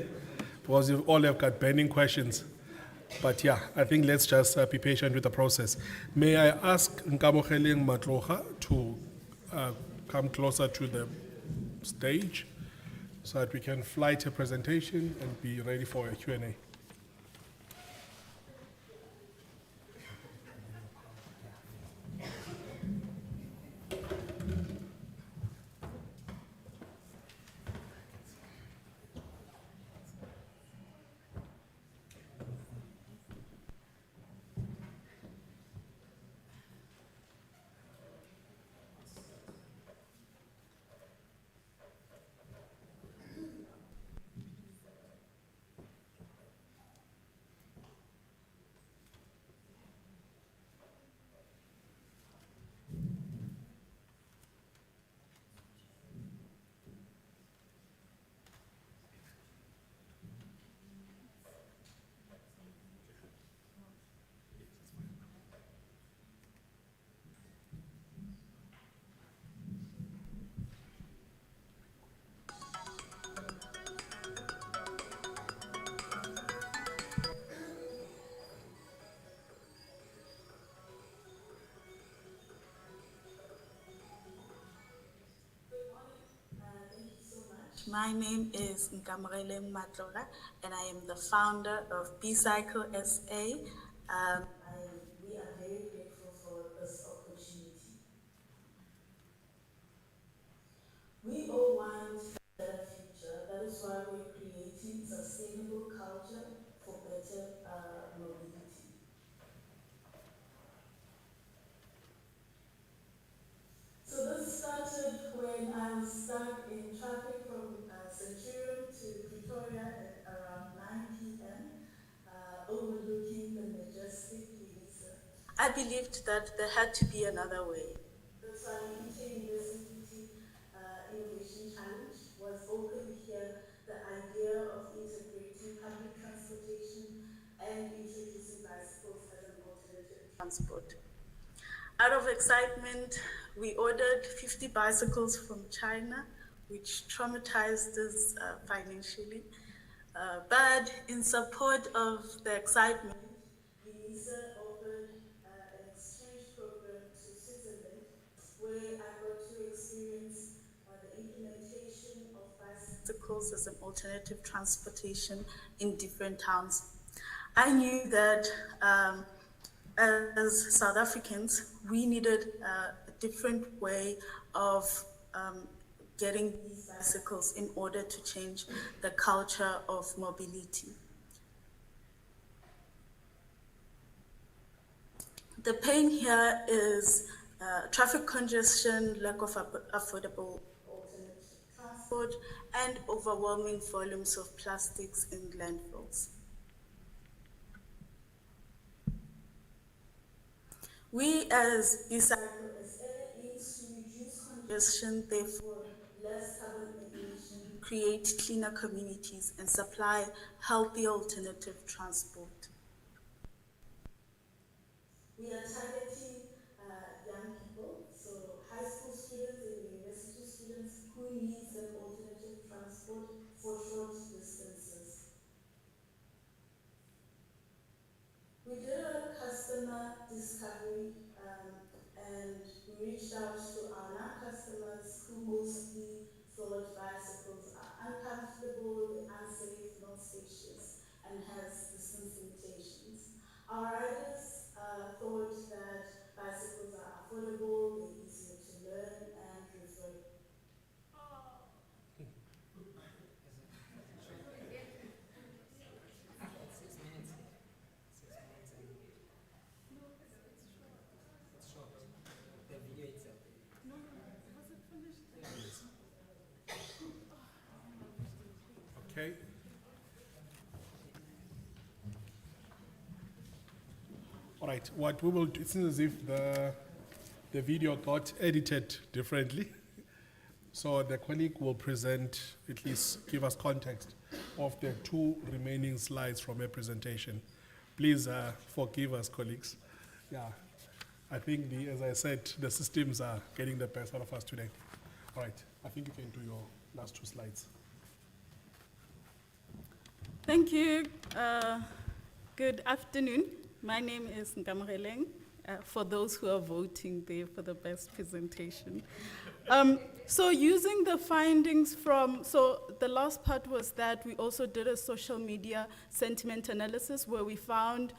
Because you all have got burning questions. But yeah, I think let's just be patient with the process. May I ask Nkamogeling Matloga to come closer to the stage so that we can flight a presentation and be ready for a Q&A. My name is Nkamogeling Matloga, and I am the founder of B-Cycle SA. We are very grateful for this opportunity. We all want a better future. That is why we're creating sustainable culture for better mobility. So this started when I was stuck in traffic from Centurion to Pretoria at around 9 p.m., overlooking the majestic Unisa. I believed that there had to be another way. That's why Inter-University Innovation Challenge was opened here, the idea of integrating public transportation and introducing bicycles as an alternative transport. Out of excitement, we ordered 50 bicycles from China, which traumatized us financially. But in support of the excitement, Unisa offered an exchange program to Switzerland, where I got to experience the implementation of bicycles as an alternative transportation in different towns. I knew that as South Africans, we needed a different way of getting these bicycles in order to change the culture of mobility. The pain here is traffic congestion, lack of affordable alternative transport, and overwhelming volumes of plastics in landfills. We as B-Cycle SA aim to reduce congestion, therefore less carbon emission, create cleaner communities, and supply healthy alternative transport. We are targeting young people, so high school students and university students who need an alternative transport for short distances. We did a customer discovery and we reached out to our non-customers who mostly thought bicycles are uncomfortable, they're unsafe, not spacious, and has distance limitations. Our riders thought that bicycles are affordable, they're easier to learn and refer. Okay. All right, what we will do, it seems as if the video got edited differently. So the colleague will present, at least give us context of the 2 remaining slides from her presentation. Please forgive us, colleagues. Yeah, I think, as I said, the systems are getting the best out of us today. All right, I think you can do your last 2 slides. Thank you. Good afternoon. My name is Nkamreleng, for those who are voting there for the best presentation. So using the findings from, so the last part was that we also did a social media sentiment analysis where we found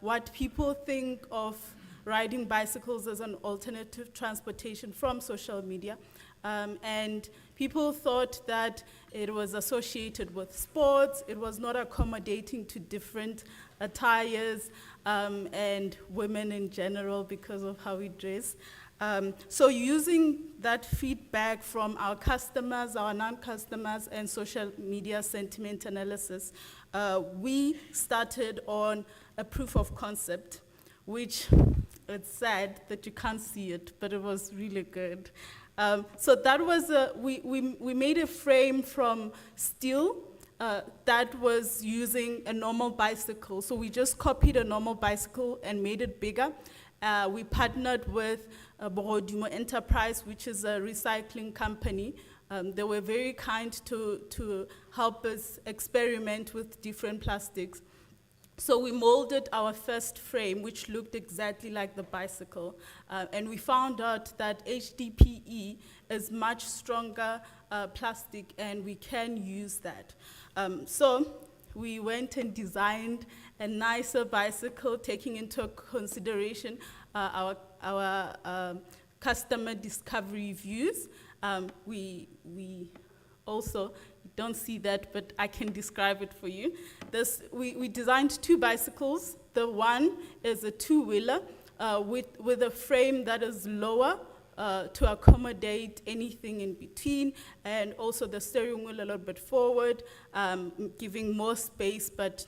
what people think of riding bicycles as an alternative transportation from social media. And people thought that it was associated with sports, it was not accommodating to different attires and women in general because of how we dress. So using that feedback from our customers, our non-customers, and social media sentiment analysis, we started on a proof of concept, which it's sad that you can't see it, but it was really good. So that was, we made a frame from steel that was using a normal bicycle. So we just copied a normal bicycle and made it bigger. We partnered with Borodimo Enterprise, which is a recycling company. They were very kind to help us experiment with different plastics. So we molded our first frame, which looked exactly like the bicycle. And we found out that HDPE is much stronger plastic, and we can use that. So we went and designed a nicer bicycle, taking into consideration our customer discovery views. We also don't see that, but I can describe it for you. We designed 2 bicycles. The one is a 2-wheeler with a frame that is lower to accommodate anything in between, and also the steering wheel a little bit forward, giving more space, but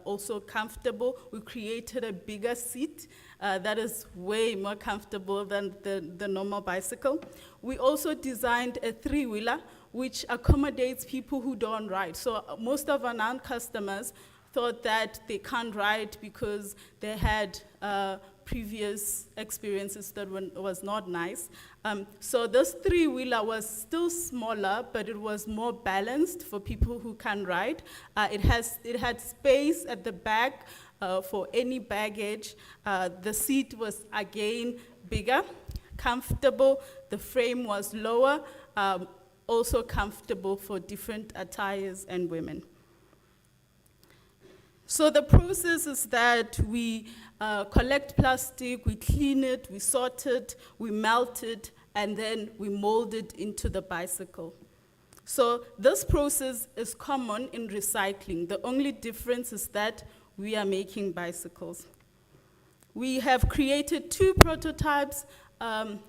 also comfortable. We created a bigger seat that is way more comfortable than the normal bicycle. We also designed a 3-wheeler, which accommodates people who don't ride. So most of our non-customers thought that they can't ride because they had previous experiences that was not nice. So this 3-wheeler was still smaller, but it was more balanced for people who can ride. It had space at the back for any baggage. The seat was again bigger, comfortable. The frame was lower, also comfortable for different attires and women. So the process is that we collect plastic, we clean it, we sort it, we melt it, and then we mold it into the bicycle. So this process is common in recycling. The only difference is that we are making bicycles. We have created 2 prototypes, the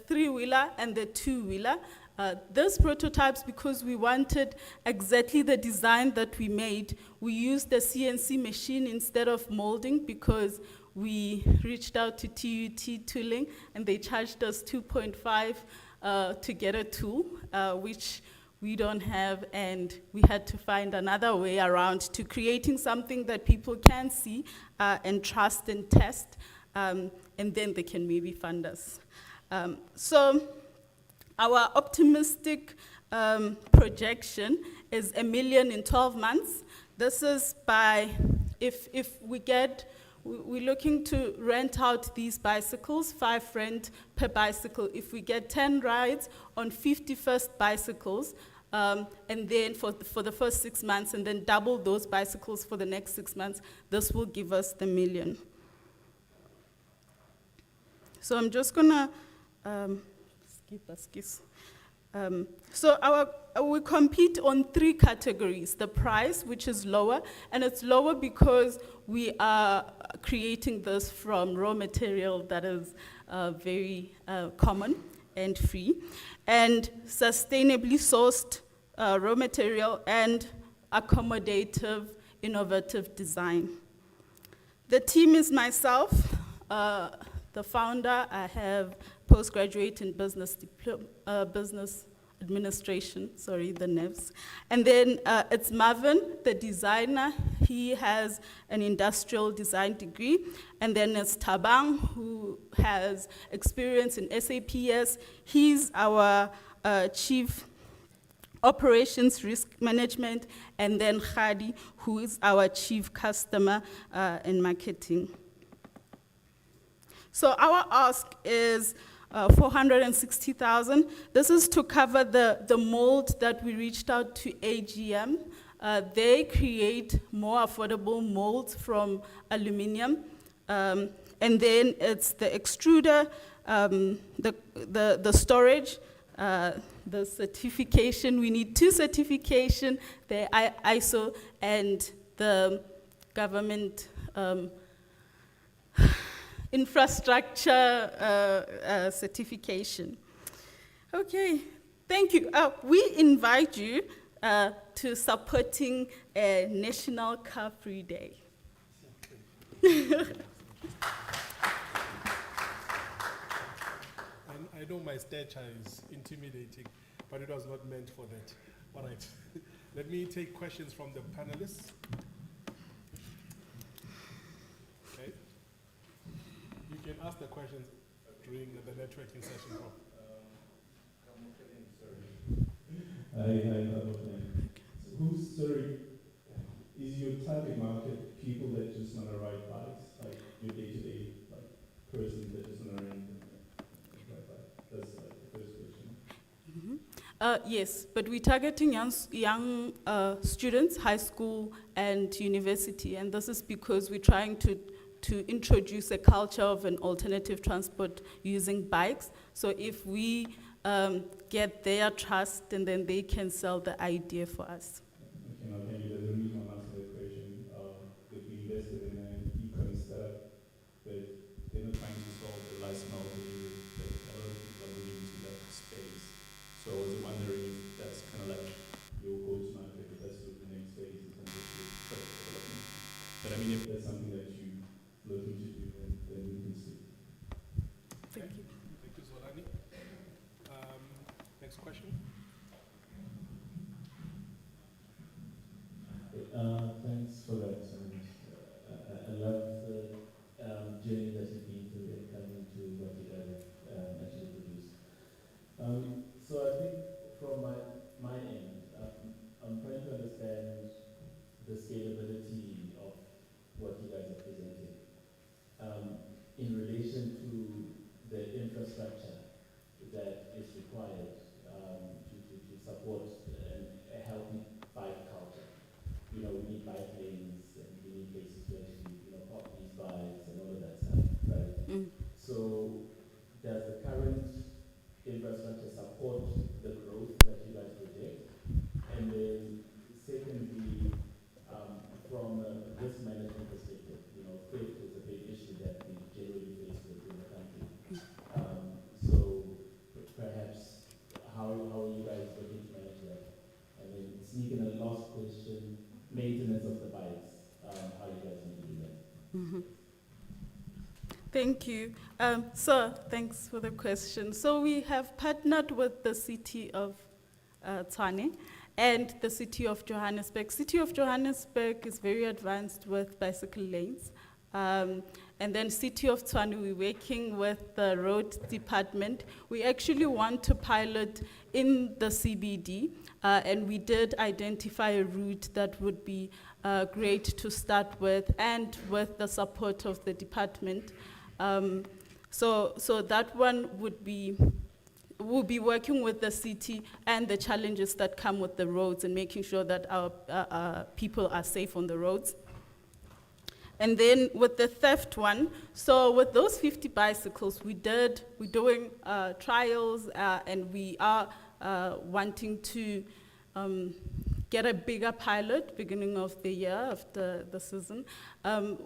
3-wheeler and the 2-wheeler. Those prototypes, because we wanted exactly the design that we made, we used the CNC machine instead of molding, because we reached out to TUT Tooling and they charged us 2.5 to get a tool, which we don't have, and we had to find another way around to creating something that people can see and trust and test, and then they can maybe fund us. So our optimistic projection is 1 million in 12 months. This is by, if we're looking to rent out these bicycles, 5 rent per bicycle. If we get 10 rides on 50 first bicycles, and then for the first 6 months, and then double those bicycles for the next 6 months, this will give us the 1 million. So I'm just gonna, we compete on 3 categories. The price, which is lower, and it's lower because we are creating this from raw material that is very common and free, and sustainably sourced raw material and accommodative, innovative design. The team is myself, the founder. I have postgraduate in business administration, the NEVS. And then it's Marvin, the designer. He has an industrial design degree. And then it's Tabang, who has experience in SAPS. He's our chief operations risk management. And then Khadi, who is our chief customer and marketing. So our ask is 460,000. This is to cover the mold that we reached out to AGM. They create more affordable molds from aluminum. And then it's the extruder, the storage, the certification. We need 2 certification, the ISO and the government infrastructure certification. Okay, thank you. We invite you to supporting a National Car Free Day. I know my stature is intimidating, but it was not meant for that. All right, let me take questions from the panelists. Okay. You can ask the questions during the networking session. Is your target market people that just want to ride bikes, like your day-to-day person that just want to ride bikes? That's the first question. Yes, but we're targeting young students, high school and university, and this is because we're trying to introduce a culture of an alternative transport using bikes. So if we get their trust, and then they can sell the idea for us. Okay, now can you, the reason I'm asking the question, if we invested in an e-commerce startup, but they're not trying to solve the last mile delivery, but a lot of people are moving into that space. So I was wondering if that's kind of like your go-to-market, if that's the next phase in terms of your product development. But I mean, if that's something that you're looking to do, then we can see. Thank you. Thank you, Zolani. Next question. Thanks for that. I love the journey that you've been through and coming to what you guys have actually produced. So I think from my end, I'm trying to understand the scalability of what you guys are presenting in relation to the infrastructure that is required to support a healthy bike culture. You know, we need bike lanes and we need places to actually, park these bikes and all of that stuff, right? So does the current infrastructure support the growth that you guys project? And then secondly, from a risk management perspective, theft is a big issue that we generally face within the country. So perhaps how are you guys looking to manage that? And then sneaking a last question, maintenance of the bikes, how you guys need to do that? Thank you. So thanks for the question. So we have partnered with the city of Tshwane and the city of Johannesburg. City of Johannesburg is very advanced with bicycle lanes. And then City of Tshwane, we're working with the road department. We actually want to pilot in the CBD, and we did identify a route that would be great to start with, and with the support of the department. So that one we'll be working with the city and the challenges that come with the roads and making sure that our people are safe on the roads. And then with the theft one, so with those 50 bicycles, we're doing trials, and we are wanting to get a bigger pilot beginning of the year, after the season,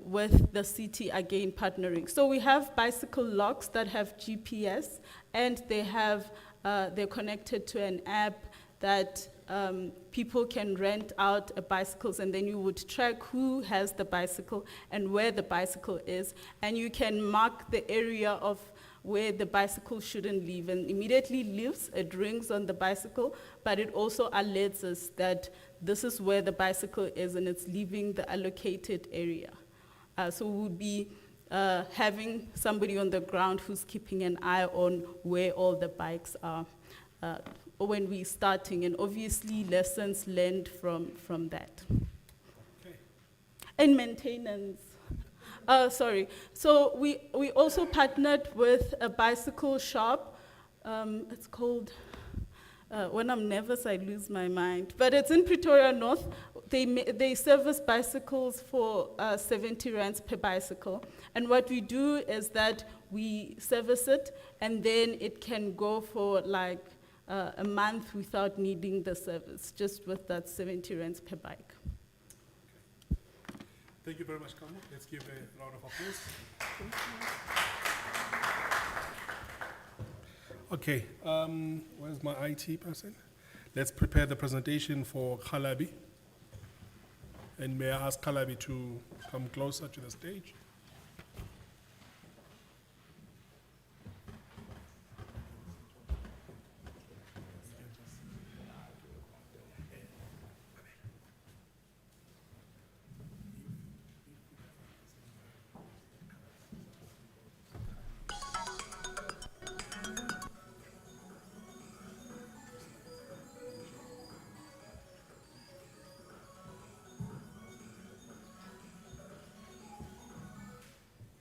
with the city again partnering. So we have bicycle locks that have GPS, and they're connected to an app that people can rent out bicycles, and then you would track who has the bicycle and where the bicycle is, and you can mark the area of where the bicycle shouldn't leave, and immediately leaves, it rings on the bicycle, but it also alerts us that this is where the bicycle is and it's leaving the allocated area. So we would be having somebody on the ground who's keeping an eye on where all the bikes are when we're starting, and obviously lessons learned from that. Okay. And maintenance. Sorry. So we also partnered with a bicycle shop. It's called, when I'm nervous, I lose my mind. But it's in Pretoria North. They service bicycles for 70 rands per bicycle. And what we do is that we service it, and then it can go for like a month without needing the service, just with that 70 rands per bike. Thank you very much, Kamo. Let's give a round of applause. Okay, where's my IT person? Let's prepare the presentation for Khalabi. And may I ask Khalabi to come closer to the stage?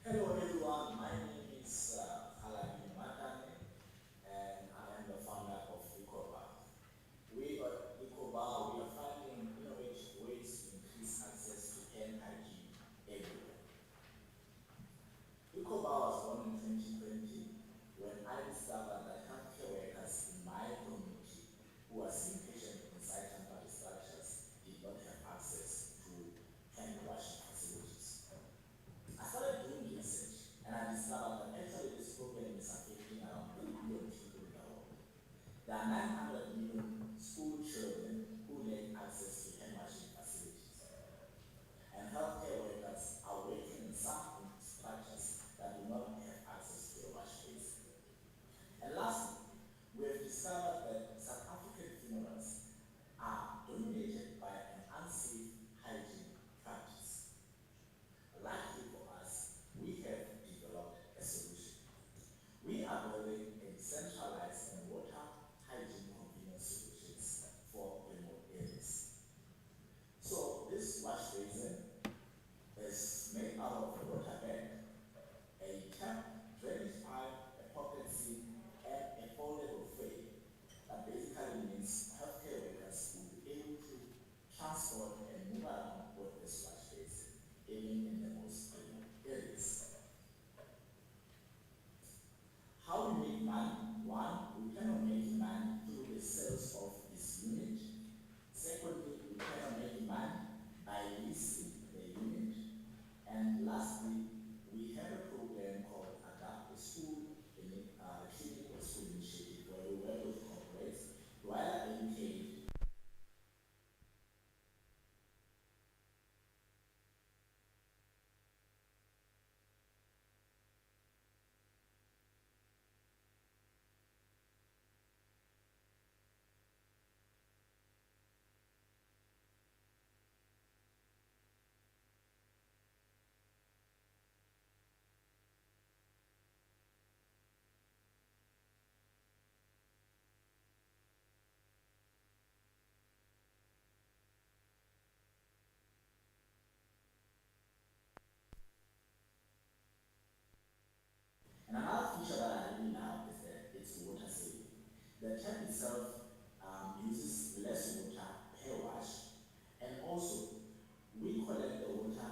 Hello everyone, my name is Khalabi Matane, and I am the founder of Ecobar. We at Ecobar, we are finding innovative ways to increase access to hand hygiene everywhere. Ecobar was born in 2020 when I discovered that healthcare workers in my community who are seeing patients inside temporary structures did not have access to hand washing facilities. I started doing research, and I discovered that actually this problem is affecting around 3 billion people in the world. There are 900 million school children who lack access to hand washing facilities. And healthcare workers are working in some structures that do not have access to a wash basin. And lastly, we have discovered that South African funerals are dominated by an unsafe hygiene practice. Luckily for us, we have developed a solution. We are building a decentralized and water hygiene convenience solutions for remote areas. So this wash basin is made out of a water bag, a tap, drainage pipe, a pocket sink, and a foldable frame. That basically means healthcare workers will be able to transport and move around with this wash basin, even in the most remote areas. How we make money? One, we plan on making money through the sales of this unit. Secondly, we plan on making money by leasing the unit. And lastly, we have a program called Adapt the School, the Clinical School Initiative, where we work with corporates who are educated. And another feature that I really love is that it's water saving. The tap itself uses less water per wash, and also we collect the water,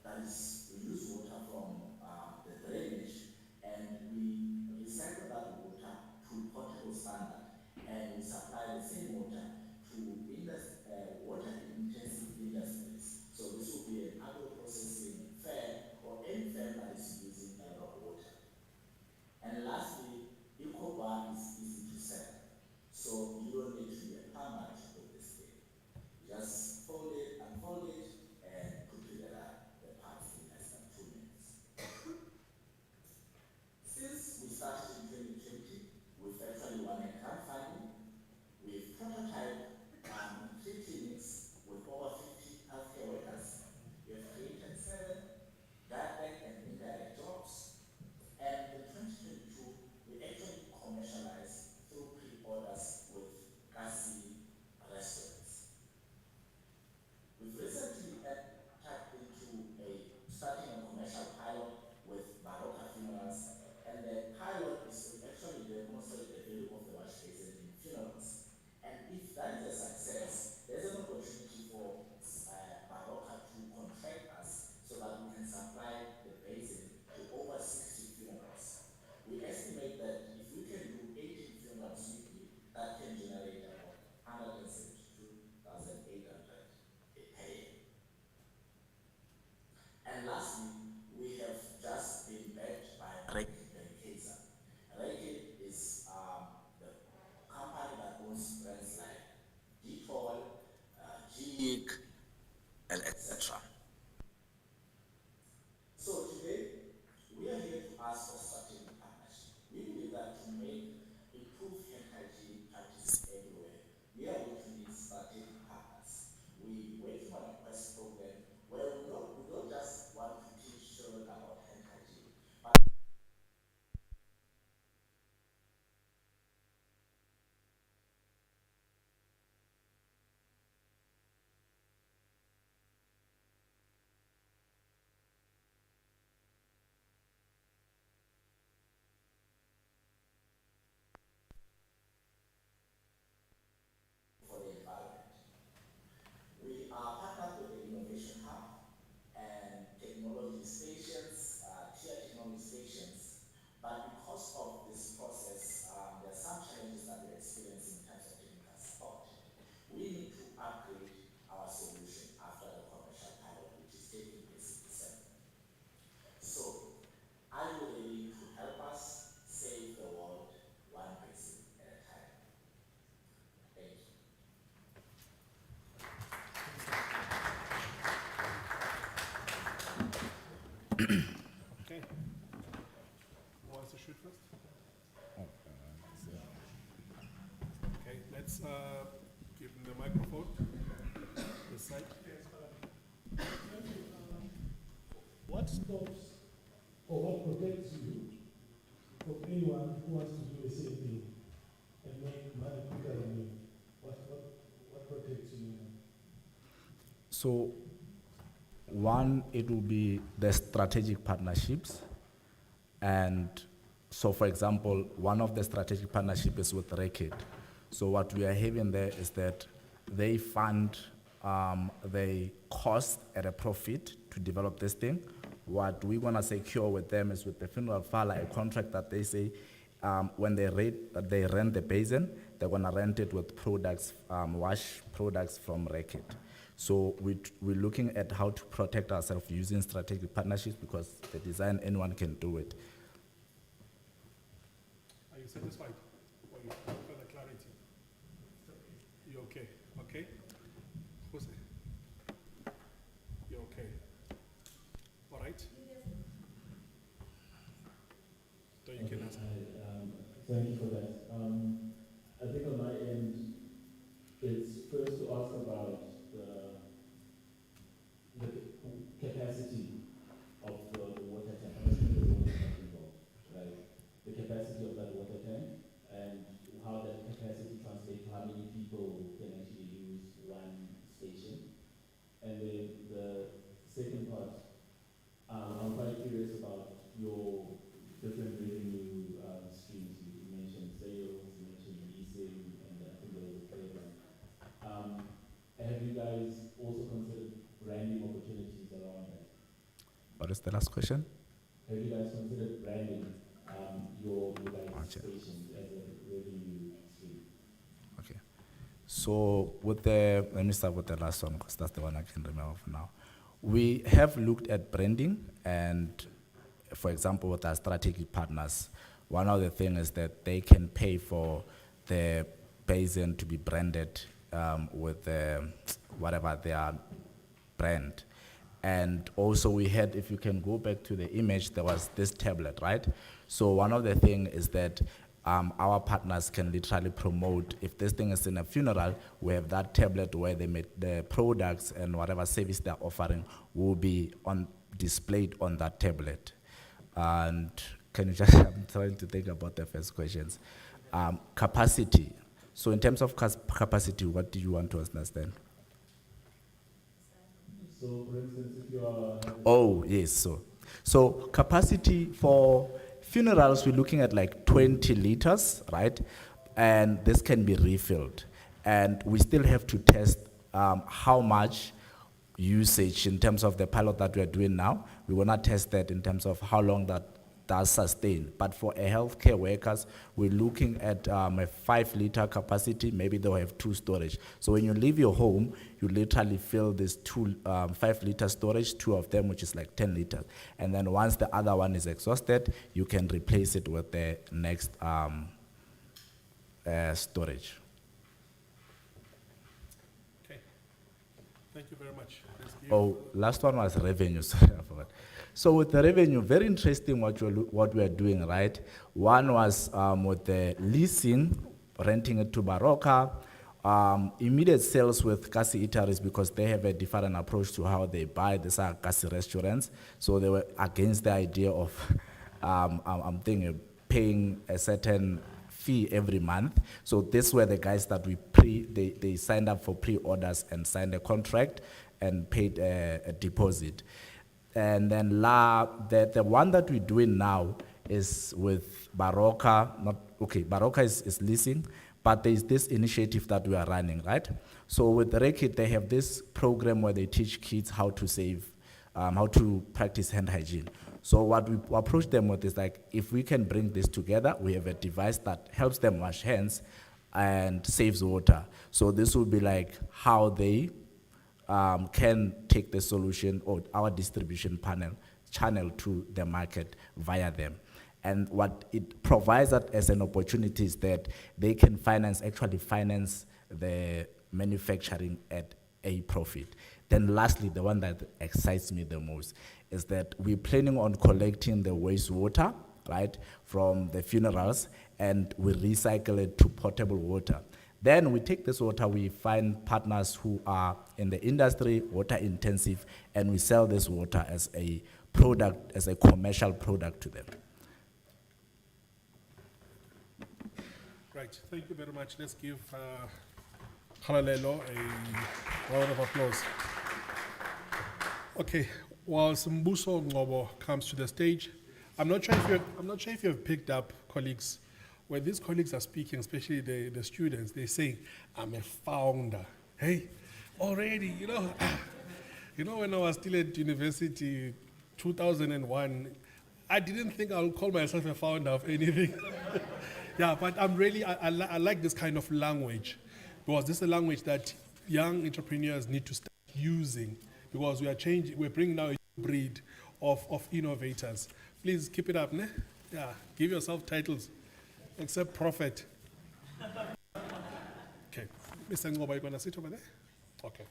that is, we use water from the drainage, and we recycle that water to potable standard, and we supply the same water to water-intensive industries. So this will be an agro-processing firm or any firm that is using a lot of water. And lastly, Ecobar is easy to sell. So And lastly, we have just been backed by Reckitt Benckiser. Reckitt is the company that owns brands like Dettol, Gillick, and etc. So today, we are here to ask for strategic partnership. We believe that to make improved hand hygiene practices everywhere, we are going to need strategic partners. We working on a quest program where we don't just want to teach children about hand hygiene, but for the environment. We are partnered with the Innovation Hub and technology stations, tier technology stations, but because of this process, there are some challenges that we're experiencing in terms of technical support. We need to upgrade our solution after the commercial pilot, which is taking place in December. So, are you ready to help us save the world one basin at a time? Thank you. Okay. Who wants to shoot first? Okay, let's give him the microphone. This side. What stops or what protects you from anyone who wants to do the same thing and make money quicker than you? What protects you? So, one, it will be the strategic partnerships. And so, for example, one of the strategic partnerships is with Reckitt. So what we are having there is that they fund the cost at a profit to develop this thing. What we're gonna secure with them is with the funeral file, a contract that they say when they rent the basin, they're gonna rent it with products, wash products from Reckitt. So we're looking at how to protect ourselves using strategic partnerships because the design, anyone can do it. Are you satisfied? Or you want further clarity? You okay? Okay? Jose? You're okay? All right? So you can ask. Thank you for that. I think on my end, it's first to ask about the capacity of the water tank. I'm assuming the water tank involved, right? The capacity of that water tank and how that capacity translates to how many people can actually use one station. And then the second part, I'm quite curious about your different revenue streams. You mentioned sales, you mentioned leasing, and I think there was a third one. Have you guys also considered branding opportunities around that? What is the last question? Have you guys considered branding your guys' stations as a revenue stream? Okay. So let me start with the last one because that's the one I can remember for now. We have looked at branding and, for example, with our strategic partners, one of the things is that they can pay for the basin to be branded with whatever their brand. And also we had, if you can go back to the image, there was this tablet, right? So one of the things is that our partners can literally promote, if this thing is in a funeral, we have that tablet where they make the products and whatever service they're offering will be displayed on that tablet. And can you just, I'm trying to think about the first questions. Capacity. So in terms of capacity, what do you want to understand? So, for instance, if you are... Oh, yes. So capacity for funerals, we're looking at like 20 liters, right? And this can be refilled. And we still have to test how much usage in terms of the pilot that we're doing now. We want to test that in terms of how long that does sustain. But for a healthcare workers, we're looking at a 5-liter capacity. Maybe they'll have 2 storage. So when you leave your home, you literally fill this 5-liter storage, 2 of them, which is like 10 liters. And then once the other one is exhausted, you can replace it with the next storage. Okay. Thank you very much. Oh, last one was revenue. Sorry, I forgot. So with the revenue, very interesting what we are doing, right? One was with the leasing, renting it to Baroka, immediate sales with Kasi eateries because they have a different approach to how they buy. These are Kasi restaurants, so they were against the idea of, I'm thinking, paying a certain fee every month. So these were the guys that they signed up for pre-orders and signed a contract and paid a deposit. And then the one that we're doing now is with Baroka. Baroka is leasing, but there's this initiative that we are running, right? So with Rekit, they have this program where they teach kids how to save, how to practice hand hygiene. So what we approach them with is like, if we can bring this together, we have a device that helps them wash hands and saves water. So this will be like how they can take the solution or our distribution channel to the market via them. And what it provides us as an opportunity is that they can actually finance the manufacturing at a profit. Then lastly, the one that excites me the most is that we're planning on collecting the wastewater, right, from the funerals, and we recycle it to potable water. Then we take this water, we find partners who are in the industry, water intensive, and we sell this water as a product, as a commercial product to them. Right, thank you very much. Let's give Khalalelo a round of applause. Okay, while Mbuso Ngobo comes to the stage, I'm not sure if you have picked up, colleagues, when these colleagues are speaking, especially the students, they say, I'm a founder. Hey, already, you know, when I was still at university, 2001, I didn't think I would call myself a founder of anything. Yeah, but I like this kind of language, because this is a language that young entrepreneurs need to start using, because we're bringing now a new breed of innovators. Please keep it up, ne? Yeah, give yourself titles. Except prophet. Okay. Mr. Ngoba, you going to sit over there? Okay.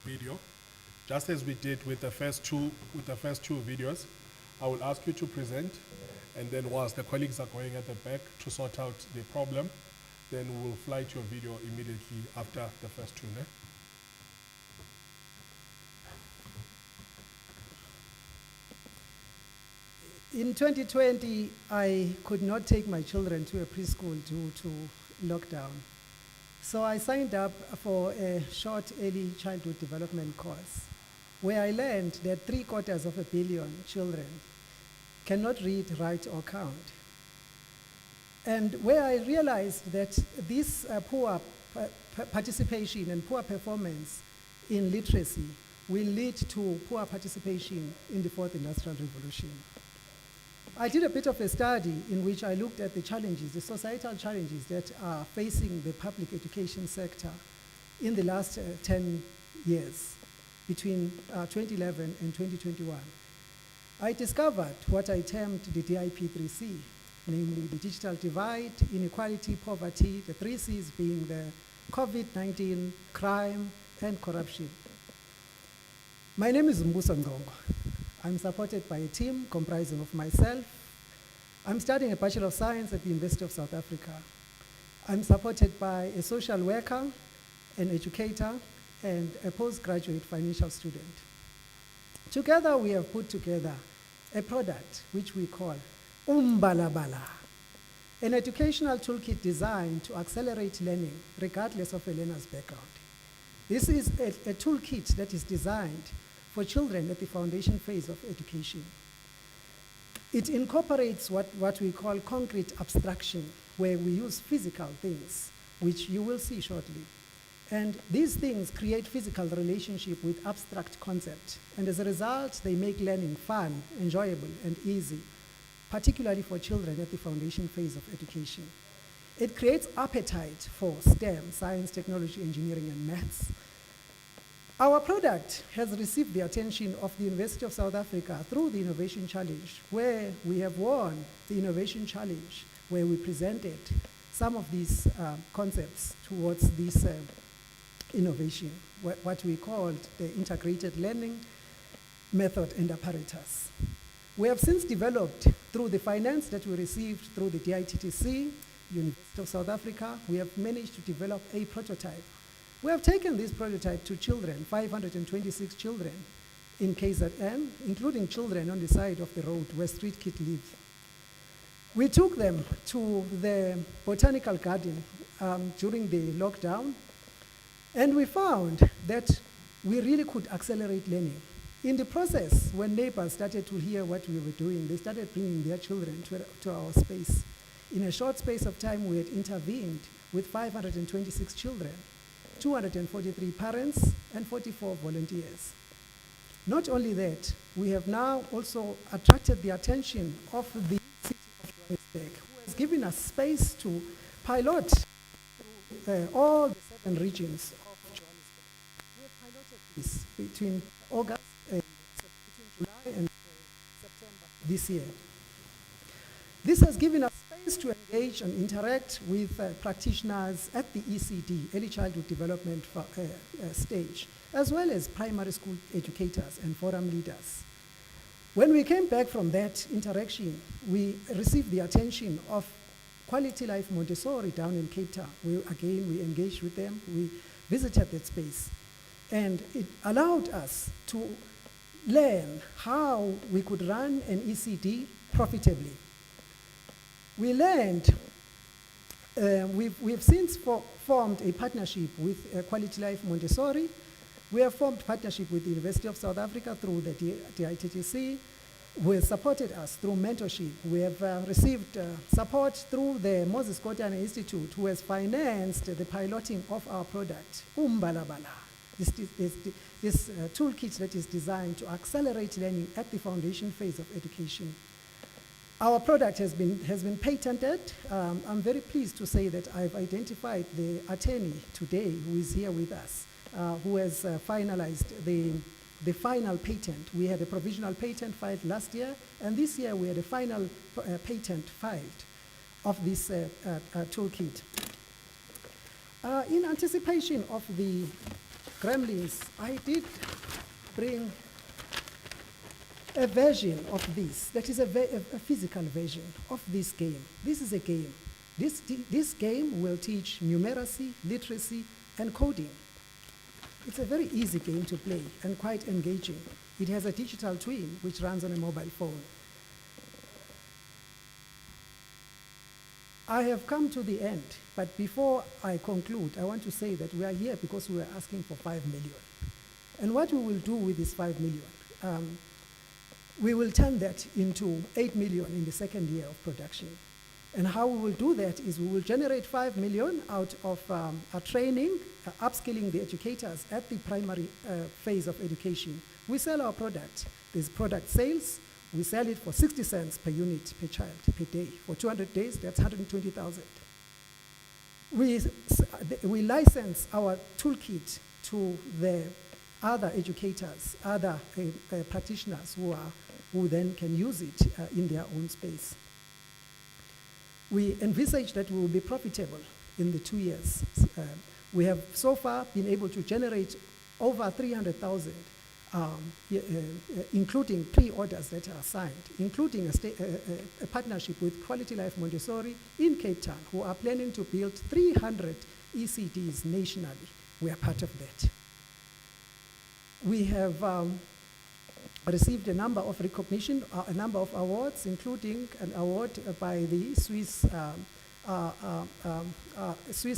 video. Just as we did with the first two videos, I will ask you to present, and then whilst the colleagues are going at the back to sort out the problem, then we'll fly to your video immediately after the first two. Ne? In 2020, I could not take my children to a preschool due to lockdown. So I signed up for a short early childhood development course, where I learned that 750 million children cannot read, write, or count. And where I realized that this poor participation and poor performance in literacy will lead to poor participation in the fourth industrial revolution. I did a bit of a study in which I looked at the challenges, the societal challenges that are facing the public education sector in the last 10 years, between 2011 and 2021. I discovered what I termed the DIP3C, namely the digital divide, inequality, poverty, the 3 Cs being the COVID-19, crime, and corruption. My name is Mbuso Ngongo. I'm supported by a team comprising of myself. I'm studying a Bachelor of Science at the University of South Africa. I'm supported by a social worker, an educator, and a postgraduate financial student. Together, we have put together a product which we call Umbalabala, an educational toolkit designed to accelerate learning regardless of a learner's background. This is a toolkit that is designed for children at the foundation phase of education. It incorporates what we call concrete abstraction, where we use physical things, which you will see shortly. And these things create physical relationship with abstract concept. And as a result, they make learning fun, enjoyable, and easy, particularly for children at the foundation phase of education. It creates appetite for STEM, science, technology, engineering, and maths. Our product has received the attention of the University of South Africa through the Innovation Challenge, where we have won the Innovation Challenge, where we presented some of these concepts towards this innovation, what we called the integrated learning method and apparatus. We have since developed, through the finance that we received through the DITTC, University of South Africa, we have managed to develop a prototype. We have taken this prototype to children, 526 children in KZN, including children on the side of the road where street kids live. We took them to the botanical garden during the lockdown, and we found that we really could accelerate learning. In the process, when neighbors started to hear what we were doing, they started bringing their children to our space. In a short space of time, we had intervened with 526 children, 243 parents, and 44 volunteers. Not only that, we have now also attracted the attention of the city of Johannesburg, who has given us space to pilot all the 7 regions of Johannesburg. We have piloted this between August and between July and September this year. This has given us space to engage and interact with practitioners at the ECD, Early Childhood Development stage, as well as primary school educators and forum leaders. When we came back from that interaction, we received the attention of Quality Life Montessori down in Cape Town. We engaged with them, we visited that space, and it allowed us to learn how we could run an ECD profitably. We learned, we've since formed a partnership with Quality Life Montessori. We have formed partnership with the University of South Africa through the DITTC, who has supported us through mentorship. We have received support through the Moses Kotane Institute, who has financed the piloting of our product, Umbalabala. This toolkit that is designed to accelerate learning at the foundation phase of education. Our product has been patented. I'm very pleased to say that I've identified the attorney today who is here with us, who has finalized the final patent. We had a provisional patent filed last year, and this year we had a final patent filed of this toolkit. In anticipation of the Gremlins, I did bring a version of this, that is a physical version of this game. This is a game. This game will teach numeracy, literacy, and coding. It's a very easy game to play and quite engaging. It has a digital twin which runs on a mobile phone. I have come to the end, but before I conclude, I want to say that we are here because we are asking for 5 million. And what we will do with this 5 million, we will turn that into 8 million in the second year of production. And how we will do that is we will generate 5 million out of a training, upskilling the educators at the primary phase of education. We sell our product. There's product sales. We sell it for 60 cents per unit per child per day. For 200 days, that's 120,000. We license our toolkit to the other educators, other practitioners who then can use it in their own space. We envisage that we will be profitable in the 2 years. We have so far been able to generate over 300,000, including pre-orders that are signed, including a partnership with Quality Life Montessori in Cape Town, who are planning to build 300 ECDs nationally. We are part of that. We have received a number of recognition, a number of awards, including an award by the Swiss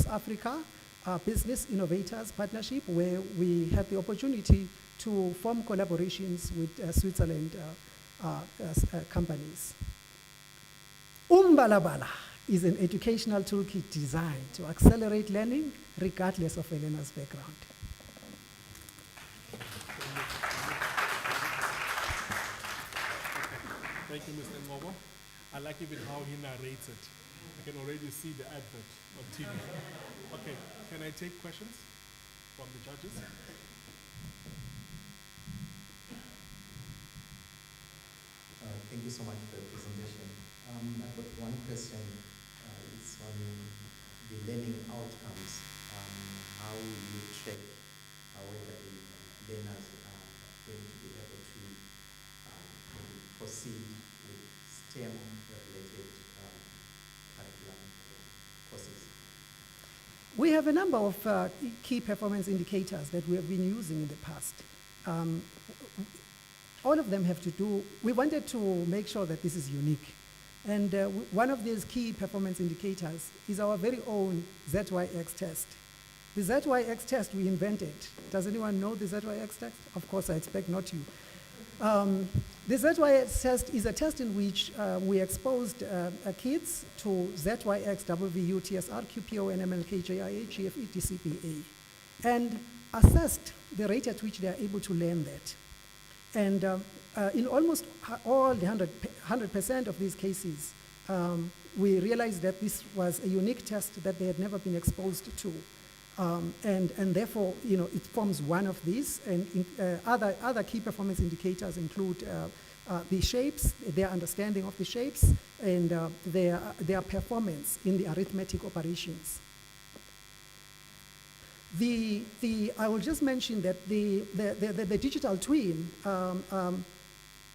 Africa Business Innovators Partnership, where we had the opportunity to form collaborations with Switzerland companies. Umbalabala is an educational toolkit designed to accelerate learning regardless of a learner's background. Thank you, Mr. Ngobo. I like even how he narrates it. I can already see the advert on TV. Okay, can I take questions from the judges? Thank you so much for the presentation. I've got one question. It's on the learning outcomes. How you check whether the learners are going to be able to proceed with STEM-related curriculum courses? We have a number of key performance indicators that we have been using in the past. All of them have to do, we wanted to make sure that this is unique. And one of these key performance indicators is our very own ZYX test. The ZYX test we invented. Does anyone know the ZYX test? Of course, I expect not you. The ZYX test is a test in which we exposed kids to ZYX, WVU, TSR, QPO, NMLK, JIA, GFE, DCPA, and assessed the rate at which they are able to learn that. And in almost all the 100% of these cases, we realized that this was a unique test that they had never been exposed to. And therefore, it forms one of these. And other key performance indicators include the shapes, their understanding of the shapes, and their performance in the arithmetic operations. I will just mention that the digital twin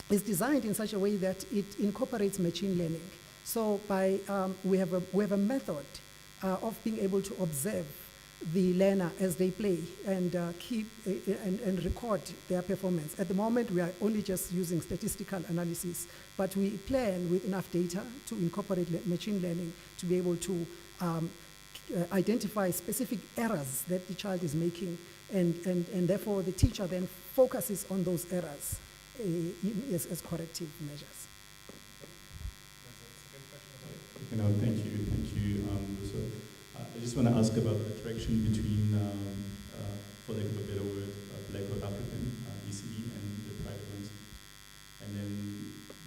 is designed in such a way that it incorporates machine learning. So we have a method of being able to observe the learner as they play and keep and record their performance. At the moment, we are only just using statistical analysis, but we plan with enough data to incorporate machine learning to be able to identify specific errors that the child is making, and therefore the teacher then focuses on those errors as corrective measures. Thank you. So I just want to ask about the traction between, for lack of a better word, Black or African ECE and the private ones, and then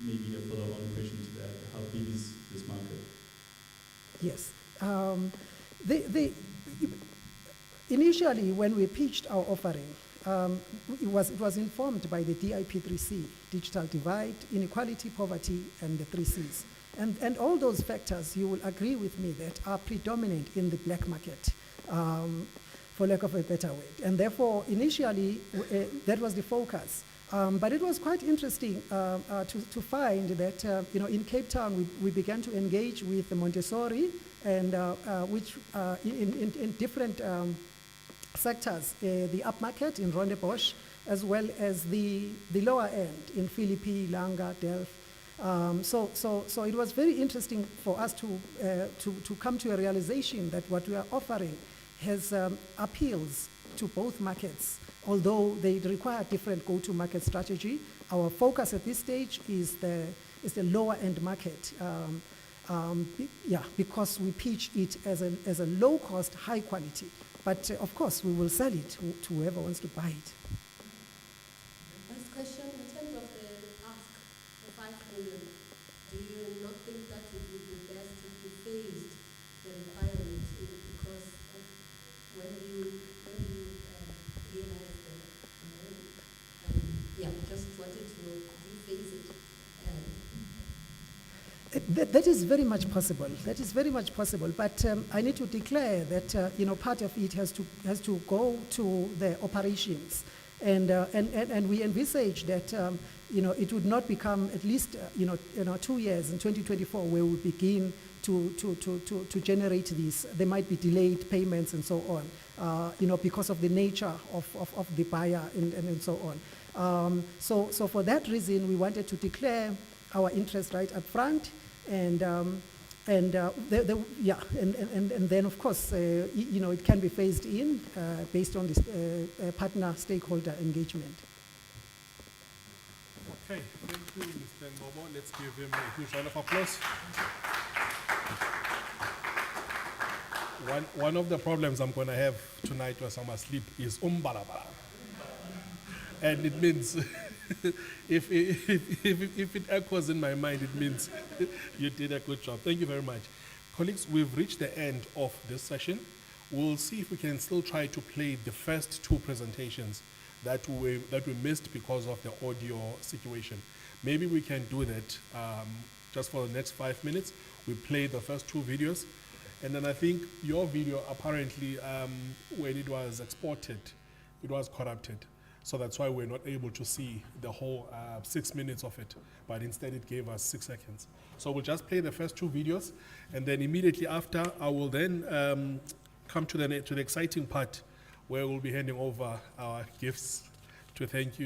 maybe a follow-on question to that: how big is this market? Yes. Initially, when we pitched our offering, it was informed by the DIP3C, digital divide, inequality, poverty, and the 3 Cs. And all those factors, you will agree with me, that are predominant in the black market. for lack of a better word. And therefore, initially, that was the focus. But it was quite interesting to find that in Cape Town we began to engage with the Montessori, and which in different sectors, the upmarket in Rondebosch, as well as the lower end in Philippi, Langa, Delft. So it was very interesting for us to come to a realization that what we are offering has appeals to both markets, although they require different go-to-market strategy. Our focus at this stage is the lower end market, because we pitch it as a low-cost, high-quality. But of course, we will sell it to whoever wants to buy it. Last question, in terms of the ask for 5 million, do you not think that it would be best if you phased the requirement because of when you realize that, just wanted to know, phase it? That is very much possible. That is very much possible. But I need to declare that part of it has to go to the operations, and we envisage that it would not become at least 2 years in 2024 where we begin to generate these. There might be delayed payments and so on, because of the nature of the buyer and so on. So for that reason, we wanted to declare our interest right up front, and then of course it can be phased in based on this partner stakeholder engagement. Okay, thank you, Mr. Ngobo. Let's give him a huge round of applause. One of the problems I'm going to have tonight while I'm asleep is umbalabala. And it means, if it echoes in my mind, it means you did a good job. Thank you very much. Colleagues, we've reached the end of this session. We'll see if we can still try to play the first 2 presentations that we missed because of the audio situation. Maybe we can do that just for the next 5 minutes. We play the first 2 videos. And then I think your video, apparently, when it was exported, it was corrupted. So that's why we're not able to see the whole 6 minutes of it, but instead it gave us 6 seconds. So we'll just play the first 2 videos, and then immediately after, I will then come to the exciting part where we'll be handing over our gifts to thank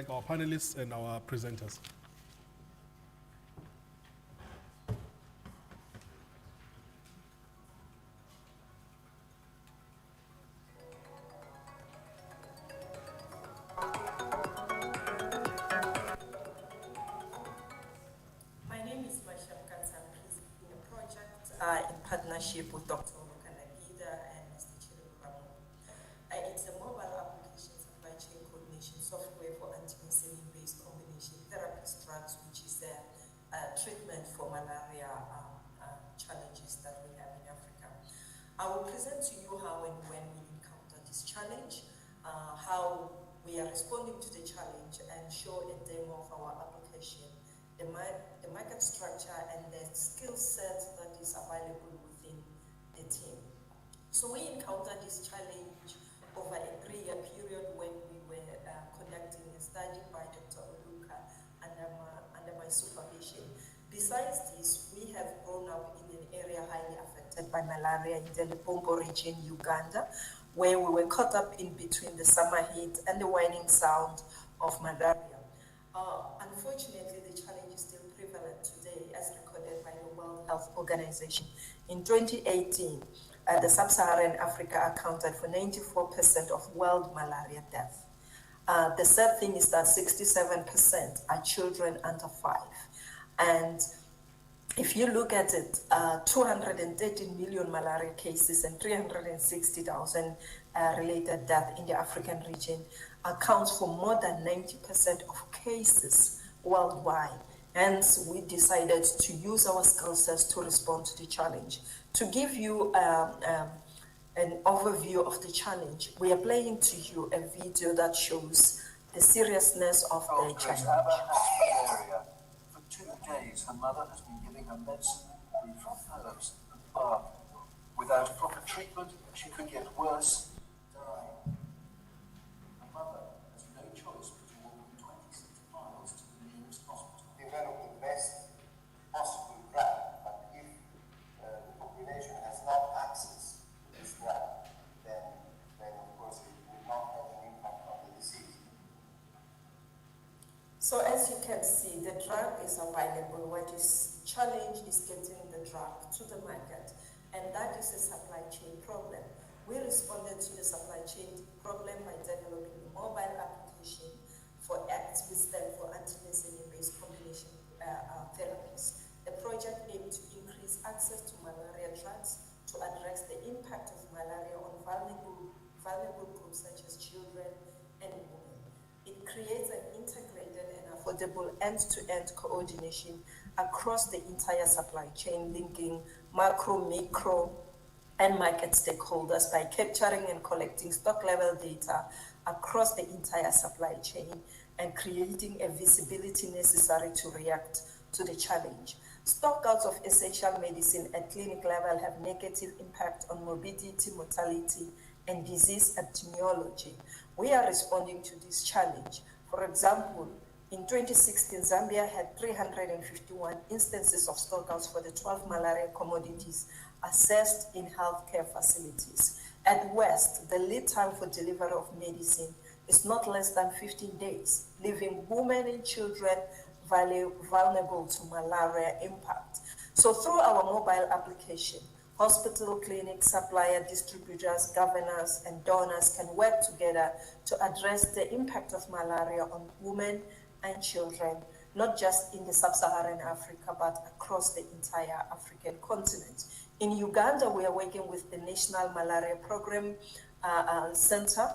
our panelists and our presenters. In partnership with Dr. Kanagida and Mr. Chirubamo. It's a mobile application supply chain coordination software for anti-insulin-based combination therapist drugs, which is a treatment for malaria challenges that we have in Africa. I will present to you how and when we encounter this challenge, how we are responding to the challenge, and show a demo of our application, the market structure, and the skill set that is available within the team. So we encountered this challenge over a 3-year period when we were conducting a study by Dr. Oluka under my supervision. Besides this, we have grown up in an area highly affected by malaria in the Limpopo region, Uganda, where we were caught up in between the summer heat and the waning sound of malaria. Unfortunately, the challenge is still prevalent today, as recorded by the World Health Organization. In 2018, the sub-Saharan Africa accounted for 94% of world malaria deaths. The sad thing is that 67% are children under 5. And if you look at it, 230 million malaria cases and 360,000 related deaths in the African region accounts for more than 90% of cases worldwide. Hence, we decided to use our skill sets to respond to the challenge. To give you an overview of the challenge, we are playing to you a video that shows the seriousness of the challenge. For 2 days, her mother has been giving her medicine made from herbs and bark. Without proper treatment, she could get worse, die. can see, the drug is available. What is challenge is getting the drug to the market, and that is a supply chain problem. We responded to the supply chain problem by developing a mobile application for ACT, which stands for Anti-Based Combination Therapies. The project aimed to increase access to malaria drugs to address the impact of malaria on vulnerable groups such as children and women. It creates an integrated and affordable end-to-end coordination across the entire supply chain, linking macro, micro, and market stakeholders by capturing and collecting stock level data across the entire supply chain and creating a visibility necessary to react to the challenge. Stockouts of essential medicine at clinic level have negative impact on morbidity, mortality, and disease epidemiology. We are responding to this challenge. For example, in 2016, Zambia had 351 instances of stockouts for the 12 malaria commodities assessed in healthcare facilities. At West, the lead time for delivery of medicine is not less than 15 days, leaving women and children vulnerable to malaria impact. So through our mobile application, hospital, clinics, supplier, distributors, governors, and donors can work together to address the impact of malaria on women and children, not just in the sub-Saharan Africa, but across the entire African continent. In Uganda, we are working with the National Malaria Program Center,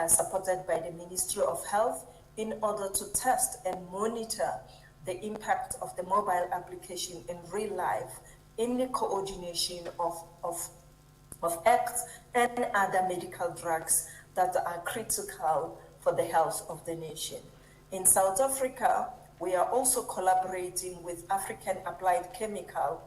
supported by the Ministry of Health, in order to test and monitor the impact of the mobile application in real life in the coordination of ACT and other medical drugs that are critical for the health of the nation. In South Africa, we are also collaborating with African Applied Chemical,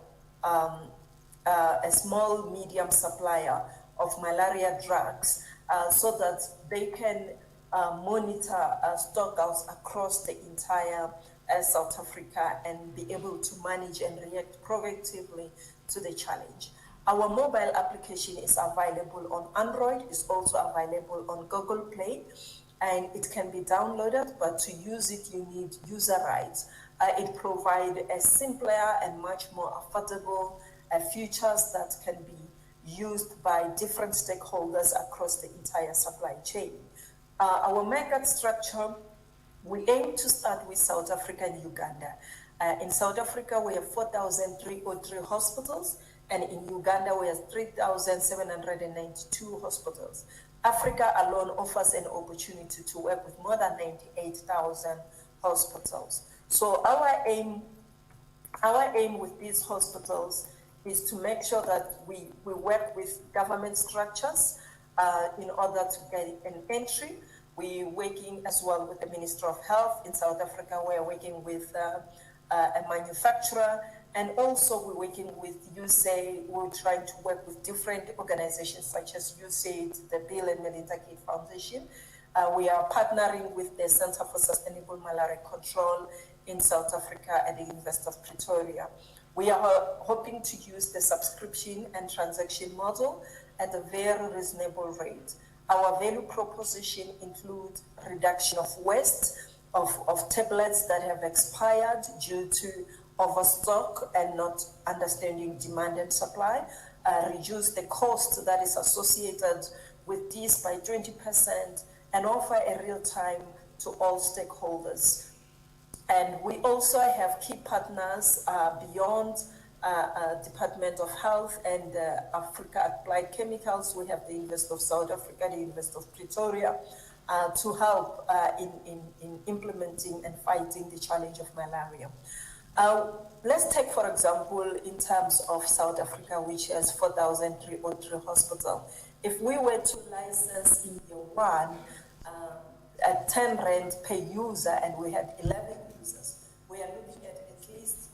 a small medium supplier of malaria drugs, so that they can monitor stockouts across the entire South Africa and be able to manage and react proactively to the challenge. Our mobile application is available on Android, it's also available on Google Play, and it can be downloaded, but to use it, you need user rights. It provides a simpler and much more affordable features that can be used by different stakeholders across the entire supply chain. Our market structure, we aim to start with South Africa and Uganda. In South Africa, we have 4,303 hospitals, and in Uganda, we have 3,792 hospitals. Africa alone offers an opportunity to work with more than 98,000 hospitals. So our aim with these hospitals is to make sure that we work with government structures in order to get an entry. We're working as well with the Ministry of Health in South Africa. We're working with a manufacturer, and also we're working with USAID. We're trying to work with different organizations such as USAID, the Bill and Melinda Gates Foundation. We are partnering with the Center for Sustainable Malaria Control in South Africa at the University of Pretoria. We are hoping to use the subscription and transaction model at a very reasonable rate. Our value proposition includes reduction of waste, of tablets that have expired due to overstock and not understanding demand and supply, reduce the cost that is associated with this by 20%, and offer a real time to all stakeholders. And we also have key partners beyond Department of Health and Africa Applied Chemicals. We have the University of South Africa, the University of Pretoria, to help in implementing and fighting the challenge of malaria. Let's take, for example, in terms of South Africa, which has 4,303 hospitals. If we were to license in year one at 10 rand per user and we had 11 users, we are looking at least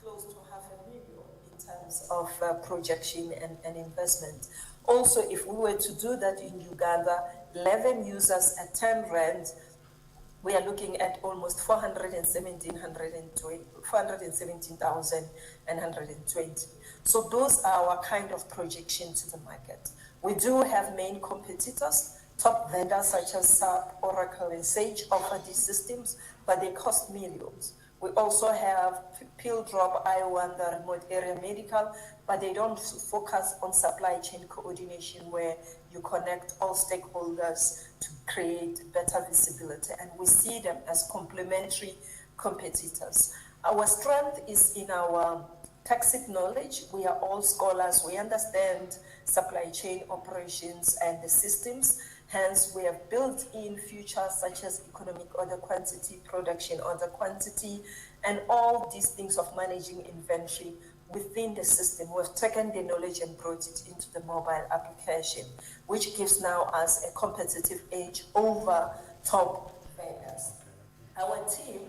close to 500,000 in terms of projection and investment. Also, if we were to do that in Uganda, 11 users at 10 rand, we are looking at almost 417,120. So those are our kind of projection to the market. We do have main competitors Top vendors such as SAP, Oracle, and Sage offer these systems, but they cost millions. We also have Pill Drop, I1, the remote area medical, but they don't focus on supply chain coordination where you connect all stakeholders to create better visibility. And we see them as complementary competitors. Our strength is in our tacit knowledge. We are all scholars. We understand supply chain operations and the systems. Hence, we have built in features such as economic order quantity, production order quantity, and all these things of managing inventory within the system. We've taken the knowledge and brought it into the mobile application, which gives now us a competitive edge over top vendors. Our team,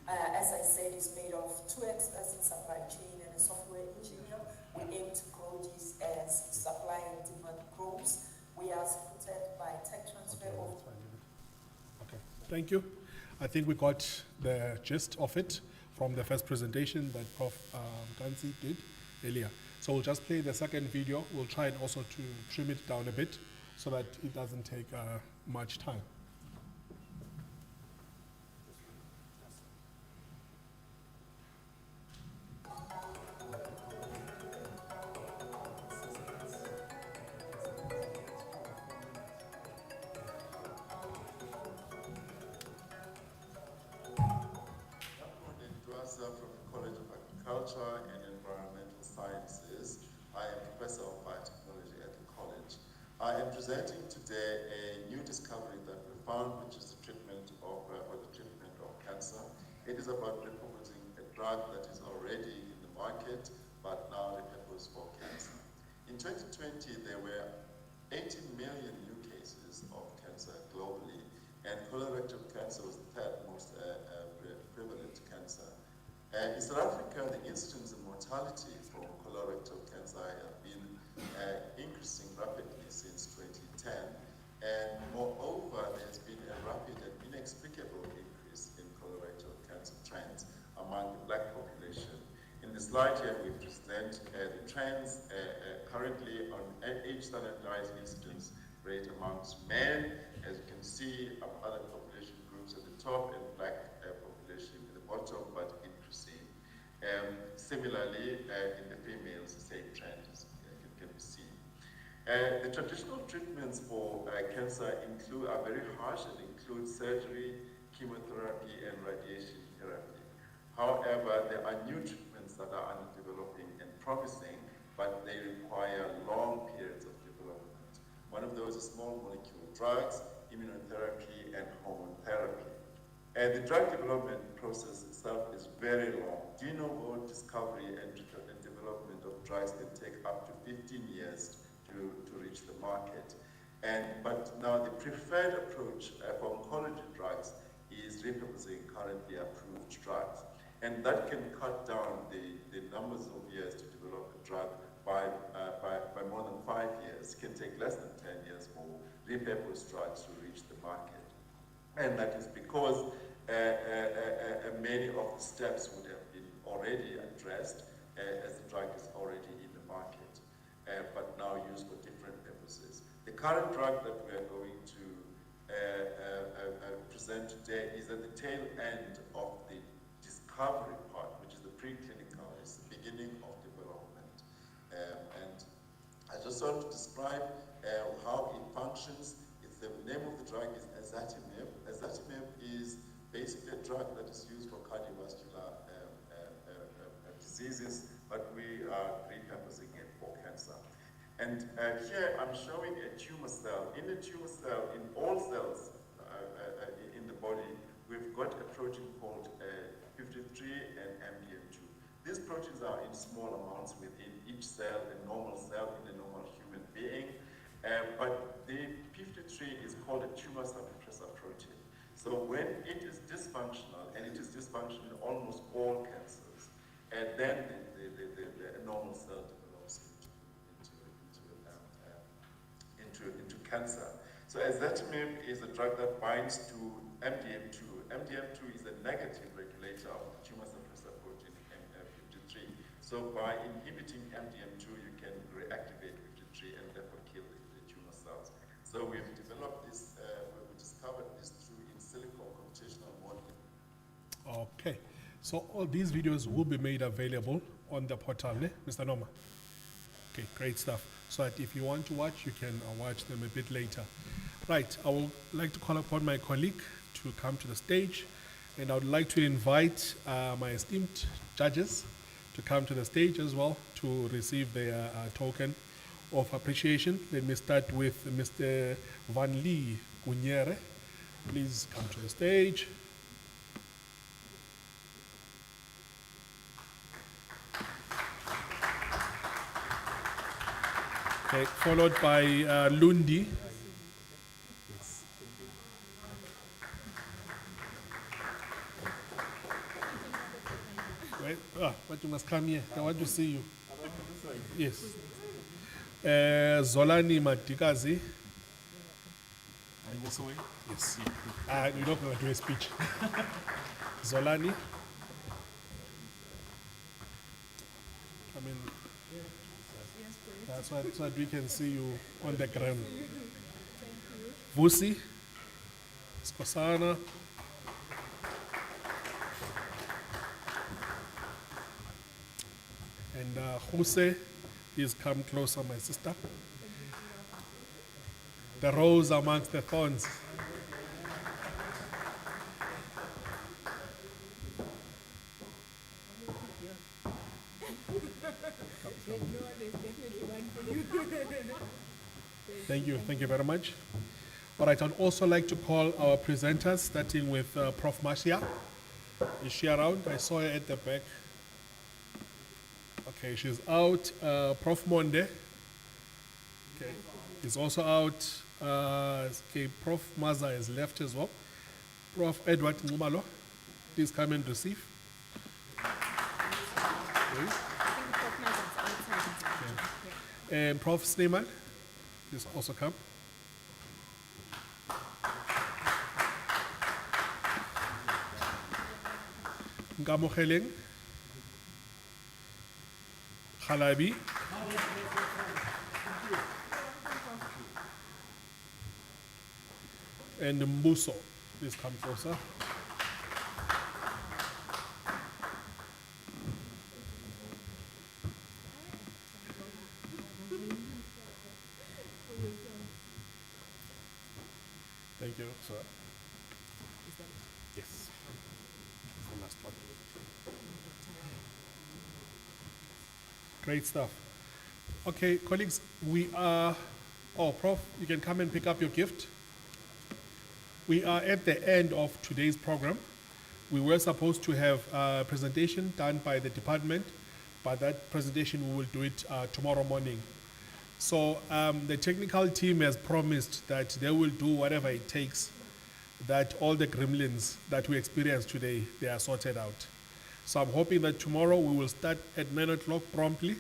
as I said, is made of 2 experts in supply chain and a software engineer. We aim to grow this as supply and demand grows. We are supported by tech transfer of... Okay, thank you. I think we got the gist of it from the first presentation that Prof. Tansi did earlier. So we'll just play the second video. We'll try and also to trim it down a bit so that it doesn't take much time. And Environmental Sciences. I am Professor of Biotechnology at the college. I am presenting today a new discovery that we found, which is the treatment of cancer. It is about repurposing a drug that is already in the market, but now repurposed for cancer. In 2020, there were 18 million new cases of cancer globally, and colorectal cancer was the third most prevalent cancer. In South Africa, the incidence and mortality from colorectal cancer have been increasing rapidly since 2010, and moreover, there's been a rapid and inexplicable increase in colorectal cancer trends among the Black population. In the slide here, we present the trends currently on age-standardized incidence rate amongst men. As you can see, other population groups at the top and Black population at the bottom, but similarly, in the females, the same trend can be seen. The traditional treatments for cancer are very harsh and include surgery, chemotherapy, and radiation therapy. However, there are new treatments that are under developing and promising, but they require long periods of development. One of those is small molecule drugs, immunotherapy, and hormone therapy. The drug development process itself is very long. De novo discovery and development of drugs can take up to 15 years to reach the market. But now the preferred approach for oncology drugs is repurposing currently approved drugs. And that can cut down the numbers of years to develop a drug by more than 5 years. It can take less than 10 years for repurposed drugs to reach the market. And that is because many of the steps would have been already addressed as the drug is already in the market, but now used for different purposes. The current drug that we are going to present today is at the tail end of the discovery part, which is the preclinical, it's the beginning of development. And I just want to describe how it functions. The name of the drug is azatimib. Azatimib is basically a drug that is used for cardiovascular diseases, but we are repurposing it for cancer. And here I'm showing a tumor cell. In the tumor cell, in all cells in the body, we've got a protein called 53 and MDM2. These proteins are in small amounts within each cell, a normal cell in a normal human being. But the 53 is called a tumor suppressor protein. So when it is dysfunctional, and it is dysfunctional in almost all cancers, and then the normal cell develops into cancer. So azatimib is a drug that binds to MDM2. MDM2 is a negative regulator of the tumor suppressor protein 53. So by inhibiting MDM2, you can reactivate 53 and therefore kill the tumor cells. So we've developed this, we discovered this through in silico computational modeling. Okay, so all these videos will be made available on the portal, ne? Mr. Noma? Okay, great stuff. So that if you want to watch, you can watch them a bit later. Right, I would like to call upon my colleague to come to the stage, and I would like to invite my esteemed judges to come to the stage as well to receive their token of appreciation. Let me start with Mr. Van Lee Gunyere. Please come to the stage. Okay, followed by Lundi. Wait, but you must come here. I want to see you. Yes. Zolani Madikazi. Yes. You're not going to do a speech. Zolani. I mean, so that we can see you on the ground. Vusi, Skosana, and Jose, please come closer, my sister. The rose amongst the thorns. Thank you very much. All right, I'd also like to call our presenters, starting with Prof. Marcia. Is she around? I saw her at the back. Okay, she's out. Prof. Monde. Okay, he's also out. Okay, Prof. Maza is left as well. Prof. Edward Ngumalo, please come and receive. Please. Okay. And Prof. Sneeman, please also come. Ngamogeleng, Khalabi, and Mbuso, please come closer. Thank you, sir. Yes. The last one. Great stuff. Okay, colleagues, we are, Prof, you can come and pick up your gift. We are at the end of today's program. We were supposed to have a presentation done by the department, but that presentation we will do it tomorrow morning. So the technical team has promised that they will do whatever it takes that all the gremlins that we experienced today, they are sorted out. So I'm hoping that tomorrow we will start at 9 o'clock promptly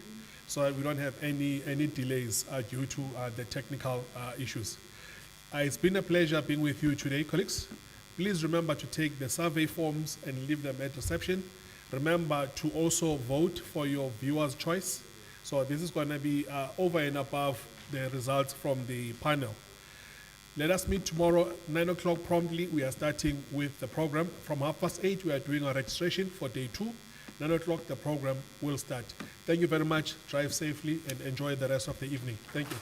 so that we don't have any delays due to the technical issues. It's been a pleasure being with you today, colleagues. Please remember to take the survey forms and leave them at reception. Remember to also vote for your viewer's choice. So this is going to be over and above the results from the panel. Let us meet tomorrow, 9 o'clock promptly. We are starting with the program. From 8:30, we are doing our registration for day 2. 9 o'clock, the program will start. Thank you very much. Drive safely and enjoy the rest of the evening. Thank you.